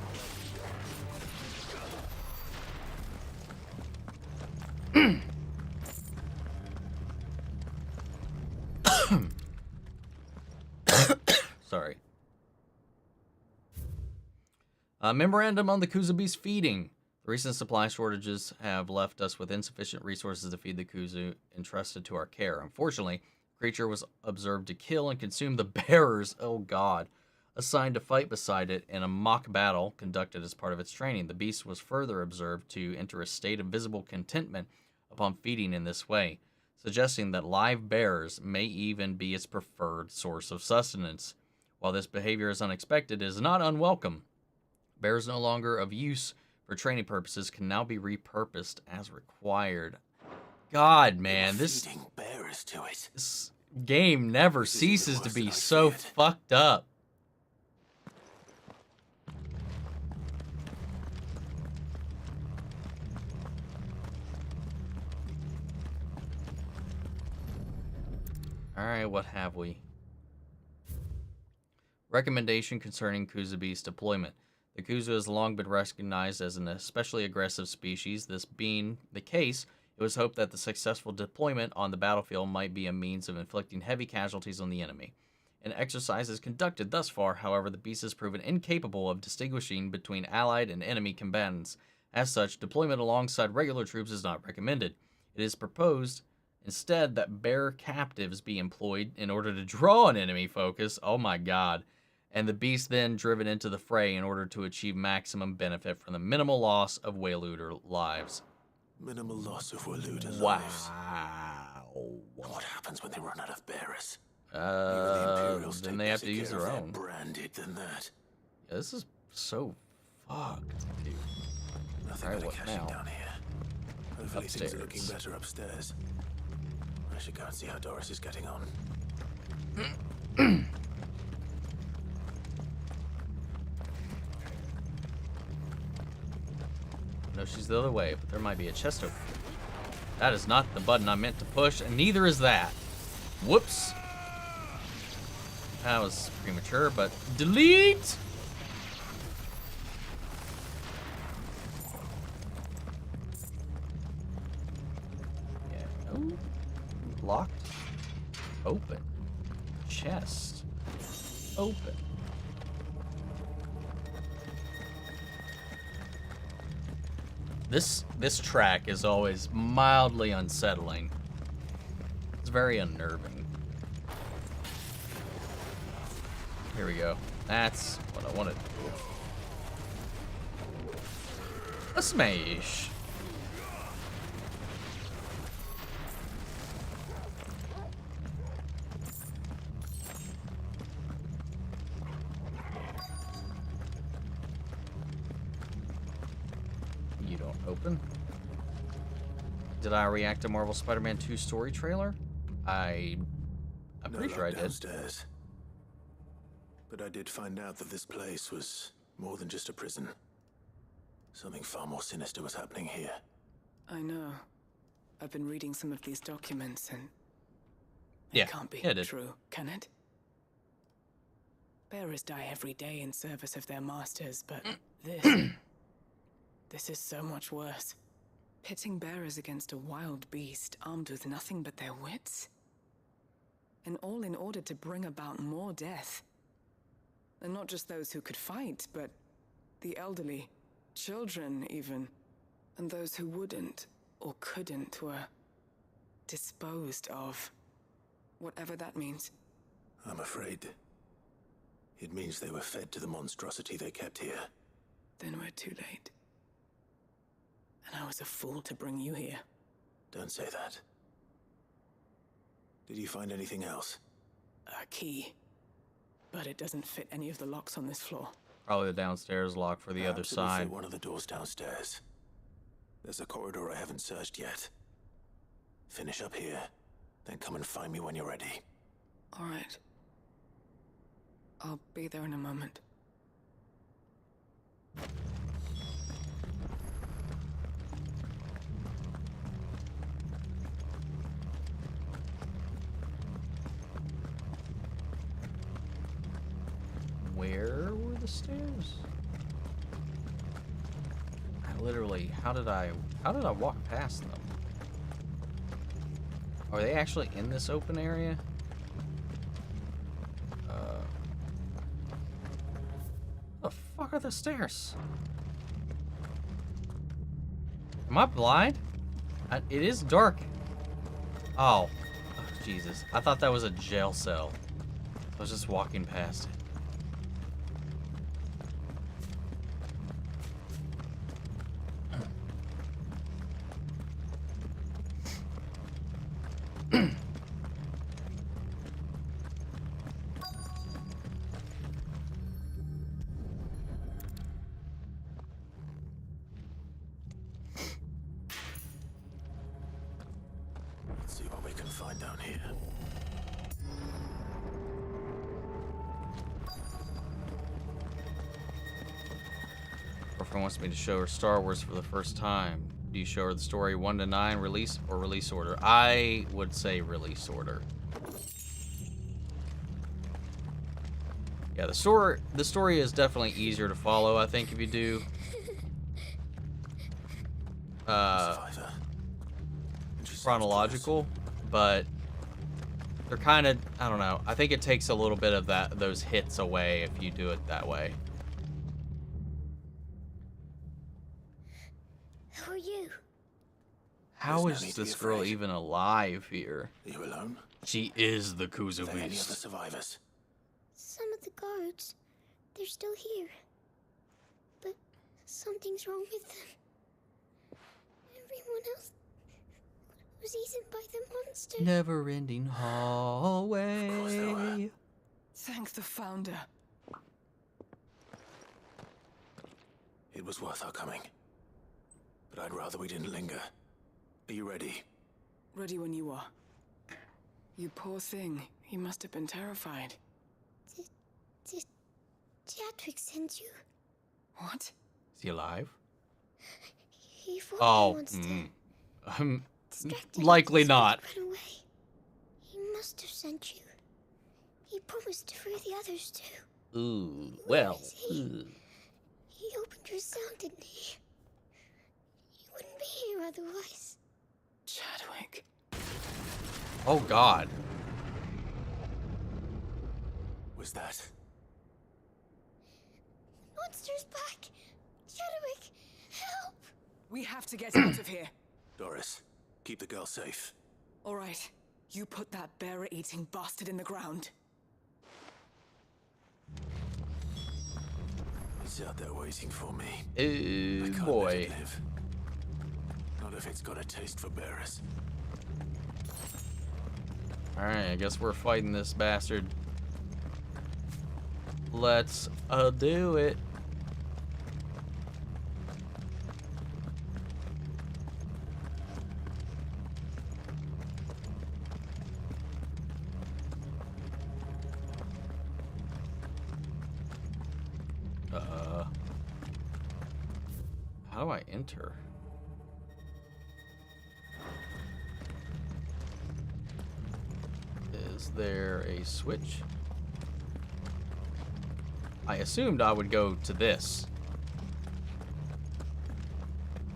Sorry. Memorandum on the Kuzu Beast feeding. The recent supply shortages have left us with insufficient resources to feed the Kuzu entrusted to our care. Unfortunately, the creature was observed to kill and consume the bearers, oh god, assigned to fight beside it in a mock battle conducted as part of its training. The beast was further observed to enter a state of visible contentment upon feeding in this way, suggesting that live bearers may even be its preferred source of sustenance. While this behavior is unexpected, it is not unwelcome. Bears no longer of use for training purposes can now be repurposed as required. God, man, this bearers to it. This game never ceases to be so fucked up. Alright, what have we? Recommendation concerning Kuzu Beast deployment. The Kuzu has long been recognized as an especially aggressive species. This being the case, it was hoped that the successful deployment on the battlefield might be a means of inflicting heavy casualties on the enemy. In exercises conducted thus far, however, the beast has proven incapable of distinguishing between allied and enemy combatants. As such, deployment alongside regular troops is not recommended. It is proposed instead that bear captives be employed in order to draw an enemy focus, oh my god, and the beast then driven into the fray in order to achieve maximum benefit from the minimal loss of Wayluder lives. Minimal loss of Wayluder Wow. lives. And what happens when they run out of bearers? Then they have to use their own. Branded than that. Yeah, this is so fucked, dude. Nothing Alright, but what caching now? down here. Hopefully things are looking Upstairs. better upstairs. I should go and see how Doris is getting on. No, she's the other way, but there might be a chest open. That is not the button I meant to push, and neither is that. Whoops. That was premature, but delete! Yeah, no. Locked. Open. Chest. Open. This track is always mildly unsettling. It's very unnerving. Here we go. That's what I wanted. A smash. You don't open. Did I react to Marvel Spider-Man 2 story trailer? I'm pretty sure I did. Downstairs. But I did find out that this place was more than just a prison. Something far more sinister was happening here. I know. I've been reading some of these documents and... Yeah, It can't be it is. true, can it? Bearers die every day in service of their masters, but this... this is so much worse. Pitting bearers against a wild beast armed with nothing but their wits? And all in order to bring about more death. And not just those who could fight, but the elderly, children even. And those who wouldn't or couldn't were disposed of. Whatever that means. I'm afraid it means they were fed to the monstrosity they kept here. Then we're too late. And I was a fool to bring you here. Don't say that. Did you find anything else? A key. But it doesn't fit any of the locks on this floor. Probably the downstairs lock for the other Perhaps it will side. fit one of the doors downstairs. There's a corridor I haven't searched yet. Finish up here, then come and find me when you're ready. All right. I'll be there in a moment. Where were the stairs? I literally, how did I walk past them? Are they actually in this open area? The fuck are the stairs? Am I blind? It is dark. Oh, Jesus. I thought that was a jail cell. I was just walking past it. Let's see what we can find down here. Girlfriend wants me to show her Star Wars for the first time. Do you show her the story 1 to 9, release, or release order? I would say release order. Yeah, the story is definitely easier to follow, I think, if you do. Chronological, but they're kind of, I don't know. I think it takes a little bit of those hits away if you do it that way. Who are you? How is this girl even alive here? Are you alone? She is the Kuza Are there any other Beast. survivors? Some of the guards, they're still here. But something's wrong with them. Everyone else was eaten by the monster. Never-ending hallway. Thank the Founder. It was worth our coming. But I'd rather we didn't linger. Are you ready? Ready when you are. You poor thing. He must have been terrified. Did Chadwick send you? What? Is he alive? He fought Oh, the monster. likely not. Run away. He must have sent you. He promised to free the others too. Ooh, well. He opened your cell, didn't he? He wouldn't be here otherwise. Chadwick. Oh, God. Was that? Monster's back! Chadwick, help! We have to get out of here. Doris, keep the girl safe. All right. You put that bearer-eating bastard in the ground. It's out there waiting for me. Oh, I can't boy. let it live. Not if it's got a taste for bearers. Alright, I guess we're fighting this bastard. Let's do it. How do I enter? Is there a switch? I assumed I would go to this.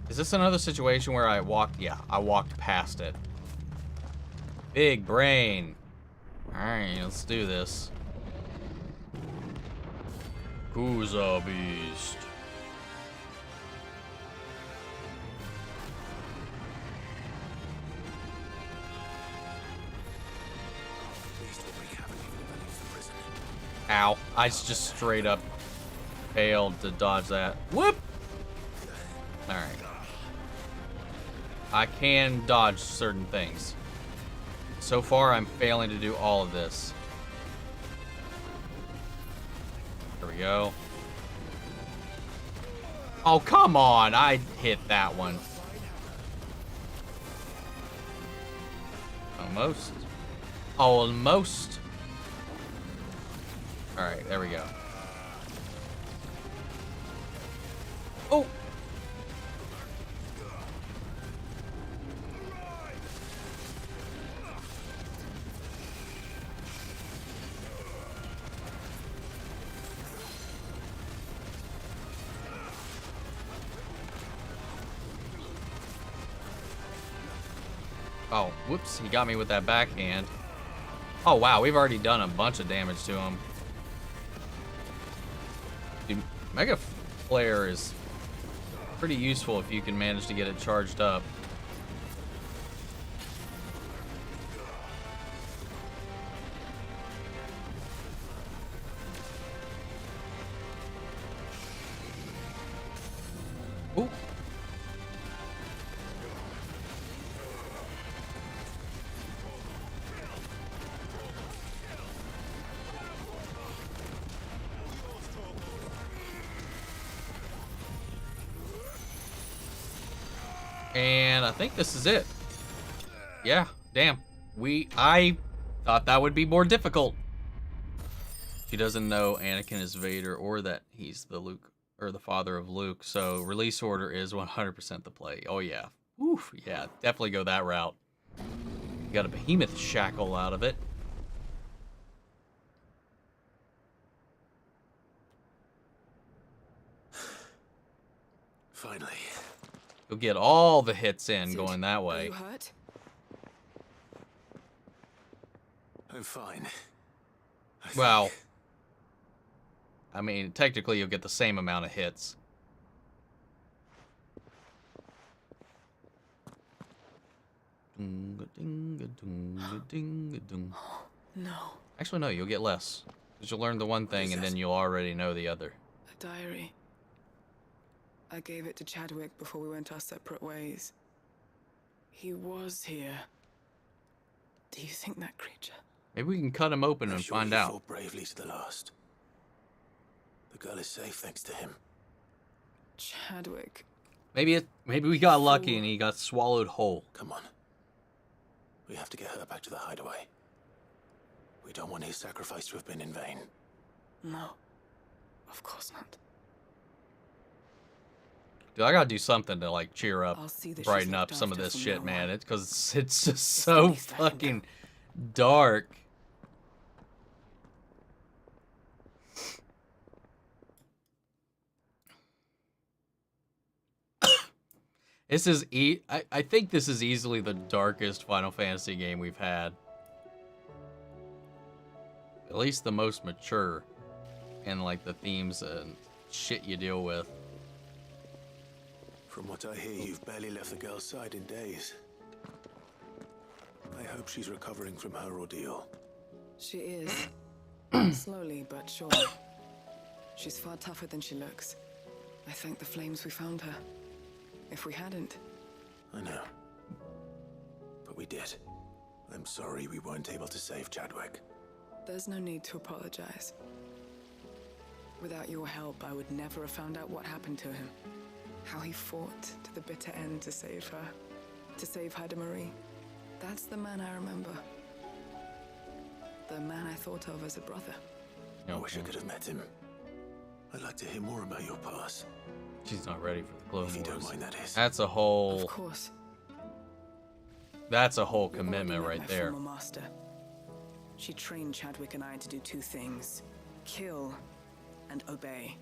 Is this another situation where I walked? Yeah, I walked past it. Big brain. Alright, let's do this. Kuza Beast. Ow. I just straight up failed to dodge that. Whoop! Alright. I can dodge certain things. So far, I'm failing to do all of this. There we go. Oh, come on! I hit that one. Almost. Almost. Alright, there we go. Oh! Oh, whoops, he got me with that backhand. Oh, wow, we've already done a bunch of damage to him. Dude, Mega Flare is pretty useful if you can manage to get it charged up. Ooh. And I think this is it. Yeah, damn. I thought that would be more difficult. She doesn't know Anakin is Vader or that he's the Luke or the father of Luke. So release order is 100% the play. Oh yeah. Oof, yeah, definitely go that route. You got a behemoth shackle out of it. Finally. You'll get all the hits in going that Are way. you hurt? I'm fine. Well, I mean, technically you'll get the same amount of hits. No. Actually, no, you'll get less. Because you'll learn the one thing and then you'll already know the other. A diary. I gave it to Chadwick before we went our separate ways. He was here. Do you think that creature? Maybe we can cut him open and find out. He fought bravely to the last. The girl is safe thanks to him. Chadwick. Maybe we got lucky and he got swallowed whole. Come on. We have to get her back to the hideaway. We don't want his sacrifice to have been in vain. No. Of course not. Dude, I gotta do something to like cheer up, I'll see that she's brighten up looked some of after this from shit, now man. on. It's because it's just so fucking dark. This is I think this is easily the darkest Final Fantasy game we've had. At least the most mature in like the themes and shit you deal with. From what I hear, you've barely left the girl's side in days. I hope she's recovering from her ordeal. She is. Slowly but surely. She's far tougher than she looks. I thank the flames we found her. If we hadn't... I know. But we did. I'm sorry we weren't able to save Chadwick. There's no need to apologize. Without your help, I would never have found out what happened to him. How he fought to the bitter end to save her. To save Haida Marie. That's the man I remember. The man I thought of as a brother. I wish I could have met him. I'd like to hear more about your past. She's not ready for the Clone Wars. If you don't mind, that is. That's a whole... Of course. That's a whole commitment right there. Former master. She trained Chadwick and I to do two things. Kill and obey.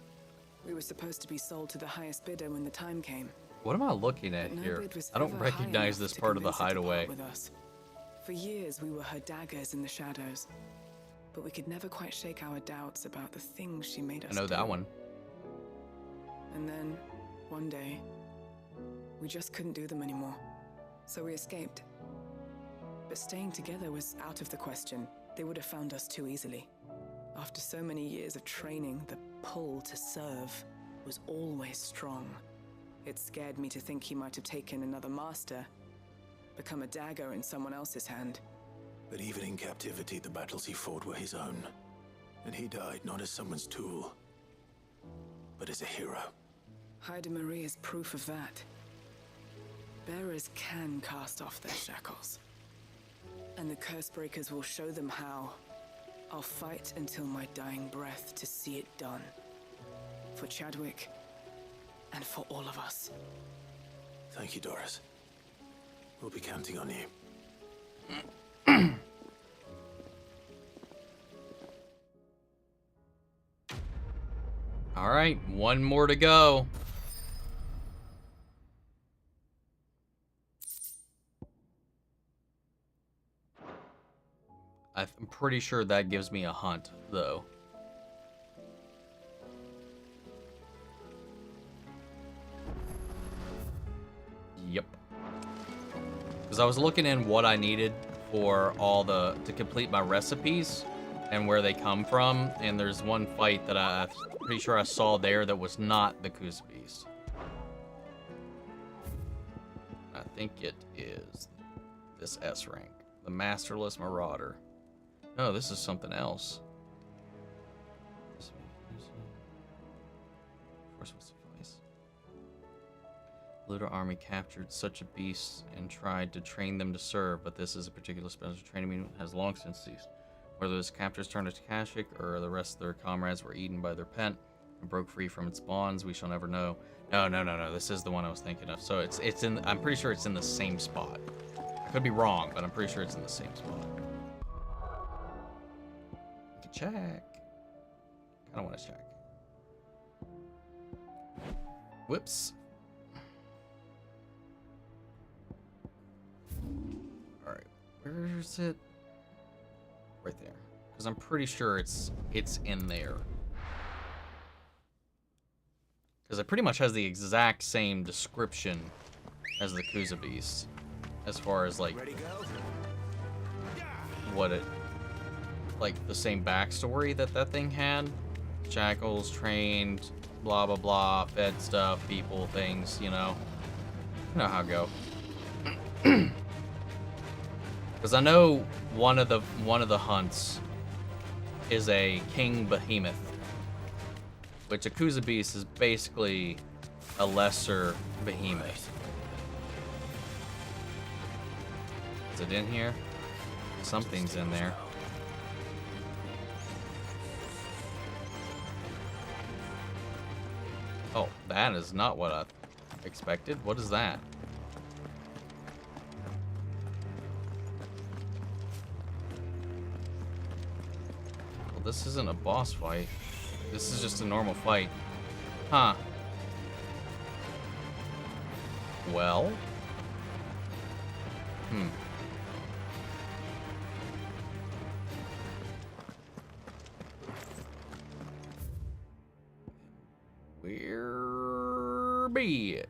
We were supposed to be sold to the highest bidder when the time came. What am I looking at No here? bid was I don't ever high recognize enough this to part of the convince her to part hideaway. with us. For years, we were her daggers in the shadows. But we could never quite shake our doubts about the things she made us I know do. that one. And then, one day, we just couldn't do them anymore. So we escaped. But staying together was out of the question. They would have found us too easily. After so many years of training, the pull to serve was always strong. It scared me to think he might have taken another master, become a dagger in someone else's hand. But even in captivity, the battles he fought were his own. And he died not as someone's tool, but as a hero. Haida Marie is proof of that. Bearers can cast off their shackles. And the curse breakers will show them how. I'll fight until my dying breath to see it done. For Chadwick, and for all of us. Thank you, Doris. We'll be counting on you. All right, one more to go. I'm pretty sure that gives me a hunt, though. Yep. Because I was looking in what I needed for all to complete my recipes and where they come from, and there's one fight that I'm pretty sure I saw there that was not the Kusa Beast. I think it is this S rank, the Masterless Marauder. No, this is something else. Force will suffice. Looter army captured such a beast and tried to train them to serve, but this is a particular special training mean has long since ceased. Whether his captors turned to Kashyyyk or the rest of their comrades were eaten by their pent and broke free from its bonds, we shall never know. No. This is the one I was thinking of. So it's in. I'm pretty sure it's in the same spot. I could be wrong, but I'm pretty sure it's in the same spot. We can check. I don't want to check. Whoops. All right, where is it? Right there, because I'm pretty sure it's in there. Because it pretty much has the exact same description as the Kusa Beast, as far as like what it, like the same backstory that thing had. Shackles, trained, blah blah blah, fed stuff, people, things, you know how it go. Because I know one of the hunts is a king behemoth, which a Kusa Beast is basically a lesser behemoth. Is it in here? Something's in there. Oh, that is not what I expected. What is that? Well, this isn't a boss fight. This is just a normal fight. Huh. Well. Where be it?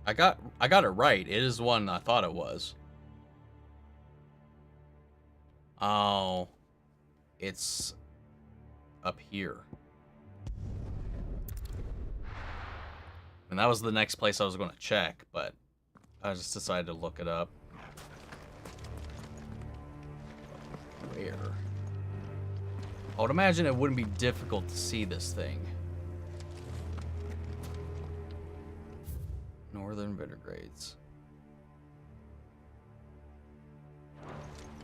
I got it right. It is one I thought it was. Oh, it's up here. And that was the next place I was going to check, but I just decided to look it up. Where? I would imagine it wouldn't be difficult to see this thing. Northern Bittergrades.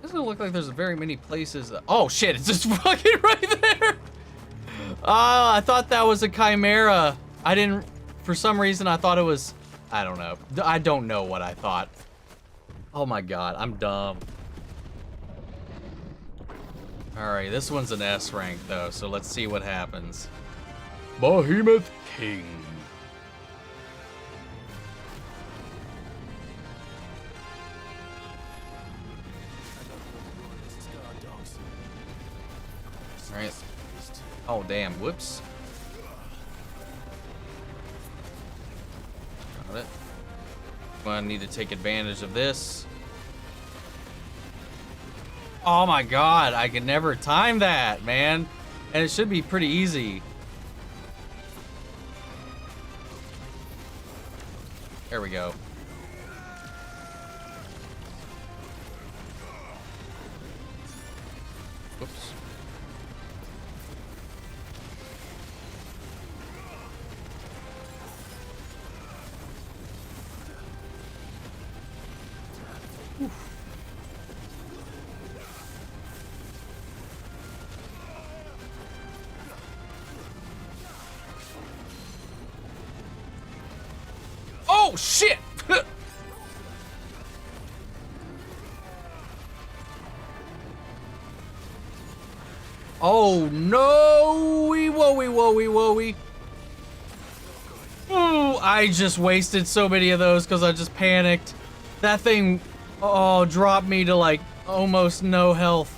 Doesn't look like there's very many places. Oh shit, it's just fucking right there! I thought that was a chimera. I didn't, for some reason I thought it was, I don't know. I don't know what I thought. Oh my god, I'm dumb. Alright, this one's an S rank though, so let's see what happens. Behemoth King. Alright. Oh, damn. Whoops. Got it. I need to take advantage of this. Oh my god, I can never time that, man. And it should be pretty easy. There we go. Whoops. Oh shit! Oh no! Whoa. Ooh, I just wasted so many of those because I just panicked. That thing, oh, dropped me to like almost no health.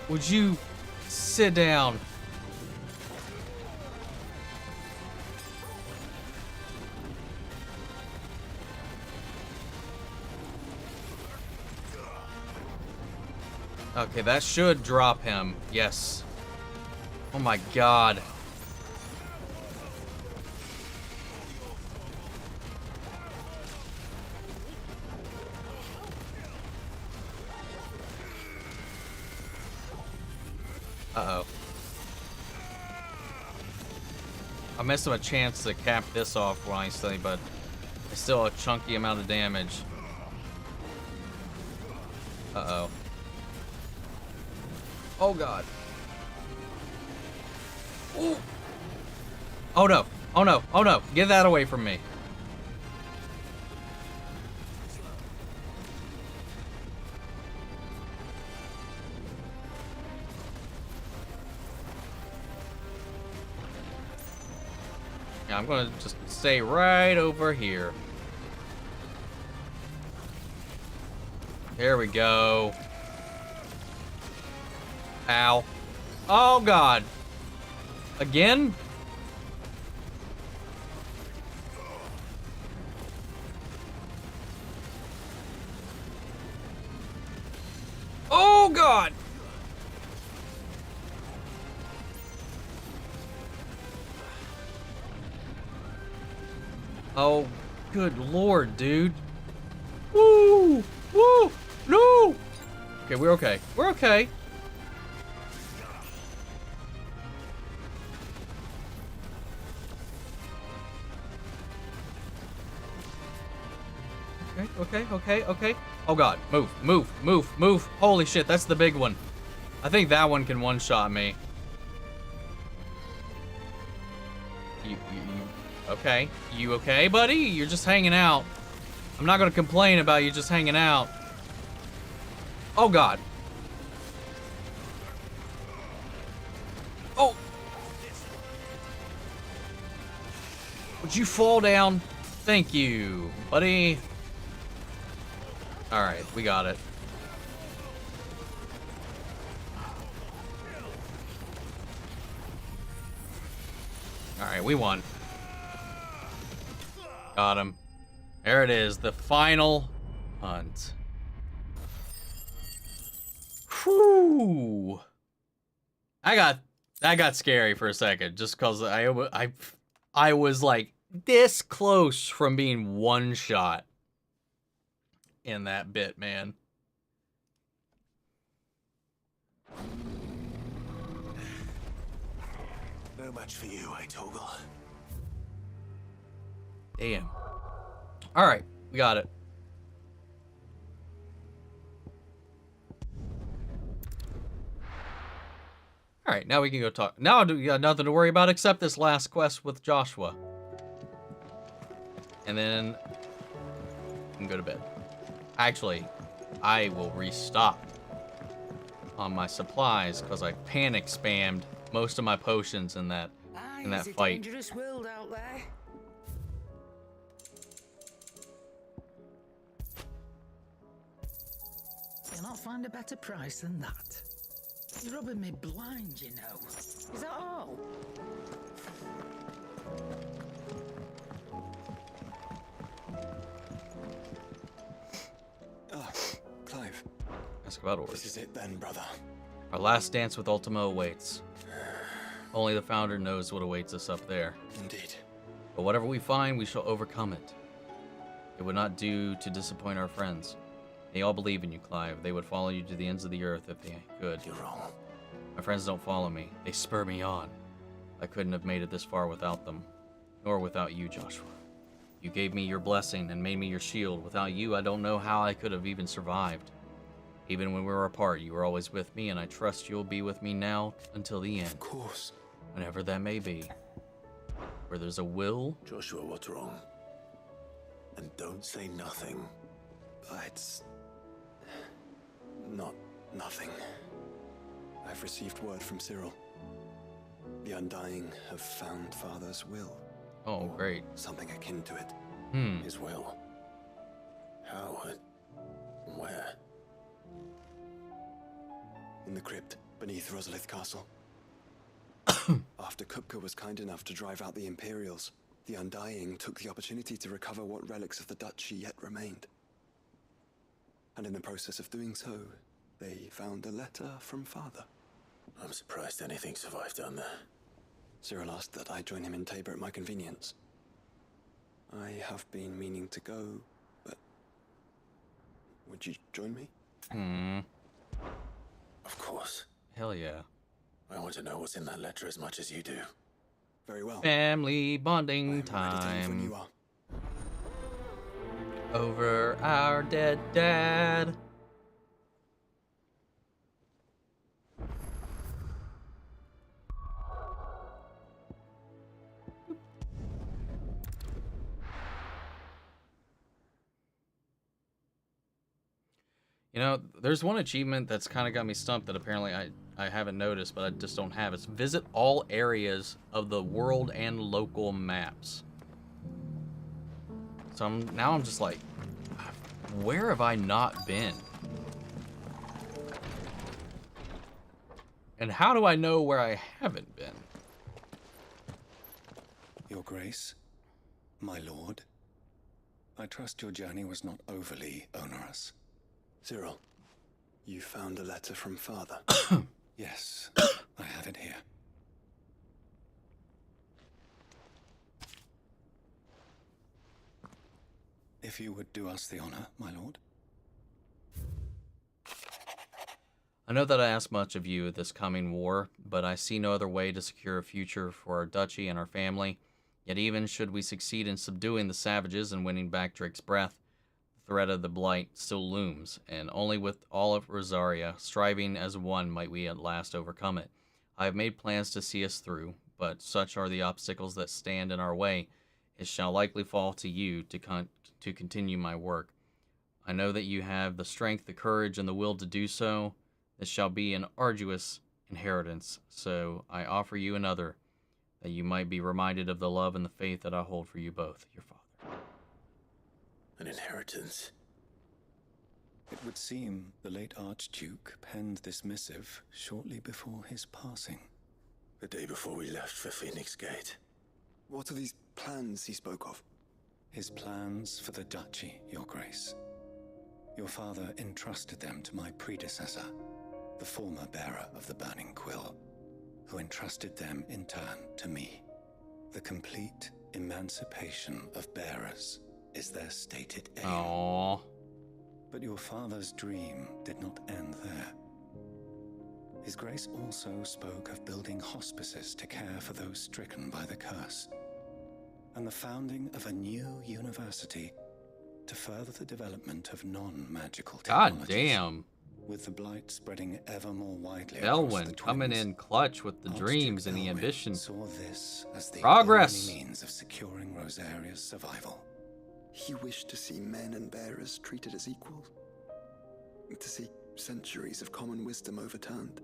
Would you sit down? Okay, that should drop him. Yes. Oh my god. Uh-oh. I missed him a chance to cap this off nicely, but it's still a chunky amount of damage. Uh-oh. Oh god. Ooh. Oh no. Oh no. Oh no. Get that away from me. Yeah, I'm gonna just stay right over here. There we go. Ow. Oh god. Again? Oh god. Oh, good lord, dude. Woo! Woo! No! Okay, we're okay. We're okay. Okay. Oh god, move. Holy shit, that's the big one. I think that one can one-shot me. Okay. You okay, buddy? You're just hanging out. I'm not gonna complain about you just hanging out. Oh god. Oh! Would you fall down? Thank you, buddy. Alright, we got it. Alright, we won. Got him. There it is, the final hunt. Whew. That got scary for a second, just because I was like this close from being one shot in that bit, man. No match for you, eh, Torgal? Damn. Alright, we got it. Alright, now we can go talk. Now we got nothing to worry about except this last quest with Joshua. And then we can go to bed. Actually, I will restock on my supplies because I panic spammed most of my potions in that fight. Dangerous world out there. You'll not find a better price than that. You're rubbing me blind, you know. Is that all? Ah, Clive. Ask about orders. This is it then, brother. Our last dance with Ultima awaits. Only the Founder knows what awaits us up there. Indeed. But whatever we find, we shall overcome it. It would not do to disappoint our friends. They all believe in you, Clive. They would follow you to the ends of the earth if they could. You're wrong. My friends don't follow me. They spur me on. I couldn't have made it this far without them. Nor without you, Joshua. You gave me your blessing and made me your shield. Without you, I don't know how I could have even survived. Even when we were apart, you were always with me, and I trust you'll be with me now until the end. Of course. Whenever that may be. Where there's a will... Joshua, what's wrong? And don't say nothing. It's... not nothing. I've received word from Cyril. The Undying have found Father's will. Oh, great. Something akin to it. His will. How? Where? In the crypt beneath Rosalith Castle. After Kupka was kind enough to drive out the Imperials, the Undying took the opportunity to recover what relics of the Duchy yet remained. And in the process of doing so, they found a letter from Father. I'm surprised anything survived down there. Cyril asked that I join him in Tabor at my convenience. I have been meaning to go, but... would you join me? Of course. Hell yeah. I want to know what's in that letter as much as you do. Very well. Family bonding time. Over our dead dad. You know, there's one achievement that's kind of got me stumped that apparently I haven't noticed, but I just don't have. It's visit all areas of the world and local maps. So now I'm just like, where have I not been? And how do I know where I haven't been? Your Grace, my lord, I trust your journey was not overly onerous. Cyril, you found a letter from Father. Yes, I have it here. If you would do us the honor, my lord. I know that I ask much of you this coming war, but I see no other way to secure a future for our duchy and our family. Yet even should we succeed in subduing the savages and winning back Drake's breath, the threat of the Blight still looms, and only with all of Rosaria striving as one might we at last overcome it. I have made plans to see us through, but such are the obstacles that stand in our way, it shall likely fall to you to continue my work. I know that you have the strength, the courage, and the will to do so. This shall be an arduous inheritance, so I offer you another, that you might be reminded of the love and the faith that I hold for you both, your father. An inheritance? It would seem the late Archduke penned this missive shortly before his passing. The day before we left for Phoenix Gate. What are these plans he spoke of? His plans for the duchy, Your Grace. Your father entrusted them to my predecessor, the former bearer of the Burning Quill, who entrusted them in turn to me. The complete emancipation of bearers is their stated aim. Aww. But your father's dream did not end there. His Grace also spoke of building hospices to care for those stricken by the curse, and the founding of a new university to further the development of non-magical technologies. God damn. With the blight spreading ever more widely across Elwyn the coming Twins, in clutch with the Archduke dreams and the Elwyn ambition. saw this as the Progress. only means of securing Rosaria's survival. He wished to see men and bearers treated as equals. To see centuries of common wisdom overturned.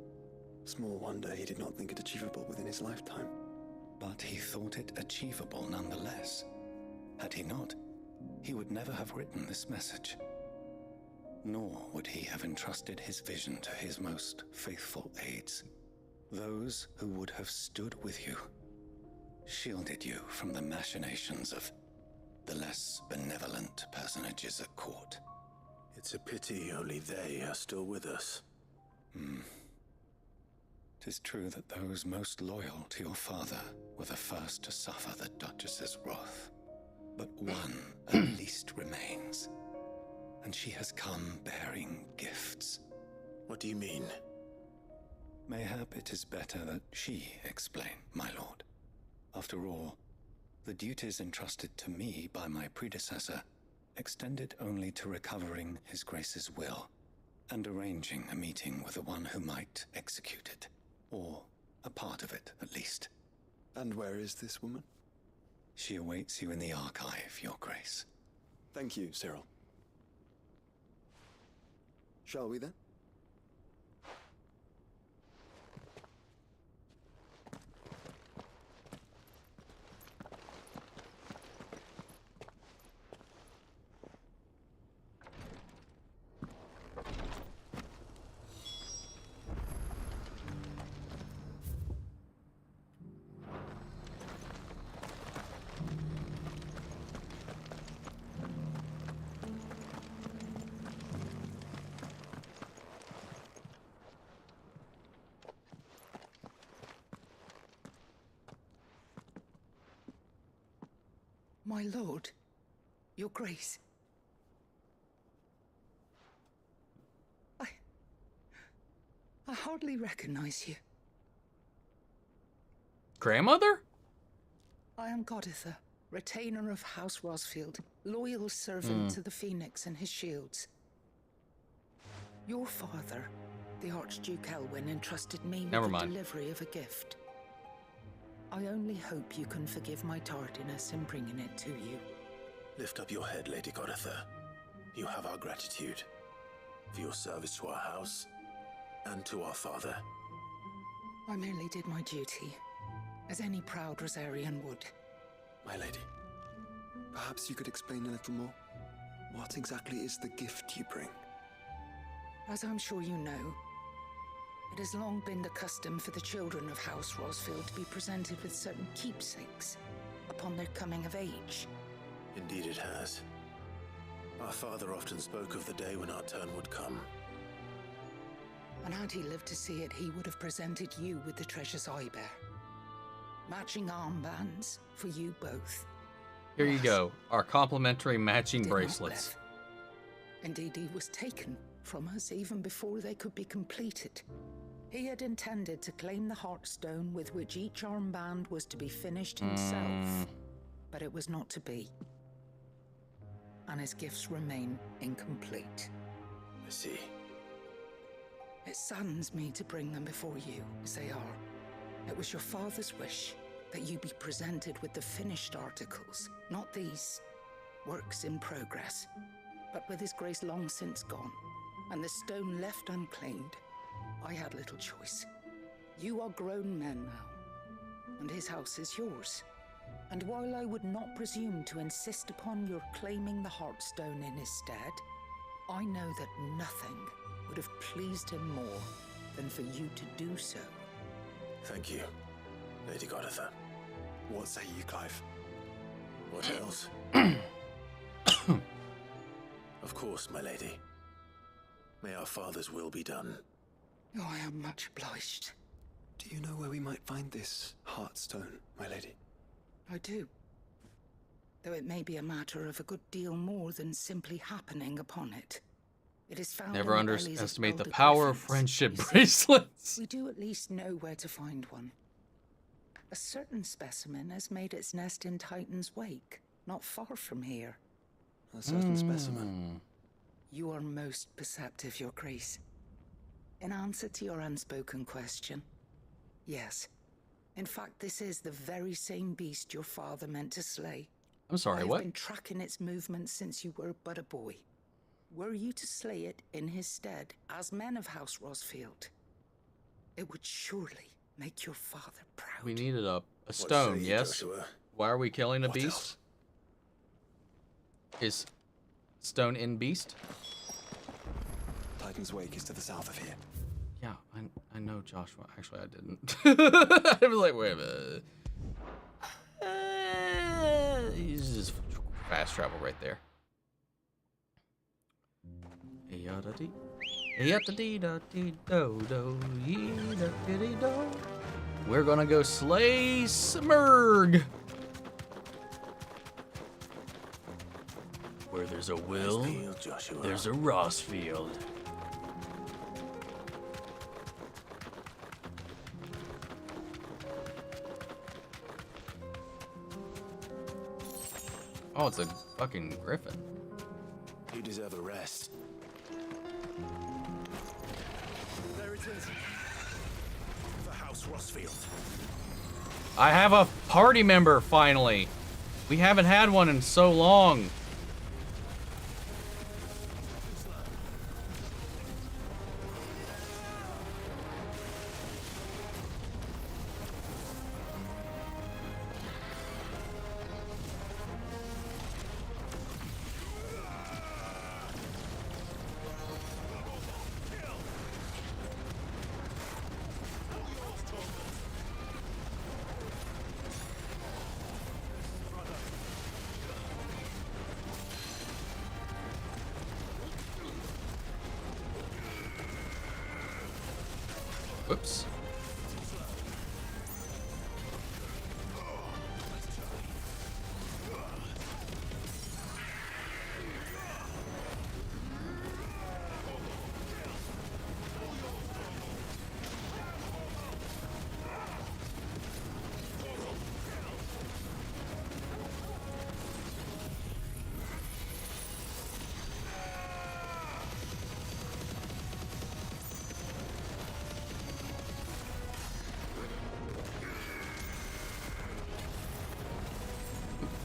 Small wonder he did not think it achievable within his lifetime. But he thought it achievable nonetheless. Had he not, he would never have written this message. Nor would he have entrusted his vision to his most faithful aides, those who would have stood with you, shielded you from the machinations of the less benevolent personages at court. It's a pity only they are still with us. 'Tis true that those most loyal to your father were the first to suffer the Duchess's wrath. But one at least remains, and she has come bearing gifts. What do you mean? Mayhap it is better that she explain, my lord. After all, the duties entrusted to me by my predecessor extended only to recovering His Grace's will and arranging a meeting with the one who might execute it, or a part of it at least. And where is this woman? She awaits you in the archive, Your Grace. Thank you, Cyril. Shall we then? My lord, Your Grace. I hardly recognize you. Grandmother? I am Goditha, retainer of House Rosfield, loyal servant to the Phoenix and his shields. Your father, the Archduke Elwyn, entrusted me with the delivery of a gift. I only hope you can forgive my tardiness in bringing it to you. Lift up your head, Lady Goditha. You have our gratitude for your service to our house and to our father. I merely did my duty, as any proud Rosarian would. My lady, perhaps you could explain a little more? What exactly is the gift you bring? As I'm sure you know, it has long been the custom for the children of House Rosfield to be presented with certain keepsakes upon their coming of age. Indeed it has. Our father often spoke of the day when our turn would come. And had he lived to see it, he would have presented you with the treasures I bear. Matching armbands for you both. Here you go. Our complimentary matching bracelets. Indeed, he was taken from us even before they could be completed. He had intended to claim the Heartstone with which each armband was to be finished himself, but it was not to be. And his gifts remain incomplete. I see. It saddens me to bring them before you, as they are. It was your father's wish that you be presented with the finished articles, not these works in progress. But with His Grace long since gone, and the stone left unclaimed, I had little choice. You are grown men now, and his house is yours. And while I would not presume to insist upon your claiming the Heartstone in his stead, I know that nothing would have pleased him more than for you to do so. Thank you, Lady Goditha. What say you, Clive? What else? Of course, my lady. May our father's will be done. Oh, I am much obliged. Do you know where we might find this Heartstone, my lady? I do. Though it may be a matter of a good deal more than simply happening upon it. It is found Never in the bellies of underestimate the elder power of griffins, friendship you see. bracelets. We do at least know where to find one. A certain specimen has made its nest in Titan's Wake, not far from here. A certain specimen. You are most perceptive, Your Grace. In answer to your unspoken question, yes. In fact, this is the very same beast your father meant to slay. I'm sorry, I've what? been tracking its movements since you were but a boy. Were you to slay it in his stead, as men of House Rosfield, it would surely make your father proud. We needed a stone, say you, yes? Joshua? Why are we killing a What beast? else? Is stone in beast? Titan's Wake is to the south of here. Yeah, I know Joshua. Actually, I didn't. I was like, wait a minute. He's just fast travel right there. We're gonna go slay Smurg. Where there's a will, Field, Joshua. there's a Rossfield. Oh, it's a fucking griffin. You deserve a rest. There it is. The House Rossfield. I have a party member, finally. We haven't had one in so long. Whoops.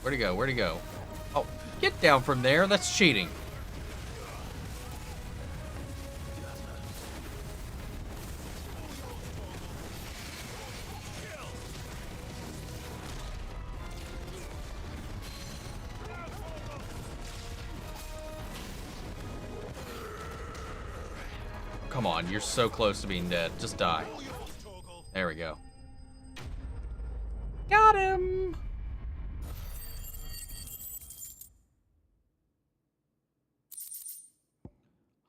Where'd he go? Where'd he go? Oh, get down from there. That's cheating. Come on, you're so close to being dead. Just die. There we go. Got him!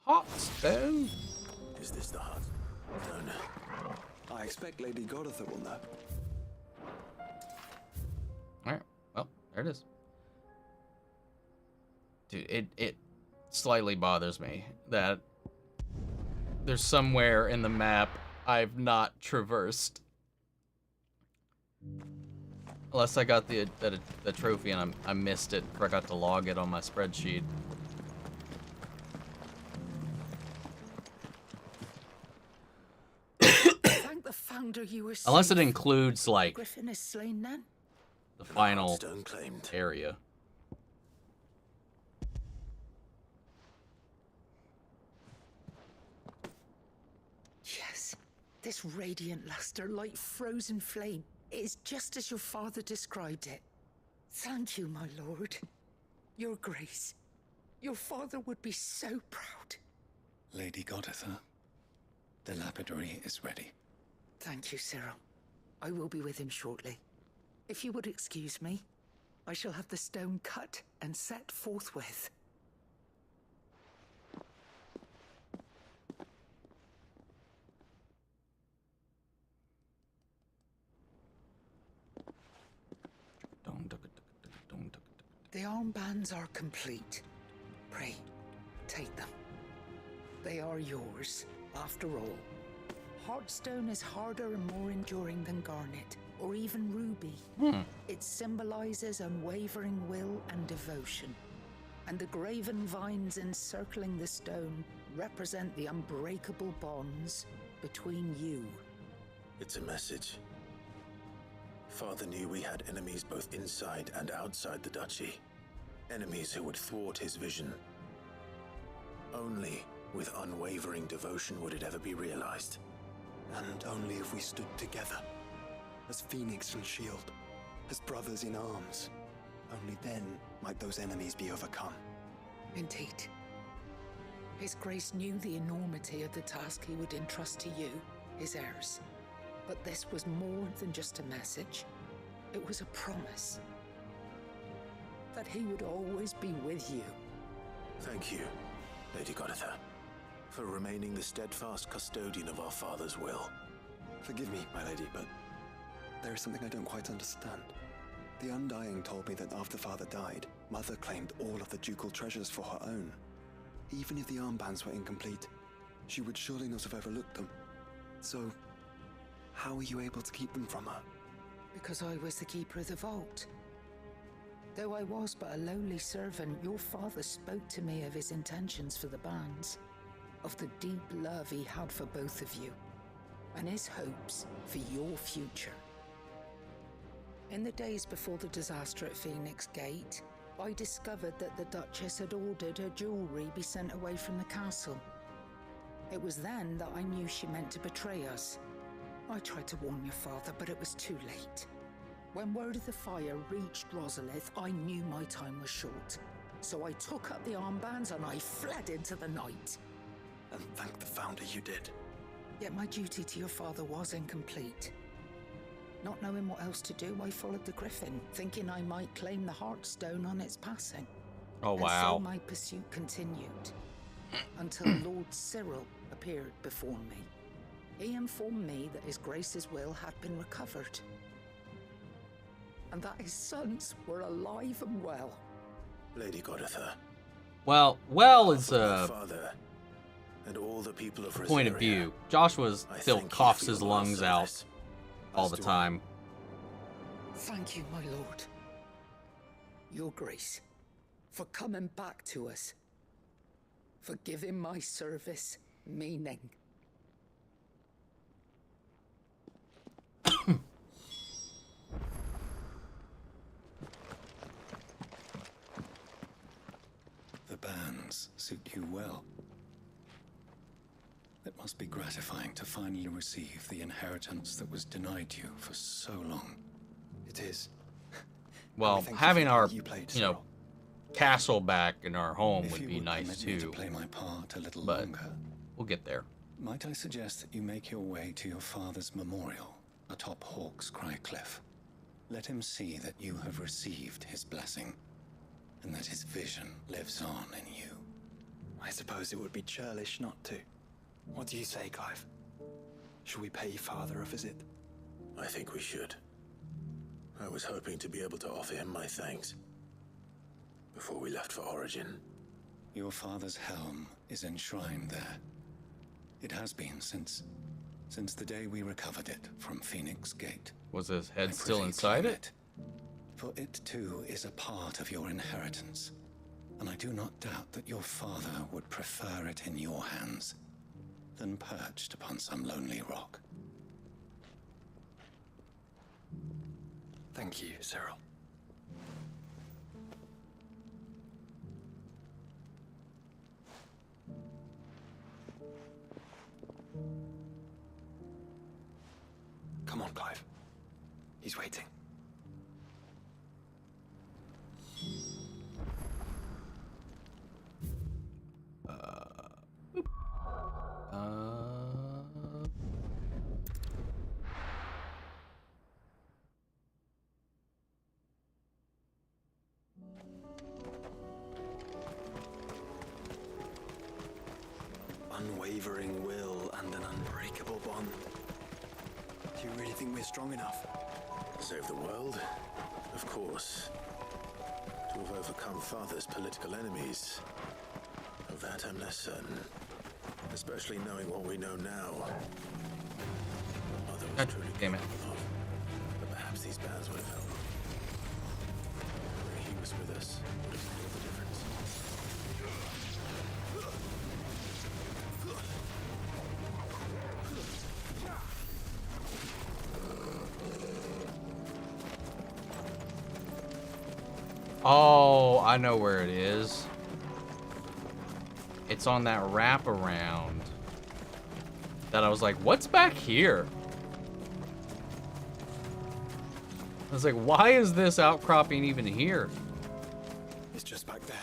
Heartstone? Is this the heart? No. I expect Lady Goditha will know. Alright, well, there it is. Dude, it slightly bothers me that there's somewhere in the map I've not traversed. Unless I got the trophy and I missed it, forgot to log it on my spreadsheet. Thank the founder you were Unless it safe. includes, like, Griffin is slain then? the final Stone claimed. area. Yes. This radiant luster, like frozen flame, it is just as your father described it. Thank you, my lord. Your grace. Your father would be so proud. Lady Goditha, the lapidary is ready. Thank you, Cyril. I will be with him shortly. If you would excuse me, I shall have the stone cut and set forthwith. The armbands are complete. Pray, take them. They are yours, after all. Heartstone is harder and more enduring than garnet, or even ruby. It symbolizes unwavering will and devotion. And the graven vines encircling the stone represent the unbreakable bonds between you. It's a message. Father knew we had enemies both inside and outside the duchy. Enemies who would thwart his vision. Only with unwavering devotion would it ever be realized. And only if we stood together, as Phoenix and Shield, as brothers in arms. Only then might those enemies be overcome. Indeed. His Grace knew the enormity of the task he would entrust to you, his heirs. But this was more than just a message. It was a promise. That he would always be with you. Thank you, Lady Goditha, for remaining the steadfast custodian of our father's will. Forgive me, my lady, but there is something I don't quite understand. The Undying told me that after Father died, Mother claimed all of the ducal treasures for her own. Even if the armbands were incomplete, she would surely not have overlooked them. So, how were you able to keep them from her? Because I was the keeper of the vault. Though I was but a lowly servant, your father spoke to me of his intentions for the bands, of the deep love he had for both of you, and his hopes for your future. In the days before the disaster at Phoenix Gate, I discovered that the Duchess had ordered her jewelry be sent away from the castle. It was then that I knew she meant to betray us. I tried to warn your father, but it was too late. When word of the fire reached Rosalith, I knew my time was short. So I took up the armbands and I fled into the night. And thank the Founder you did. Yet my duty to your father was incomplete. Not knowing what else to do, I followed the Griffin, thinking I might claim the Heartstone on its passing. Oh, and wow. so my pursuit continued, until Lord Cyril appeared before me. He informed me that His Grace's will had been recovered, and that his sons were alive and well. Lady Goditha. Well is a father and all the people of point of view. Joshua still coughs his lungs out all the time. Thank you, my lord. Your Grace, for coming back to us, for giving my service meaning. The bands suit you well. It must be gratifying to finally receive the inheritance that was denied you for so long. It is. Well, having our, castle back in our home would be nice too. To play my part a little but longer. We'll get there. Might I suggest that you make your way to your father's memorial atop Hawk's Cry Cliff? Let him see that you have received his blessing, and that his vision lives on in you. I suppose it would be churlish not to. What do you say, Clive? Should we pay Father a visit? I think we should. I was hoping to be able to offer him my thanks before we left for Origin. Your father's helm is enshrined there. It has been since the day we recovered it from Phoenix Gate. Was his head still inside it? For it too is a part of your inheritance, and I do not doubt that your father would prefer it in your hands than perched upon some lonely rock. Thank you, Cyril. Come on, Clive. He's waiting. unwavering will and an unbreakable bond. Do you really think we're strong enough? To save the world? Of course. To have overcome Father's political enemies. Of that I'm less certain. Especially knowing what we know now. Mother was truly damn it. capable of. But perhaps these bands would have helped. Knowing he was with us would have made all the difference. Oh, I know where it is. It's on that wraparound. That I was like, what's back here? I was like, why is this outcropping even here? It's just back there.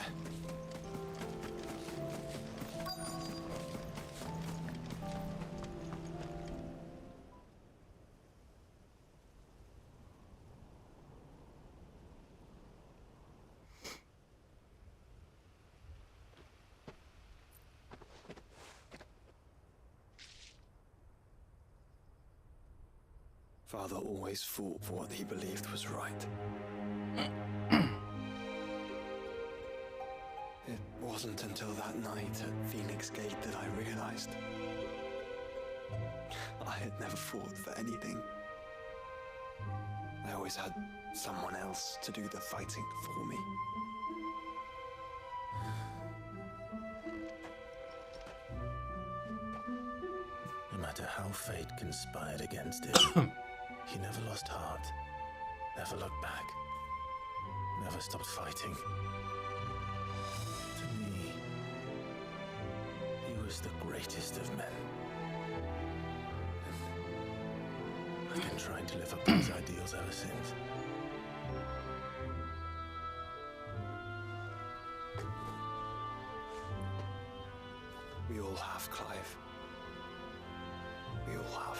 Father always fought for what he believed was right. It wasn't until that night at Phoenix Gate that I realized I had never fought for anything. I always had someone else to do the fighting for me. No matter how fate conspired against him, he never lost heart, never looked back, never stopped fighting. To me, he was the greatest of men. And I've been trying to live up to his ideals ever since. We all have, Clive. We all have.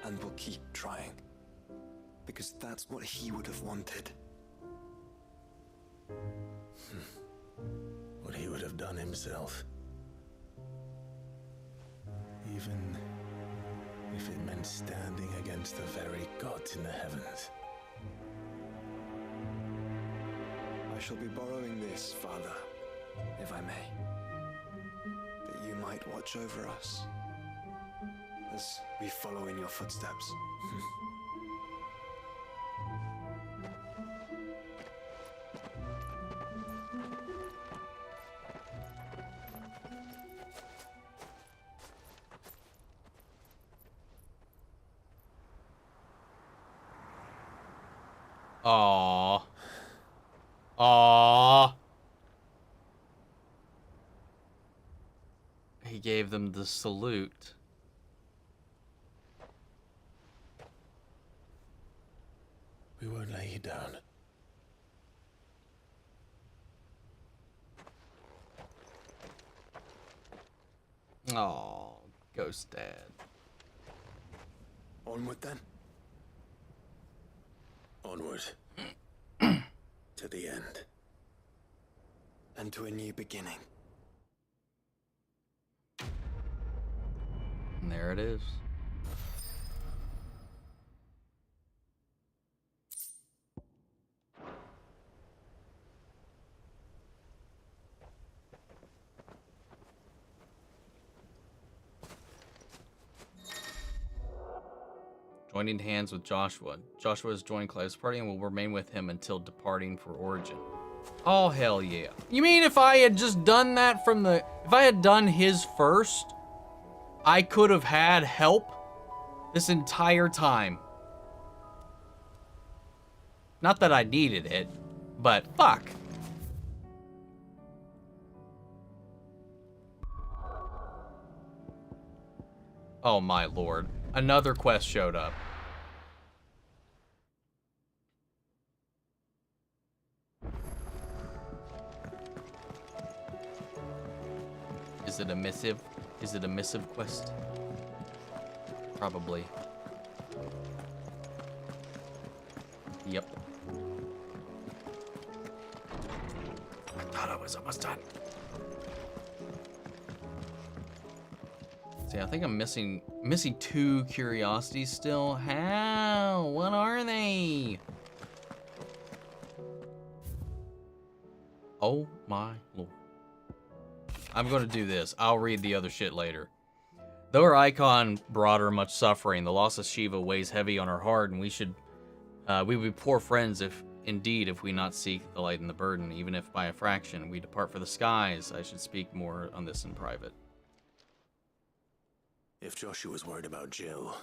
And we'll keep trying. Because that's what he would have wanted. What he would have done himself. Even if it meant standing against the very gods in the heavens. I shall be borrowing this, Father, if I may. That you might watch over us as we follow in your footsteps. Aww. Aww. He gave them the salute. We won't lay you down. Aww, Ghost Dad. Onward then. Onward. To the end. And to a new beginning. And there it is. Joining hands with Joshua. Joshua has joined Clive's party and will remain with him until departing for Origin. Oh, hell yeah. You mean if I had just done that from the... If I had done his first, I could have had help this entire time. Not that I needed it, but fuck. Oh my lord. Another quest showed up. Is it a missive? Is it a missive quest? Probably. Yep. I thought I was almost done. See, I think I'm missing 2 curiosities still. How? What are they? Oh my lord. I'm gonna do this. I'll read the other shit later. Though her icon brought her much suffering, the loss of Shiva weighs heavy on her heart, and we would be poor friends if we not seek the light and the burden, even if by a fraction we depart for the skies. I should speak more on this in private. If Joshua was worried about Jill,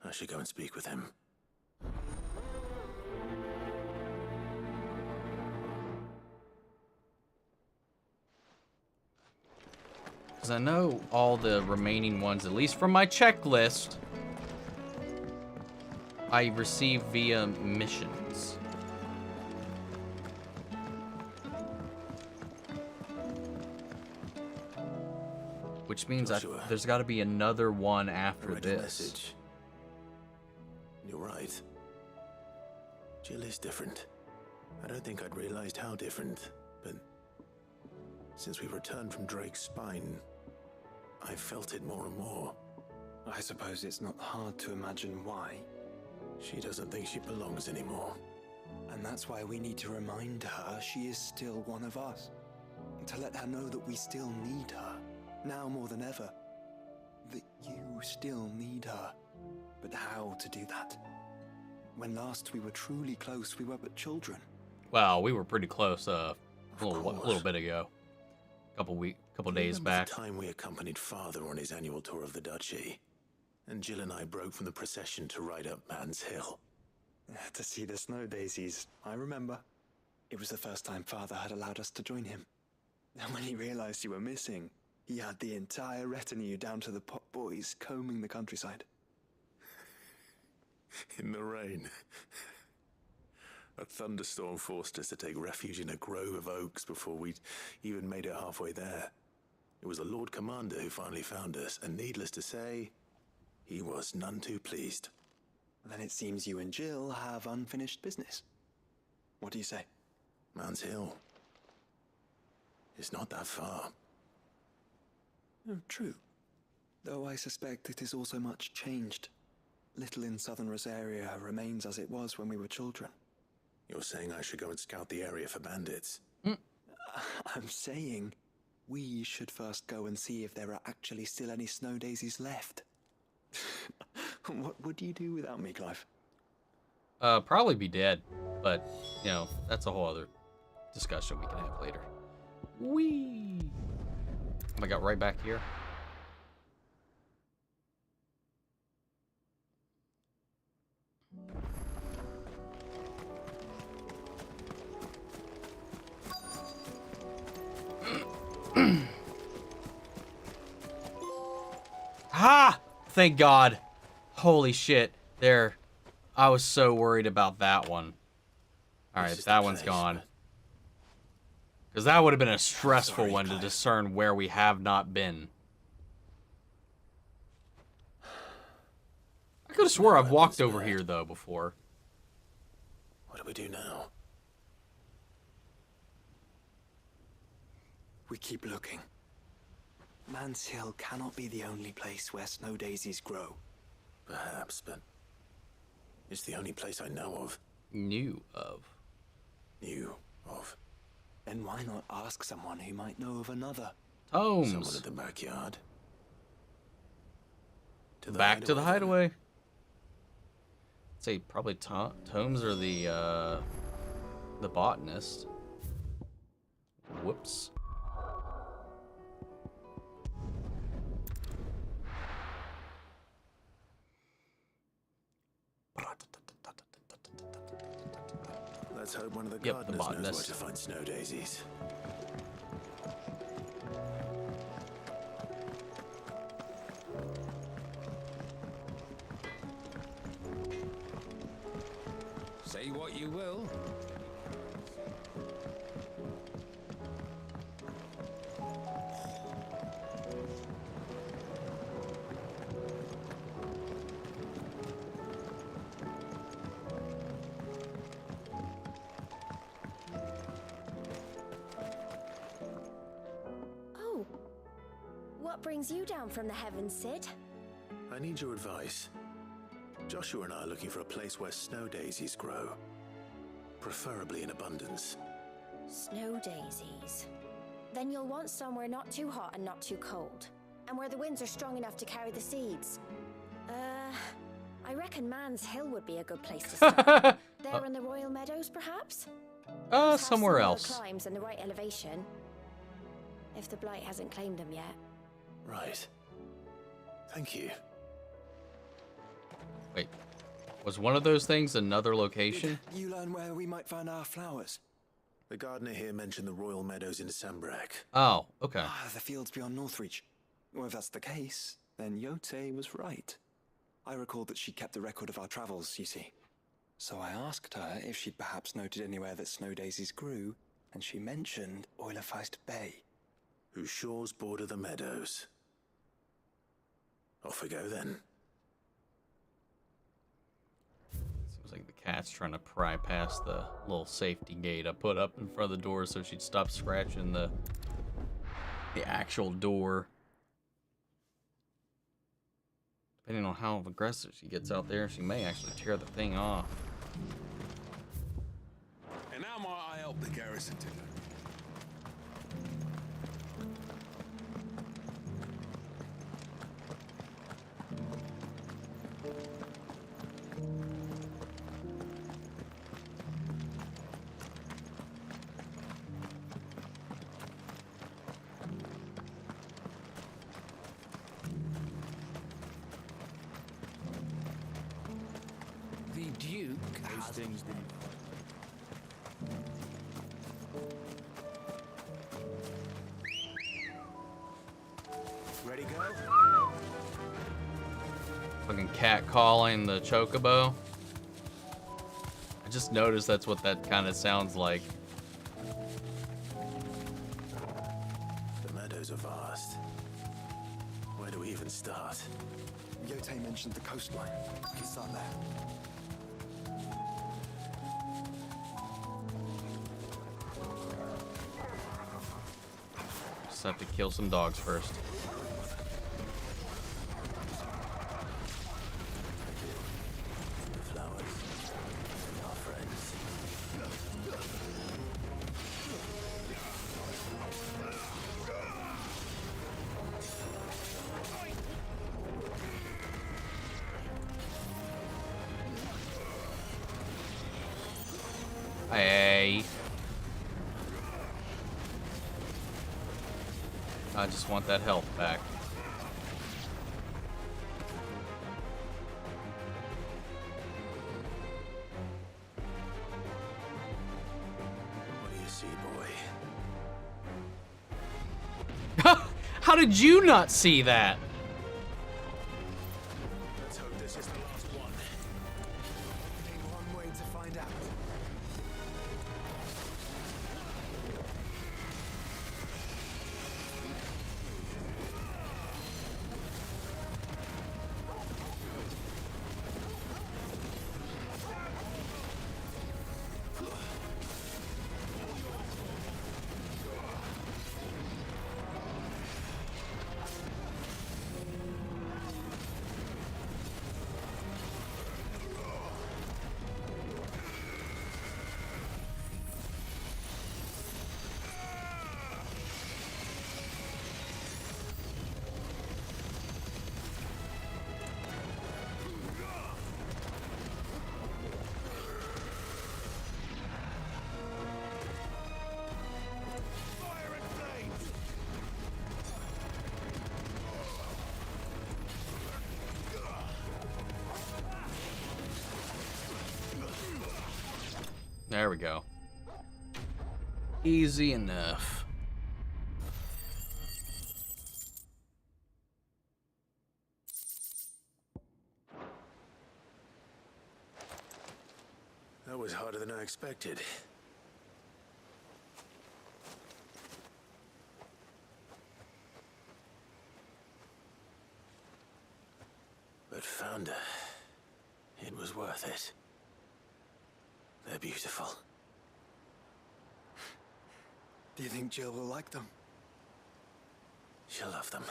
I should go and speak with him. Because I know all the remaining ones, at least from my checklist, I receive via missions. Which means there's got to be another one after this. Message. You're right. Jill is different. I don't think I'd realized how different, but since we returned from Drake's spine, I felt it more and more. I suppose it's not hard to imagine why. She doesn't think she belongs anymore. And that's why we need to remind her she is still one of us. To let her know that we still need her. Now more than ever. That you still need her. But how to do that? When last we were truly close, we were but children. Well, we were pretty close a little bit ago. Couple days back. The time we accompanied Father on his annual tour of the Duchy. And Jill and I broke from the procession to ride up Man's Hill. To see the snow daisies, I remember. It was the first time Father had allowed us to join him. And when he realized you were missing, he had the entire retinue down to the pot boys combing the countryside. In the rain. A thunderstorm forced us to take refuge in a grove of oaks before we'd even made it halfway there. It was the Lord Commander who finally found us, and needless to say, he was none too pleased. Then it seems you and Jill have unfinished business. What do you say? Man's Hill. It's not that far. Oh, true. Though I suspect it is also much changed. Little in southern Rosaria remains as it was when we were children. You're saying I should go and scout the area for bandits? I'm saying we should first go and see if there are actually still any snow daisies left. What would you do without me, Clive? Probably be dead, but, you know, that's a whole other discussion we can have later. Whee! I got right back here. Ha! Thank God. Holy shit. There. I was so worried about that one. Alright, that one's gone. Because that would have been a stressful one to discern where we have not been. I could have swore I've walked over here, though, before. What do we do now? We keep looking. Man's Hill cannot be the only place where snow daisies grow. Perhaps, but it's the only place I know of. Knew of. Then why not ask someone who might know of another? Tomes. Someone in the backyard. Back to the hideaway. I'd say probably Tomes or the botanist. Whoops. Let's hope one of the gardeners knows where to find snow daisies. Say what you will. What brings you down from the heavens, Sid? I need your advice. Joshua and I are looking for a place where snow daisies grow. Preferably in abundance. Snow daisies. Then you'll want somewhere not too hot and not too cold. And where the winds are strong enough to carry the seeds. I reckon Man's Hill would be a good place to start. There in the Royal Meadows, perhaps? Somewhere else. Climbs and the right elevation. If the Blight hasn't claimed them yet. Right. Thank you. Wait, was one of those things another location? Did you learn where we might find our flowers? The gardener here mentioned the Royal Meadows in Sambrak. Oh, okay. The fields beyond Northreach. Well, if that's the case, then Yote was right. I recalled that she kept a record of our travels, you see. So I asked her if she'd perhaps noted anywhere that snow daisies grew, and she mentioned Oilerfeist Bay. Whose shores border the meadows. Off we go then. Seems like the cat's trying to pry past the little safety gate I put up in front of the door so she'd stop scratching the actual door. Depending on how aggressive she gets out there, she may actually tear the thing off. And now might I help the garrison to Ready, go? Fucking cat calling the chocobo. I just noticed that's what that kind of sounds like. The meadows are vast. Where do we even start? Yote mentioned the coastline. We can start there. Just have to kill some dogs first. Hey. I just want that health back. What do you see, boy? How did you not see that? Let's hope this is the last one. One way to find out. There we go. Easy enough. That was harder than I expected. But found her. It was worth it. They're beautiful. Do you think Jill will like them? She'll love them.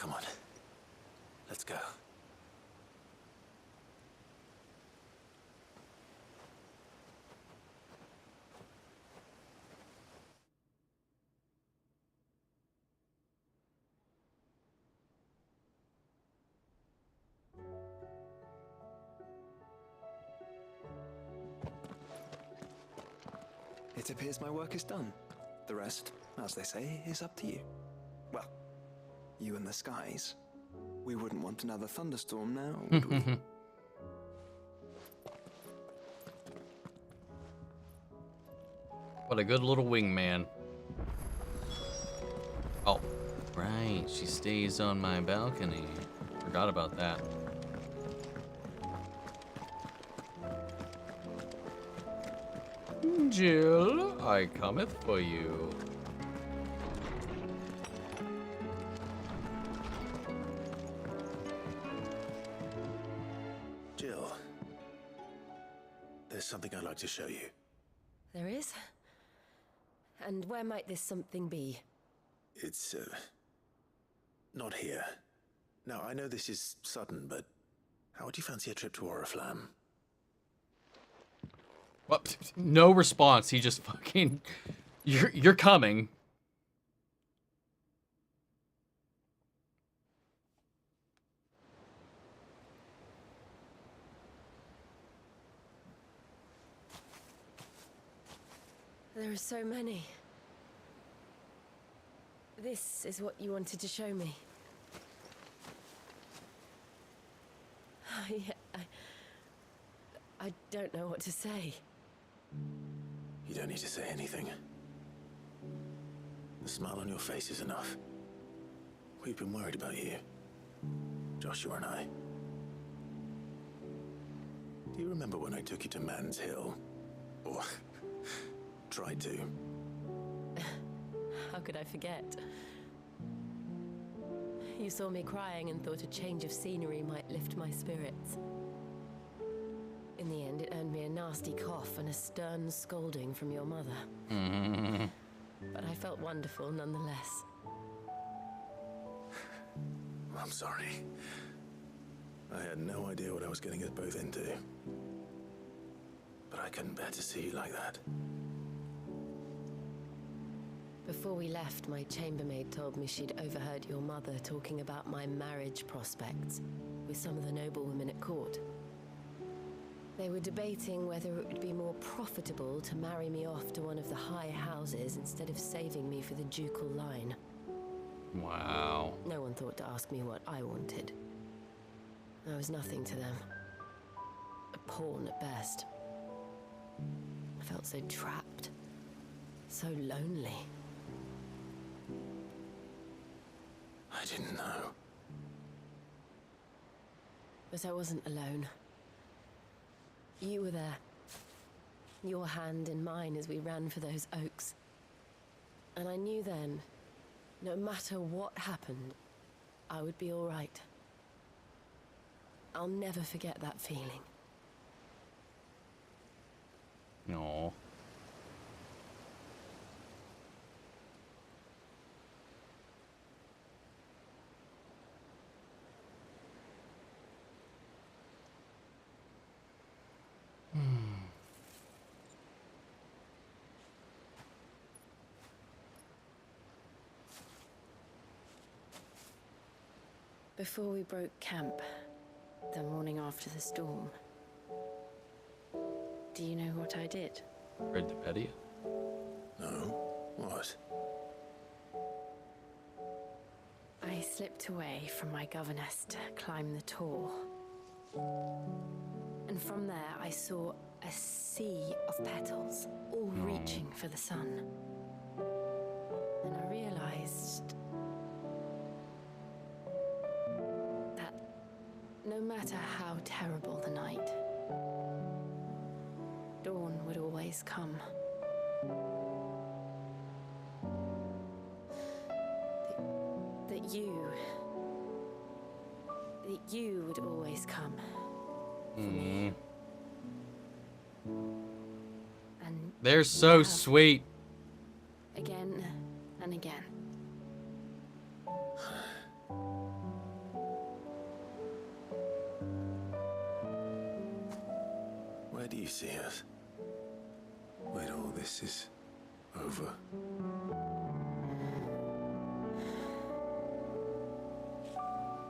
Come on. Let's go. It appears my work is done. The rest, as they say, is up to you. Well, you and the skies. We wouldn't want another thunderstorm now, would we? What a good little wingman. Oh, right. She stays on my balcony. Forgot about that. Jill, I cometh for you. Jill, there's something I'd like to show you. There is? And where might this something be? It's, not here. Now, I know this is sudden, but how would you fancy a trip to Oriflamme? What? No response. He just fucking... You're coming. There are so many. This is what you wanted to show me. I don't know what to say. You don't need to say anything. The smile on your face is enough. We've been worried about you, Joshua and I. Do you remember when I took you to Man's Hill? Or tried to? How could I forget? You saw me crying and thought a change of scenery might lift my spirits. In the end, it earned me a nasty cough and a stern scolding from your mother. But I felt wonderful nonetheless. I'm sorry. I had no idea what I was getting us both into. But I couldn't bear to see you like that. Before we left, my chambermaid told me she'd overheard your mother talking about my marriage prospects with some of the noblewomen at court. They were debating whether it would be more profitable to marry me off to one of the high houses instead of saving me for the ducal line. Wow. No one thought to ask me what I wanted. I was nothing to them. A pawn at best. I felt so trapped. So lonely. I didn't know. But I wasn't alone. You were there. Your hand in mine as we ran for those oaks. And I knew then, no matter what happened, I would be all right. I'll never forget that feeling. No. Before we broke camp, the morning after the storm, do you know what I did? Read the Pedia? No. What? I slipped away from my governess to climb the tor. And from there I saw a sea of petals, all reaching for the sun. And I realized that no matter how terrible the night, dawn would always come. That you would always come for me. And they're so sweet. Again and again. do you see us? When all this is over.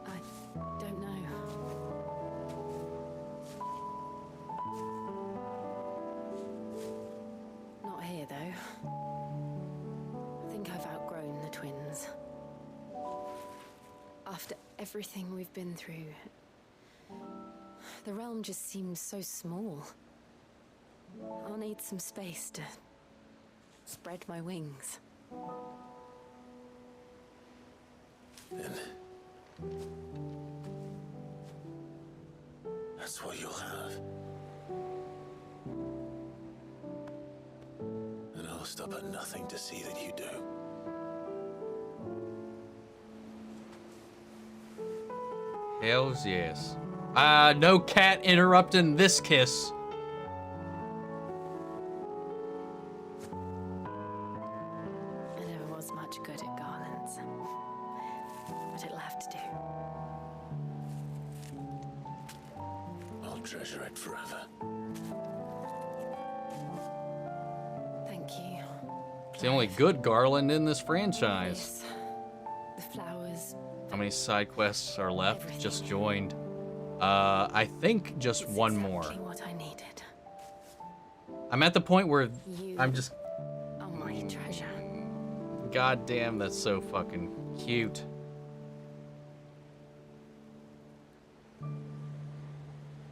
I don't know. Not here, though. I think I've outgrown the twins. After everything we've been through, the realm just seems so small. I'll need some space to spread my wings. Then that's what you'll have. And I'll stop at nothing to see that you do. Hells yes. No cat interrupting this kiss. I never was much good at garlands, but it'll have to do. I'll treasure it forever. Thank you. It's the only good garland in this franchise. The flowers. How many side quests are left? Just joined. I think just one more. What I needed. I'm at the point where I'm just. Oh, my treasure. God damn, that's so fucking cute.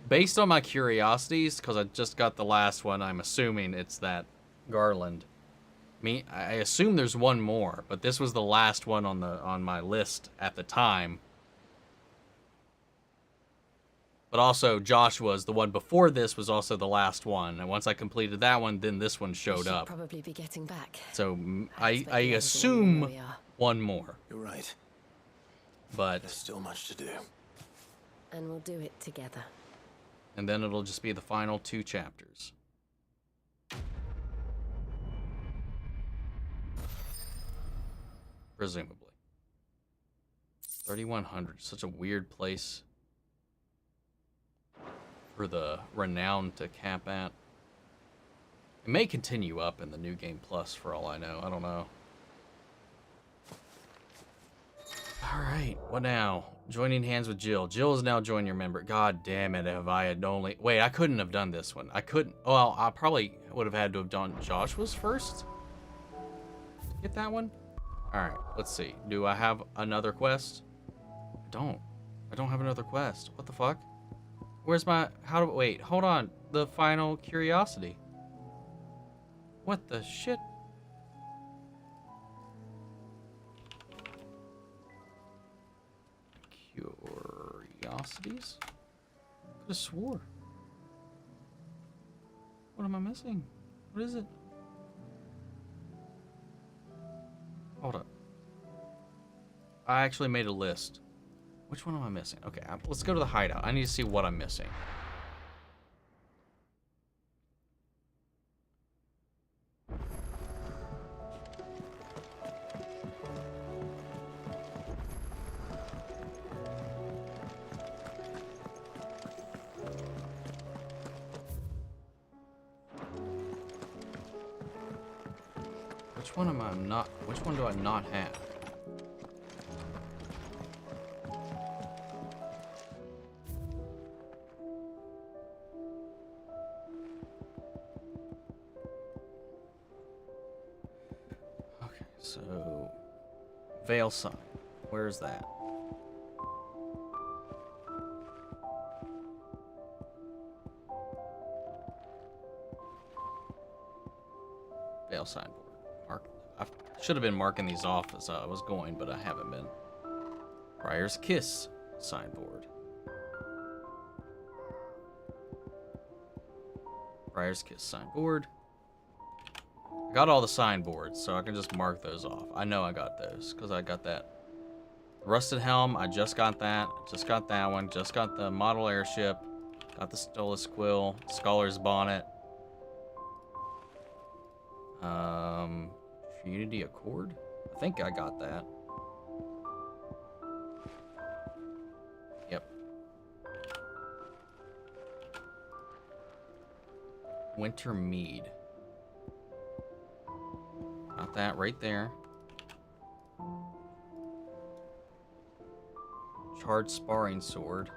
Based on my curiosities, because I just got the last one, I'm assuming it's that garland. I assume there's one more, but this was the last one on my list at the time. But also, Joshua's, the one before this, was also the last one. And once I completed that one, then this one showed up. Probably be getting back. So I assume one more. You're right. But there's still much to do. And we'll do it together. And then it'll just be the final 2 chapters. Presumably. 3100, such a weird place for the renown to cap at. It may continue up in the New Game Plus for all I know. I don't know. Alright, what now? Joining hands with Jill. Jill is now joined your member. God damn it, if I had only... Wait, I couldn't have done this one. I couldn't... Well, I probably would have had to have done Joshua's first. Get that one? Alright, let's see. Do I have another quest? I don't have another quest. What the fuck? Where's my... Wait, hold on. The final curiosity. What the shit? Curiosities? Could have swore. What am I missing? What is it? Hold up. I actually made a list. Which one am I missing? Okay, let's go to the hideout. I need to see what I'm missing. Which one am I not? Which one do I not have? Okay, so Veil Sign. Where's that? Veil Sign board. I should have been marking these off as I was going, but I haven't been. Briar's Kiss signboard. Briar's Kiss signboard. I got all the signboards, so I can just mark those off. I know I got those, because I got that. Rusted Helm, I just got that. Just got that one. Just got the model airship. Got the Stolas Quill. Scholar's Bonnet. Unity Accord? I think I got that. Yep. Winter Mead. Got that right there. Charged Sparring Sword.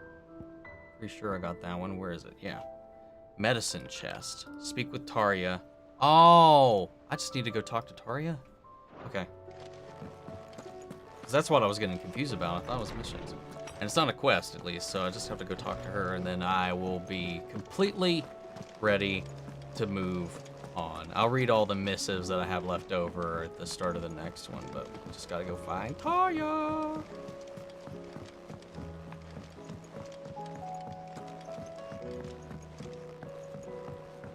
Pretty sure I got that one. Where is it? Yeah. Medicine Chest. Speak with Tarja. Oh! I just need to go talk to Tarja? Okay. 'Cause that's what I was getting confused about. I thought it was missions. And it's not a quest, at least, so I just have to go talk to her, and then I will be completely ready to move on. I'll read all the missives that I have left over at the start of the next one, but just gotta go find Tarja.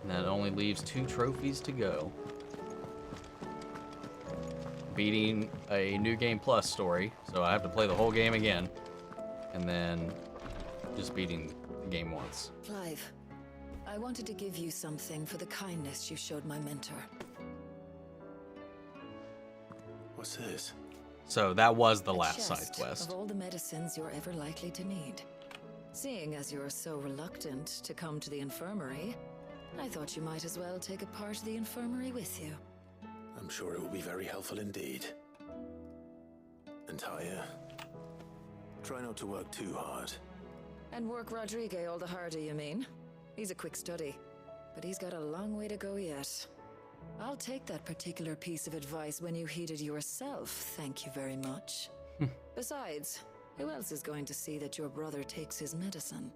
And that only leaves 2 trophies to go. Beating a New Game Plus story, so I have to play the whole game again. And then just beating the game once. Clive, I wanted to give you something for the kindness you showed my mentor. What's this? So that was the last chest side quest. Of all the medicines you're ever likely to need. Seeing as you're so reluctant to come to the infirmary, I thought you might as well take a part of the infirmary with you. I'm sure it will be very helpful indeed. And Tarja, try not to work too hard. And work Rodrigue all the harder, you mean? He's a quick study, but he's got a long way to go yet. I'll take that particular piece of advice when you heed it yourself, thank you very much. Besides, who else is going to see that your brother takes his medicine?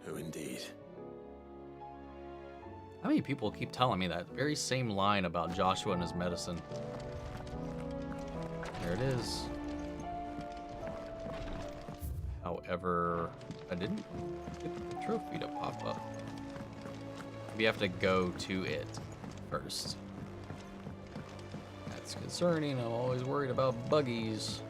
Who indeed? How many people keep telling me that very same line about Joshua and his medicine? There it is. However, I didn't get the trophy to pop up. We have to go to it first. That's concerning. I'm always worried about buggies.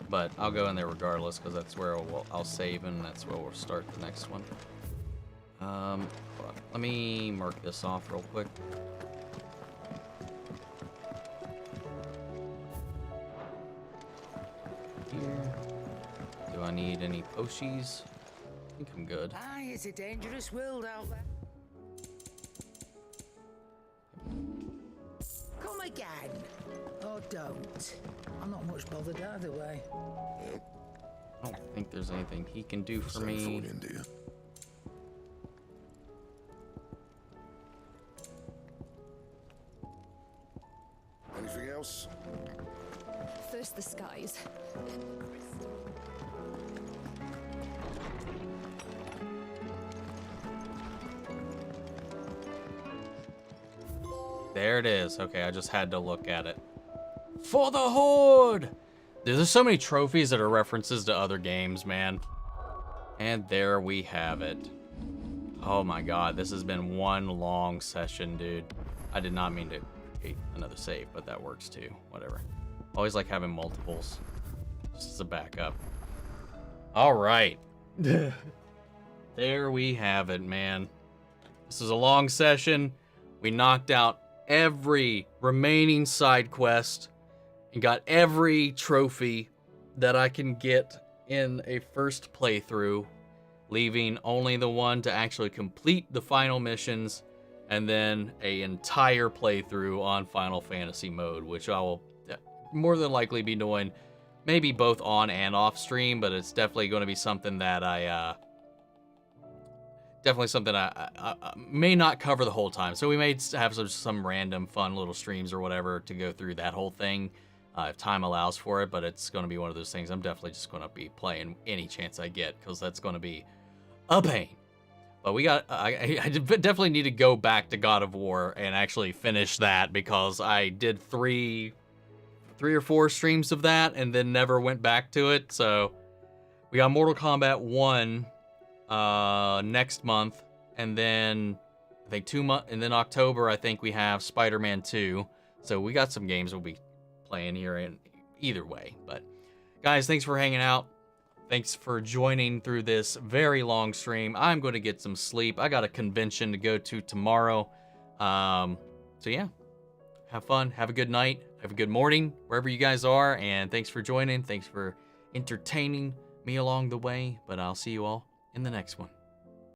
But I'll go in there regardless, because that's where I'll save, and that's where we'll start the next one. Let me mark this off real quick. Here. Do I need any potions? I think I'm good. Aye, it's a dangerous world out there. Come again. Or don't. I'm not much bothered either way. I don't think there's anything he can do for me. Anything else? First the skies. There it is. Okay, I just had to look at it. For the Horde! Dude, there's so many trophies that are references to other games, man. And there we have it. Oh my god, this has been one long session, dude. I did not mean to create another save, but that works too. Whatever. Always like having multiples. Just as a backup. Alright. There we have it, man. This was a long session. We knocked out every remaining side quest and got every trophy that I can get in a first playthrough, leaving only the one to actually complete the final missions, and then an entire playthrough on Final Fantasy mode, which I will more than likely be doing maybe both on and off stream, but it's definitely going to be something that I may not cover the whole time. So we may have some random fun little streams or whatever to go through that whole thing if time allows for it, but it's going to be one of those things I'm definitely just going to be playing any chance I get, because that's going to be a pain. But I definitely need to go back to God of War and actually finish that, because I did three or four streams of that and then never went back to it. So we got Mortal Kombat 1 next month, and then I think 2 months, and then October I think we have Spider-Man 2. So we got some games we'll be playing here in either way. But guys, thanks for hanging out. Thanks for joining through this very long stream. I'm going to get some sleep. I got a convention to go to tomorrow. So yeah, have fun. Have a good night. Have a good morning wherever you guys are. And thanks for joining. Thanks for entertaining me along the way, but I'll see you all in the next one.